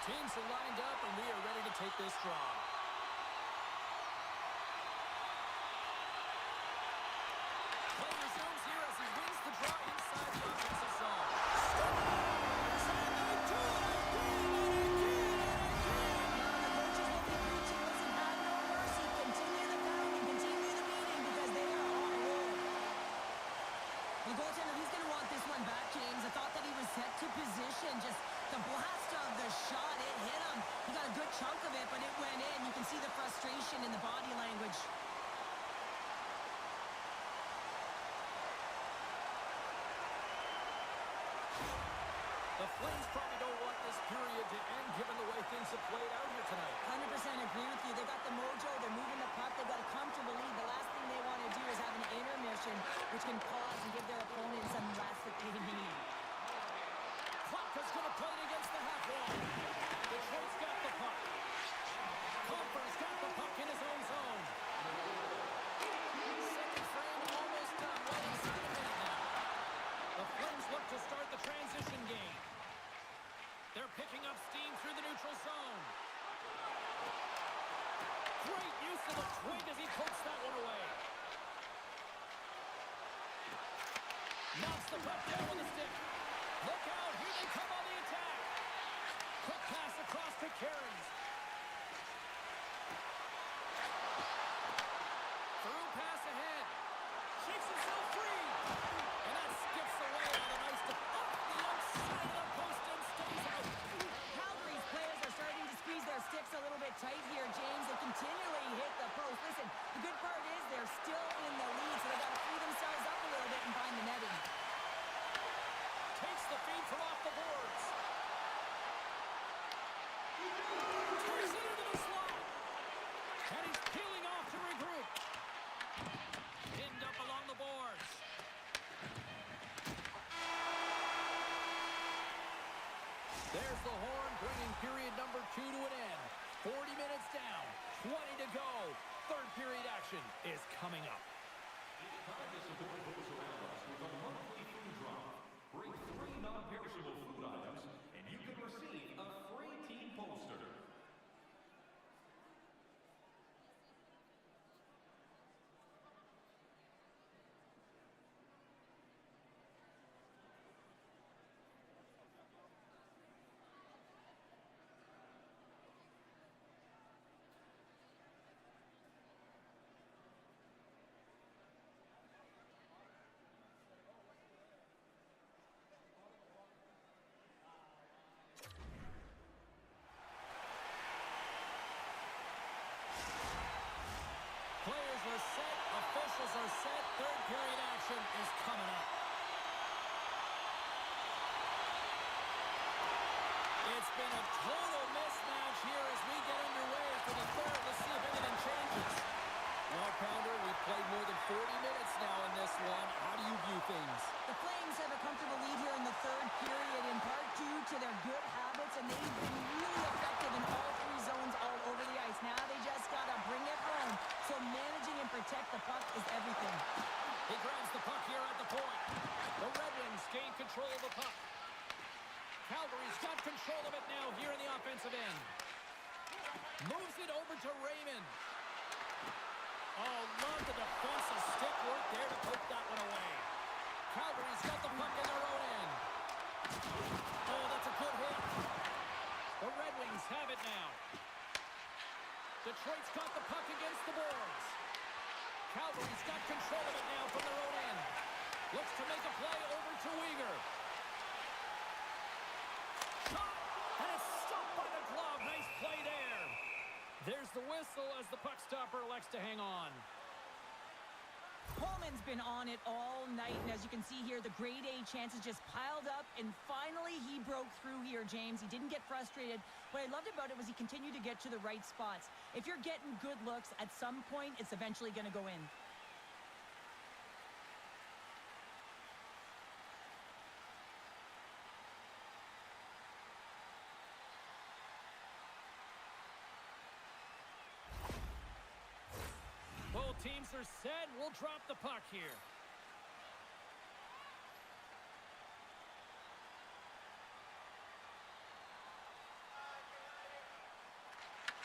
Teams are lined up and we are ready to take this draw. Play resumes here as he wins the draw inside the offensive zone. Just the blast of the shot, it hit him. He got a good chunk of it, but it went in. You can see the frustration in the body language. The Flames probably don't want this period to end given the way things have played out here tonight. 100% agree with you. They got the mojo. They're moving the puck. They've got a comfortable lead. The last thing they want to do is have an intermission, which can pause and give their opponent some rest that they need. Is going to play it against the half wall. Detroit's got the puck. Comper's got the puck in his own zone. Second frame almost done. Well inside a minute now. The Flames look to start the transition game. They're picking up steam through the neutral zone. Great use of the twig as he pokes that one away. Knocks the puck down with a stick. Look out, here they come on the attack. Quick pass across to Cairns. Through pass ahead. Shakes himself free. And that skips away on a nice off the outside of the post and stays out. Calgary's players are starting to squeeze their sticks a little bit tight here, James. They continually hit the post. Listen, the good part is they're still in the lead, so they got to free themselves up a little bit and find the netting. Takes the feed from off the boards. Turns it into the slot. And he's peeling off to regroup. Pinned up along the boards. There's the horn, bringing period number 2 to an end. 40 minutes down, 20 to go. Third period action is coming up. It's time to support those around us with a monthly food drive. Bring 3 non-perishable food items, and you can receive a free team poster. Players are set, officials are set, third period action is coming up. It's been a total mismatch here as we get underway for the third. Let's see if anything changes. Well, Pounder, we've played more than 40 minutes now in this one. How do you view things? The Flames have a comfortable lead here in the third period, in part due to their good habits, and they've been really effective in all 3 zones all over the ice. Now they just got to bring it home. So managing and protect the puck is everything. He grabs the puck here at the point. The Red Wings gain control of the puck. Calgary's got control of it now here in the offensive end. Moves it over to Raymond. Oh, love the defensive stick work there to poke that one away. Calgary's got the puck in their own end. Oh, that's a good hit. The Red Wings have it now. Detroit's got the puck against the boards. Calgary's got control of it now from their own end. Looks to make a play over to Weegar. Shot! And it's stopped by the glove. Nice play there. There's the whistle as the puck stopper elects to hang on. Bowman's been on it all night, and as you can see here, the grade A chances just piled up, and finally he broke through here, James. He didn't get frustrated. What I loved about it was he continued to get to the right spots. If you're getting good looks, at some point, it's eventually going to go in. Both teams are set. We'll drop the puck here.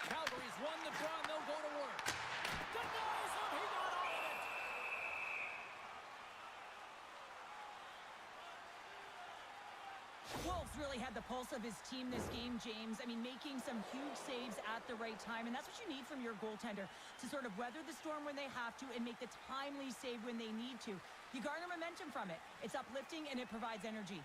Calgary's won the draw, and they'll go to work. Denies him. He got all of it. Wolves really had the pulse of his team this game, James. I mean, making some huge saves at the right time, and that's what you need from your goaltender, to sort of weather the storm when they have to and make the timely save when they need to. You garner momentum from it. It's uplifting, and it provides energy.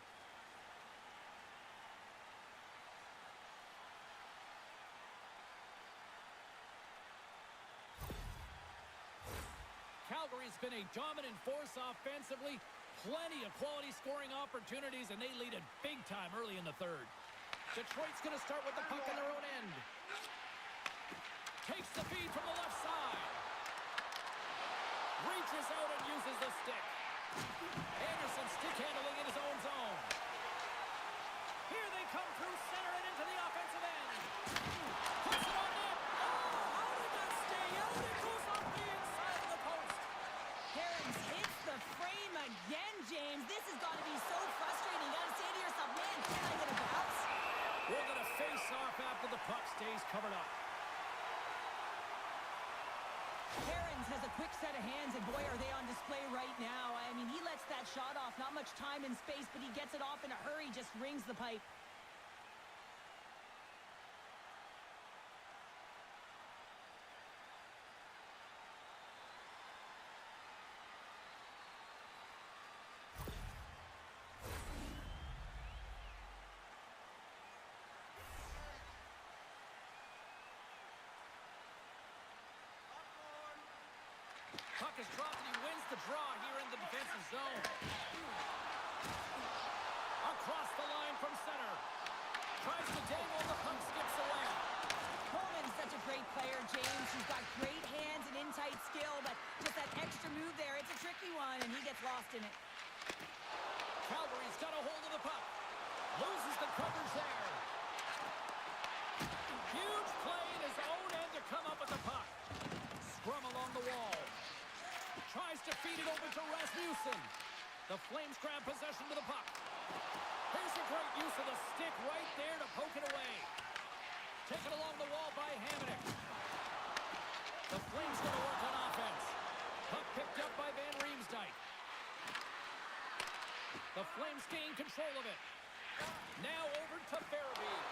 Calgary's been a dominant force offensively. Plenty of quality scoring opportunities, and they lead it big time early in the third. Detroit's going to start with the puck on their own end. Takes the feed from the left side. Reaches out and uses the stick. Anderson stick handling in his own zone. Here they come through center and into the offensive end. Puts it on net. Oh, how did that stay out? It goes off the inside of the post. Herons hits the frame again, James. This has got to be so frustrating. You got to say to yourself, man, can I get a bounce? We're going to face off after the puck stays covered up. Herons has a quick set of hands, and boy, are they on display right now. I mean, he lets that shot off. Not much time and space, but he gets it off in a hurry, just rings the pipe. Puck is dropped, and he wins the draw here in the defensive zone. Across the line from center. Tries to dangle, the puck skips away. Coleman's such a great player, James. He's got great hands and in-tight skill, but just that extra move there, it's a tricky one, and he gets lost in it. Calgary's got a hold of the puck. Loses the coverage there. Huge play in his own end to come up with the puck. Scrum along the wall. Tries to feed it over to Rasmussen. The Flames grab possession with the puck. Here's a great use of the stick right there to poke it away. Taken along the wall by Hamonic. The Flames going to work on offense. Puck picked up by Van Riemsdyk. The Flames gain control of it. Now over to Farabee.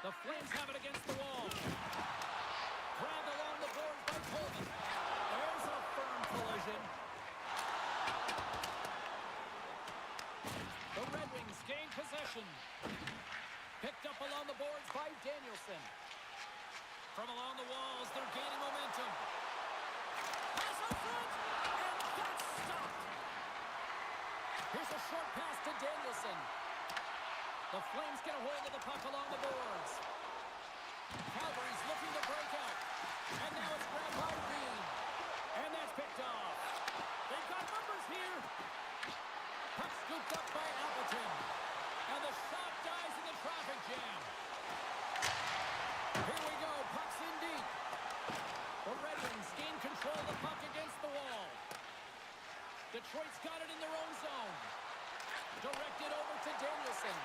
The Flames have it against the wall. Grabbed along the boards by Coleman. There's a firm collision. The Red Wings gain possession. Picked up along the boards by Danielson. From along the walls, they're gaining momentum. Pass out front, and that's stopped. Here's a short pass to Danielson. The Flames get a hold of the puck along the boards. Calgary's looking to break out. And now it's grabbed by Reed. And that's picked off. They've got numbers here. Puck scooped up by Appleton. And the shot dies in the traffic jam. Here we go. Puck's in deep. The Red Wings gain control of the puck against the wall. Detroit's got it in their own zone. Directed over to Danielson.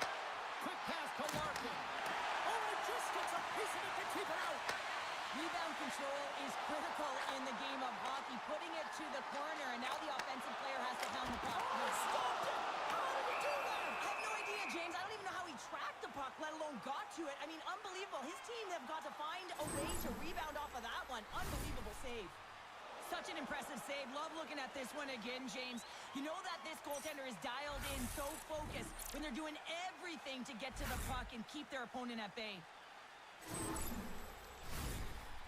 Quick pass to Larkin. Oh, it just gets a piece of it to keep it out. Rebound control is critical in the game of hockey. Putting it to the corner, and now the offensive player has to pound the puck. Oh, stopped it! How did he do that? I have no idea, James. I don't even know how he tracked the puck, let alone got to it. I mean, unbelievable. His team have got to find a way to rebound off of that one. Unbelievable save. Such an impressive save. Love looking at this one again, James. You know that this goaltender is dialed in, so focused, when they're doing everything to get to the puck and keep their opponent at bay.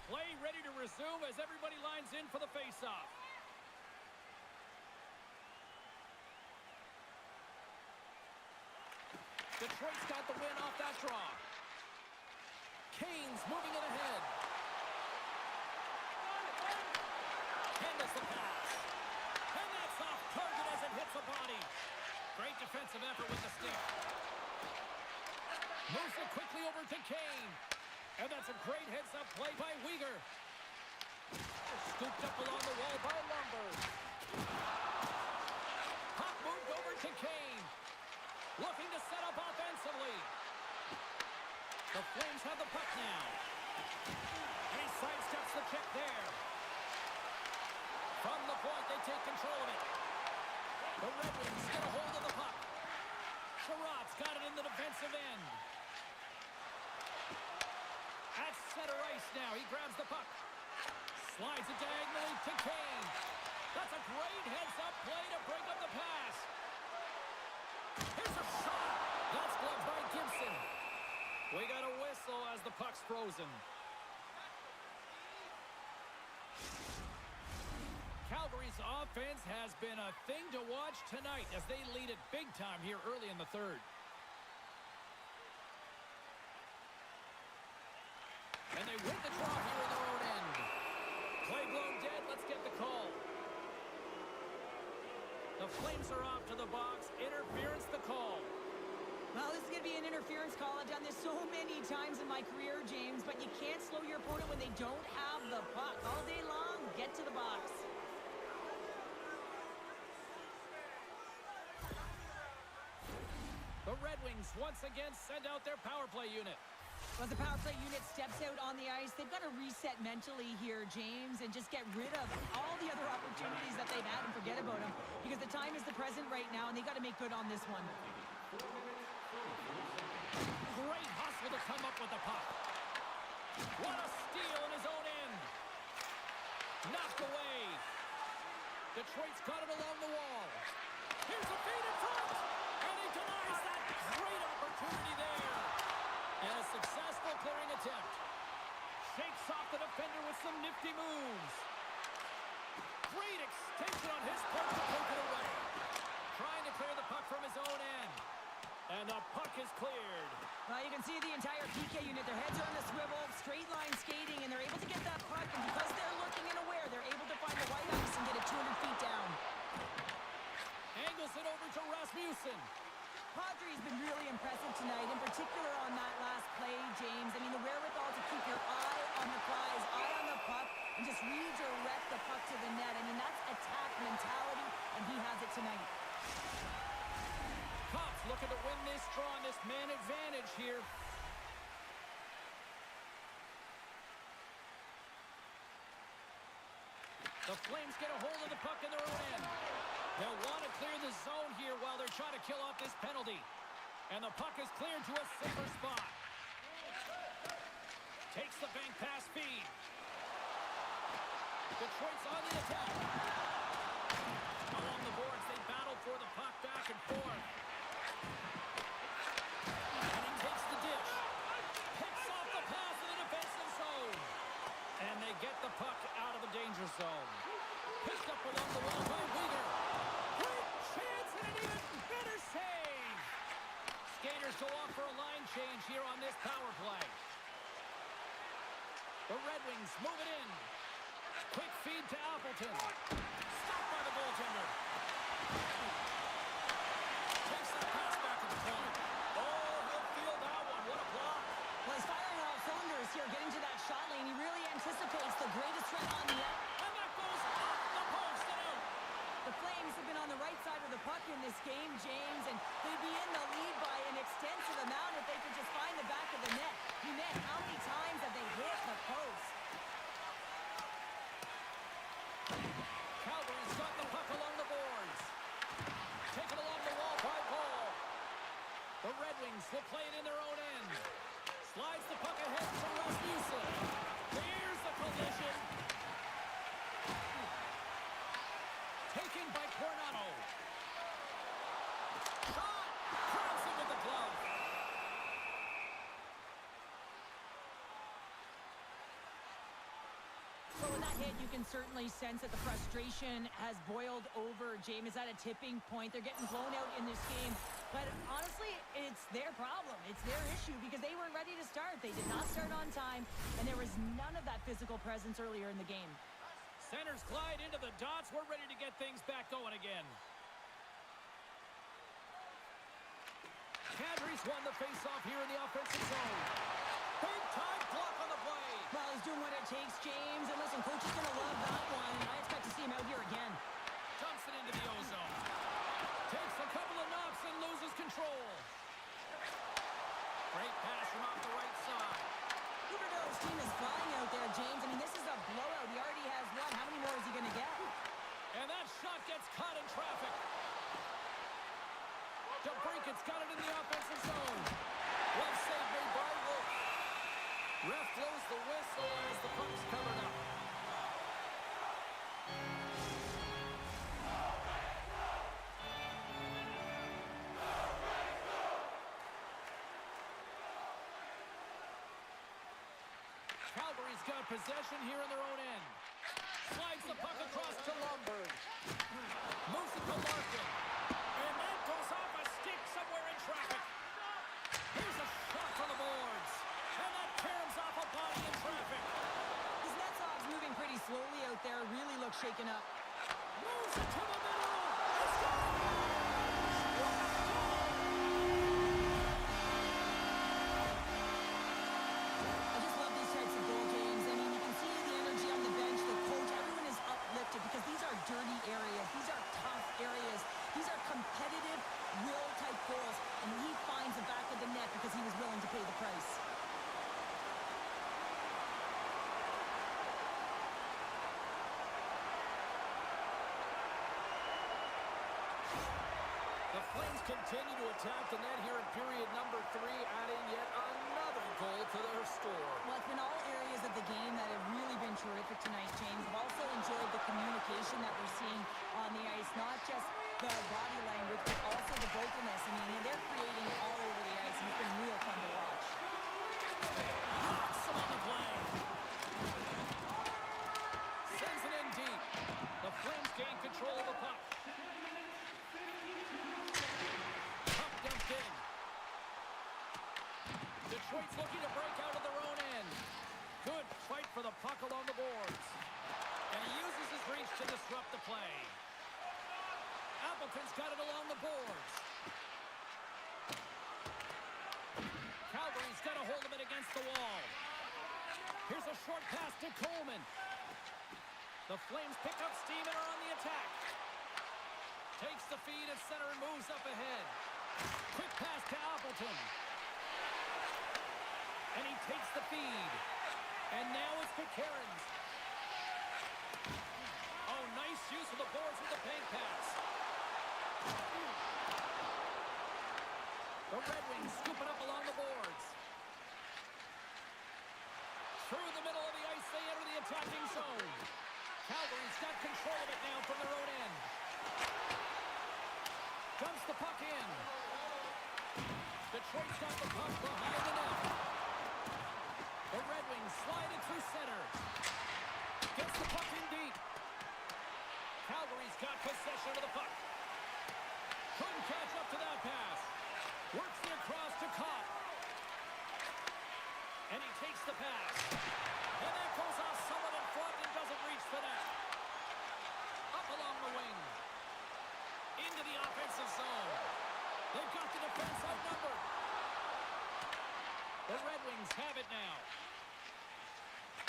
Play ready to resume as everybody lines in for the face-off. Detroit's got the win off that draw. Kane's moving it ahead. Handles the pass. And that's off target as it hits the body. Great defensive effort with the stick. Moves it quickly over to Kane. And that's a great heads-up play by Weegar. Scooped up along the wall by Lumber. Puck moved over to Kane. Looking to set up offensively. The Flames have the puck now. And he sidesteps the check there. From the point, they take control of it. The Red Wings get a hold of the puck. Sherrod's got it in the defensive end. At center ice now, he grabs the puck. Slides it diagonally to Kane. That's a great heads-up play to break up the pass. Here's a shot. That's gloved by Gibson. We got a whistle as the puck's frozen. Calgary's offense has been a thing to watch tonight as they lead it big time here early in the third. And they win the draw here in their own end. Play blown dead. Let's get the call. The Flames are off to the box. Interference the call. Well, this is going to be an interference call. I've done this so many times in my career, James, but you can't slow your opponent when they don't have the puck. All day long, get to the box. The Red Wings once again send out their power play unit. As the power play unit steps out on the ice, they've got to reset mentally here, James, and just get rid of all the other opportunities that they've had and forget about them. Because the time is the present right now, and they've got to make good on this one. Great hustle to come up with the puck. What a steal in his own end. Knocked away. Detroit's got it along the wall. Here's a feed in front. And he denies that great opportunity there. And a successful clearing attempt. Shakes off the defender with some nifty moves. Great extension on his part to take it away. Trying to clear the puck from his own end. And the puck is cleared. Well, you can see the entire PK unit. Their heads are on the swivel, straight line skating, and they're able to get that puck. And because they're looking and aware, they're able to find the white ice and get it 200 feet down. Angles it over to Rasmussen. Padre's been really impressive tonight, in particular on that last play, James. I mean, the wherewithal to keep your eye on the prize, eye on the puck, and just redirect the puck to the net. I mean, that's attack mentality, and he has it tonight. Cops looking to win this draw on this man advantage here. The Flames get a hold of the puck in their own end. They'll want to clear the zone here while they're trying to kill off this penalty. And the puck is cleared to a safer spot. Takes the bank pass feed. Detroit's on the attack. Along the boards, they battle for the puck back and forth. And he takes the dish. Picks off the pass in the defensive zone. And they get the puck out of the danger zone. Picked up along the wall by Weegar. Great chance and an even better save. Skaters go off for a line change here on this power play. The Red Wings move it in. Quick feed to Appleton. Stopped by the goaltender. Takes the pass back to the corner. Oh, he'll feel that one. What a block. Well, he's firing all cylinders here, getting to that shot lane. He really anticipates the greatest threat on the net. And that goes off the post and out. The Flames have been on the right side of the puck in this game, James, and they'd be in the lead by an extensive amount if they could just find the back of the net. You net, how many times have they hit the post? Calgary's got the puck along the boards. Taken along the wall by Paul. The Red Wings will play it in their own end. Slides the puck ahead to Rasmussen. Here's the collision. Taken by Coronado. Shot! Grabs him with the glove. that hit, you can certainly sense that the frustration has boiled over. James is at a tipping point. They're getting blown out in this game. But honestly, it's their problem. It's their issue because they weren't ready to start. They did not start on time, and there was none of that physical presence earlier in the game. Centers glide into the dots. We're ready to get things back going again. Kadri's won the face-off here in the offensive zone. Big-time block on the play. Well, he's doing what it takes, James. And listen, coach is going to love that one. I expect to see him out here again. Dumps it into the O-zone. Takes a couple of knocks and loses control. Great pass from off the right side. Huberdeau's team is flying out there, James. I mean, this is a blowout. He already has one. How many more is he going to get? And that shot gets caught in traffic. DeBrinket's got it in the offensive zone. Well saved made by Wolf. Ref blows the whistle as the puck's covered up. Calgary's got possession here in their own end. Slides the puck across to Lomberg. Moves it to Larkin. And that goes off a stick somewhere in traffic. Here's a shot from the boards. And that caroms off a body in traffic. Kuznetsov's moving pretty slowly out there. Really looks shaken up. Moves it to the middle. It's gone! I just love these types of goal games. I mean, you can see the energy on the bench, the coach, everyone is uplifted because these are dirty areas. These are tough areas. These are competitive, will-type goals, and he finds the back of the net because he was willing to pay the price. The Flames continue to attack the net here in period number 3, adding yet another goal to their score. Well, it's been all areas of the game that have really been terrific tonight, James. I've also enjoyed the communication that we're seeing on the ice, not just the body language, but also the vocalness. I mean, they're creating all over the ice, and it's been real fun to watch. Knocks him on the play. Sends it in deep. The Flames gain control of the puck. Puck dumped in. Detroit's looking to break out of their own end. Good fight for the puck along the boards. And he uses his reach to disrupt the play. Appleton's got it along the boards. Calgary's got a hold of it against the wall. Here's a short pass to Coleman. The Flames pick up steam and are on the attack. Takes the feed at center and moves up ahead. Quick pass to Appleton. And he takes the feed. And now it's Pekarins. Oh, nice use of the boards with the bank pass. The Red Wings scooping up along the boards. Through the middle of the ice, they enter the attacking zone. Calgary's got control of it now from their own end. Dumps the puck in. Detroit's got the puck behind the net. The Red Wings slide it through center. Gets the puck in deep. Calgary's got possession of the puck. Couldn't catch up to that pass. Works it across to Kopp. And he takes the pass. And that goes off someone in front and doesn't reach the net. Up along the wing. Into the offensive zone. They've got the defense outnumbered. The Red Wings have it now.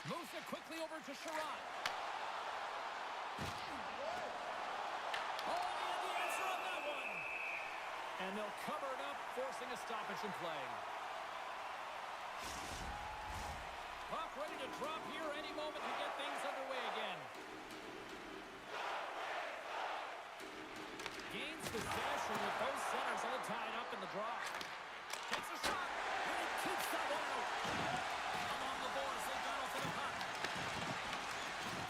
Moves it quickly over to Sherratt. Oh, he had the answer on that one. And they'll cover it up, forcing a stoppage in play. Puck ready to drop here any moment to get things underway again. Gains possession with both centers all tied up in the draw. Takes a shot, and he keeps that one out. Along the boards, they battle for the puck.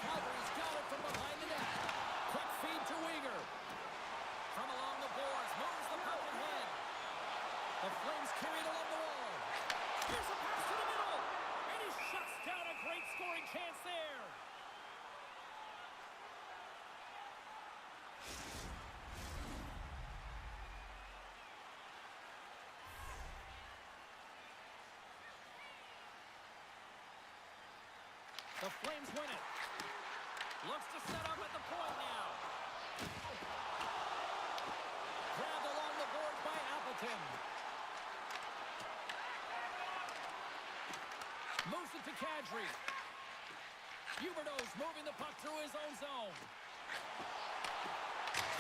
Calgary's got it from behind the net. Quick feed to Weegar. From along the boards, moves the puck ahead. The Flames carry it along the wall. Here's a pass to the middle, and he shuts down a great scoring chance there. The Flames win it. Looks to set up at the point now. Grabbed along the board by Appleton. Moves it to Kadri. Huberdeau's moving the puck through his own zone.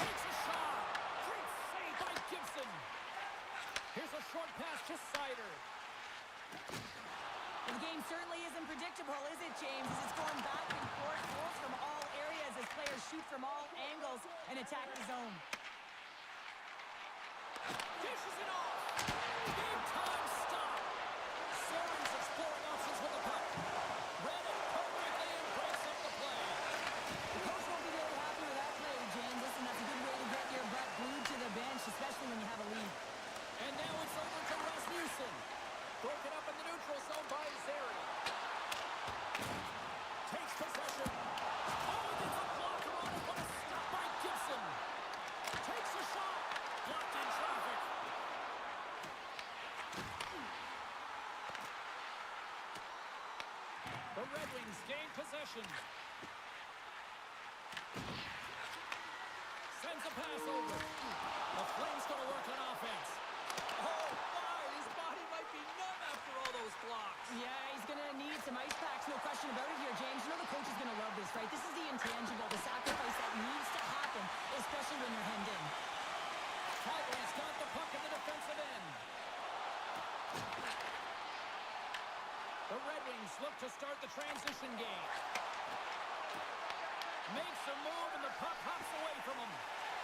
Takes a shot. Great save by Gibson. Here's a short pass to Seider. The game certainly isn't predictable, is it, James? As it's going back and forth, goals from all areas as players shoot from all angles and attack the zone. Dishes it off. Big time stop. Soren's exploring options with the puck. Read it perfectly and breaks up the play. The coach won't be very happy with that play, James. Listen, that's a good way to get your butt glued to the bench, especially when you have a lead. And now it's over to Rasmussen. Broken up in the neutral zone by Zary. Takes possession. Oh, gets a blocker on it, but a stop by Gibson. Takes a shot. Blocked in traffic. The Red Wings gain possession. Sends a pass over. The Flames going to work on offense. Oh, my! His body might be numb after all those blocks. Yeah, he's going to need some ice packs, no question about it here, James. You know the coach is going to love this, right? This is the intangible, the sacrifice that needs to happen, especially when you're hemmed in. Calgary's got the puck in the defensive end. The Red Wings look to start the transition game. Makes a move, and the puck hops away from him.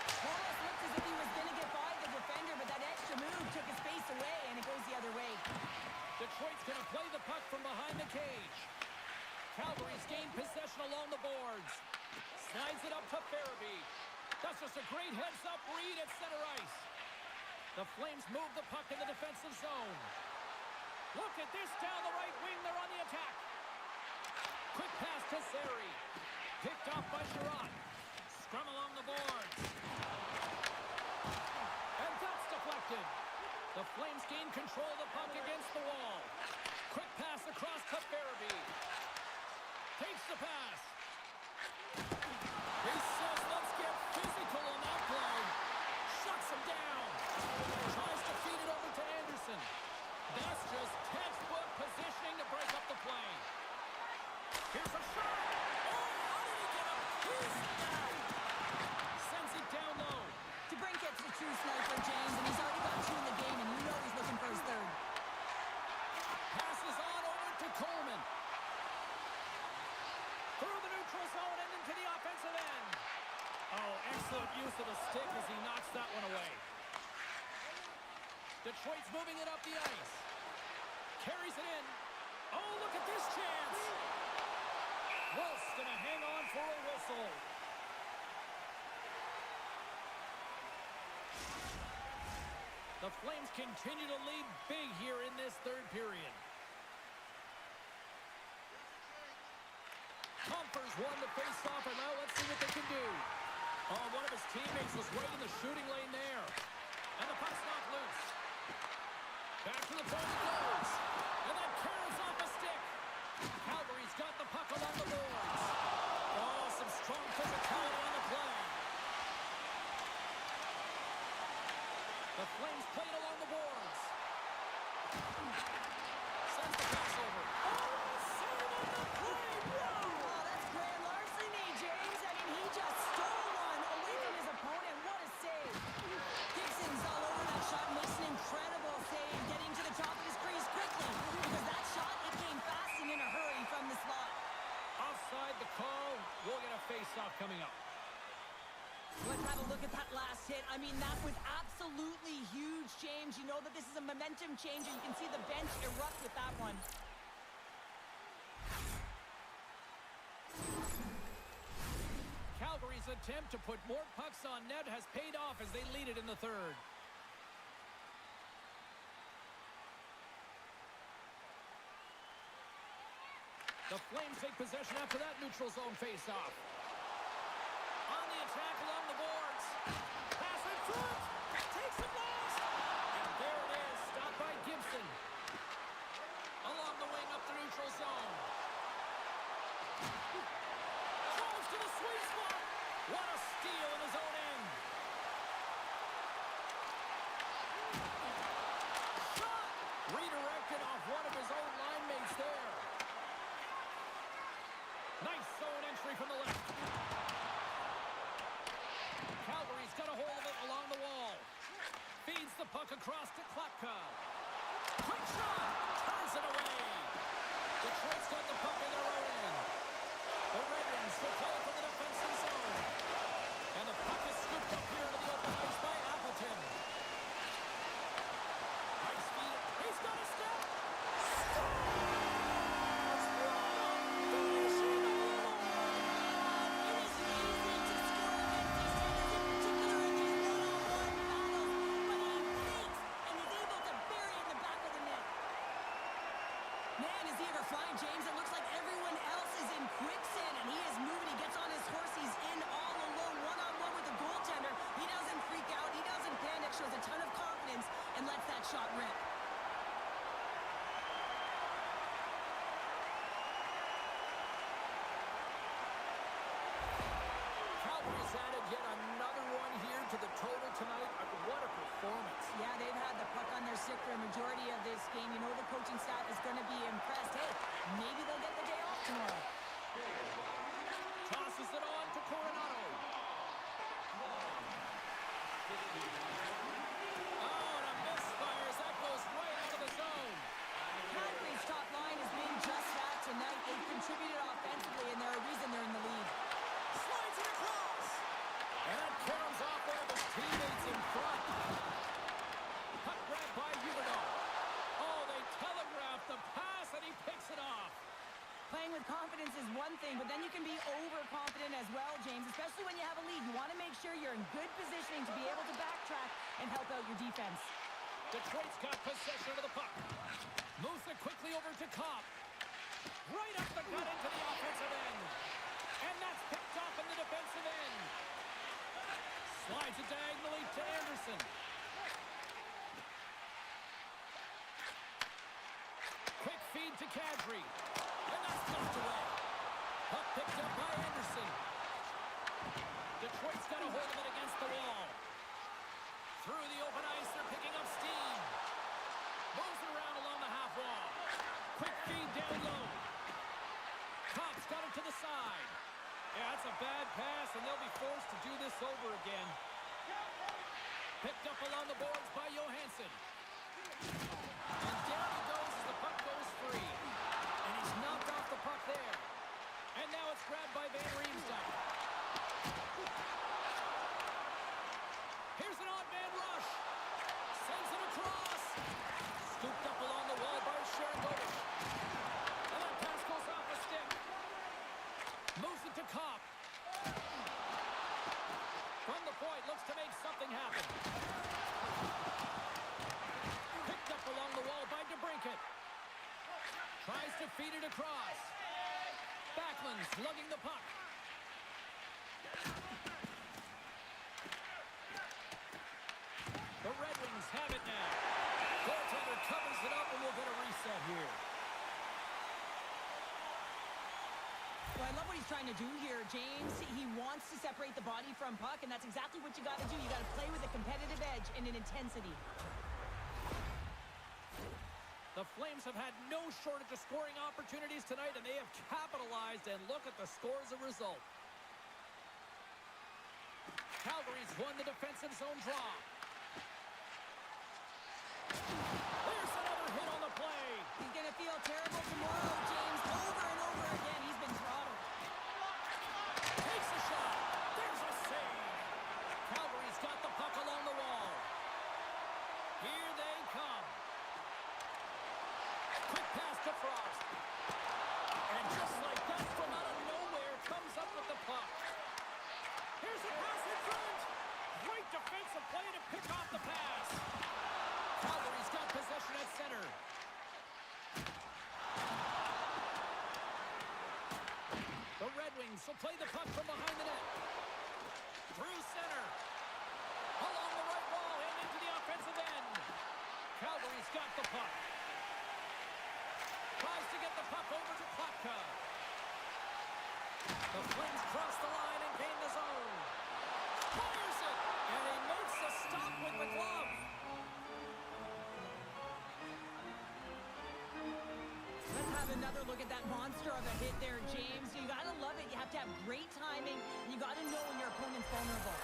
Wallace looked as if he was going to get by the defender, but that extra move took his space away, and it goes the other way. Detroit's going to play the puck from behind the cage. Calgary's gained possession along the boards. Slides it up to Farabee. That's just a great heads-up read at center ice. The Flames move the puck in the defensive zone. Look at this down the right wing. They're on the attack. Quick pass to Zary. Picked off by Sherratt. Scrum along the boards. And that's deflected. The Flames gain control of the puck against the wall. Quick pass across to Farabee. Takes the pass. He says, let's get physical on that play. Shuts him down. Tries to feed it over to Anderson. That's just textbook positioning to break up the play. Here's a shot. Oh, how did he get a piece of that? Sends it down low. DeBrincat's the true sniper, James, and he's already got two in the game, and you know he's looking for his third. Passes on over to Coleman. Through the neutral zone and into the offensive end. Oh, excellent use of the stick as he knocks that one away. Detroit's moving it up the ice. Carries it in. Oh, look at this chance. Wolf's going to hang on for a whistle. The Flames continue to lead big here in this third period. Comfers won the face-off, and now let's see what they can do. Oh, one of his teammates was right in the shooting lane there. And the puck's knocked loose. Back to the point it goes. And that carries off a stick. Calgary's got the puck along the boards. Oh, some strong physicality on the play. The Flames play it along the boards. Sends the pass over. Oh, save on the play. Whoa! Oh, that's grand larceny, James. I mean, he just stole one away from his opponent. What a save. Gibson's all over that shot, makes an incredible save, getting to the top of his crease quickly, because that shot, it came fast and in a hurry from the slot. Offside the call. We'll get a face-off coming up. Let's have a look at that last hit. I mean, that was absolutely huge, James. You know that this is a momentum changer. You can see the bench erupt with that one. Calgary's attempt to put more pucks on net has paid off as they lead it in the third. The Flames take possession after that neutral zone face-off. On the attack along the boards. Pass in front. Takes the blast. And there it is. Stopped by Gibson. Along the wing up the neutral zone. got the puck in their own end. The Red Wings will play it to the defensive zone. And the puck is scooped up here to the open ice by Appleton. Ice speed. He's got a step. Flying James, it looks like everyone else is in quicksand, and he is moving. He gets on his horse. He's in all alone, one-on-one with the goaltender. He doesn't freak out. He doesn't panic. Shows a ton of confidence and lets that shot rip. Calgary's added yet another one here to the total tonight. What a performance. Yeah, they've had the puck on their stick for a majority of this game. You know the coaching staff is going to be impressed. Hey, maybe they'll get the day off tomorrow. Tosses it on to Coronado. Oh, and a misfire as that goes right into the zone. Calgary's top line has been just that tonight. They've contributed offensively, and they're a reason they're in the lead. Slides it across. And that caroms off one of his teammates in front. Puck grabbed by Huberdeau. Oh, they telegraphed the pass, and he picks it off. Playing with confidence is one thing, but then you can be overconfident as well, James, especially when you have a lead. You want to make sure you're in good positioning to be able to backtrack and help out your defense. Detroit's got possession of the puck. Moves it quickly over to Copp. Right up the gut into the offensive end. And that's picked off in the defensive end. Slides it diagonally to Anderson. Quick feed to Kadri. And that's knocked away. Puck picked up by Anderson. Detroit's got a hold of it against the wall. Through the open ice, they're picking up steam. Moves it around along the half wall. Quick feed down low. Copp's got it to the side. Yeah, that's a bad pass, and they'll be forced to do this over again. Picked up along the boards by Johansson. And down he goes as the puck goes free. And he's knocked off the puck there. And now it's grabbed by Van Riemsdyk. Here's an odd man rush. Sends it across. Scooped up along the wall by Sharangovich. And that pass goes off a stick. Moves it to Copp. From the point, looks to make something happen. Picked up along the wall by DeBrincat. Tries to feed it across. Backlund's lugging the puck. The Red Wings have it now. Goaltender covers it up, and we'll get a reset here. Well, I love what he's trying to do here, James. He wants to separate the body from puck, and that's exactly what you got to do. You got to play with a competitive edge and an intensity. The Flames have had no shortage of scoring opportunities tonight, and they have capitalized, and look at the score as a result. Calgary's won the defensive zone draw. There's another hit on the play. He's going to feel terrible tomorrow, James. Over and over again, he's been throttled. Takes a shot. There's a save. Calgary's got the puck along the wall. Here they come. Quick pass to Frost. And just like that, from out of nowhere, comes up with the puck. Here's a pass in front. Great defensive play to pick off the pass. Calgary's got possession at center. The Red Wings will play the puck from behind the net. Through center. Along the right wall and into the offensive end. Calgary's got the puck. Tries to get the puck over to Klatka. The Flames cross the line and gain the zone. Fires it! And he makes a stop with the glove. Let's have another look at that monster of a hit there, James. You got to love it. You have to have great timing. You got to know when your opponent's vulnerable.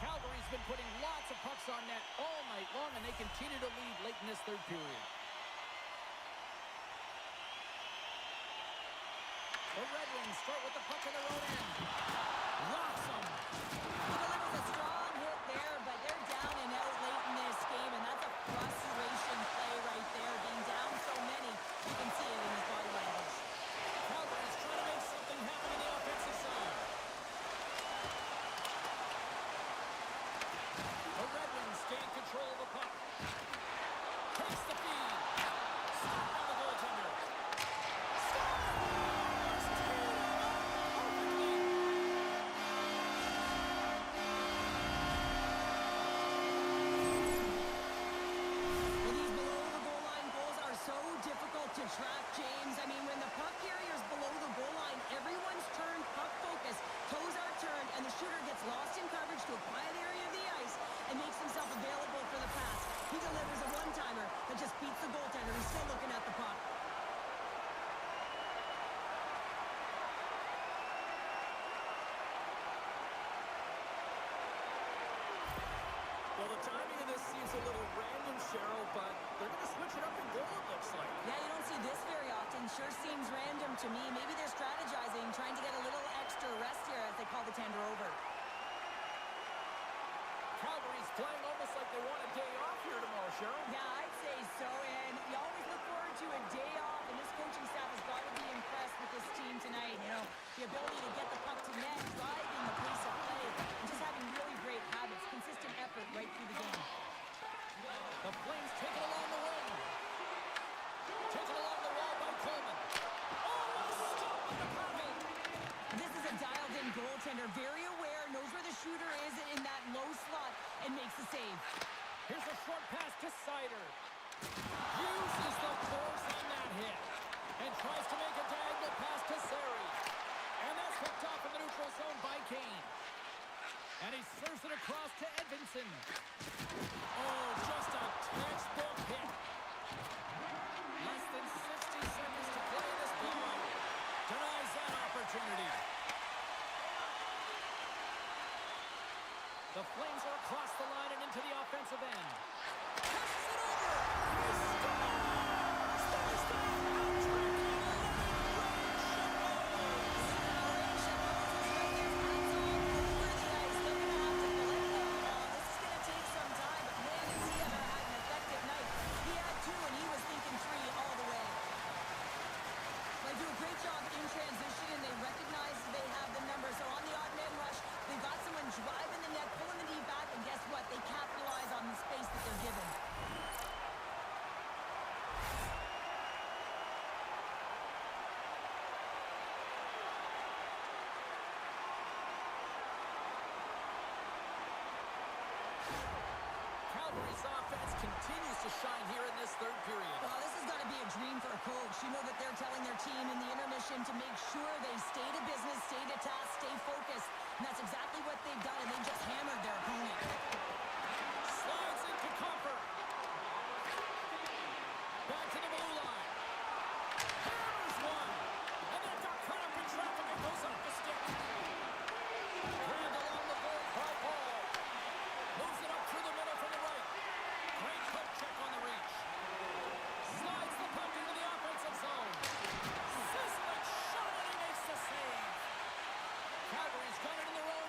Calgary's been putting lots of pucks pucks on net all night long, and they continue to lead late in this third period. The Red Wings start with the puck in their own end. Locks them. He delivers a strong hit there, but they're down and out late in this game, and that's a frustration play right there. Being down so many, you can see it in his body language. Calgary's trying to make something happen on the offensive side. The Red Wings gain control of the puck. Takes the feed. Stopped by the goaltender. Scores! Teed it up perfectly. Well, these below-the-goal-line goals are so difficult to track, James. I mean, when the puck carrier's below the goal line, everyone's turned puck focus, toes are turned, and the shooter gets lost in coverage to a quiet area of the ice and makes himself available for the pass. He delivers a one-timer that just beats the goaltender who's still looking at the puck. Well, the timing of this seems a little random, Cheryl, but they're going to switch it up in goal, it looks like. Yeah, you don't see this very often. Sure seems random to me. Maybe they're strategizing, trying to get a little extra rest here as they call the tender over. Calgary's playing almost like they want a day off here tomorrow, Cheryl. Yeah, I'd say so, and you always look forward to a day off, and this coaching staff has got to be impressed with this team tonight. You know, the ability to get the puck to net, driving the pace of play, and just having really great habits, consistent effort right through the game. The Flames take it along the wing. Taken along the wall by Coleman. Oh, a stop on the paddle. This is a dialed-in goaltender, very aware, knows where the shooter is in that low slot, and makes the save. Here's a short pass to Sider. Uses the force on that hit. And tries to make a diagonal pass to Sari. And that's hooked off in the neutral zone by Kane. And he serves it across to Edvinsson. Oh, just a textbook hit. Less than 60 seconds to play in this blowout. Denies that opportunity. The Flames are across the line and into the offensive end. Passes it over. He scores! There's the hat-trick. Driving the net, pulling the D back, and guess what? They capitalize on the space that they're given. Calgary's offense continues to shine here in this third period. Well, this has got to be a dream for a coach. You know that they're telling their team in the intermission to make sure they stay to business, stay to task, stay focused. And that's exactly what they've done, and they just hammered their opponent. Slides into Comfort. Back to the blue line. Hammers one. And that got caught up in traffic and goes off the stick. Grabbed along the board by Paul. Moves it up through the middle from the right. Great hook check on the reach. Slides the puck into the offensive zone. Sizzling shot, and he makes the save. Calgary's got it in their own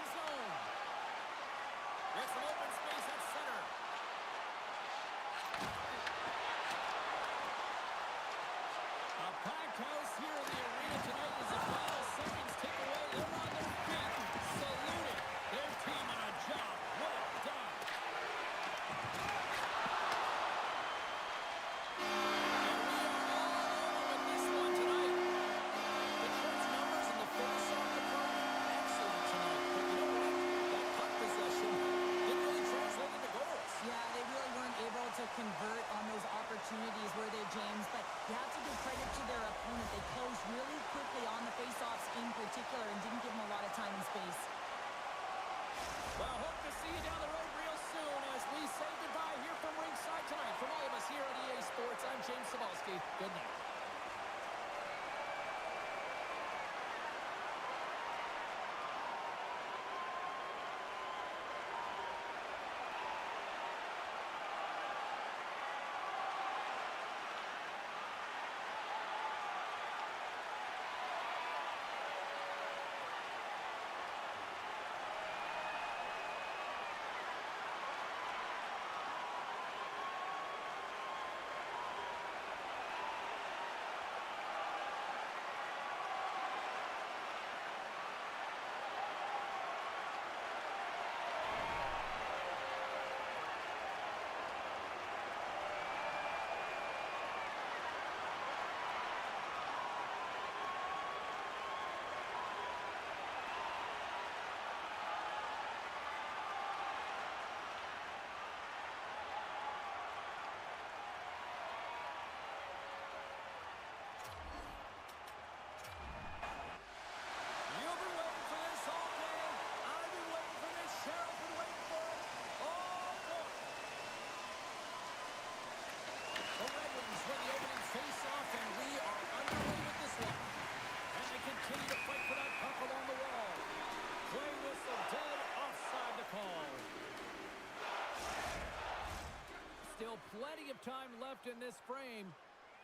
So plenty of time left in this frame.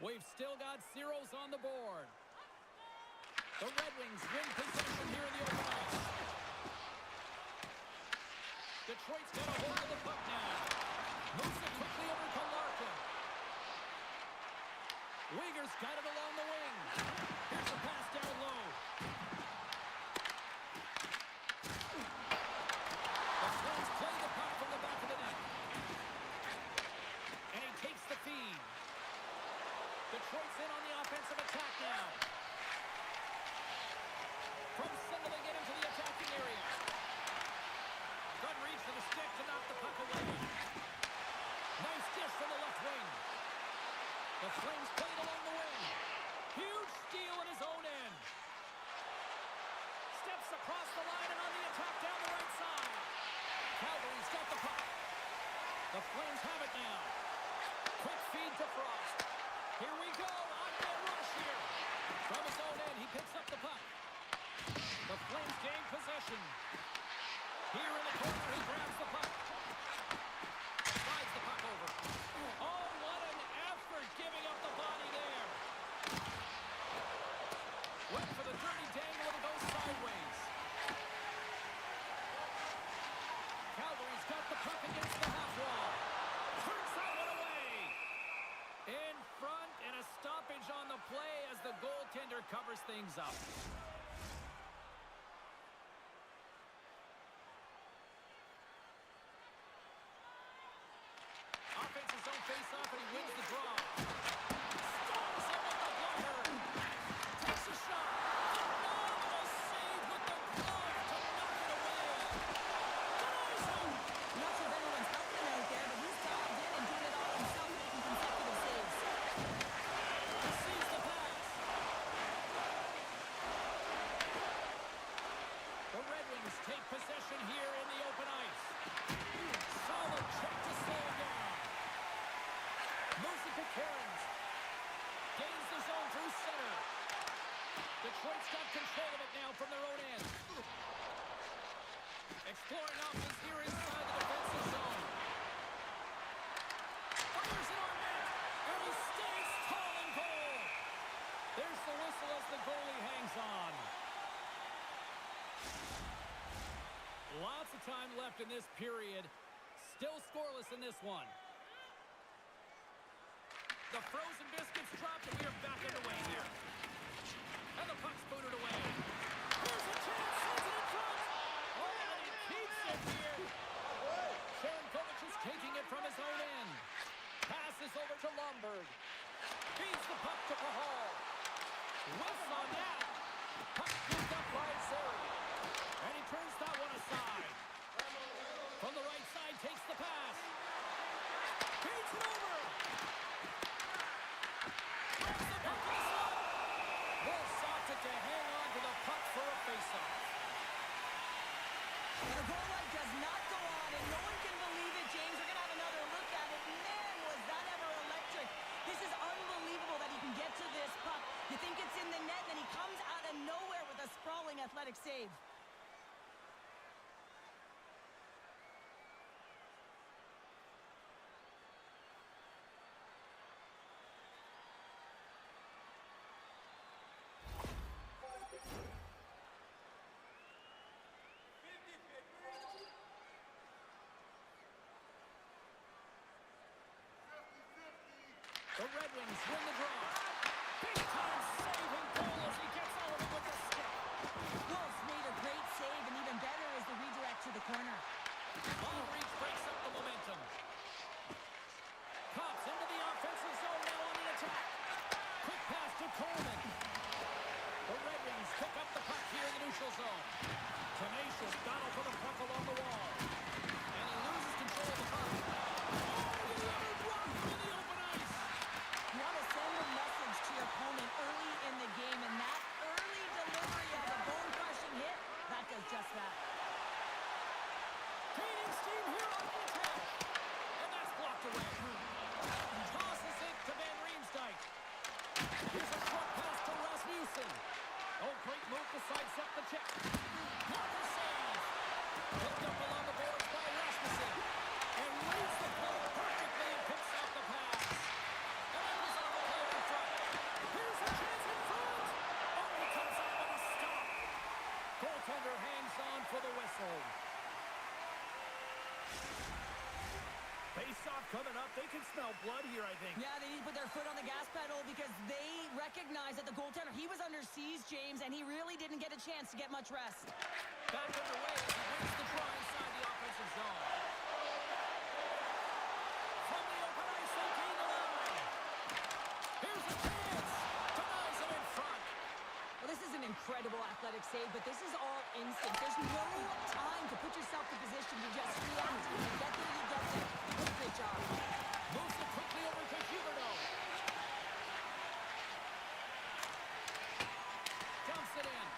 We've still got zeros on the board. The Red Wings win possession here in the open ice. Detroit's got a hold of the puck now. Moves it quickly over to Larkin. Uyghur's got it along the wing. Here's a pass down low. The Flames play the puck from the back of the net. And he takes the feed. Detroit's in on the offensive attack now. From center they get into the attacking area. Good reach for the stick to knock the puck away. Nice dish from the left wing. The Flames played along the wing. Huge steal at his own end. Steps across the line and on the attack down the right side. Calgary's got the puck. The Flames have it now. Quick feed to Frost. Here we go. On-man rush here. From his own end, he picks up the puck. The Flames gain possession. Here in the corner, he grabs the puck. Slides the puck over. Oh, what an effort giving up the body there. Went for the dirty dangle and it goes sideways. Calgary's got the puck against the half wall. Turns that one away. In front and a stoppage on the play as the goaltender covers things up. Offensive zone face-off and he wins the draw. Storms him with the blocker. Takes a shot. Phenomenal save with the glove to knock it away. Denies him. Not sure if anyone's helping him out there, but he's dialed in and doing it all himself, making consecutive saves. He sees the pass. The Red Wings take possession here in the open ice. Solid check to slow down. Moves it to Cairns. Gains the zone through center. Detroit's got control of it now from their own end. Exploring options here inside the defensive zone. Fires it on net. And he stays tall in goal. There's the whistle as the goalie hangs on. Lots of time left in this period. Still scoreless in this one. The frozen biscuits dropped and we are back underway here. And the puck's booted away. Here's a chance, sends it in front. Oh, and he keeps it here. Sharankovic is taking it from his own end. Passes over to Lomberg. Feeds the puck to Pahal. Whiffs on that. Puck picked up by Zeri. And he turns that one aside. From the right side, takes the pass. Feeds it over. Grabs the puck in the slot. Wolves opted to hang on to the puck for a faceoff. The goal light does not go on, and no one can believe it, James. We're going to have another look at it. Man, was that ever electric. This is unbelievable that he can get to this puck. You think it's in the net, then he comes out of nowhere with a sprawling athletic save. The Red Wings win the draw. Big time save and goal as he gets all of it with the stick. Wolves made a great save, and even better is the redirect to the corner. Long reach breaks up the momentum. Cops into the offensive zone now on the attack. Quick pass to Coleman. The Red Wings pick up the puck here in the neutral zone. Tenacious battle for the puck along the wall. And he loses control of the puck. Oh, the other block in the open ice. You want to send a message to your opponent early in the game, and that early delivery of a bone-crushing hit, that does just that. Gaining steam here. face-off coming up. They can smell blood here, I think. Yeah, they need to put their foot on the gas pedal because they recognize that the goaltender, he was under siege, James, and he really didn't get a chance to get much rest. Back underway as he wins the draw inside the offensive zone. From the open ice, they gain the line. Here's a chance. Denies it in front. Well, this is an incredible athletic save, but this is all instinct. There's no time to put yourself in position to just react. When you get there, you get there. Great job. Moves it quickly over to Huberto. Dumps it in.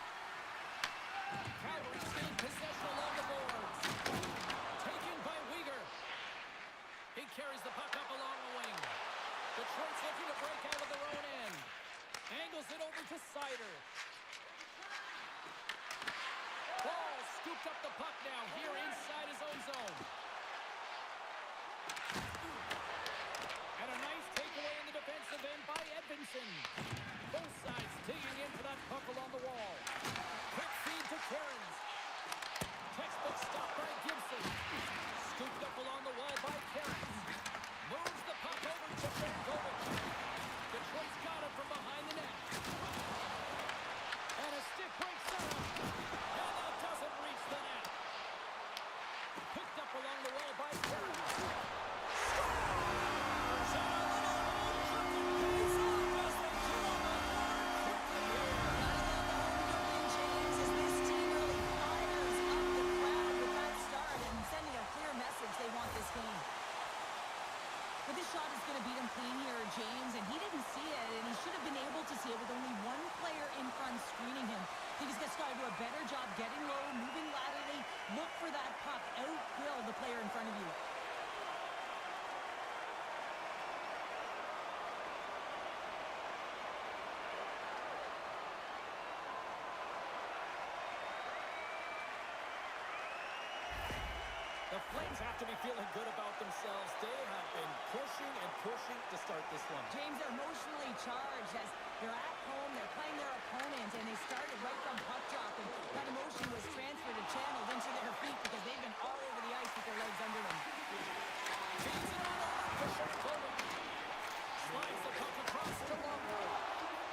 Calgary's gained possession along the boards. Taken by Weegar. He carries the puck up along the wing. Detroit's looking to break out of their own end. Angles it over to Sider. Ball scooped up the puck now here inside his own zone. And a nice takeaway in the defensive end by Edvinsson. Both sides digging in for that puck along the wall. Quick feed to Cairns. Textbook stop by Gibson. Scooped up along the wall by Cairns. Moves the puck over to Benkovic. Detroit's got it from behind the net. And a stick break center. And that doesn't reach the net. Picked up along the wall by Cairns. They want this game. But this shot is going to beat him clean here, James, and he didn't see it, and he should have been able to see it with only one player in front screening him. He just got to do a better job getting low, moving laterally, look for that puck, outgrill the player in front of you. The Flames have to be feeling good about themselves. They have been pushing and pushing to start this one. James, they're emotionally charged as they're at home, they're playing their opponent, and they started right from puck drop, and that emotion was transferred and channeled into their feet because they've been all over the ice with their legs under them. Feeds it on over to Sherkovic. Slides the puck across to Lumber.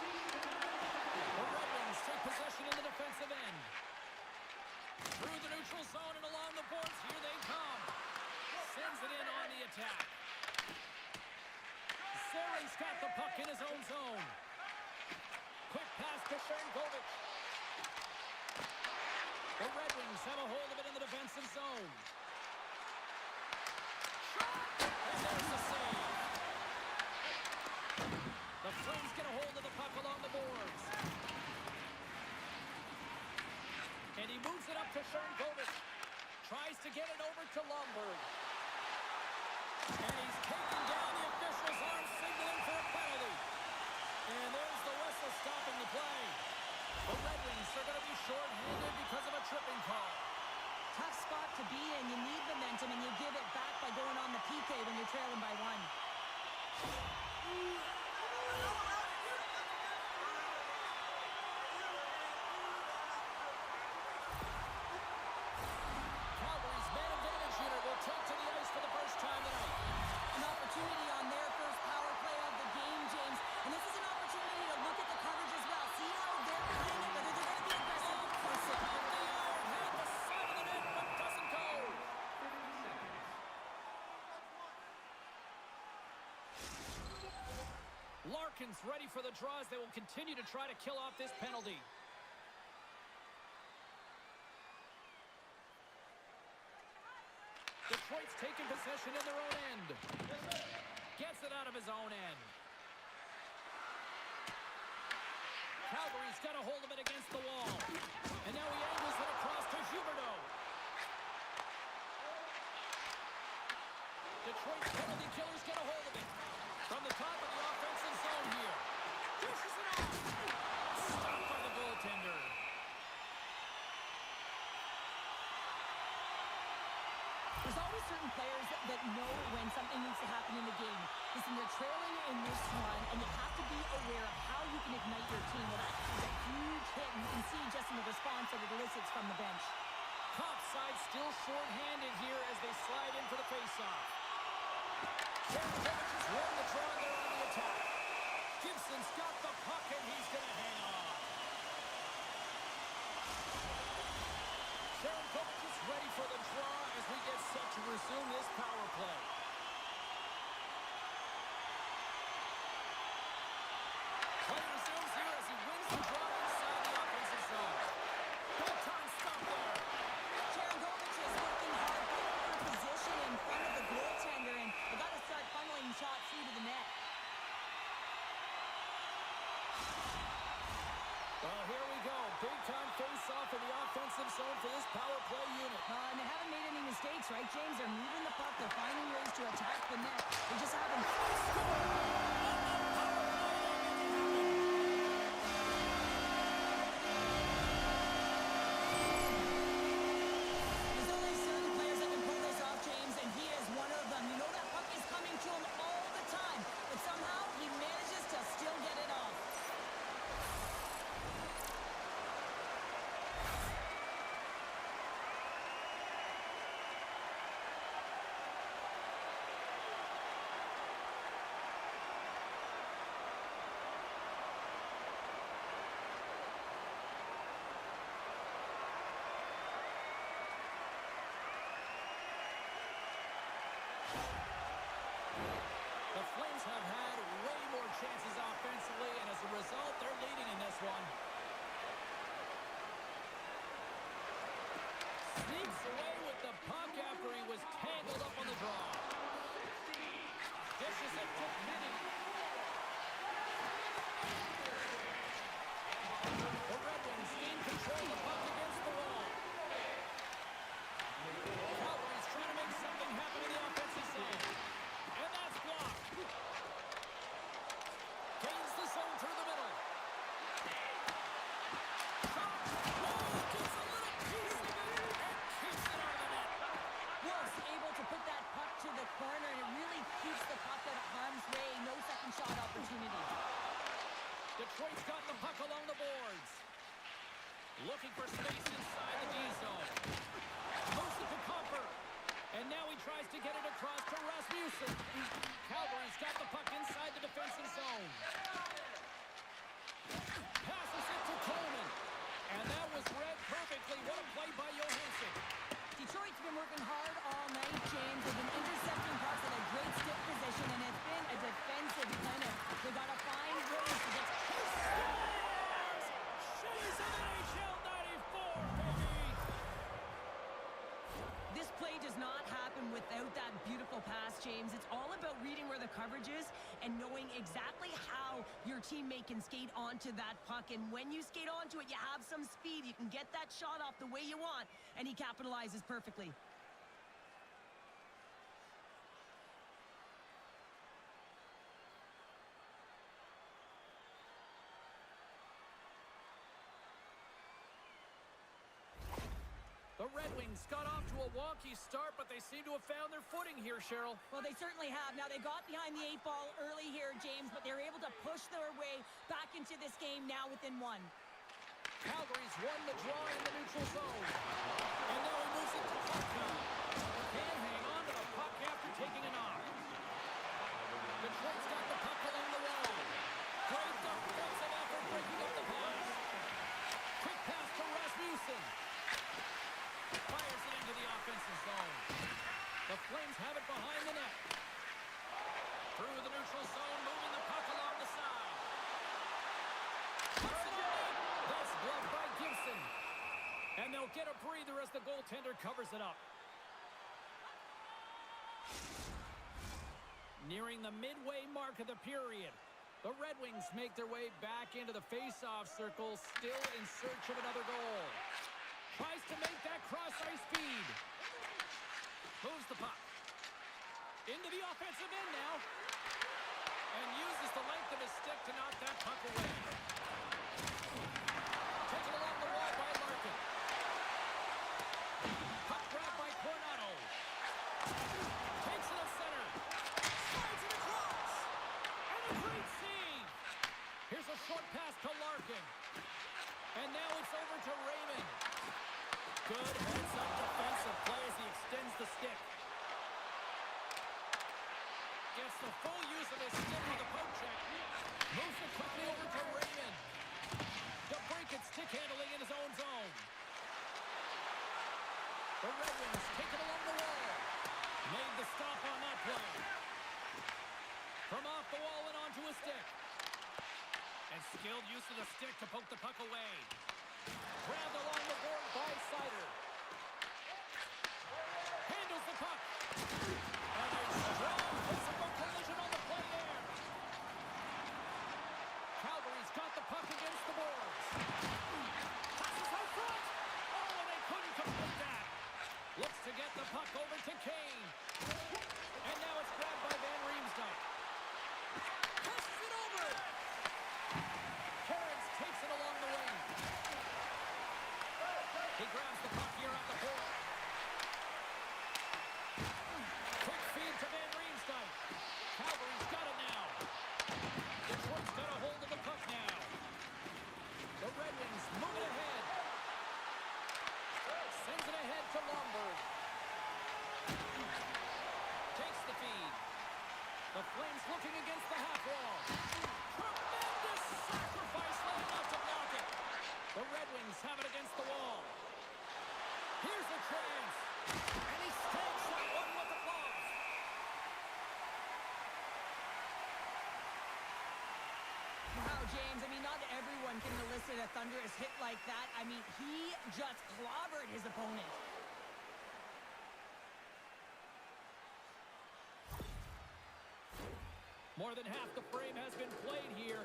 The Red Wings take possession in the defensive end. Through the neutral zone and along the boards, here they come. Sends it in on the attack. Zarin's got the puck in his own zone. Quick pass to Sherkovic. The Red Wings have a hold of it in the defensive zone. And there's the save. The Flames get a hold of the puck along the boards. And he moves it up to Sherkovic. Tries to get it over to Lomberg. And he's taking down the official's arm, signaling for a penalty. And there's the whistle stopping the play. The Red Wings are going to be short-handed because of a tripping call. Tough spot to be in. You need momentum, and you give it back by going on the PK when you're trailing by one. Calgary's man advantage unit will take to the ice for the first time tonight. An opportunity on their first power play of the game, James. And this is an opportunity to look at the coverage as well. See how they're playing it, whether they're going to be aggressive. Force it. Out the iron, had the side of the net, but doesn't go. Larkin's ready for the draws. They will continue to try to kill off this penalty. Detroit's taking possession in their own end. Gets it out of his own end. Calgary's got a hold of it against the wall. And now he angles it across to Huberto. Detroit's penalty killers get a hold of it. From the top of the offensive zone here. Dishes it off. Stopped by the goaltender. There's always certain players that know when something needs to happen in the game. Listen, they're trailing in this one, and you have to be aware of how you can ignite your team. Well, that is a huge hit, and you can see just in the response that it elicits from the bench. Cop side still short-handed here as they slide in for the faceoff. Sharangovich has won the draw there on the attack. Gibson's got the puck, and he's going to hang on. Sharangovich is ready for the draw as we get set to resume this power play. Play resumes here as he wins the draw inside the offensive zone. Big time stop there. Sharangovich is working hard, fighting for position in front of the goaltender, and they got to start funneling shots through to the net. Well, here we go. Big-time face-off in the offensive zone for this power play unit. And they haven't made any mistakes, right, James? They're moving the puck. They're finding ways to attack the net. They just haven't There's only certain players that can pull this off, James, and he is one of them. You know that puck is coming to him all the time, but somehow he manages to still get it off. The Flames have had way more chances offensively, and as a result, they're leading in this one. Sneaks away with the puck after he was tangled up on the draw. Dishes it to Pitty. The Red Wings gain control of the puck against the wall. Calgary's trying to make something happen in the offensive zone. And that's blocked. Gains the zone through the middle. Shot. Oh, gets a little piece of it and keeps it out of the net. Wolf's able to put that puck to the corner, and it really keeps the puck out of harm's way. No second shot opportunity. Detroit's got the puck along the boards. Looking for space inside the D zone. Moves it to Comper. And now he tries to get it across to Rasmussen. Calgary's got the puck inside the defensive zone. Passes it to Coleman. And that was read perfectly. What a play by Johansson. Detroit's been working hard all night, James. They've been intercepting pucks in a great stick position, and it's been a defensive clinic. They got to find ways to get... She's an NHL 94, baby! This play does not happen without that beautiful pass, James. It's all about reading where the coverage is and knowing exactly how your teammate can skate onto that puck. And when you skate onto it, you have some speed. You can get that shot off the way you want, and he capitalizes perfectly. The Red Wings got off to a wonky start, but they seem to have found their footing here, Cheryl. Well, they certainly have. Now, they got behind the 8 ball early here, James, but they were able to push their way back into this game now within one. Calgary's won the draw in the neutral zone. And now he moves it to Parktown. Can't hang on to the puck after taking a knock. Detroit's got the puck along the wall. Great defensive effort breaking up the pass. Quick pass to Rasmussen. Fires it into the offensive zone. The Flames have it behind the net. Through the neutral zone, moving the puck along the side. Puts it in. That's blocked by Gibson. And they'll get a breather as the goaltender covers it up. Nearing the midway mark of the period, the Red Wings make their way back into the face-off circle, still in search of another goal. Tries to make that cross-ice feed. Moves the puck. Into the offensive end now. And uses the length of his stick to knock that puck away. Taken along the wall by Larkin. Puck grab by Coronado. Takes it up center. Slides it across. And a great save. Here's a short pass to Larkin. And now it's over to Raymond. Good heads-up defensive play as he extends the stick. Made the stop on that play. From off the wall and onto a stick. And skilled use of the stick to poke the puck away. Grabbed along the board by Sider. Handles the puck. And a strong physical collision on the play there. Calgary's got the puck against the boards. Passes out front. Oh, and they couldn't complete that. Looks to get the puck over to Kane. And now it's grabbed by Van Riemsdyk. Passes it over. Kerens takes it along the wing. He grabs the puck here at the board. Quick feed to Van Riemsdyk. Calgary's got it now. Detroit's got a hold of the puck now. The Red Wings move it ahead. Sends it ahead to Lomberg. Takes the feed. The Flames looking against the half wall. Tremendous sacrifice late enough to block it. The Red Wings have it against the wall. Here's a chance. And he stakes that one with the gloves. Wow, James, I mean, not everyone can elicit a thunderous hit like that. I mean, he just clobbered his opponent. More than half the frame has been played here.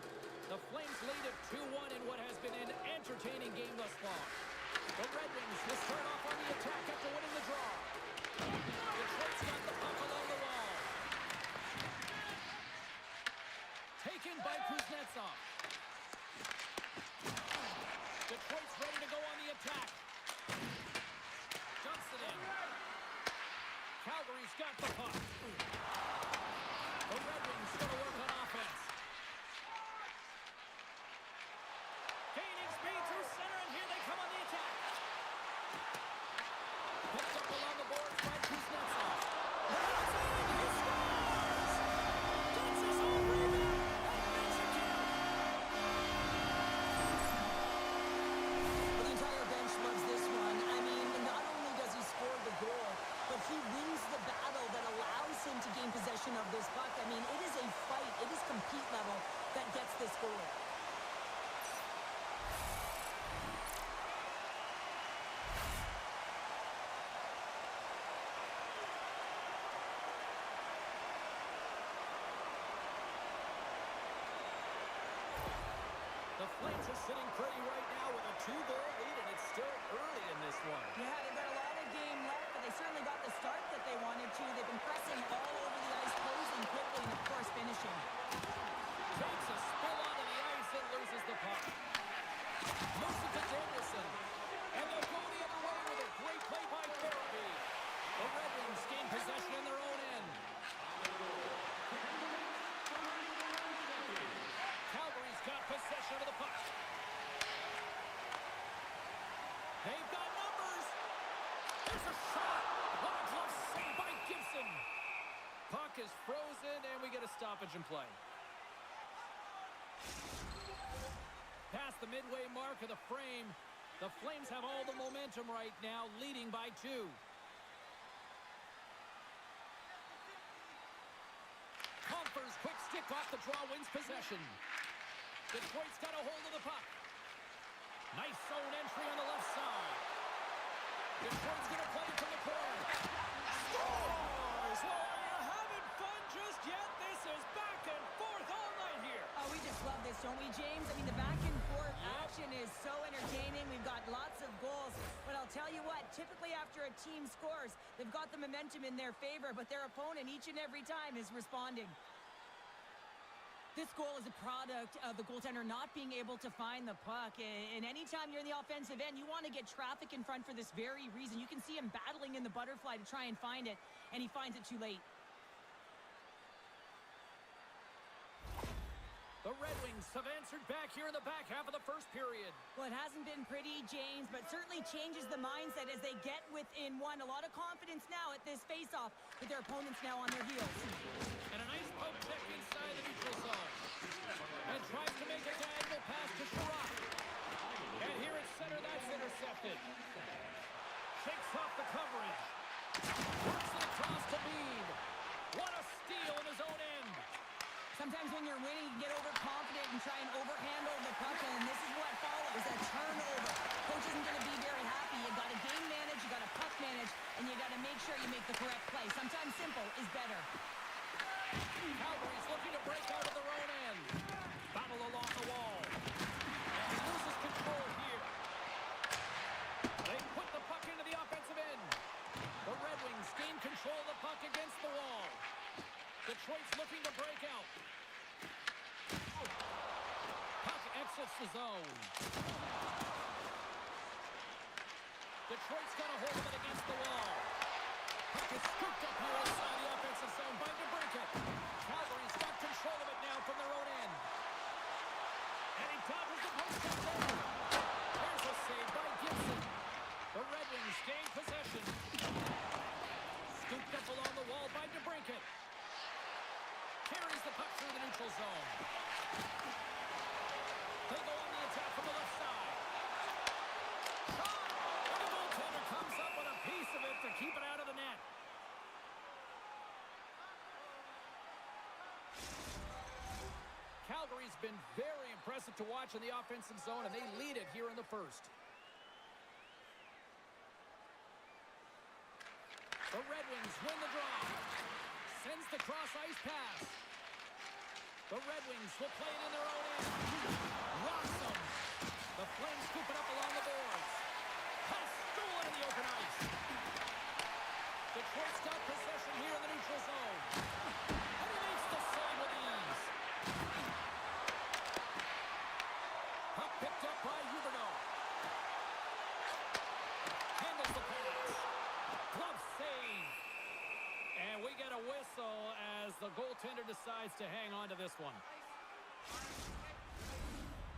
The Flames lead at 2-1 in what has been an entertaining game thus far. The Red Wings will start off on the attack after winning the draw. Detroit's got the puck along the wall. Taken by Kuznetsov. Detroit's ready to go on the attack. Dumps it in. Calgary's got the puck. The Red Wings going to work on offense. Gaining speed through center, and here they come on the attack. Picked up along the boards by Kuznetsov. He scores! Gets his own rebound and makes it count. Well, the entire bench loves this one. I mean, not only does he score the goal, but he wins the battle that allows him to gain possession of this puck. I mean, it is a fight. It is compete level that gets this goal. The Flames are sitting pretty right now with a 2-goal lead, and it's still early in this one. Yeah, they've got a lot of game left, but they certainly got the start that they wanted to. They've been pressing all over the ice, closing quickly, and of course finishing. Takes a spill onto the ice and loses the puck. Moves it to Danielson. And they'll go the other way with a great play by Farabee. The Red Wings gain possession in their own end. Calgary's got possession of the puck. They've got numbers. There's a shot. What a glove save by Gibson. Puck is frozen, and we get a stoppage in play. Past the midway mark of the frame, the Flames have all the momentum right now, leading by 2. Compher's quick stick off the draw wins possession. Detroit's got a hold of the puck. Nice zone entry on the left side. Detroit's going to play it from the corner. Scores! Well, are you having fun just yet? This is back and forth all night here. Oh, we just love this, don't we, James? I mean, the back and forth action is so entertaining. We've got lots of goals. But I'll tell you what, typically after a team scores, they've got the momentum in their favor, but their opponent each and every time is responding. This goal is a product of the goaltender not being able to find the puck. And anytime you're in the offensive end, you want to get traffic in front for this very reason. You can see him battling in the butterfly to try and find it, and he finds it too late. The Red Wings have answered back here in the back half of the first period. Well, it hasn't been pretty, James, but certainly changes the mindset as they get within one. A lot of confidence now at this face-off, with their opponents now on their heels. And a nice poke check inside the neutral zone. And tries to make a diagonal pass to Sherratt. And here at center, that's intercepted. Shakes off the coverage. Works it across to Bean. where you make the correct play. Sometimes simple is better. Calgary's looking to break out of their own end. Battle along the wall. And he loses control here. They put the puck into the offensive end. The Red Wings gain control of the puck against the wall. Detroit's looking to break out. Puck exits the zone. Detroit's got a hold of it against the wall. Puck is scooped up here inside the offensive zone by DeBrincat. Calgary's got control of it now from their own end. And he dodges the post check there. There's a save by Gibson. The Red Wings gain possession. Scooped up along the wall by DeBrincat. Carries the puck through the neutral zone. They go on the attack from the left side. Shot! And the goaltender comes up with a piece of it to keep it out of the net. Calgary's been very impressive to watch in the offensive zone, and they lead it here in the first. The Red Wings win the draw. Sends the cross-ice pass. The Red Wings will play it in their own end. Rocks them. The Flames scoop it up along the boards. Pass stolen in the open ice. Detroit's got possession here in the neutral zone. And he makes the save with ease. Puck picked up by Huberdeau. Handles the pass. Glove save. And we get a whistle as the goaltender decides to hang on to this one.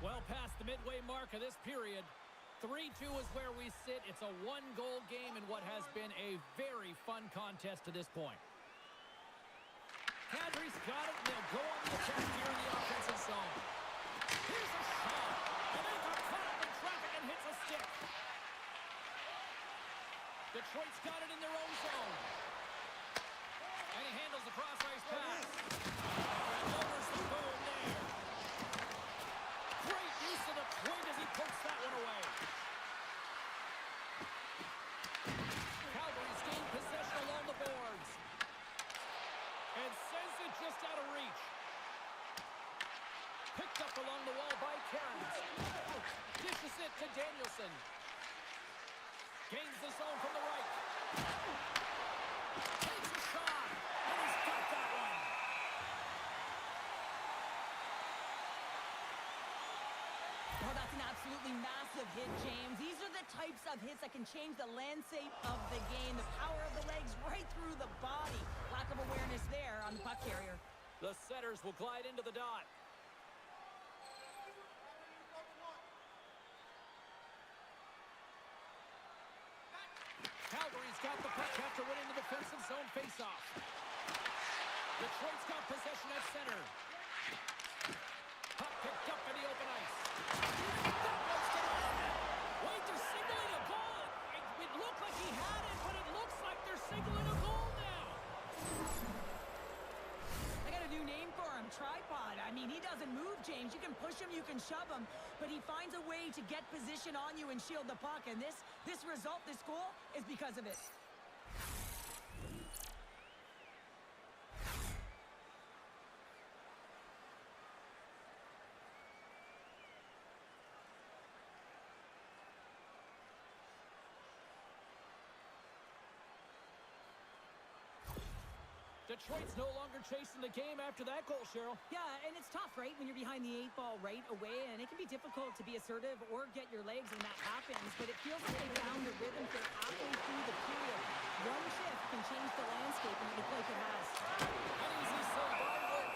Well past the midway mark of this period. 3-2 is where we sit. It's a one-goal game in what has been a very fun contest to this point. Kadri's got it, and they'll go on the attack here in the offensive zone. Here's a shot, and they got caught up in traffic and hits a stick. Detroit's got it in their own zone. And he handles the cross-ice pass. And lowers the goal there. Great use of the point as he pokes that one away. Calgary's gained possession along the boards. And sends it just out of reach. Picked up along the wall by Cairns. Dishes it to Danielson. Gains the zone from the right. Takes a shot. And he's got that one. Well, that's an absolutely massive hit, James. These are the types of hits that can change the landscape of the game. The power of the legs right through the body. Lack of awareness there on the puck carrier. The setters will glide into the dot. Calgary's got the puck after winning the defensive zone faceoff. Detroit's got possession at center. Puck picked up in the open ice. That one's to the net. Wait, they're signaling a goal. It looked like he had it, but it looks like they're signaling a goal now. I got a new name for him, tripod. I mean, he doesn't move, James. You can push him, you can shove him, but he finds a way to get position on you and shield the puck, and this result, this goal, is because of it. Detroit's no longer chasing the game after that goal, Cheryl. Yeah, and it's tough, right, when you're behind the 8 ball right away, and it can be difficult to be assertive or get your legs when that happens, but it feels like they found the rhythm for halfway through the period. One shift can change the landscape, and it looks like it has. An easy save by Wolf.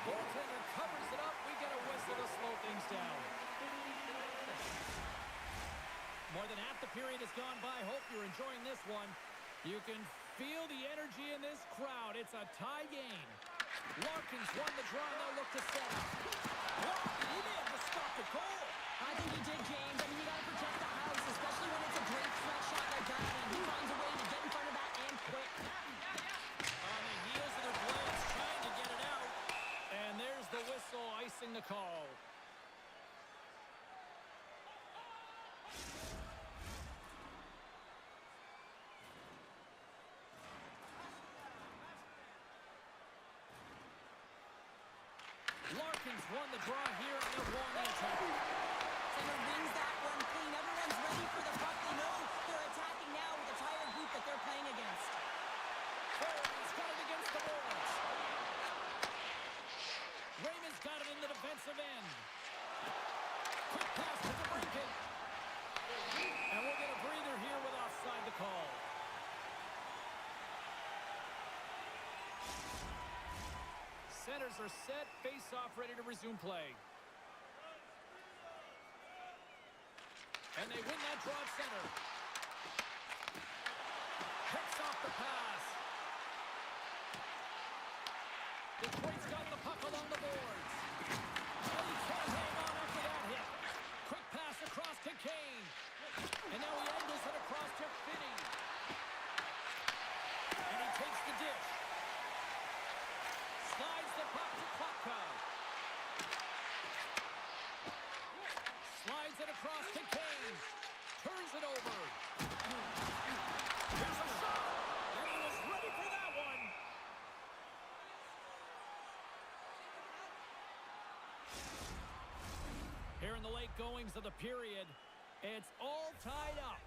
Goaltender covers it up. We get a whistle to slow things down. More than half the period has gone by. Hope you're enjoying this one. You can feel the energy in this crowd. It's a tie game. Larkins won the draw, and they'll look to set up. Larkin, he may have just stopped the goal. I think he did, James. I mean, you got to protect the house, especially when it's a great threat shot like that, and he finds a way to get in front of that and quick. On the heels of their blades, trying to get it out. And there's the whistle, icing the call. won the draw here, and they'll go on the attack. Center wins that one clean. Everyone's ready for the puck. They know they're attacking now with the tired group that they're playing against. He's got it against the boards. Raymond's got it in the defensive end. Quick pass to the break-in. And we'll get a breather here with offside the call. Centers are set, face-off ready to resume play. And they win that draw at center. Picks off the pass. Detroit's got the puck along the boards. And he can't hang on after that hit. Quick pass across to Kane. And now he angles it across to Finney. And he takes the dish. Slides the puck to Klopka. Slides it across to Kane. Turns it over. Here's a shot. And he was ready for that one. Here in the late goings of the period, it's all tied up.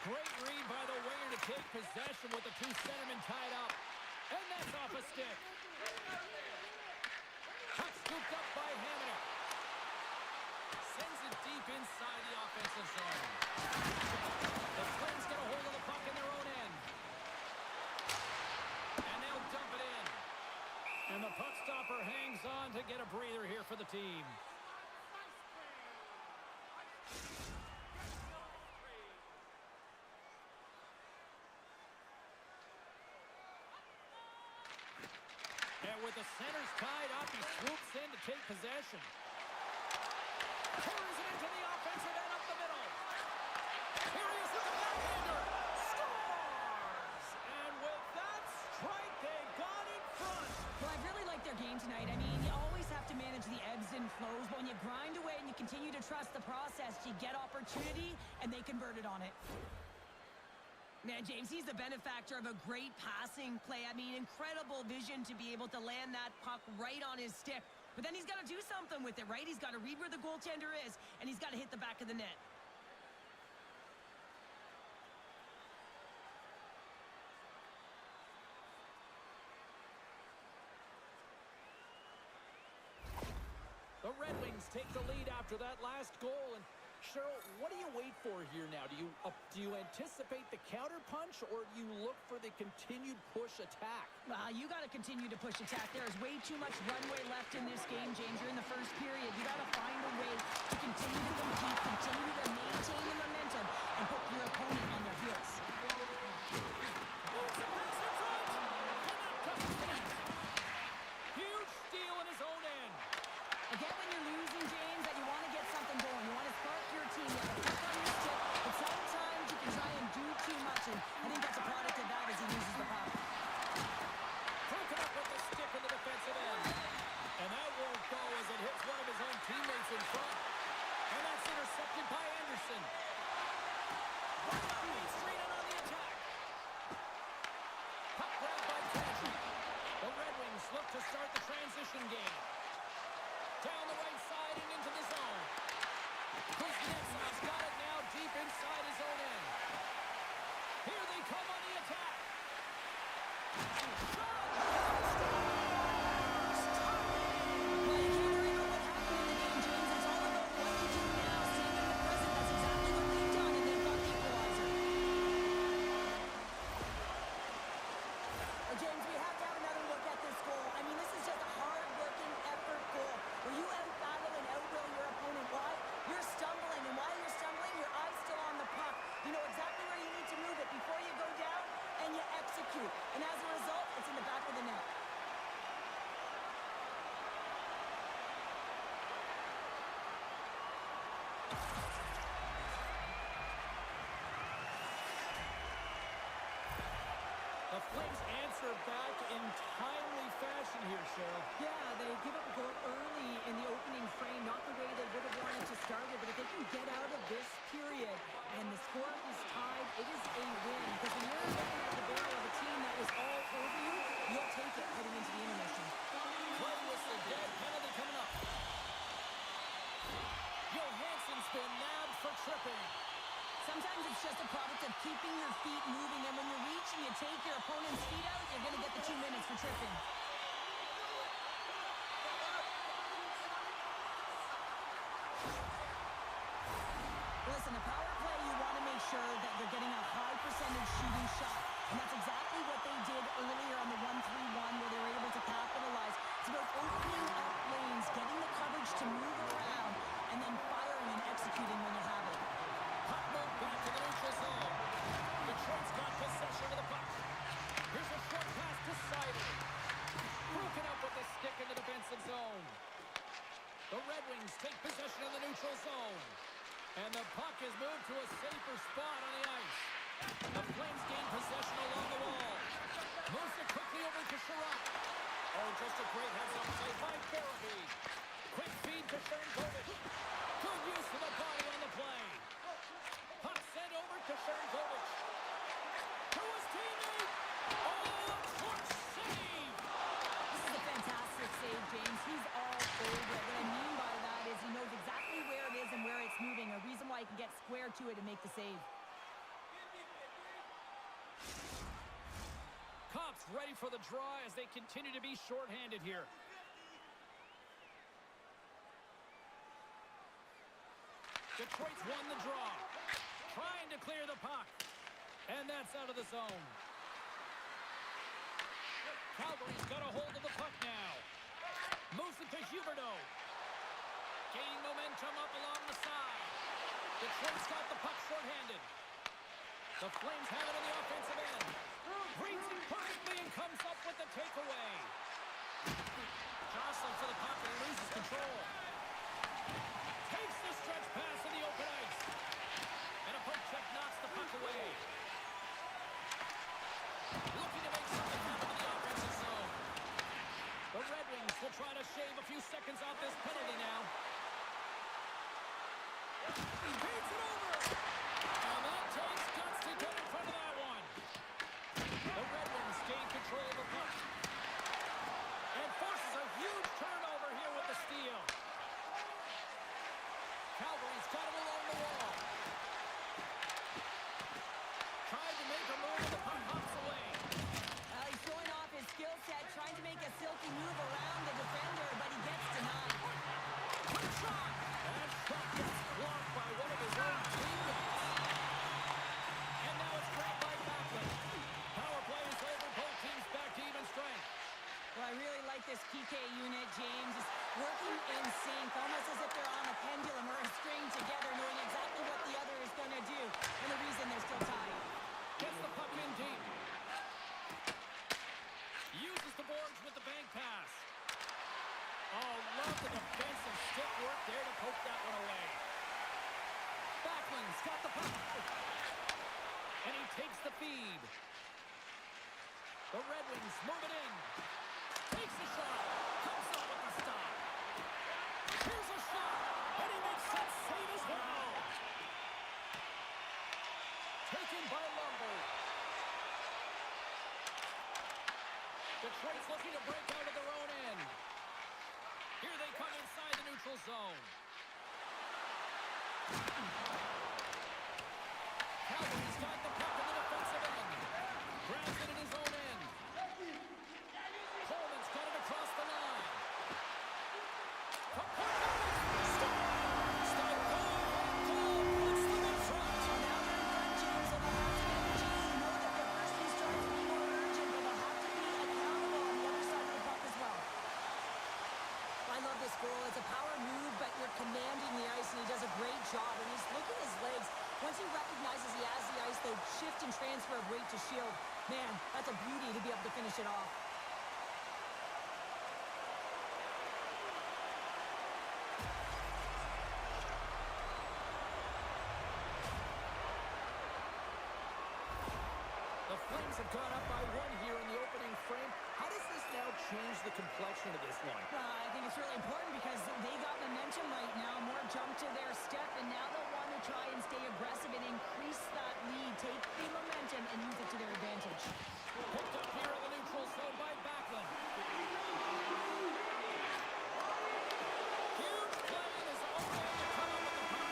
Great read by the winger to take possession with the two centermen tied up. And that's off a stick. Puck scooped up by Hamonic. Sends it deep inside the offensive zone. The Flames get a hold of the puck in their own end. And they'll dump it in. And the puck stopper hangs on to get a breather here for the team. And with the centers tied up, he swoops in to take possession. Turns it into the offensive end up the middle. Here he is with the backhander. Scores! And with that strike, they got in front. Well, I really like their game tonight. I mean, you always have to manage the ebbs and flows, but when you grind away and you continue to trust the process, you get opportunity, and they converted on it. Man, James, he's the benefactor of a great passing play. I mean, incredible vision to be able to land that puck right on his stick. But then he's got to do something with it, right? He's got to read where the goaltender is, and he's got to hit the back of the net. The Red Wings take the lead after that last goal. And Cheryl, what do you wait for here now? Do you anticipate the counterpunch, or do you look for the continued push attack? You got to continue to push attack. There is way too much runway left in this game, James. You're in the first period. You got to find a way to continue to compete, continue to maintain the momentum, and put your opponent on their heels. Huge steal in his own end. Again, when you're losing, James, that you want to get something going. You want to spark your team. You have a kick on your stick, but sometimes you can try and do too much, and I think that's a product of that as he loses the puck. Broken up with the stick in the defensive end. And that won't go as it hits one of his own teammates in front. And that's intercepted by Anderson. Right up Main Street and on the attack. Puck grabbed by Kadri. The Red Wings look to start the transition game. Down the right side and into the zone. Kuznetsov's got it now deep inside his own end. Here they come on the attack. Well, you can't worry about what happened in the game, James. It's all about what you do now. Staying in the present, that's exactly what they've done, and they've got the equalizer. James, we have to have another look at this goal. I mean, this is just a hard-working effort goal where you out-battle and outwill your opponent. Why? You're stumbling, and while you're stumbling, your eye's still on the puck. You know exactly where you need to move it before you go down, and you execute. And as a result, it's in the back of the net. The Flames answer back in timely fashion here, Cheryl. Yeah, they give up a goal early in the opening frame, not the way they would have wanted to start it, but if they can get out of this period and the score is tied, it is a win. Because when you're looking at the barrel of a team tripping. Sometimes it's just a product of keeping your feet moving, and when you reach and you take your opponent's feet out, you're going to get the 2 minutes for tripping. Listen, a power play, you want to make sure that you're getting a high percentage shooting shot. And that's exactly what they did earlier on the 1-3-1 where they were able to capitalize. It's about opening up lanes, getting the coverage to move around, and then firing and executing when you have it. Puck moved back to the neutral zone. Detroit's got possession of the puck. Here's a short pass to Sider. Broken up with the stick in the defensive zone. The Red Wings take possession of the neutral zone. And the puck is moved to a safer spot on the ice. The Flames gain possession along the wall. Moves it quickly over to Sherratt. Oh, just a great heads-up play by Barabee. Quick feed to Sharangovich. Good use of the body on the play. Puck sent over to Sharangovich. To his teammate. Oh, a clutch save. This is a fantastic save, James. He's all over it. What I mean by that is he knows exactly where it is and where it's moving. A reason why he can get square to it and make the save. Cops ready for the draw as they continue to be shorthanded here. Detroit's won the draw. Trying to clear the puck. And that's out of the zone. Calgary's got a hold of the puck now. Moves it to Huberdeau. Gaining momentum up along the side. Detroit's got the puck shorthanded. The Flames have it on the offensive end. Reads it perfectly and comes up with the takeaway. Jostling for the puck and loses control. Takes the stretch pass in the open ice. And a poke check knocks the puck away. Looking to make something happen in the offensive zone. The Red Wings will try to shave a few seconds off this penalty now. He beats it over. And that takes guts to get in front of that one. The Red Wings gain control of the puck. And forces a huge turnover here with the steal. Calgary's got him along the wall. Tried to make a move and the puck hops away. He's showing off his skill set, trying to make a silky move around the defender, but he gets denied. Quick shot! That shot gets blocked by one of his own teammates. And now it's grabbed by Backlund. Power play is over. Both teams back to even strength. Well, I really like this PK unit, James. It's working in sync, almost as if they're on a pendulum or a string together, knowing exactly what the other is going to do, and the reason they're still tied. Gets the puck in deep. Uses the boards with the bank pass. Oh, love the defensive stick work there to poke that one away. Backlund's got the puck. And he takes the feed. The Red Wings move it in. Takes a shot. Comes up with the stop. Here's a shot. And he makes that save as well. Taken by Lumber. Detroit's looking to break out of their own end. Here they come inside the neutral zone. Calgary's got the puck in the defensive end. Grabs it in his own end. Coleman's got it across the line. Stop! Stop! Goal! Puts them in front. Now they're in front, James, and they'll have to make the team know that their first restart is more urgent, but they'll have to be accountable on the other side of the puck as well. I love this goal. It's a power move, but you're commanding the ice, and he does a great job. And he's looking at his legs. Once he recognizes he has the ice, the shift and transfer of weight to shield. Man, that's a beauty to be able to finish it off. The Flames have gone up by one here in the opening frame. How does this now change the complexion of this one? I think it's really important because they got momentum right now, more jump to their step, and now they'll want to try and stay aggressive and increase that lead, take the momentum, and use it to their advantage. Picked up here in the neutral zone by Backlund. Huge play is Owen to come up with the puck.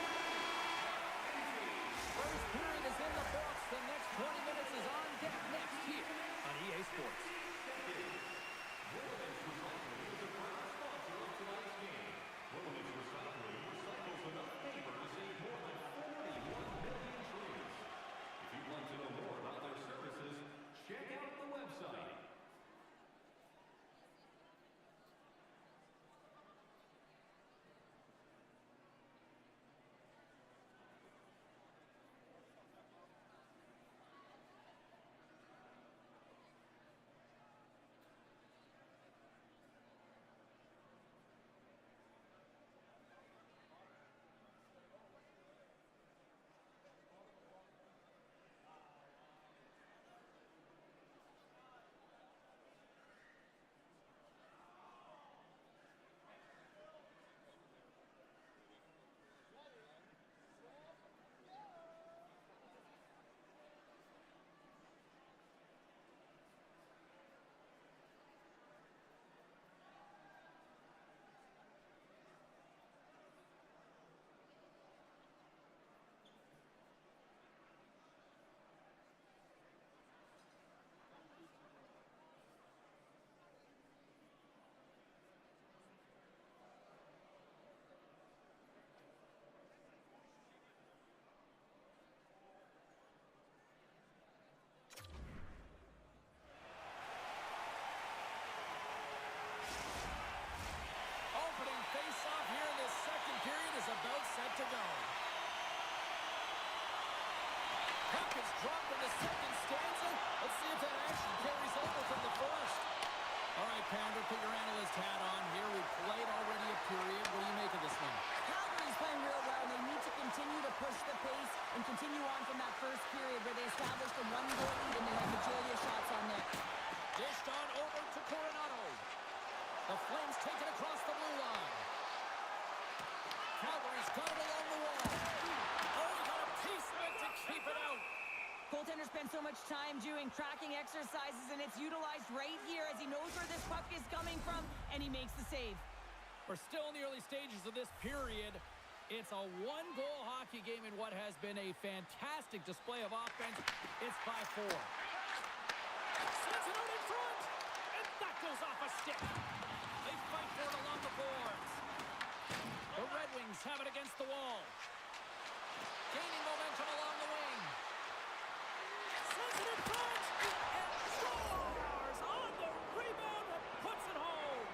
dropped in the second stanza. Let's see if that action carries over from the first. All right, Pander, put your analyst hat on here. We've played already a period. What do you make of this one? Calgary's playing real well, and they need to continue to push the pace and continue on from that first period where they established a one-goal lead and they had majority of shots on net. Dished on over to Coronado. The Flames take it across the blue line. Calgary's got it along the wall. Oh, he got a piece of it to keep it out. Goaltender spends so much time doing tracking exercises, and it's utilized right here as he knows where this puck is coming from, and he makes the save. We're still in the early stages of this period. It's a one-goal hockey game in what has been a fantastic display of offense. It's 5-4. Sends it out in front, and that goes off a stick. They fight for it along the boards. The Red Wings have it against the wall. Gaining momentum along the wing. Sends it in front, and scores on the rebound and puts it home.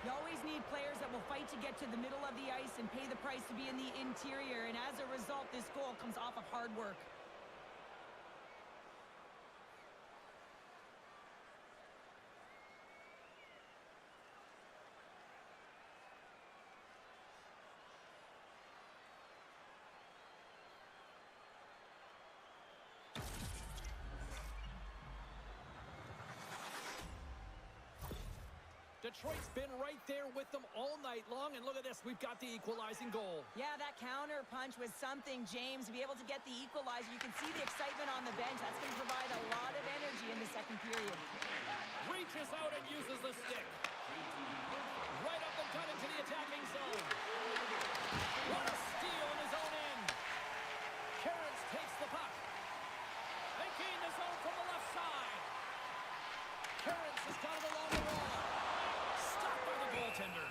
You always need players that will fight to get to the middle of the ice and pay the price to be in the interior, and as a result, this goal comes off of hard work. Detroit's been right there with them all night long, and look at this, we've got the equalizing goal. Yeah, that counter punch was something, James, to be able to get the equalizer. You can see the excitement on the bench. That's going to provide a lot of energy in the second period. Reaches out and uses the stick. Right up the gut into the attacking zone. What a steal in his own end. Cairns takes the puck. They gain the zone from the left side. Cairns has got it along the wall. Stopped by the goaltender.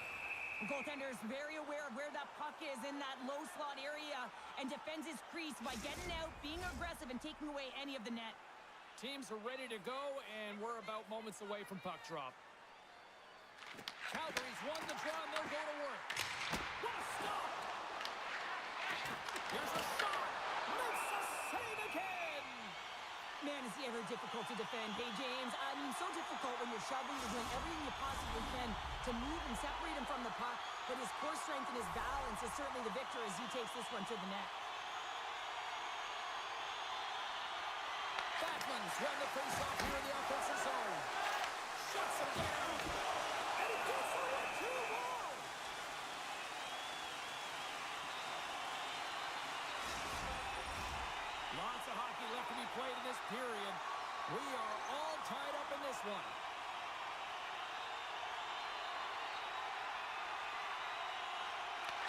The goaltender is very aware of where that puck is in that low slot area and defends his crease by getting out, being aggressive, and taking away any of the net. Teams are ready to go, and we're about moments away from puck drop. Calgary's won the draw, and they'll go to work. What a stop! Here's a shot! Makes a save again! Man, is he ever difficult to defend. Hey, James, I mean, so difficult when you're shoving, you're doing everything you possibly can to move and separate him from the puck, but his core strength and his balance is certainly the victor as he takes this one to the net. Batman's won the face-off here in the offensive zone. Shuts him down. And he gets it with 2 wall. Lots of hockey left to be played in this period. We are all tied up in this one.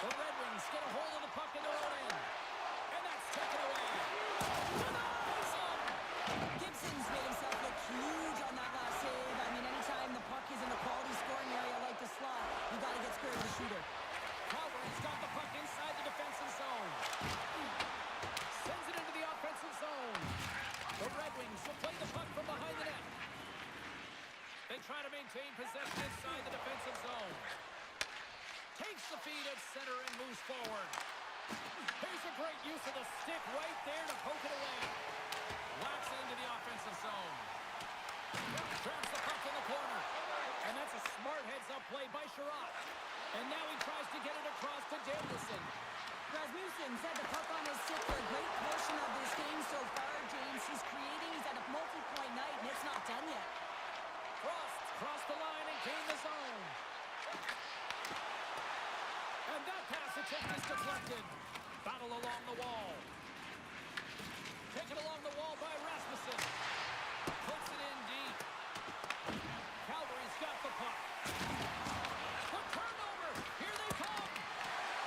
The Red Wings get a hold of the puck in their own end. And that's taken away. Denies him. Gibson's made himself look huge on that last save. I mean, anytime the puck is in a quality scoring area like the slot, you got to get scared of the shooter. Calgary's got the puck inside the defensive zone. Sends it into the offensive zone. The Red Wings will play the puck from behind the net. They try to maintain possession inside the defensive zone. Takes the feed at center and moves forward. Here's a great use of the stick right there to poke it away. Whacks it into the offensive zone. Grabs the puck in the corner. And that's a smart heads-up play by Sherratt. And now he tries to get it across to Danielson. Rasmussen said the puck on his stick for a great portion of this game so far, James. He's creating, he's at a multi-point night, and it's not done yet. Frost crossed the line and gained the zone. And that pass attempt is deflected. Battle along the wall. Taken along the wall by Rasmussen. Puts it in deep. Calgary's got the puck. The turnover. Here they come.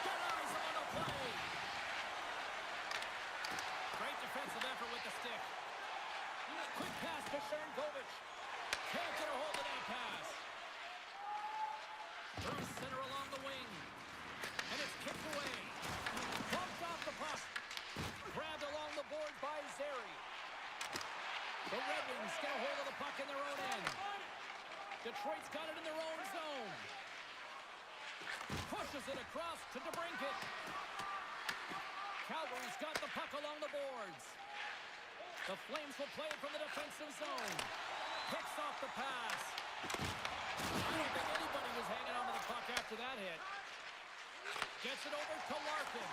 Denies him on the play. Great defensive effort with the stick. Quick pass to Sharangovich. Can't get a hold of that pass. Through center along the wing. And it's kicked away. Bumped off the puck. Grabbed along the board by Zary. The Red Wings get a hold of the puck in their own end. Detroit's got it in their own zone. Pushes it across to DeBrincat. Calgary's got the puck along the boards. The Flames will play it from the defensive zone. Picks off the pass. I don't think anybody was hanging on to the puck after that hit. Gets it over to Larkin.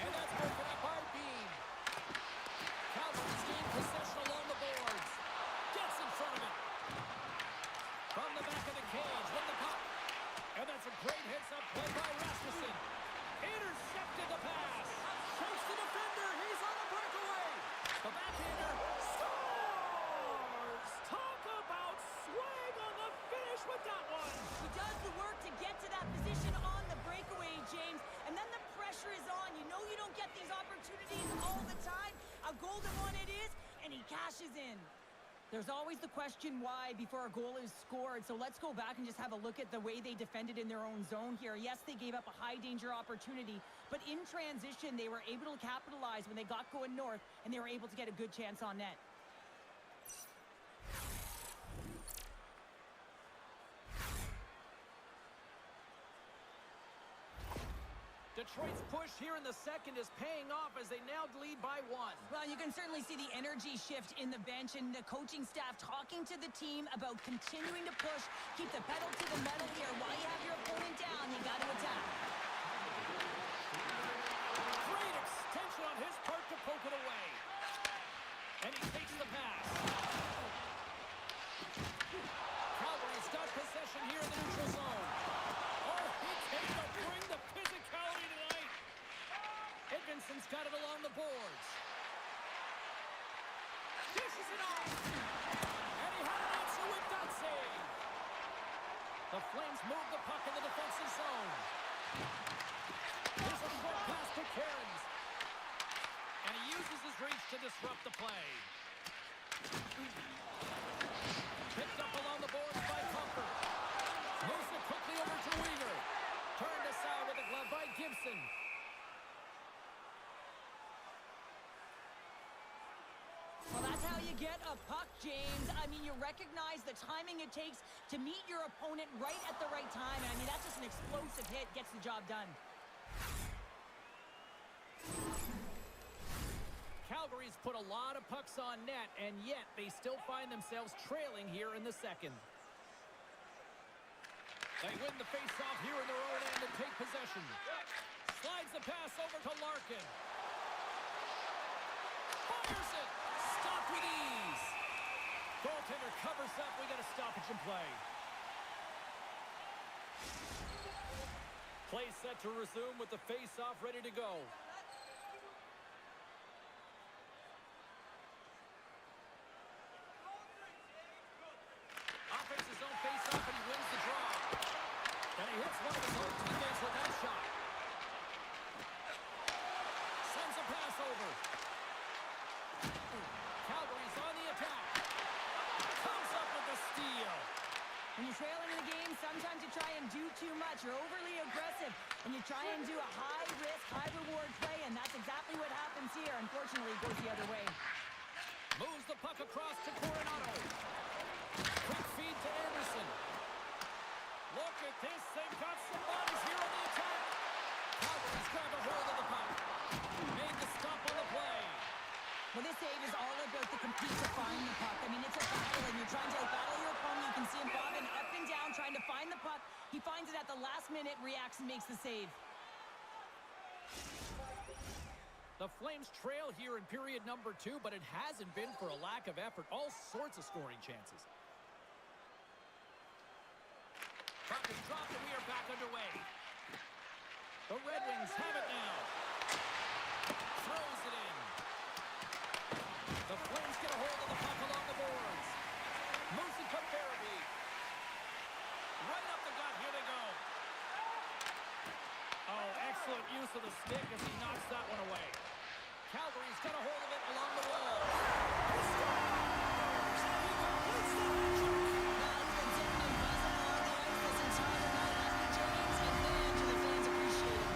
And that's broken up by Beam. Calgary's gained possession along the boards. Gets in front of it. From the back of the cage with the puck. And that's a great hits-up play by Rasmussen. Intercepted the pass. Chase the defender. He's on the breakaway. The backhander scores. Talk about swag on the finish with that one. He does the work to get to that position on the breakaway, James. And then the pressure is on. You know you don't get these opportunities all the time. A golden one it is, and he cashes in. There's always the question why before a goal is scored, so let's go back and just have a look at the way they defended in their own zone here. Yes, they gave up a high-danger opportunity, but in transition, they were able to capitalize when they got going north, and they were able to get a good chance on net. Detroit's push here in the second is paying off as they now lead by 1. Well, you can certainly see the energy shift in the bench and the coaching staff talking to the team about continuing to push, keep the pedal to the metal here. While you have your opponent down, you got to attack. Great extension on his part to poke it away. And he takes the pass. Calgary's got possession here in the neutral zone. Oh, he came to bring the physicality tonight. Edvinson's got it along the boards. Dishes it off. And he had an answer with that save. The Flames move the puck in the defensive zone. Here's a short pass to Cairns. And he uses his reach to disrupt the play. Picked up along the boards by Comfort. Moves it quickly over to Weaver. Turned aside with a glove by Gibson. Well, that's how you get a puck, James. I mean, you recognize the timing it takes to meet your opponent right at the right time. And I mean, that's just an explosive hit, gets the job done. Calgary's put a lot of pucks on net, and yet they still find themselves trailing here in the second. They win the face-off here in their own end and take possession. Slides the pass over to Larkin. Fires it. Stopped with ease. Goaltender covers up. We got a stoppage in play. Play set to resume with the face-off ready to go. Offense his own face-off and he wins the draw. And he hits one of his own teammates with that shot. Sends a pass over. Calgary's on the attack. Comes up with the steal. When you're trailing in the game, sometimes you try and do too much. You're overly aggressive, and you try and do a high-risk, high-reward play, and that's exactly what happens here. Unfortunately, it goes the other way. Moves the puck across to Coronado. Quick feed to Anderson. Look at this. They've got some bodies here on the attack. Calgary's grabbed a hold of the puck. Made the stop on the play. Well, this save is all about the compete to find the puck. I mean, it's a battle, and you're trying to outbattle your opponent. You can see him bobbing up and down, trying to find the puck. He finds it at the last minute, reacts and makes the save. The Flames trail here in period number 2, but it hasn't been for a lack of effort. All sorts of scoring chances. Puck is dropped and we are back underway. The Red Wings have it now. Throws it in. The Flames get a hold of the puck along the boards. Moves it to Barabee. Right up the gut. Here they go. Oh, excellent use of the stick as he knocks that one away. Calgary's got a hold of it along the wall. He scores! He completes the magic! Well, it's been sitting and buzzing along the ice this entire night, hasn't it, James? And man, do the fans appreciate it.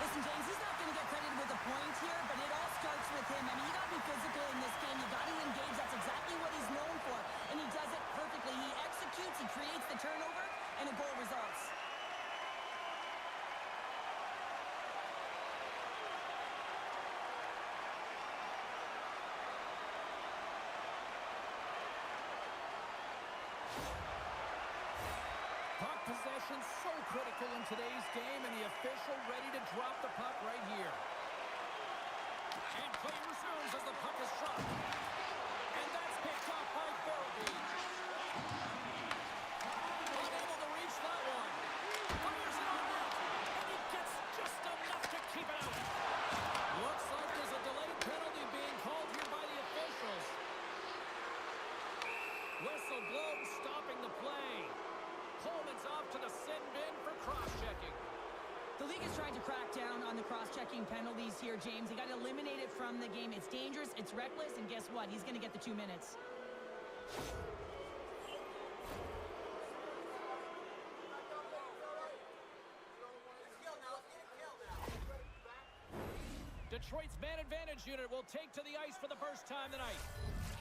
Listen, James, he's not going to get credited with a point here, but it all starts with him. I mean, you got to be physical in this game. You got to engage. That's exactly what he's known for, and he does it perfectly. He executes, he creates the turnover, and and a goal results. Puck possession so critical in today's game, and the official ready to drop the puck right here. And play resumes as the puck is dropped. And that's picked off by Barabee. Unable to reach that one. Fires it on net. And he gets just enough to keep it out. Looks like there's a delayed penalty being called here by the officials. Whistle blows, stopping the play. Coleman's off to the sin bin for cross-checking. The league is trying to crack down on the cross-checking penalties here, James. They got to eliminate it from the game. It's dangerous, it's reckless, and guess what? He's going to get the 2 minutes. Detroit's man advantage unit will take to the ice for the first time tonight.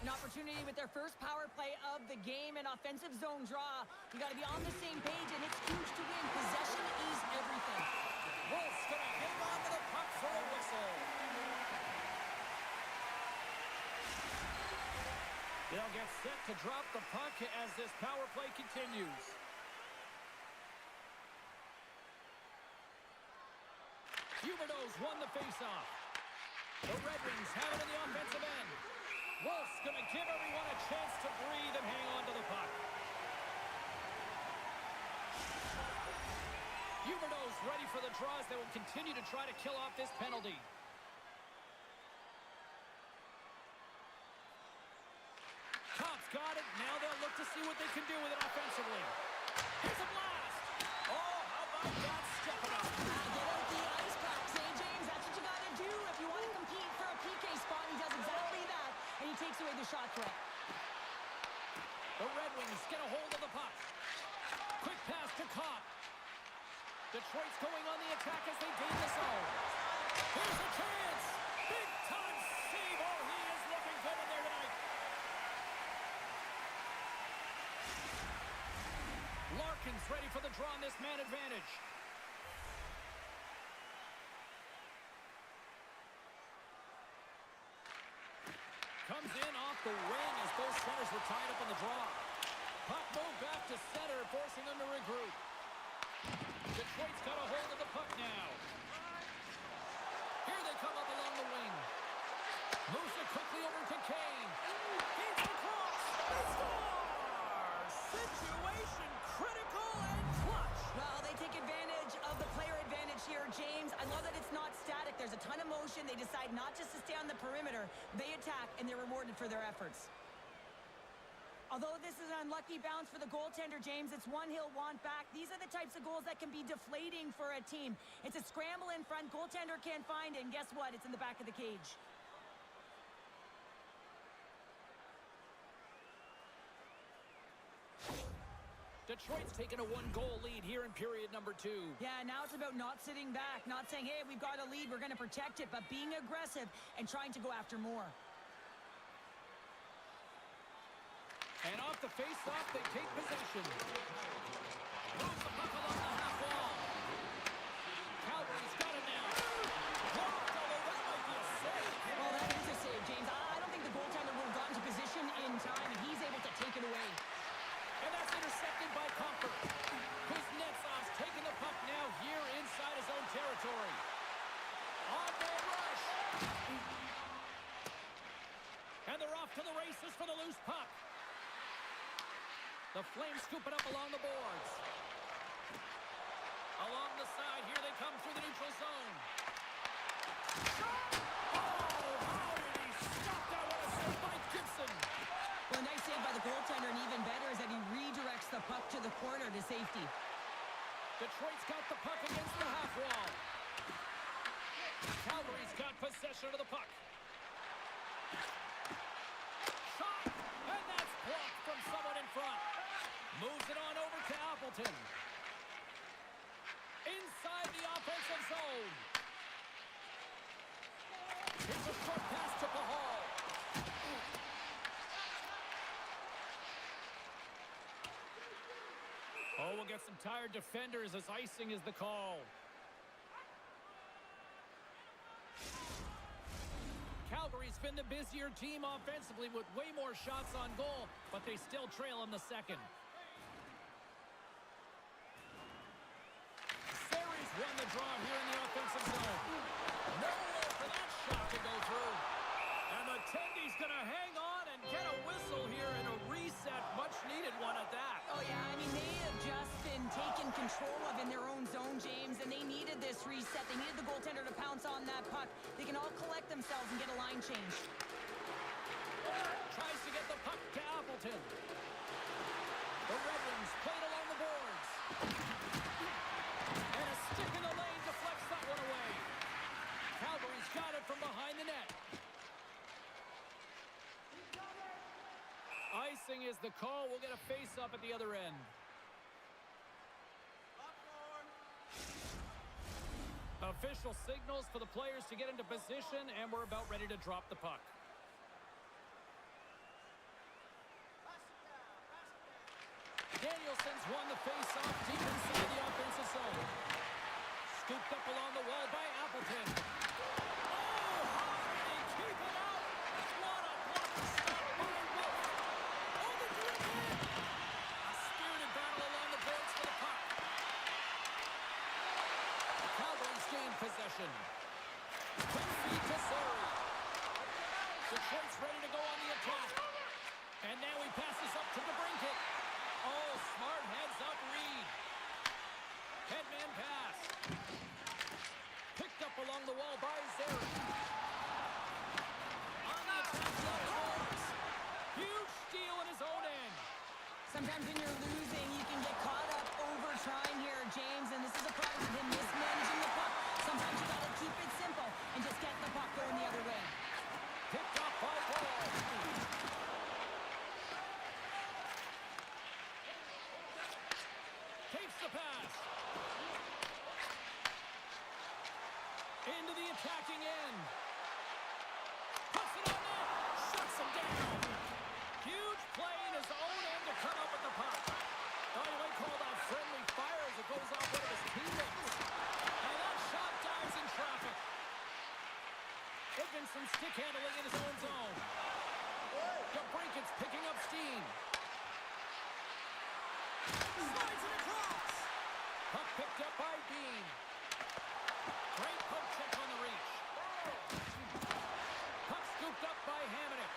An opportunity with their first power play of the game, an offensive zone draw. You got to be on the same page, and it's huge to win. Possession is everything. Wolf's going to hang on to the puck for a whistle. They'll get set to drop the puck as this power play continues. Huberdeau's won the faceoff. The Red Wings have it in the offensive end. Wolf's going to give everyone a chance to breathe and hang on to the puck. Huberdeau's ready for the draws. They will continue to try to kill off this penalty. Cops got it. Now they'll look to see what they can do with it offensively. Here's a blast. Oh, how about that stepping up? Get out the ice packs, James? That's what you got to do if you want to compete for a PK spot. He does exactly that, and he takes away the shot threat. The Red Wings get a hold of the puck. Quick pass to Kopp. Detroit's going on the attack as they gain the zone. Here's a chance. Big time save. Oh, he is looking good in there tonight. Larkin's ready for the draw on this man advantage. Comes in off the wing as both centers were tied up in the draw. Puck moved back to center, forcing them to regroup. Detroit's got a hold of the puck now. Here they come up along the wing. Moves it quickly over to Kane. Feeds the cross. They score! Situation critical and clutch. Well, they take advantage of the player advantage here, James. I love that it's not static. There's a ton of motion. They decide not just to stay on the perimeter. They attack, and they're rewarded for their efforts. Although this is an unlucky bounce for the goaltender, James, it's one he'll want back. These are the types of goals that can be deflating for a team. It's a scramble in front. Goaltender can't find it, and guess what? It's in the back of the cage. Detroit's taken a one-goal lead here in period number 2. Yeah, now it's about not sitting back, not saying, hey, we've got a lead, we're going to protect it, but being aggressive and trying to go after more. And off the face-off, they take possession. Moves the puck along the half wall. Calgary's got it now. Blocked, although that might be a save. Well, that is a save, James. I don't think the goaltender would have gotten to position in time, and he's able to take it away. And that's intercepted by Comfort. Kuznetsov's taking the puck now here inside his own territory. On-goal rush. And they're off to the races for the loose puck. The Flames scoop it up along the boards. Along the side, here they come through the neutral zone. Shot! Oh, how did he stop that? What a save by Gibson. Well, a nice save by the goaltender, and even better is that he redirects the puck to the corner to safety. Detroit's got the puck against the half wall. Calgary's got possession of the puck. Shot! And that's blocked from someone in front. Moves it on over to Appleton. Inside the offensive zone. Here's a short pass to Pahal. Oh, we'll get some tired defenders as icing is the call. Calgary's been the busier team offensively with way more shots on goal, but they still trail in the second. Series won the draw here in the offensive zone. Nowhere for that shot to go through. And the Tendy's going to hang on and get a whistle here in a reset. Much needed one at that. Oh, yeah, I mean, they have just been taken control of in their own zone, James, and they needed this reset. They needed the goaltender to pounce on that puck. They can all collect themselves and get a line change. Tries to get the puck to Appleton. The Red Wings played along the boards. And a stick in the lane deflects that one away. Calgary's got it from behind the net. Icing is the call. We'll get a face-up at the other end. Official signals for the players to get into position, and we're about ready to drop the puck. Danielson's won the face-off deep inside the offensive zone. Scooped up along the wall by Appleton. Oh, how did he keep it out? What a block stop by Wolf. Oh, the dribble! A spirited battle along the boards for the puck. Calgary's gained possession. 10 feet to Surrey. Detroit's ready to go on the attack. And now he passes up to DeBrincat. Oh, smart heads-up read. Headman pass. Picked up along the wall by Zary. On the attack, boards. Huge steal in his own end. Sometimes when you're losing, you can get caught up over trying here, James, and this is a problem with him mismanaging the puck. Sometimes you got to keep it simple and just get the puck going the other way. Picked up by Ball. Takes the pass. Into the attacking end. Puts it on net. Shuts him down. Huge play in his own end to come up with the puck. Oh, you might call that friendly fire as it goes off one of his teammates. And that shot dives in traffic. There's some stick handling in his own zone. DeBrincat's picking up steam. Slides it across. Puck picked up by Bean. Great poke check on the reach. Puck scooped up by Hamonic.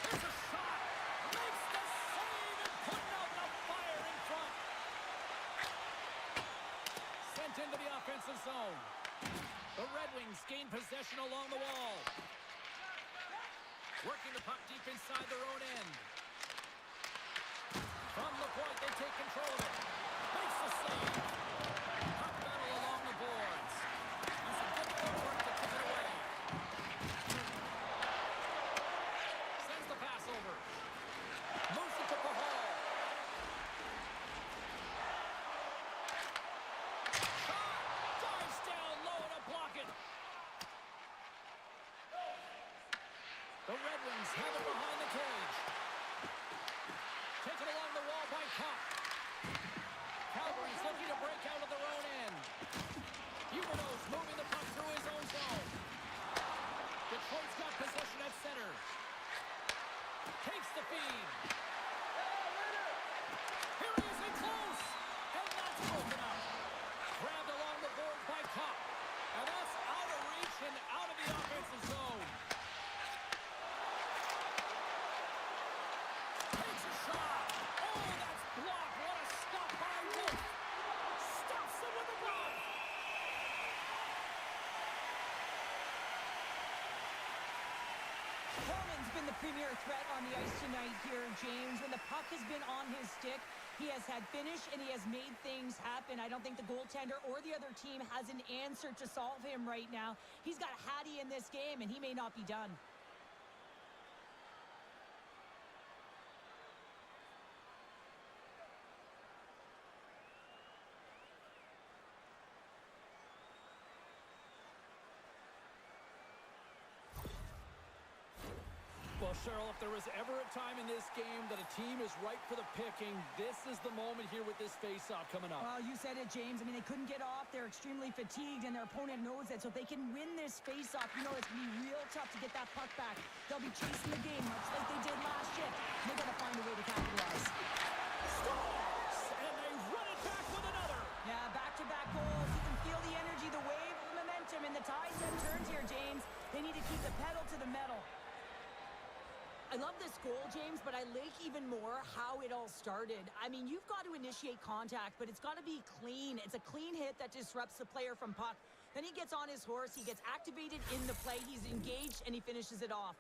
There's a shot. Makes the save and putting out the fire in front. Sent into the offensive zone. The Red Wings gain possession along the wall. Working the puck deep inside their own end. From the point, they take control of it. Makes the save. Puck battle along the boards. That's a good work to kick it away. Sends the pass over. Moves it to Pahal. Shot! Dives down low to block it. The Red Wings have it behind the cage. Taken along the wall by Kopp. Calgary's looking to break out of their own end. Huberdeau's moving the puck through his own zone. Detroit's got possession at center. Takes the feed. Here he is in close. And that's broken up. Grabbed along the board by Kopp. And that's out of reach and out of the offensive zone. Takes a shot. Oh, that's blocked. What a stop by Wolf. Stops him with a block. Coleman's been the premier threat on the ice tonight here, James. When the puck has been on his stick, he has had finish and he has made things happen. I don't think the goaltender or the other team has an answer to solve him right now. He's got Hattie in this game and he may not be done. Well, Well, Cheryl, if there was ever a time in this game that a team is ripe for the picking, this is the moment here with this face-off coming up. Well, you said it, James. I mean, they couldn't get off. They're extremely fatigued, and their opponent knows it. So if they can win this face-off, you know it's going to be real tough to get that puck back. They'll be chasing the game, much like they did last shift. They got to find a way to capitalize. Scores! And they run it back with another. Yeah, back-to-back goals. You can feel the energy, the wave of momentum, and the tides have turned here, James. They need to keep the pedal to the metal. I love this goal, James, but I like even more how it all started. I mean, you've got to initiate contact, but it's got to be clean. It's a clean hit that disrupts the player from puck. Then he gets on his horse, he gets activated in the play, he's engaged, and he finishes it off.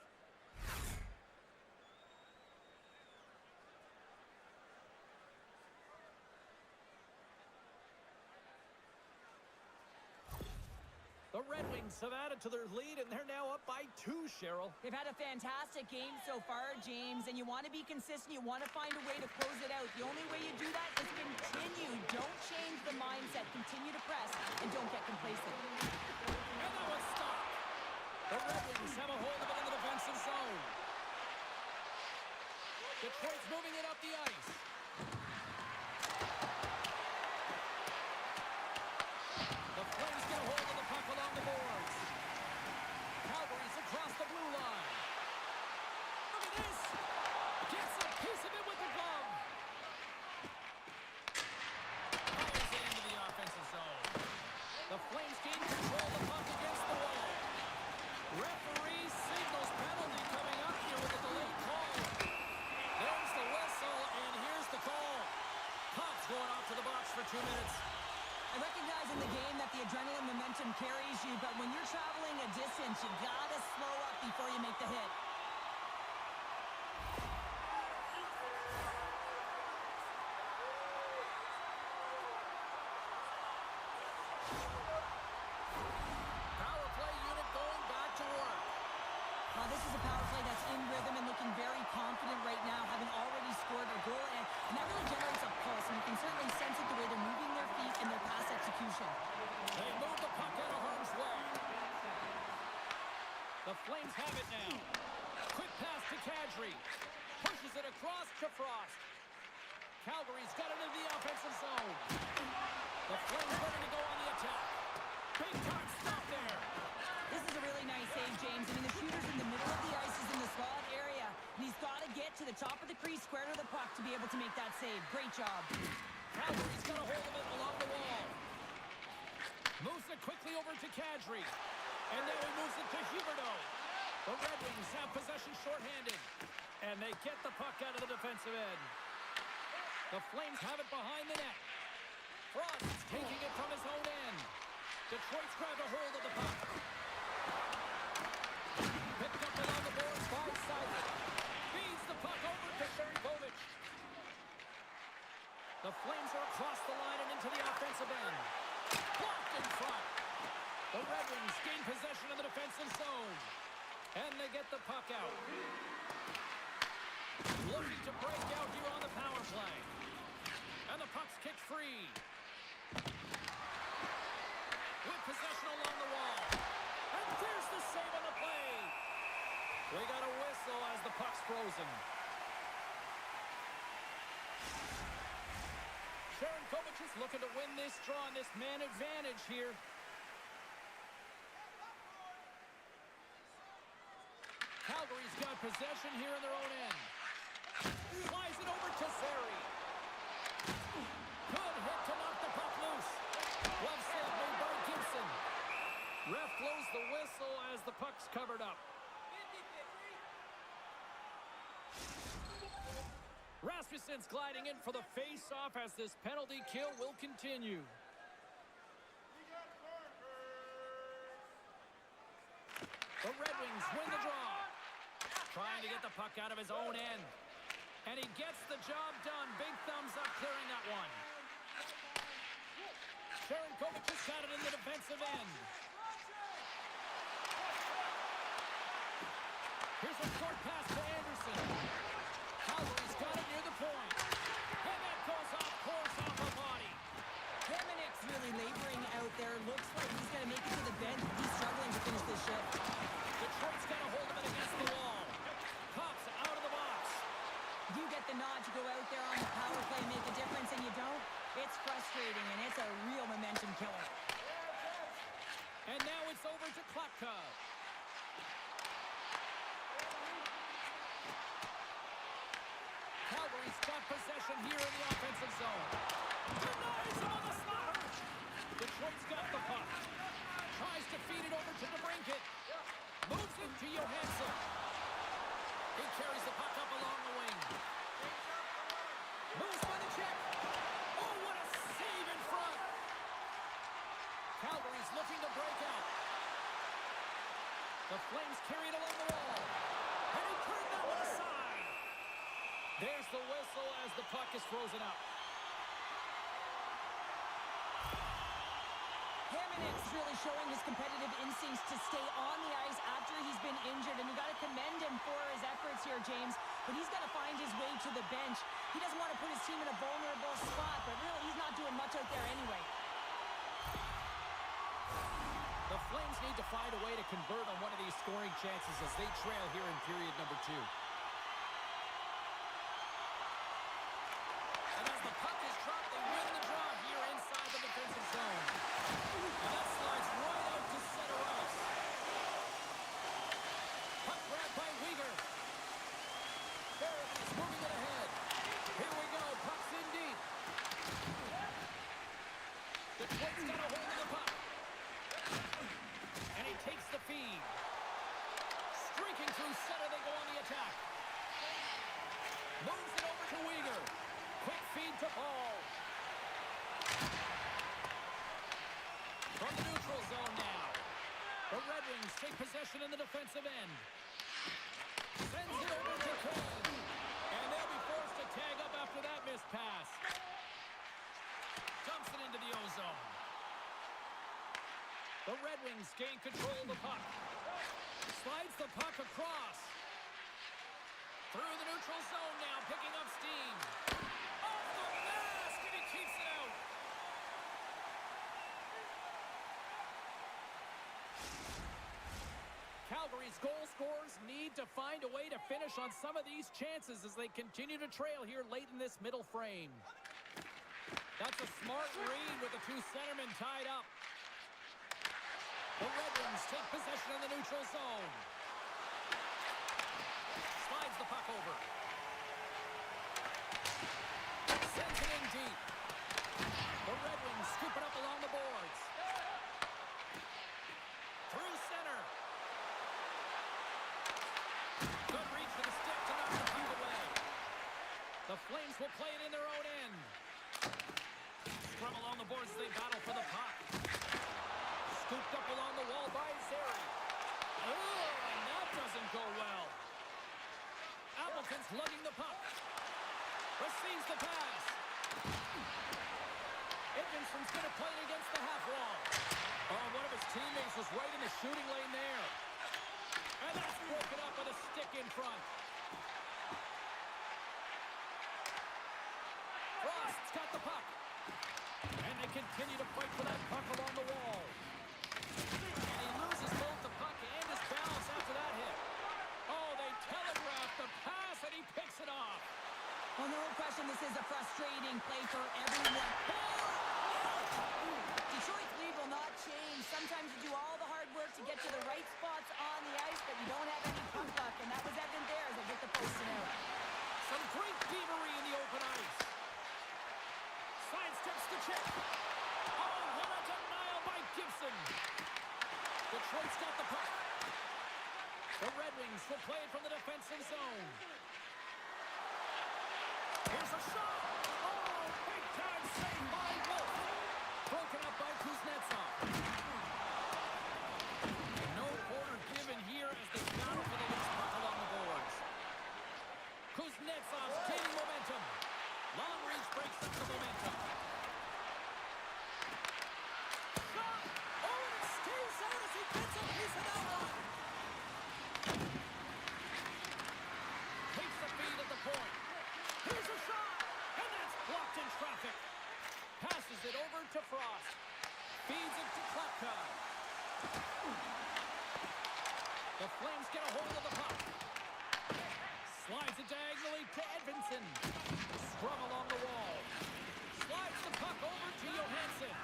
The Red Wings have added to their lead, and they're now up by 2, Cheryl. They've had a fantastic game so far, James, and you want to be consistent. You want to find a way to close it out. The only way you do that is continue. Don't change the mindset. Continue to press, and don't get complacent. And that was stopped. The Red Wings have a hold of it in the defensive zone. Detroit's moving it up the ice. The Flames get a hold of the puck along the boards. Calgary's across the blue line. Look at this. Gets a piece of it with the glove. Fires it into the offensive zone. The Flames gain control of the puck against the wall. Referee signals penalty coming up here with a delayed call. There's the whistle, and here's the call. Puck's going off to the box for 2 minutes. I recognize in the game that the adrenaline momentum carries you, but when you're traveling a distance, you gotta slow up before you make the hit. Power play unit going back to work. This is a power play that's in rhythm and looking very confident right now, having already scored a goal, and that really generates a pulse, and you can certainly sense it the way they're moving their feet and their pass execution. They move the puck out of harm's way. The Flames have it now. Quick pass to Kadri. Pushes it across to Frost. Calgary's got it into the offensive zone. The Flames ready to go on the attack. Big time stop there. This is a really nice save, James. I mean, the shooter's in the middle of the ice, is in the slot area, and he's got to get to the top of the crease, square to the puck, to be able to make that save. Great job. Calgary's got a hold of it along the wall. Moves it quickly over to Kadri. And then he moves it to Huberdeau. The Red Wings have possession shorthanded. And they get the puck out of the defensive end. The Flames have it behind the net. Frost's taking it from his own end. Detroit's grabbed a hold of the puck. Picked up along the boards, far-sided. Feeds the puck over to Sharangovich. The Flames are across the line and into the offensive end. Blocked in front. The Red Wings gain possession of the defensive zone. And they get the puck out. Looking to break out here on the power play. And the puck's kicked free. With possession along the wall. And there's the save on the play. We got a whistle as the puck's frozen. Sharangovich is looking to win this draw on this man advantage here. Calgary's got possession here in their own end. Flies it over to Zary. Good hit to knock the puck loose. Glove save made by Gibson. Ref blows the whistle as the puck's covered up. Rasmussen's gliding in for the face-off as this penalty kill will continue. The Red Wings win the draw. Trying to get the puck out of his own end. And he gets the job done. Big thumbs up clearing that one. Sharangovich has got it in the defensive end. Here's a short pass to Anderson. Calgary's got it near the point. And that goes off course off the body. Dominic's really laboring out there. Looks like he's going to make it to the bench. He's struggling to finish this shift. Detroit's got a hold of it against the wall. Puck to go out there on the power play and make a difference, and you don't, it's frustrating, and it's a real momentum killer. And now it's over to Klapka. Calgary's got possession here in the offensive zone. Denies him on the slaughter. Detroit's got the puck. Tries to feed it over to DeBrincat. Moves it to Johansson. He carries the puck up along the wing. Moves by the check. Oh, what a save in front. Calgary's looking to break out. The Flames carry it along the wall. And he turned that one aside. There's the whistle as the puck is frozen up. Hamannik's really showing his competitive instincts to stay on the ice after he's been injured, and you got to commend him for his efforts here, James. But he's got to find his way to the bench. He doesn't want to put his team in a vulnerable spot, but really he's not doing much out there anyway. The Flames need to find a way to convert on one of these scoring chances as they trail here in period number 2. And as the puck is dropped, they win the draw here inside the defensive zone. And that slides right out to center ice. Puck grabbed by Weegar. Barrett is moving it ahead. Here we go. Puck's in deep. Detroit's got a hold of the puck. And he takes the feed. Streaking through center, they go on the attack. Moves it over to Weegar. Quick feed to Paul. From the neutral zone now. The Red Wings take possession in the defensive end. Sends it over to Kane. And they'll be forced to tag up after that missed pass. Dumps it into the O-zone. The Red Wings gain control of the puck. Slides the puck across. Through the neutral zone now, picking up steam. Off the mask, and he keeps it out. Calgary's goal scorers need to find a way to finish on some of these chances as they continue to trail here late in this middle frame. That's a smart read with the two centermen tied up. The Red Wings take possession in the neutral zone. Slides the puck over. Sends it in deep. The Red Wings scoop it up along the boards. Through center. Good reach for the stick to knock the puck away. The Flames will play it in their own end. Scrum along the boards as they battle for the puck. Scooped up along the wall by Zary. Oh, and that doesn't go well. Appleton's lugging the puck. Receives the pass. Edvinson's going to play it against the half wall. Oh, one of his teammates was right in the shooting lane there. And that's broken up with a stick in front. Frost's got the puck. And they continue to fight for that puck along the wall. And he loses both the puck and his balance after that hit. Oh, they telegraph the pass, and he picks it off. Well, no question, this is a frustrating play for everyone. Detroit's lead will not change. Sometimes you do all the hard work to get to the right spots on the ice, but you don't have any puck luck, and that was evident there as they hit the post and out. Some great thievery in the open ice. Sidesteps the check. Oh, what a denial by Gibson. Detroit's got the puck. The Red Wings will play it from the defensive zone. Here's a shot. Oh, big time save by Wolf. Broken up by Kuznetsov. No quarter given here as they battle for the loose puck along the boards. Kuznetsov's gaining momentum. Long reach breaks up the momentum. Shot! Oh, and it stays out as he gets a piece of that one. Takes the feed at the point. Here's a shot! And that's blocked in traffic. Passes it over to Frost. Feeds it to Klapka. The Flames get a hold of the puck. Slides it diagonally to Edvinsson. Scrum along the wall. Slides the puck over to Johansson.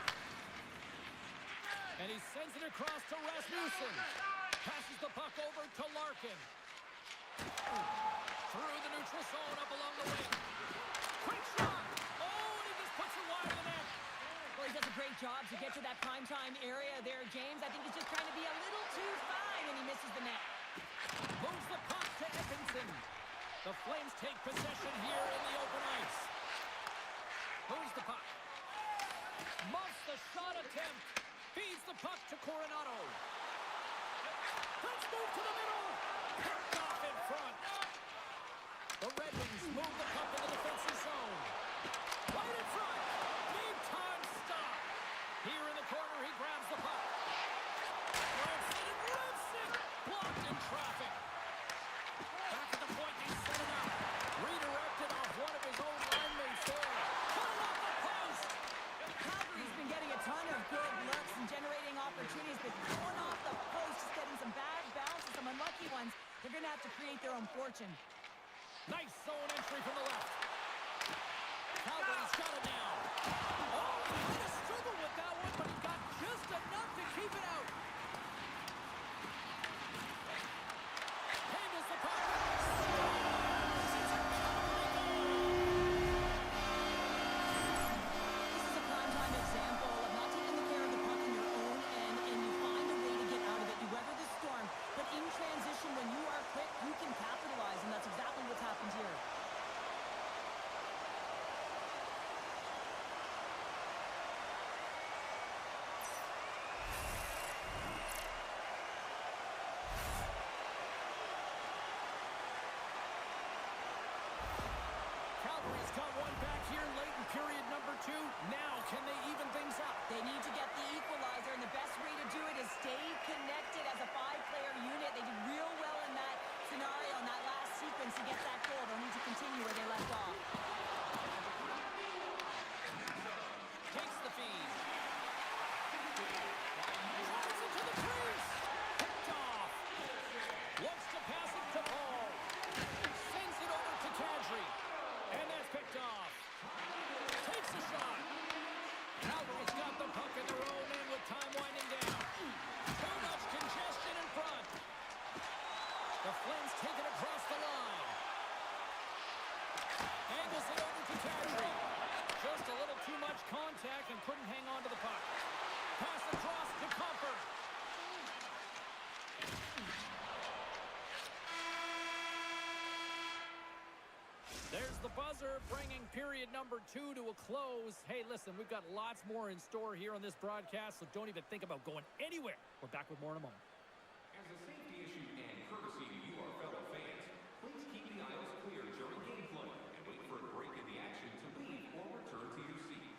And he sends it across to Rasmussen. Passes the puck over to Larkin. Through the neutral zone, up along the wing. Quick shot! Oh, and he just puts it wide of the net. Well, he does a great job to get to that primetime area there, James. I think he's just trying to be a little too fine, and he misses the net. Moves the puck to Edvinsson. The Flames take possession here in the open ice. Moves the puck. Muffs the shot attempt. Feeds the puck to Coronado. Let's move to the middle. Picked off in front. The Red Wings move the puck in the defensive zone. Right in front. Big time stop. Here in the corner, he grabs the puck. Grabs it and lifts it. Blocked in traffic. Back at the point, they set it up. Redirected off one of his own linemates there. Put it off the post. Calgary's been getting a ton of good looks and generating opportunities, but going off the post, just getting some bad bounces, some unlucky ones. They're going to have to create their own fortune. Nice zone entry from the left. Calgary's got it now. Oh, he's going to struggle with that one, but he's got just enough to keep it out. Handles the puck. This is a prime-time example of not taking care of the puck in your own end, and you find a way to get out of it. You weather the storm, but in transition, when you are quick, you can capitalize, and that's exactly what's happened here. Calgary's got one back here late in period number 2. Now, can they even things up? They need to get the equalizer, and the best way to do it is stay connected as a 5-player unit. They did real well in that scenario, in that last sequence to get that goal. They'll need to continue where they left off. Takes the feed. Drives it to the crease. Picked off. Looks to pass it to Paul. Sends it over to Kadri. And that's picked off. Takes a shot. Calgary's got the puck in their own end with time winding down. Too much congestion in front. The Flames take it across the line. Angles it over to Kadri. Just a little too much contact and couldn't hang on to the puck. Pass across to Comfort. There's the buzzer, bringing period number 2 to a close. Hey, listen, we've got lots more in store here on this broadcast, so don't even think about going anywhere. We're back with more in a moment. As a safety issue and courtesy to you, our fellow fans, please keep the aisles clear during gameplay and wait for a break in the action to leave or return to your seat.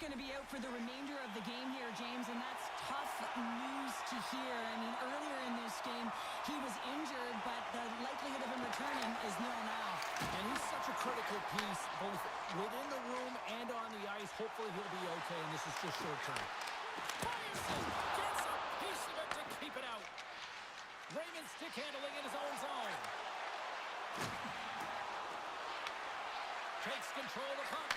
going to be out for the remainder of the game here, James, and that's tough news to hear. I mean, earlier in this game, he was injured, but the likelihood of him returning is nil now. And he's such a critical piece, both within the room and on the ice. Hopefully he'll be okay, and this is just short term. Ryerson gets a piece of it to keep it out. Raymond stick handling in his own zone. Takes control of the puck.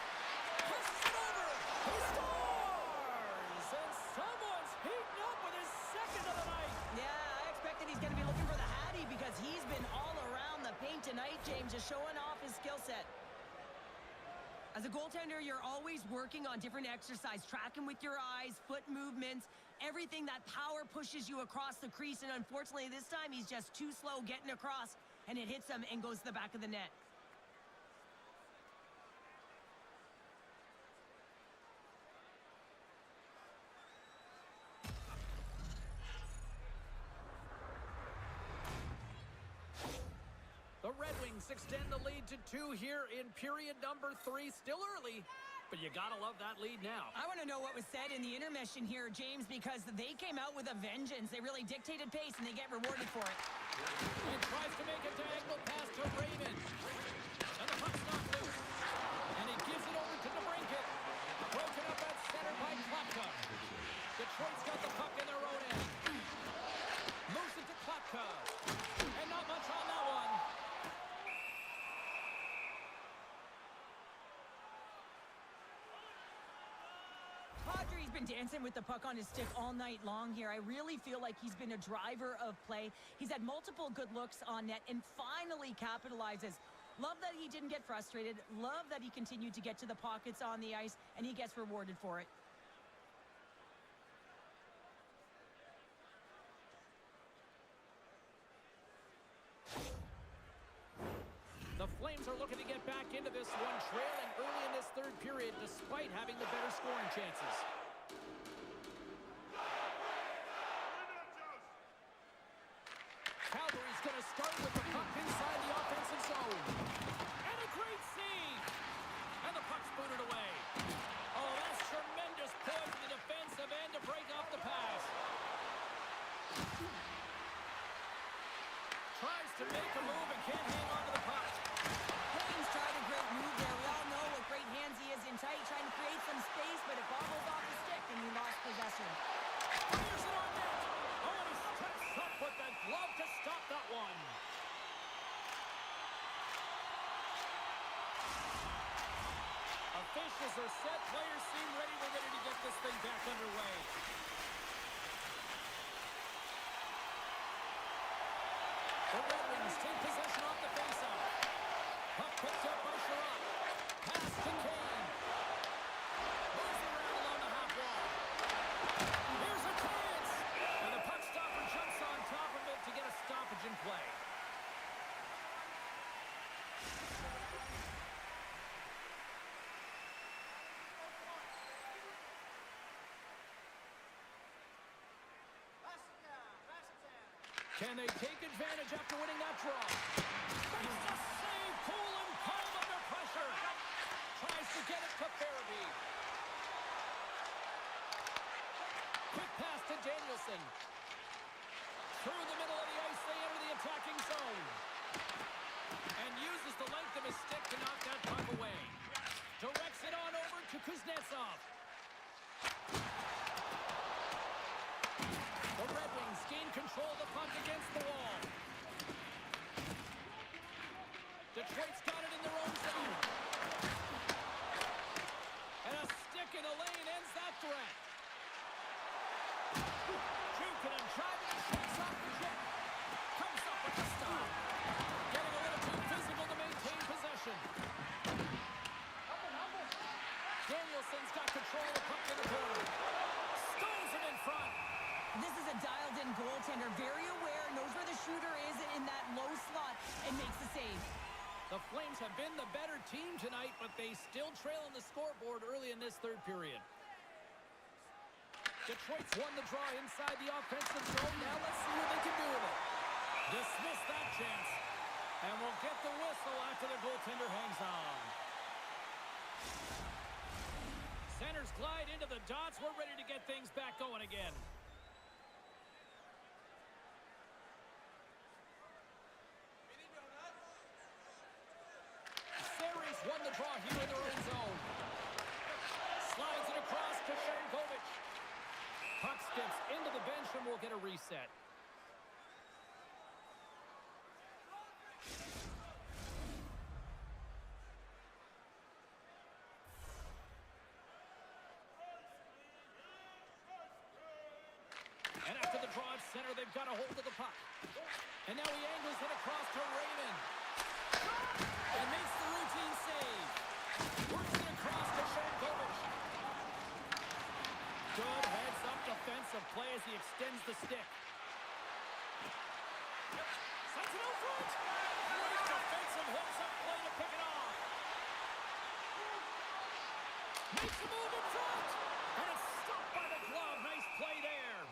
Pushes it over. He scores! And someone's heating up with his second of the night. Yeah, I expect that he's going to be looking for the Hattie because he's been all around the paint tonight, James, just showing off his skill set. As a goaltender, you're always working on different exercise, tracking with your eyes, foot movements, everything that power pushes you across the crease. And unfortunately, this time he's just too slow getting across, and it hits him and goes to the back of the net. The Red Wings extend the lead to 2 here in period number 3. Still early, but you gotta love that lead now. I want to know what was said in the intermission here, James, because they came out with a vengeance. They really dictated pace, and they get rewarded for it. And tries to make a diagonal pass to Raymond. And the puck's knocked loose. And he gives it over to DeBrincat. Broken up at center by Klapka. Detroit's got the puck in their own end. Moves it to Klapka. And not much on that one. Kadri's been dancing with the puck on his stick all night long here. I really feel like he's been a driver of play. He's had multiple good looks on net and finally capitalizes. Love that he didn't get frustrated. Love that he continued to get to the pockets on the ice, and he gets rewarded for it. The Flames are looking to get back into this one, trailing early in this third period despite having the better scoring chances. Calgary's going to start with the puck inside the offensive zone. And a great save! And the puck's booted away. Oh, that's tremendous poise in the defensive end to break off the pass. Tries to make a move and can't hang on to the puck. Flames tried a great move there. We all know what great hands he is in tight, trying to create some space, but it bobbles off the stick, and he lost possession. Fires it on net. Oh, and he steps up with the glove to stop that one. Officials are set. Players seem ready. We're ready to get this thing back underway. The Red Wings take possession off the faceoff. Puck picked up by Sherratt. Pass to Kane. Moves around along the half wall. Here's a chance. And the puck stopper jumps on top of it to get a stoppage in play. Can they take advantage after winning that draw? Makes the save, cool and calm under pressure. Tries to get it to Farabee. Quick pass to Danielson. Through the middle of the ice, they enter the attacking zone. And uses the length of his stick to knock that puck away. Directs it on over to Kuznetsov. The Red Wings gain control of the puck against the wall. Detroit's got it in their own zone. And a stick in the lane ends that threat. Jukin driving and shakes off the jet. Comes up with the stop. Getting a little too physical to maintain possession. Danielson's got control of the puck in the corner. Stones it in front. This is a dialed-in goaltender, very aware, knows where the shooter is in that low slot, and makes the save. The Flames have been the better team tonight, but they still trail on the scoreboard early in this third period. Detroit's won the draw inside the offensive zone. Now let's see what they can do with it. Dismiss that chance. And we'll get the whistle after the goaltender hangs on. Center Runners glide into the dots. We're ready to get things back going again. Series won the draw here in their own zone. Slides it across to Shankovic. Puck skips into the bench and we'll get a reset. And after the draw at center, they've got a hold of the puck. And now he angles it across to Raymond. And makes the routine save. Works it across to Shankovic. Good heads-up defensive play as he extends the stick. Sends it out front. Great defensive heads-up play to pick it off. Makes a move in front. And it's stopped by the glove. Nice play there.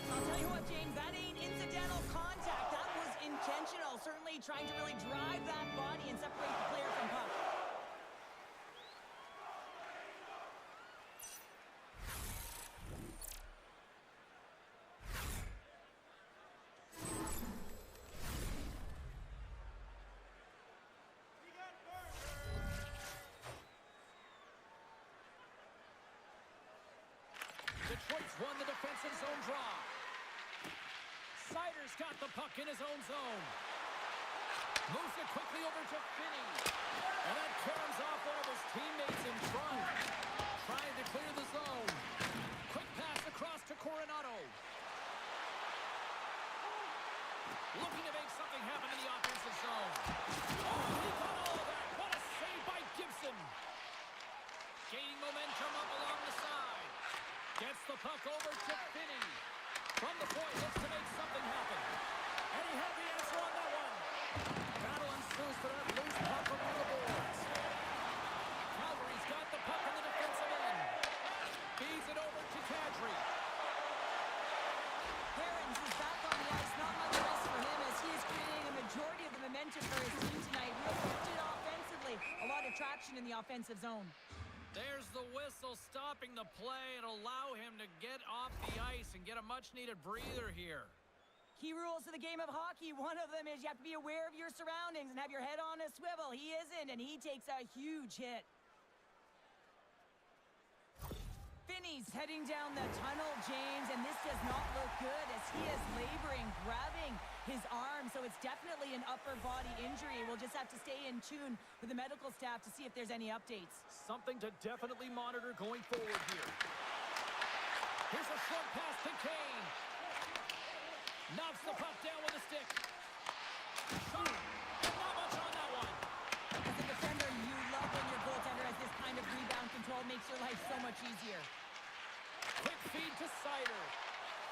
I'll tell you what, James, that ain't incidental contact. That was intentional. Certainly trying to really drive that body and separate the player from puck. Detroit's won the defensive zone draw. Sider's got the puck in his own zone. Moves it quickly over to Finney. And that caroms off one of his teammates in front. Trying to clear the zone. Quick pass across to Coronado. Looking to make something happen in the offensive zone. Oh, he got all of that. What a save by Gibson. Gaining momentum up along the side. Gets the puck over to Finney. From the point, looks to make something happen. And he had the answer on that one. Battle ensues for that loose puck around the boards. Calgary's got the puck in the defensive end. Feeds it over to Kadri. Herons is back on the ice. Not much rest for him as he is creating a majority of the momentum for his team tonight. Real gifted offensively. A lot of traction in the offensive zone. There's the whistle stopping the play and allow him to get off the ice and get a much-needed breather here. Key rules to the game of hockey. One of them is you have to be aware of your surroundings and have your head on a swivel. He isn't, and he takes a huge hit. Finney's heading down the tunnel, James, and this does not look good as he is laboring, grabbing his arm, so it's definitely an upper body injury. We'll just have to stay in tune with the medical staff to see if there's any updates. Something to definitely monitor going forward here. Here's a short pass to Kane. Knocks the puck down with a stick. Shot. Not much on that one. As a defender, you love when your goaltender has this kind of rebound control. Makes your life so much easier. Quick feed to Sider.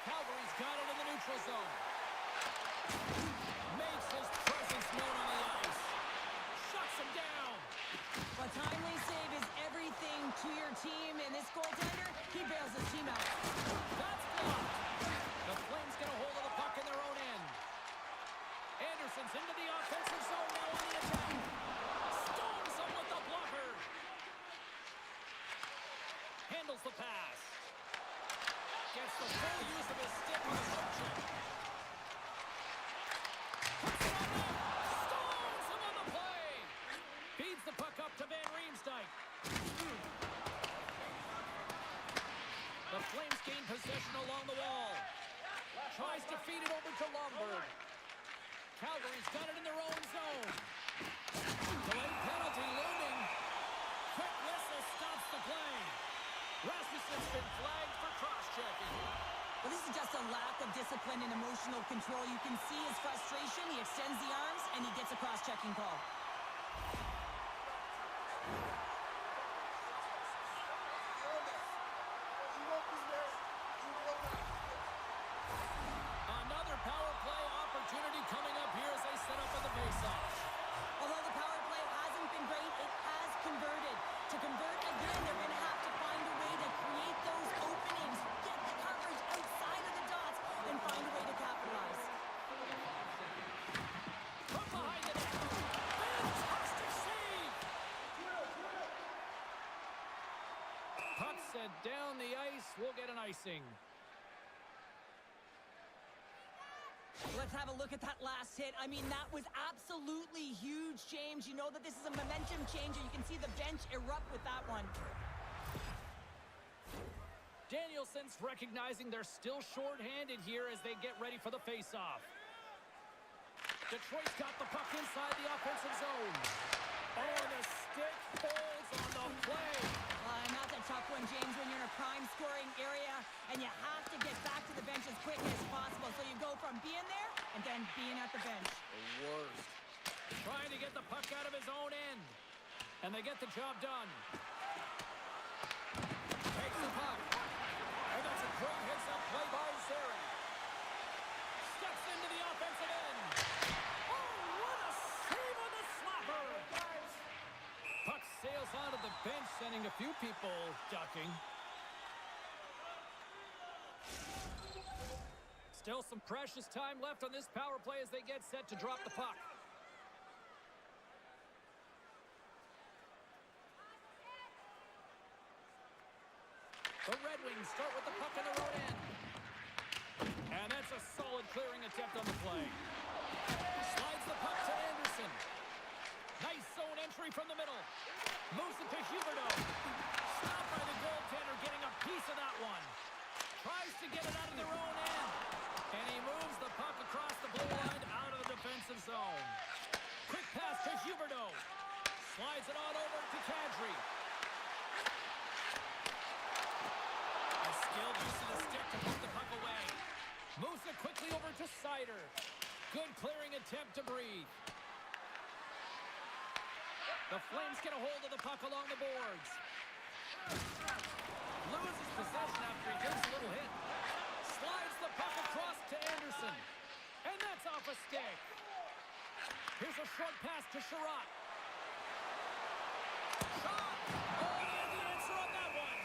Calgary's got it in the neutral zone. Makes his presence known on the ice. Shuts him down. A timely save is everything to your team, and this goaltender, he bails his team out. That's blocked. The Flames get a hold of the puck in their own end. Anderson's into the offensive zone now on the attack. Stones him with the blocker. Handles the pass. Gets the full use of his stick on the hook check. Puts it on net. Stones him on the play. Feeds the puck up to Van Riemsdyk. The Flames gain possession along the wall. Tries to feed it over to Lomberg. Calgary's got it in their own zone. Delayed penalty looming. Quick whistle stops the play. Rasmussen's been flagged for cross-checking. Well, this is just a lack of discipline and emotional control. You can see his frustration. He extends the arms, and he gets a cross-checking call. Another power play opportunity coming up here as they set up for the face-off. Although the power play hasn't been great, it has converted. To convert again, they're going to have to find a way to create those openings, get the coverage outside of the dots, and find a way to capitalize. From behind the net. sent down the ice. We'll get an icing. Let's have a look at that last hit. I mean, that was absolutely huge, James. You know that this is a momentum changer. You can see the bench erupt with that one. Danielson's recognizing they're still short-handed here as they get ready for the face-off. Detroit's got the puck inside the offensive zone. Oh, the stick folds on the play. And that's a tough one, James, when you're in a prime scoring area and you have to get back to the bench as quickly as possible. So you go from being there and then being at the bench. The worst. Trying to get the puck out of his own end. And they get the job done. Takes the puck. And that's a great heads-up play by Zary. Steps into the offensive end. Oh, what a save on the slapper. Puck sails onto the bench, sending a few people ducking. Still some precious time left on this power play as they get set to drop the puck. The Red Wings start with the puck in the road end. And that's a solid clearing attempt on the play. Slides the puck to Anderson. Nice zone entry from the middle. Moves it to Huberdeau. Stopped by the goaltender, getting a piece of that one. Tries to get it out of their own end. And he moves the puck across the blue line out of the defensive zone. Quick pass to Huberdeau. Slides it on over to Kadri. A skilled use of the stick to put the puck away. Moves it quickly over to Sider. Good clearing attempt to breathe. The Flames get a hold of the puck along the boards. Loses possession after he takes a little hit. Slides the puck across to Anderson. And that's off a stick. Here's a short pass to Sherratt. Shot! Oh, and the answer on that one.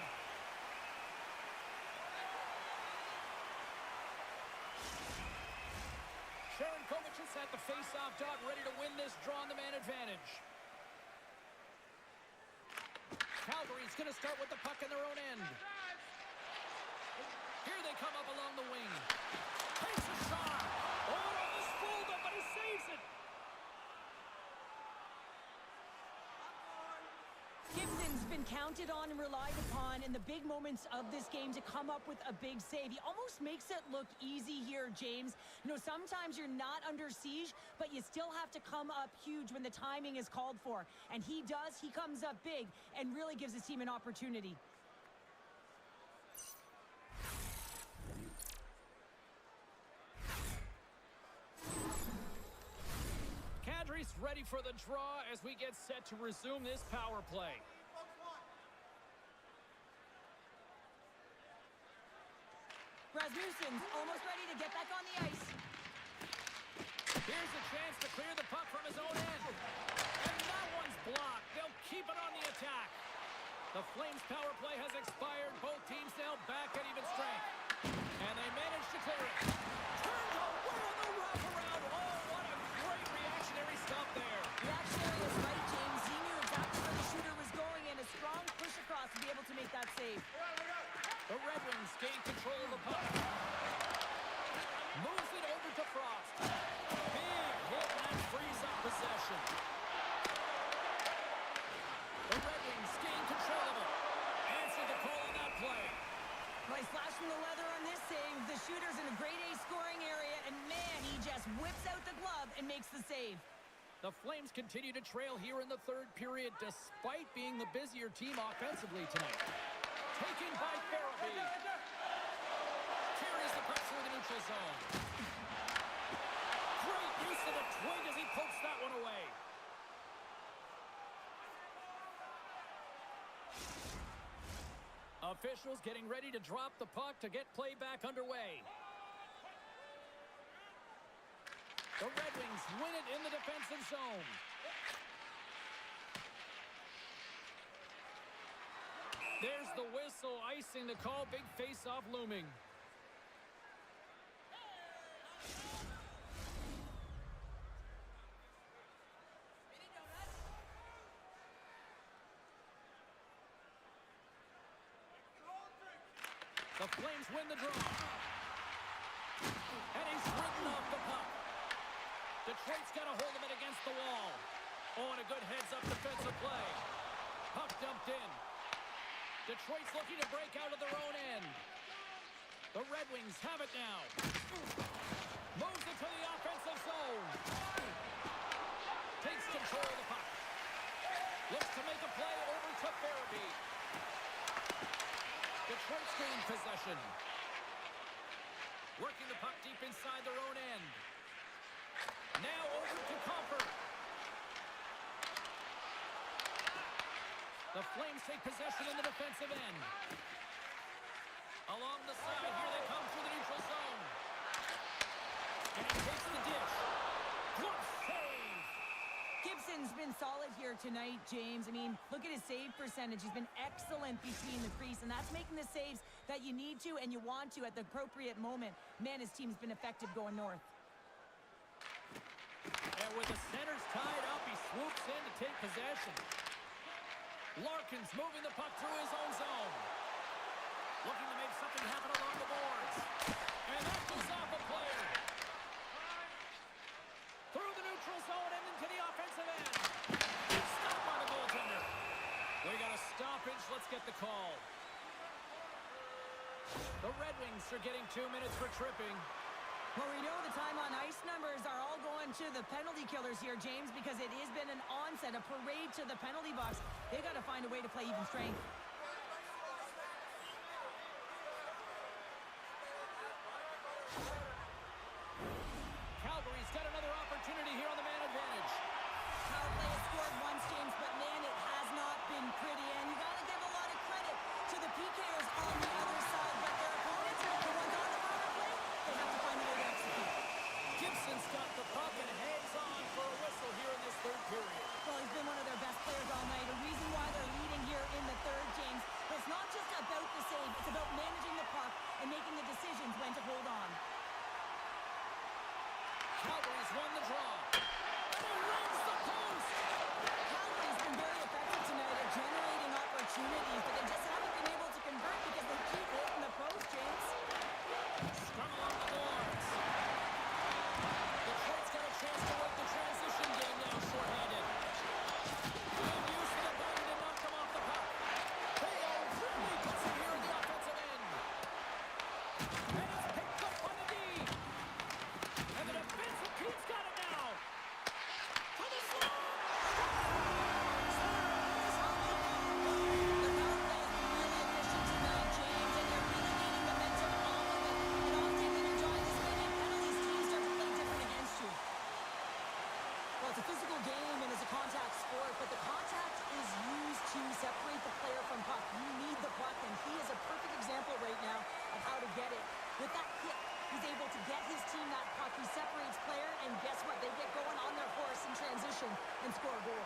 Sharon Kovac is at the face-off dot, ready to win this draw on the man advantage. Calgary's going to start with the puck in their own end. Here they come up along the wing. Takes a shot. Oh, he's fooled him, but he saves it. Gibson's been counted on and relied upon in the big moments of this game to come up with a big save. He almost makes it look easy here, James. You know, sometimes you're not under siege, but you still have to come up huge when the timing is called for. And he does. He comes up big and really gives his team an opportunity. Kadri's ready for the draw as we get set to resume this power play. Rasmussen's almost ready to get back on the ice. Here's a chance to clear the puck from his own end. And that one's blocked. They'll keep it on the attack. The Flames' power play has expired. Both teams now back at even strength. And they manage to clear it. Turned away on the wraparound. Oh, what a great reactionary stop there. Reactionary is right, James. He knew exactly where the shooter was going, and a strong push across to be able to make that save. The Red Wings gain control of the puck. Moves it over to Frost. Big hit, and that frees up possession. The Red Wings gain control of it. Answer the call on that play. Well, he's flashing the leather on this save. The shooter's in a grade A scoring area, and man, he just whips out the glove and makes the save. The Flames continue to trail here in the third period, despite being the busier team offensively tonight. Taken by Farabee. Carries the puck through the neutral zone. Great use of the twig as he pokes that one away. Officials getting ready to drop the puck to get play back underway. The Red Wings win it in the defensive zone. There's the whistle, icing the call, big face-off looming. The Flames win the draw. And he's ridden off the puck. Detroit's got a hold of it against the wall. Oh, and a good heads-up defensive play. Puck dumped in. Detroit's looking to break out of their own end. The Red Wings have it now. Moves it to the offensive zone. Takes control of the puck. Looks to make a play over to Farabee. Detroit's gained possession. Working the puck deep inside their own end. Now over to Comfort. The Flames take possession in the defensive end. Along the side, here they come through the neutral zone. And he takes the dish. What save! Gibson's been solid here tonight, James. I mean, look at his save percentage. He's been excellent between the crease, and that's making the saves that you need to and you want to at the appropriate moment. Man, his team's been effective going north. And with the centers tied up, he swoops in to take possession. Larkin's moving the puck through his own zone. Looking to make something happen along the boards. And that goes off a player. Through the neutral zone and into the offensive end. Stop by the goaltender. We got a stoppage. Let's get the call. The Red Wings are getting 2 minutes for tripping. Well, we know the time on ice numbers are all going to the penalty killers here, James, because it has been an onset, a parade to the penalty box. They got to find a way to play even strength. Calgary's got another opportunity here on the man advantage. Power play has scored once, James, but man, it has not been pretty. And you got to give a lot of credit to the PKers on the other side, but their opponents, the ones on the power play, they have to find a way to execute. Gibson's got the puck and hangs on for a whistle here in this third period. Well, he's been one of their best players all night. A reason why they're leading here in the third, James. But it's not just about the save. It's about managing the puck and making the decisions when to hold on. Calgary's won the draw. And he runs the post. Calgary's been very effective tonight at generating opportunities, but they just haven't been able to convert because they keep hitting the post, James. Scrum along the boards. Detroit's got a chance to work the transition game now shorthanded. Good use of the body to knock them off the puck. They are really pushing here in the offensive end. And it's picked up on the D. And the defensive team's got it now. To the slot. The power play has been really efficient tonight, James, and they're really gaining momentum off of it. And often when you're drawing this many penalties, teams start to play different against you. Well, it's a physical game and it's a contact sport, but the contact is used to separate the player from puck. You need the puck, and he is a perfect example right now of how to get it. With that hit, he's able to get his team that puck. He separates player, and guess what? They get going on their horse in transition and score a goal.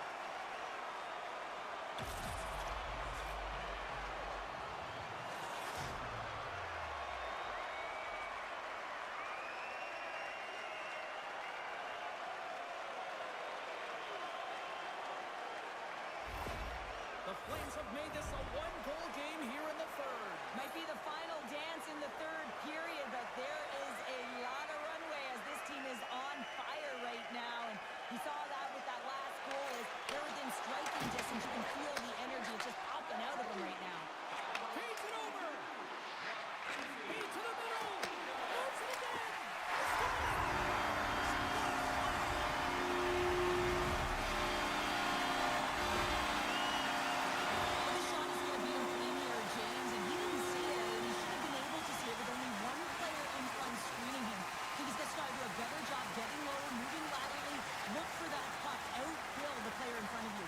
The Flames have made this a one-goal game here in the third. Might be the final dance in the third period, but there is a lot of runway as this team is on fire right now. And you saw that with that last goal. As they're within striking distance, you can feel the energy. It's just popping out of them right now. Feeds it over. Feed to the middle. Moves it again. This shot is going to be in clean here, James, and he didn't see it, and he should have been able to see it with only one player in front screening him. He just gets to do a better job getting low, moving laterally, look for that puck, outfill the player in front of you.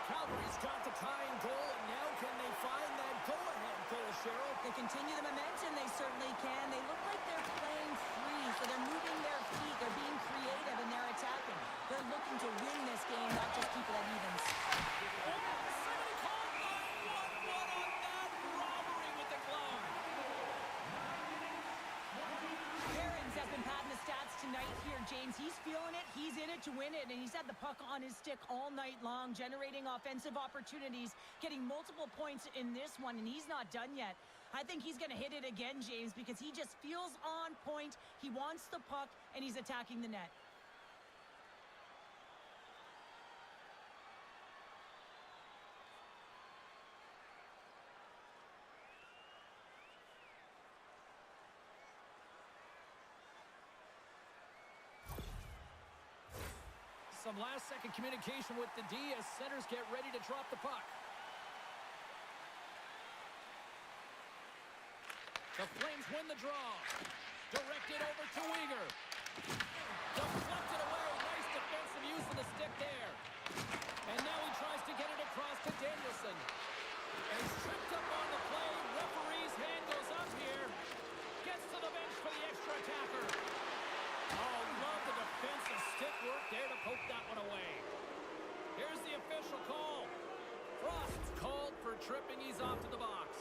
Calgary's got the tying goal, and now can they find that go-ahead goal, Cheryl? They continue the momentum, they certainly can. They look like they're playing free, so they're moving their feet, they're being creative, and they're attacking. They're looking to win this game, not just keep it at evens. Somebody called 911 on that robbery with the glove. Barons has been been padding the stats tonight here, James. He's feeling it. He's in it to win it, and he's had the puck on his stick all night long, generating offensive opportunities, getting multiple points in this one, and he's not done yet. I think he's going to hit it again, James, because he just feels on point. He wants the puck, and he's attacking the net. Some last-second communication with the D as centers get ready to drop the puck. The Flames win the draw. Directed over to Weegar. Deflected away. Nice defensive use of the stick there. And now he tries to get it across to Danielson. And he's tripped up on the play. Referee's hand goes up here. Gets to the bench for the extra attacker. Oh, love the defensive stick work there to poke that one away. Here's the official call. Frost's called for tripping. He's off to the box.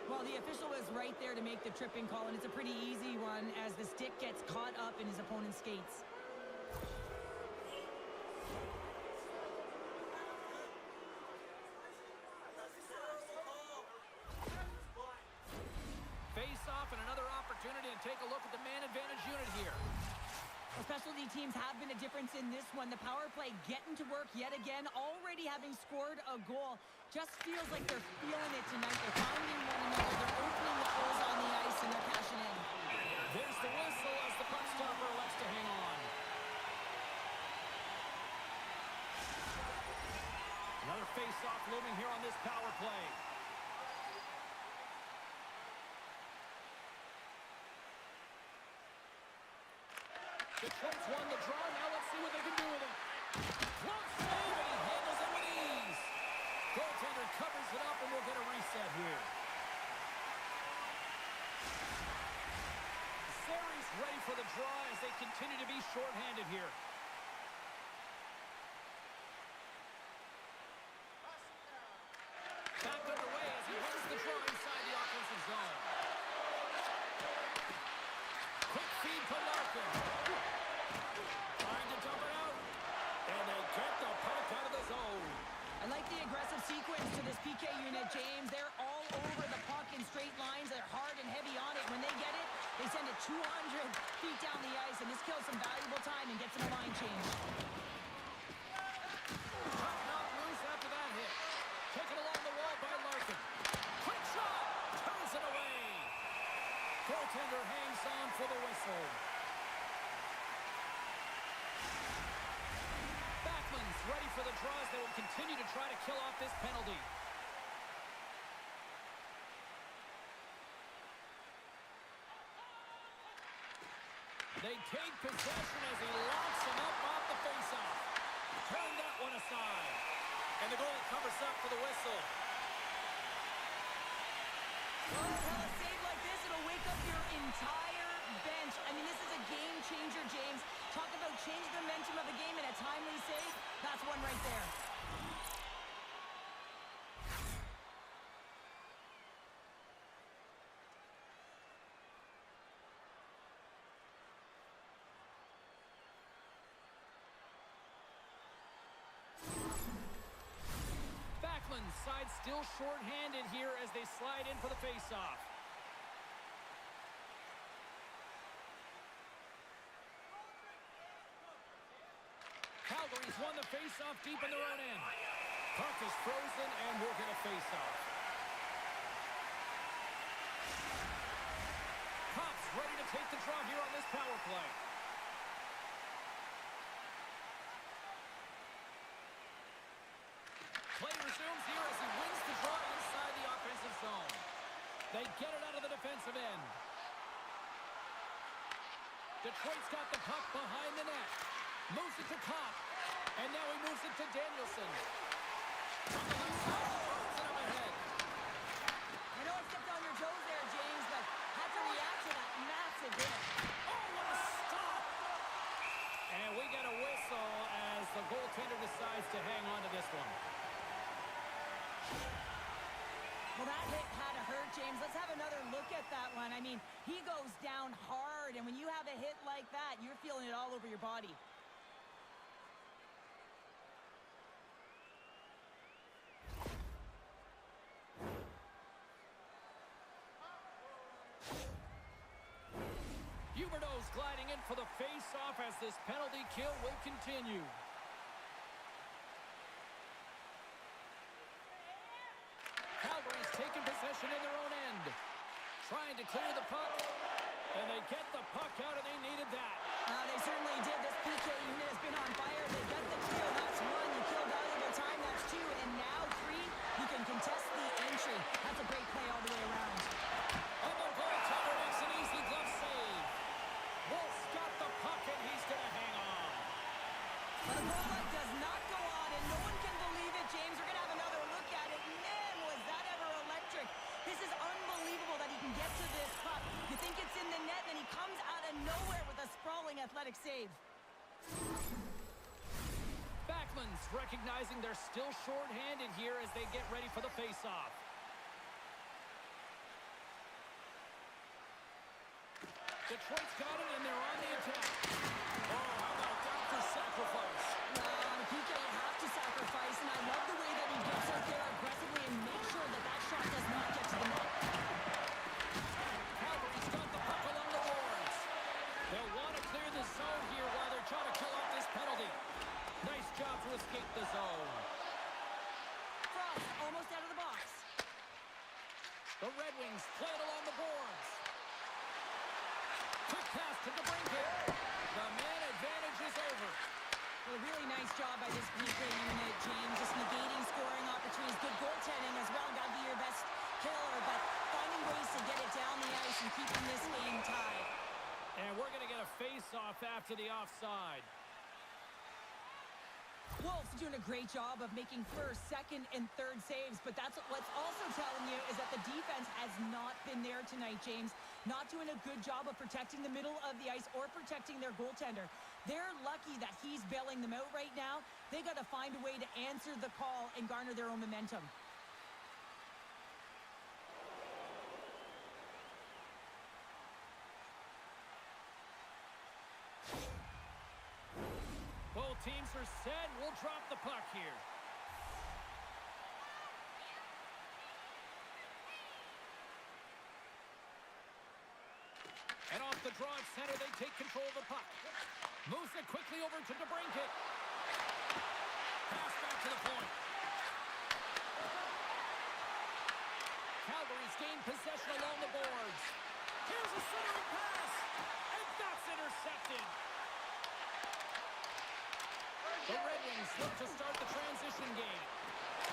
Well, the official was right there to make the tripping call, and it's a pretty easy one as the stick gets caught up in his opponent's skates. Face off and another opportunity to take a look at the man advantage unit here. Well, specialty teams have been a difference in this one. The power play getting to work yet again, already having scored a goal. Just feels like they're feeling it tonight. They're finding one another. They're opening the holes on the ice, and they're cashing in. There's the whistle as the puck stopper elects to hang on. Another face-off looming here on this power play. Detroit's won the draw. Now let's see what they can do with it. Close save, and he handles it with ease. Goaltender covers it up, and we'll get a reset here. Series ready for the draw as they continue to be shorthanded here. Back underway as he wins the draw inside the offensive zone. Quick feed to Larkin. Trying to dump it out. And they get the puck out of the zone. I like the aggressive sequence to this PK unit, James. They're all over the puck in straight lines. They're hard and heavy on it. When they get it, they send it 200 feet down the ice, and this kills some valuable time and gets them a line change. Puck knocked loose after that hit. Taken along the wall by Larkin. Quick shot! Turns it away. Goaltender hangs on for the whistle. Backman's ready for the draws. They will continue to try to kill off this penalty. They take possession as he locks him up off the faceoff. Turn that one aside. And the goalie covers up for the whistle. Well, a save like this, it'll wake up your entire bench. I mean, this is a game changer, James. Talk about change the momentum of the game in a timely save. That's one right there. Backlund's side still short-handed here as they slide in for the face-off. Calgary's won the face-off deep in their own end. Puck is frozen, and we'll get a face-off. Cops ready to take the draw here on this power play. Play resumes here as he wins the draw inside the offensive zone. They get it out of the defensive end. Detroit's got the puck behind the net. Moves it to Kopp. And now he moves it to Danielson. On the left side, throws it up ahead. I know I stepped on your toes there, James, but had to react to that massive hit. Oh, what a stop! And we get a whistle as the goaltender decides to hang on to this one. Well, that hit had to hurt, James. Let's have another. another look at that one. I mean, he goes down hard, and when you have a hit like that, you're feeling it all over your body. Huberdeau's gliding in for the face-off as this penalty kill will continue. Calgary's taking possession in their own end. Trying to clear the puck. And they get the puck out, and they needed that. They certainly did. This PK unit has been on fire. They get the kill. That's one. You kill valuable time. That's two. And now three. You can contest the entry. That's a great play all the way around. And the goaltender makes an easy glove save. Wolf's got the puck, and he's going to hang on. But the goal line does not go on, and no one can believe it, James. We're going to have another look at it. Man, was that ever electric. This is unbelievable that he can get to this puck. You think it's in the net, then he comes out of nowhere with a sprawling athletic save. Backlund's recognizing they're still short-handed here as they get ready for the face-off. Detroit's got it, and they're on the attack. Oh, how about that for sacrifice? PK have to sacrifice, and I love the way that he gets out there aggressively and makes sure that that shot does not get to the net. Calgary's got the puck along the boards. They'll want to clear the zone here while they're trying to kill off this penalty. Nice job to escape the zone. Frost almost out of the box. The Red Wings play it along the boards. Quick pass to DeBrincat. The man advantage is over. Well, a really nice job by this PK unit, James. Just negating scoring opportunities. Good goaltending as well. Got to be your best killer, but finding ways to get it down the ice and keeping this game tied. And we're going to get a face-off after the offside. Wolf's doing a great job of making first, second, and third saves, but that's what's also telling you is that the defense has not been there tonight, James. Not doing a good job of protecting the middle of the ice or protecting their goaltender. They're lucky that he's bailing them out right now. They got to find a way to answer the call and garner their own momentum. Both teams are set. We'll drop the puck here. And off the draw at center, they take control of the puck. Moves it quickly over to DeBrincat. Pass back to the point. Calgary's gained possession along the boards. Here's a centering pass. And that's intercepted. The Red Wings look to start the transition game.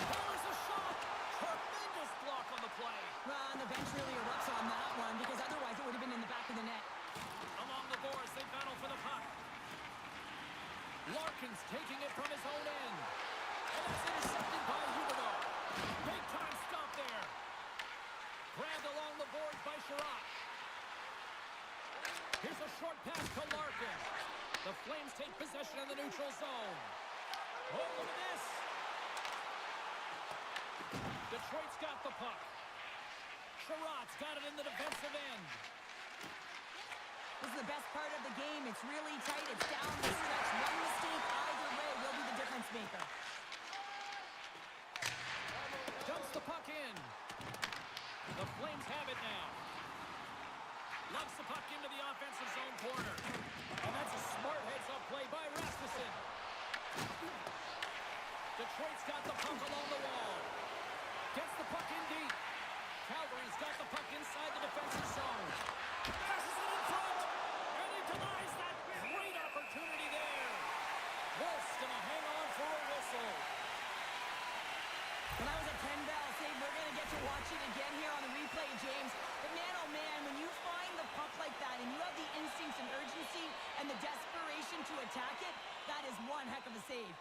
There's a shot. Tremendous block on the play. Well, and the bench really erupts on that one because otherwise it would have been in the back of the net. Along the boards, they battle for the puck. Larkin's taking it from his own end. And that's intercepted by Huberdeau. Big time stop there. Grabbed along the boards by Sherratt. Here's a short pass to Larkin. The Flames take possession in the neutral zone. Oh, look at this. Detroit's got the puck. Sherratt's got it in the defensive end. This is the best part of the game. It's really tight. It's down the stretch. One mistake either way will be the difference maker. Dumps the puck in. The Flames have it now. Loves the puck into the offensive zone corner. And that's a smart heads-up play by Rasmussen. Detroit's got the puck along the wall. Gets the puck in deep. Calgary's got the puck inside the defensive zone. Passes it in front. And he denies that great opportunity there. Wolf's going to hang on for a whistle. Well, that was a 10-bell save. We're going to get to watch it again here on the replay, James. But man, oh man, when you find the puck like that and you have the instincts and urgency and the desperation to attack it, that is one heck of a save.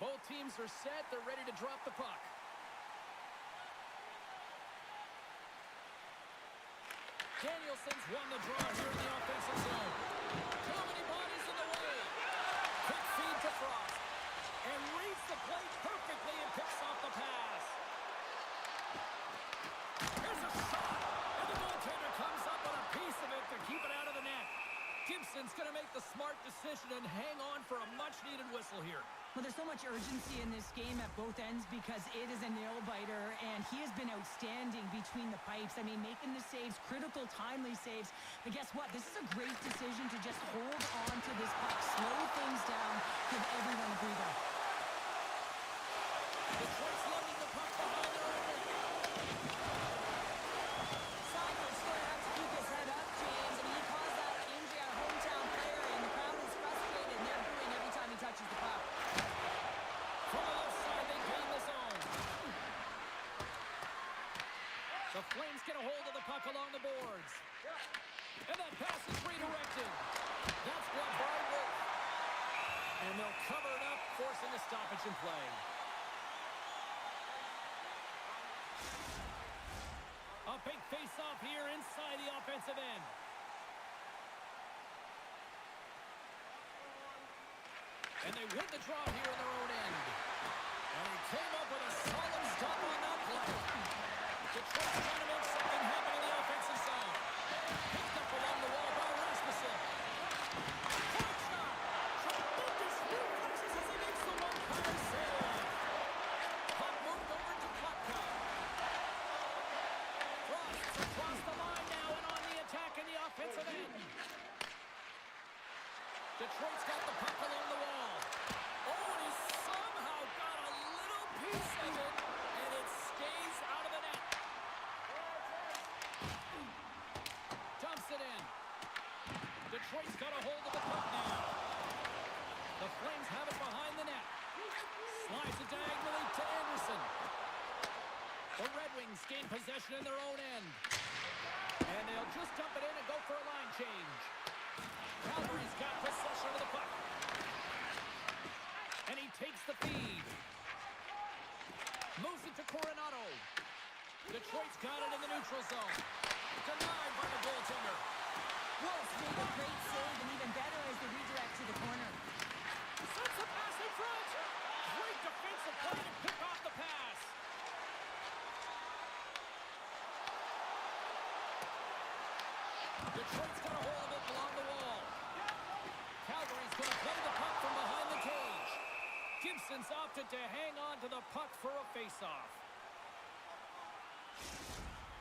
Both teams are set. They're ready to drop the puck. Danielson's won the draw here in the offensive zone. Too many bodies in the way. Quick feed to Frost. And reads the plate perfectly and picks off the pass. Here's a shot. And the goaltender comes up with a piece of it to keep it out of the net. Gibson's going to make the smart decision and hang on for a much-needed whistle here. Well, there's so much urgency in this game at both ends because it is a nail-biter, and he has been outstanding between the pipes. I mean, making the saves, critical, timely saves. But guess what? This is a great decision to just hold on to this puck, slow things down, give everyone a breather. Detroit's loading the puck behind their own net. Seidel's going to have to keep his head up, James. I mean, he caused that injury on a hometown player, and the crowd is frustrated, and they're booing every time he touches the puck. From the left side, they gain the zone. The Flames get a hold of the puck along the boards. And that pass is redirected. That's blocked by Wolf. And they'll cover it up, forcing a stoppage in play. A big face-off here inside the offensive end. And they win the draw here in their own end. And he came up with a solid stop on that play. Detroit's trying to make something happen in the offensive zone. Picked up along the wall by Rasmussen. Point shot. Tremendous reflexes as he makes the one-timer save. Puck moved over to Kotka. Frost across the line now and on the attack in the offensive end. Detroit's got the puck along the wall. Oh, and he somehow got a little piece of it, and it stays out of the net. Dumps it in. Detroit's got a hold of the puck now. The Flames have it behind the net. Slides it diagonally to Anderson. The Red Wings gain possession in their own end. And they'll just dump it in and go for a line change. Calgary's got possession of the puck. And he takes the feed. Moves it to Coronado. Detroit's got it in the neutral zone. Denied by the goaltender. Wolves made a great save, and even better as they redirect to the corner. Sends the pass in front. Great defensive play to pick off the pass. Detroit's got a hold of it along the wall. Calgary's going to play the puck from behind the cage. Gibson's opted to hang on to the puck for a face-off.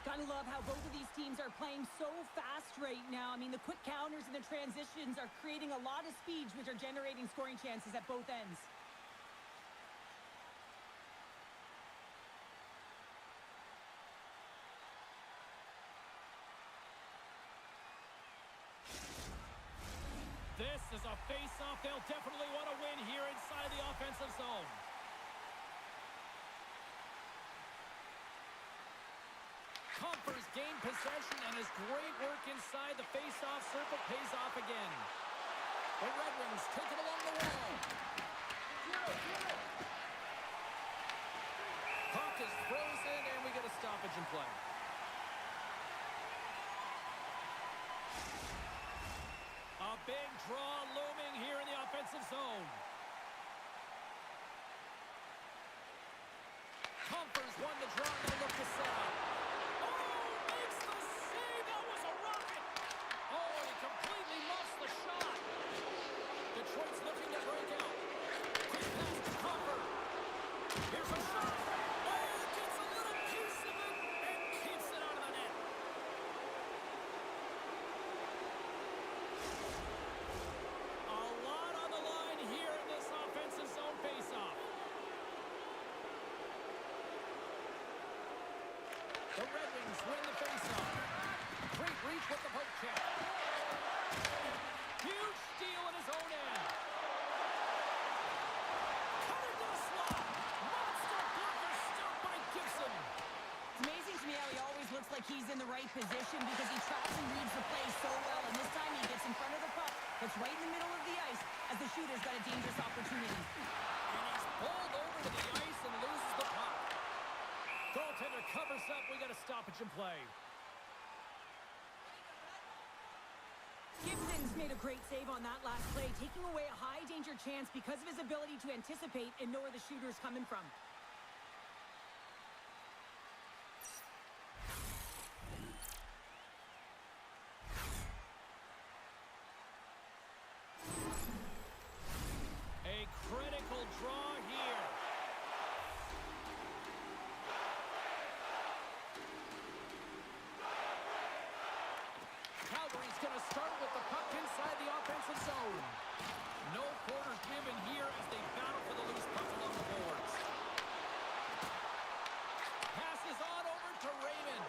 Gotta love how both of these teams are playing so fast right now. I mean, the quick counters and the transitions are creating a lot of speeds, which are generating scoring chances at both ends. This is a face-off they'll definitely want to win here inside the offensive zone. Compher's gained possession, and his great work inside the face-off circle pays off again. The Red Wings take it along the wall. Puck is frozen, and we get a stoppage in play. A big draw looming here in the offensive zone. Compher's won the draw, and they'll look to set up. Detroit's looking to break out. Quick pass to Compher. Here's a shot. Oh, gets a little piece of it and keeps it out of the net. A lot on the line here in this offensive zone faceoff. The Red Wings win the faceoff. Great reach with the poke check. Huge steal in his own end. Cut into the slot. Monster blocker stopped by Gibson. It's amazing to me how he always looks like he's in the right position because he tracks and reads the play so well. And this time he gets in front of the puck. It's right in the middle of the ice as the shooter's got a dangerous opportunity. And he's pulled over to the ice and loses the puck. Goaltender covers up. We got a stoppage in play. Sitton's made a great save on that last play, taking away a high-danger chance because of his ability to anticipate and know where the shooter's coming from. A critical draw here. Calgary's going to start with the puck inside the offensive zone. No quarters given here as they battle for the loose puck along the boards. Passes on over to Raymond.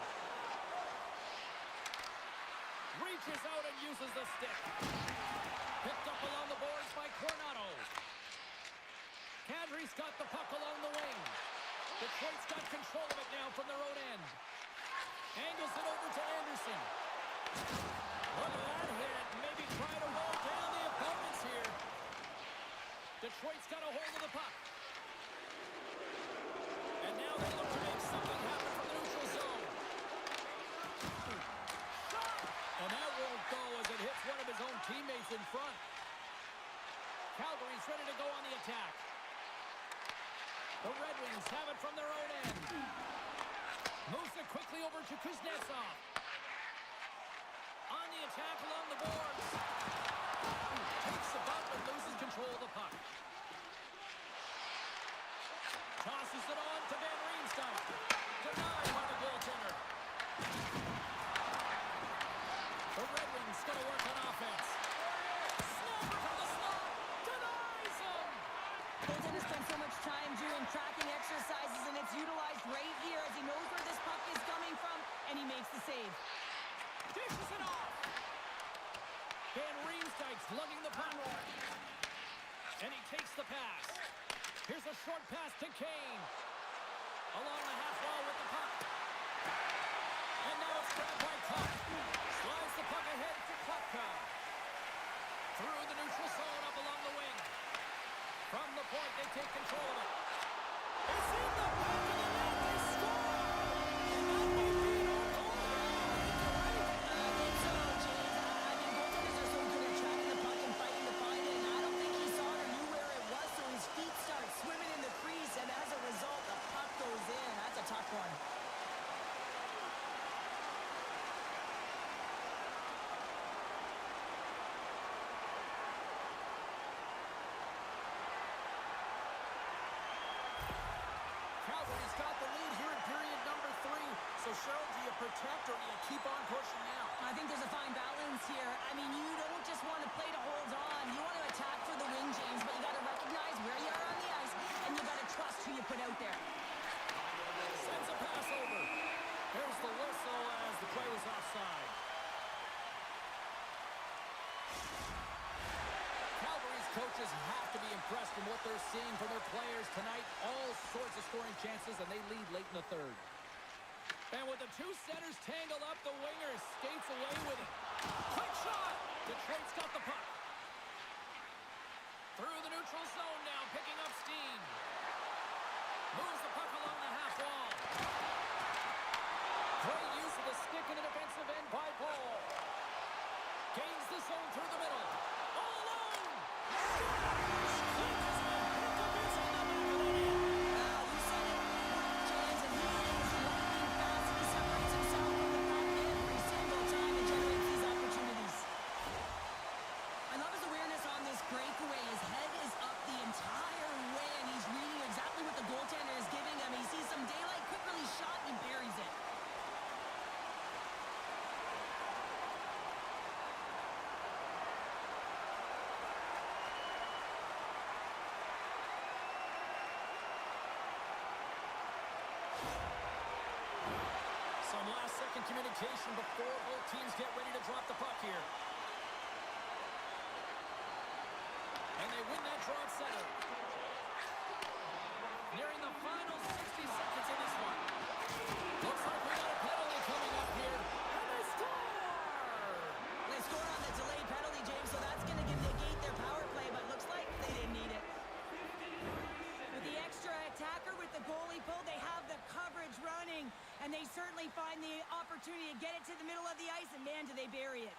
Reaches out and uses the stick. Picked up along the boards by Coronado. Kadri's got the puck along the wing. Detroit's got control of it now from their own end. Angles it over to Anderson. Look at that hit. Maybe try to roll down the opponents here. Detroit's got a hold of the puck. And now they look to make something happen from the neutral zone. Shot! And that won't go as it hits one of his own teammates in front. Calgary's ready to go on the attack. The Red Wings have it from their own end. Moves it quickly over to Kuznetsov. On the attack along the boards. Takes the bump and loses control of the puck. Tosses it on to Van Riemsdyk. Denied by the goaltender. The Red Wings going to work on offense. Snapper from the slot. Denies him. Goaltender spent so much time doing tracking exercises, and it's utilized right here as he knows where this puck is coming from, and he makes the save. Dishes it off. Van Riemsdyk's lugging the puck. And he takes the pass. Here's a short pass to Kane. Along the half wall with the puck. And now it's grabbed by Tuck. Slides the puck ahead to Klapka. Through the neutral zone up along the wing. From the point, they take control of it. It's in the back of the net. They score! And that may be an own goal. I think so, James. I mean, goaltenders are so good at tracking the puck and fighting to find it, and I don't think he saw it or knew where it was, so his feet start swimming in the crease, and as a result, the puck goes in. That's a tough one. Calgary's got the lead here in period number 3. So, Cheryl, do you protect or do you keep on pushing now? I think there's a fine balance here. I mean, you don't just want to play to hold on. You want to attack for the win, James, but you got to recognize where you are on the ice, and you got to trust who you put out there. Sends a pass over. There's the whistle as the play was offside. Calgary's coaches have to be impressed from what they're seeing from their players tonight. All sorts of scoring chances, and they lead late in the third. And with the two centers tangled up, the winger skates away with it. Quick shot! Detroit's got the puck. Through the neutral zone now, picking up steam. Moves the puck along the half wall. Great use of the stick in the defensive end by Paul. Gains the zone through the middle. All alone! Last-second communication before both teams get ready to drop the puck here. And they win that draw at center. Nearing the final 60 seconds of this one. Looks like we got a penalty coming up here. And they score! They scored on the delayed penalty, James, so that's going to negate their power play, but looks like they didn't need it. With the extra attacker with the goalie pull, they have the coverage running, and they certainly find the opportunity to get it to the middle of the ice, and man, do they bury it.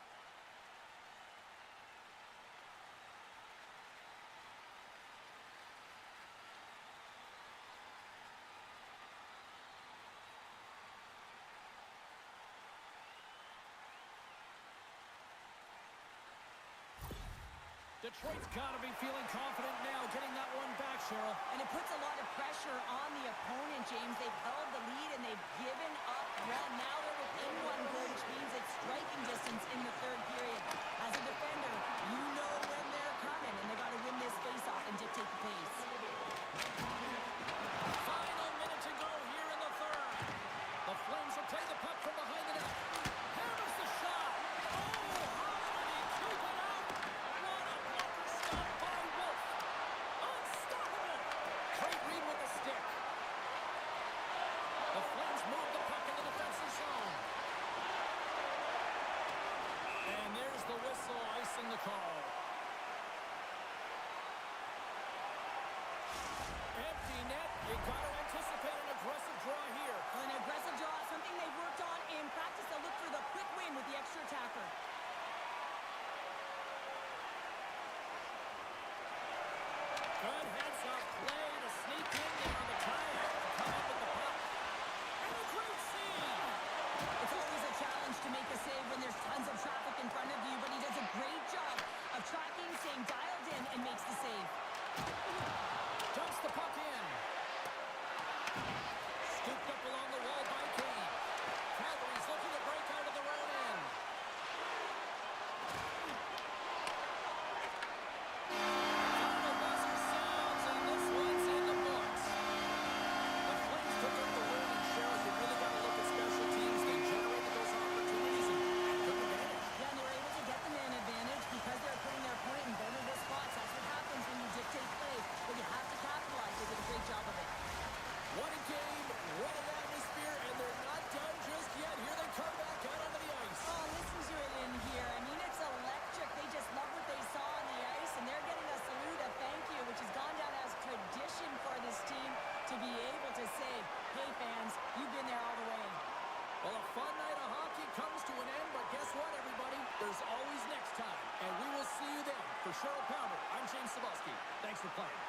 Detroit's got to be feeling confident now, getting that one back, Cheryl. And it puts a lot of pressure on the opponent, James. They've held the lead and they've given up run. Now they're within one goal, which means it's striking distance in the third period. As a defender, you know when they're coming, and they got to win this face-off and dictate the pace. Final minute to go here in the third. The Flames will play the puck from behind the net. Hammers the shot. Oh, how did he keep it out? What a blocker stop by Wolf. Unstoppable. Great read with the stick. The Flames move the puck in the defensive zone. And there's the whistle, icing the call. Empty net. You got to anticipate an aggressive draw here. An aggressive draw, something they've worked on in practice. They'll look for the quick win with the extra attacker. Good heads-up play to sneak in there on the tie-out to come up with the puck. And a great save. It's always a challenge to make a save when there's tons of traffic in front of you, but he does a great job of tracking, staying dialed in, and makes the save. Dumps the puck in. Scooped up along the wall by Kane. Calgary's looking to break out of their own end. Final buzzer sounds, and this one's in the books. The Flames took up the win, and Cheryl, you really got to look at special teams. They generated those opportunities and took advantage. Yeah, and they were able to get the man advantage because they're putting their opponent in vulnerable spots. That's what happens when you dictate play, but you have to capitalize. They did a great job of it. What a game, what an atmosphere, and they're not done just yet. Here they come back out onto the ice. Oh, listen to it in here. I mean, it's electric. They just love what they saw on the ice, and they're getting a salute, a thank you, which has gone down as tradition for this team to be able to say, hey, fans, you've been there all the way. Well, a fun night of hockey comes to an end, but guess what, everybody? There's always next time, and we will see you then. For Cheryl Pounder, I'm James Cebulski. Thanks for playing.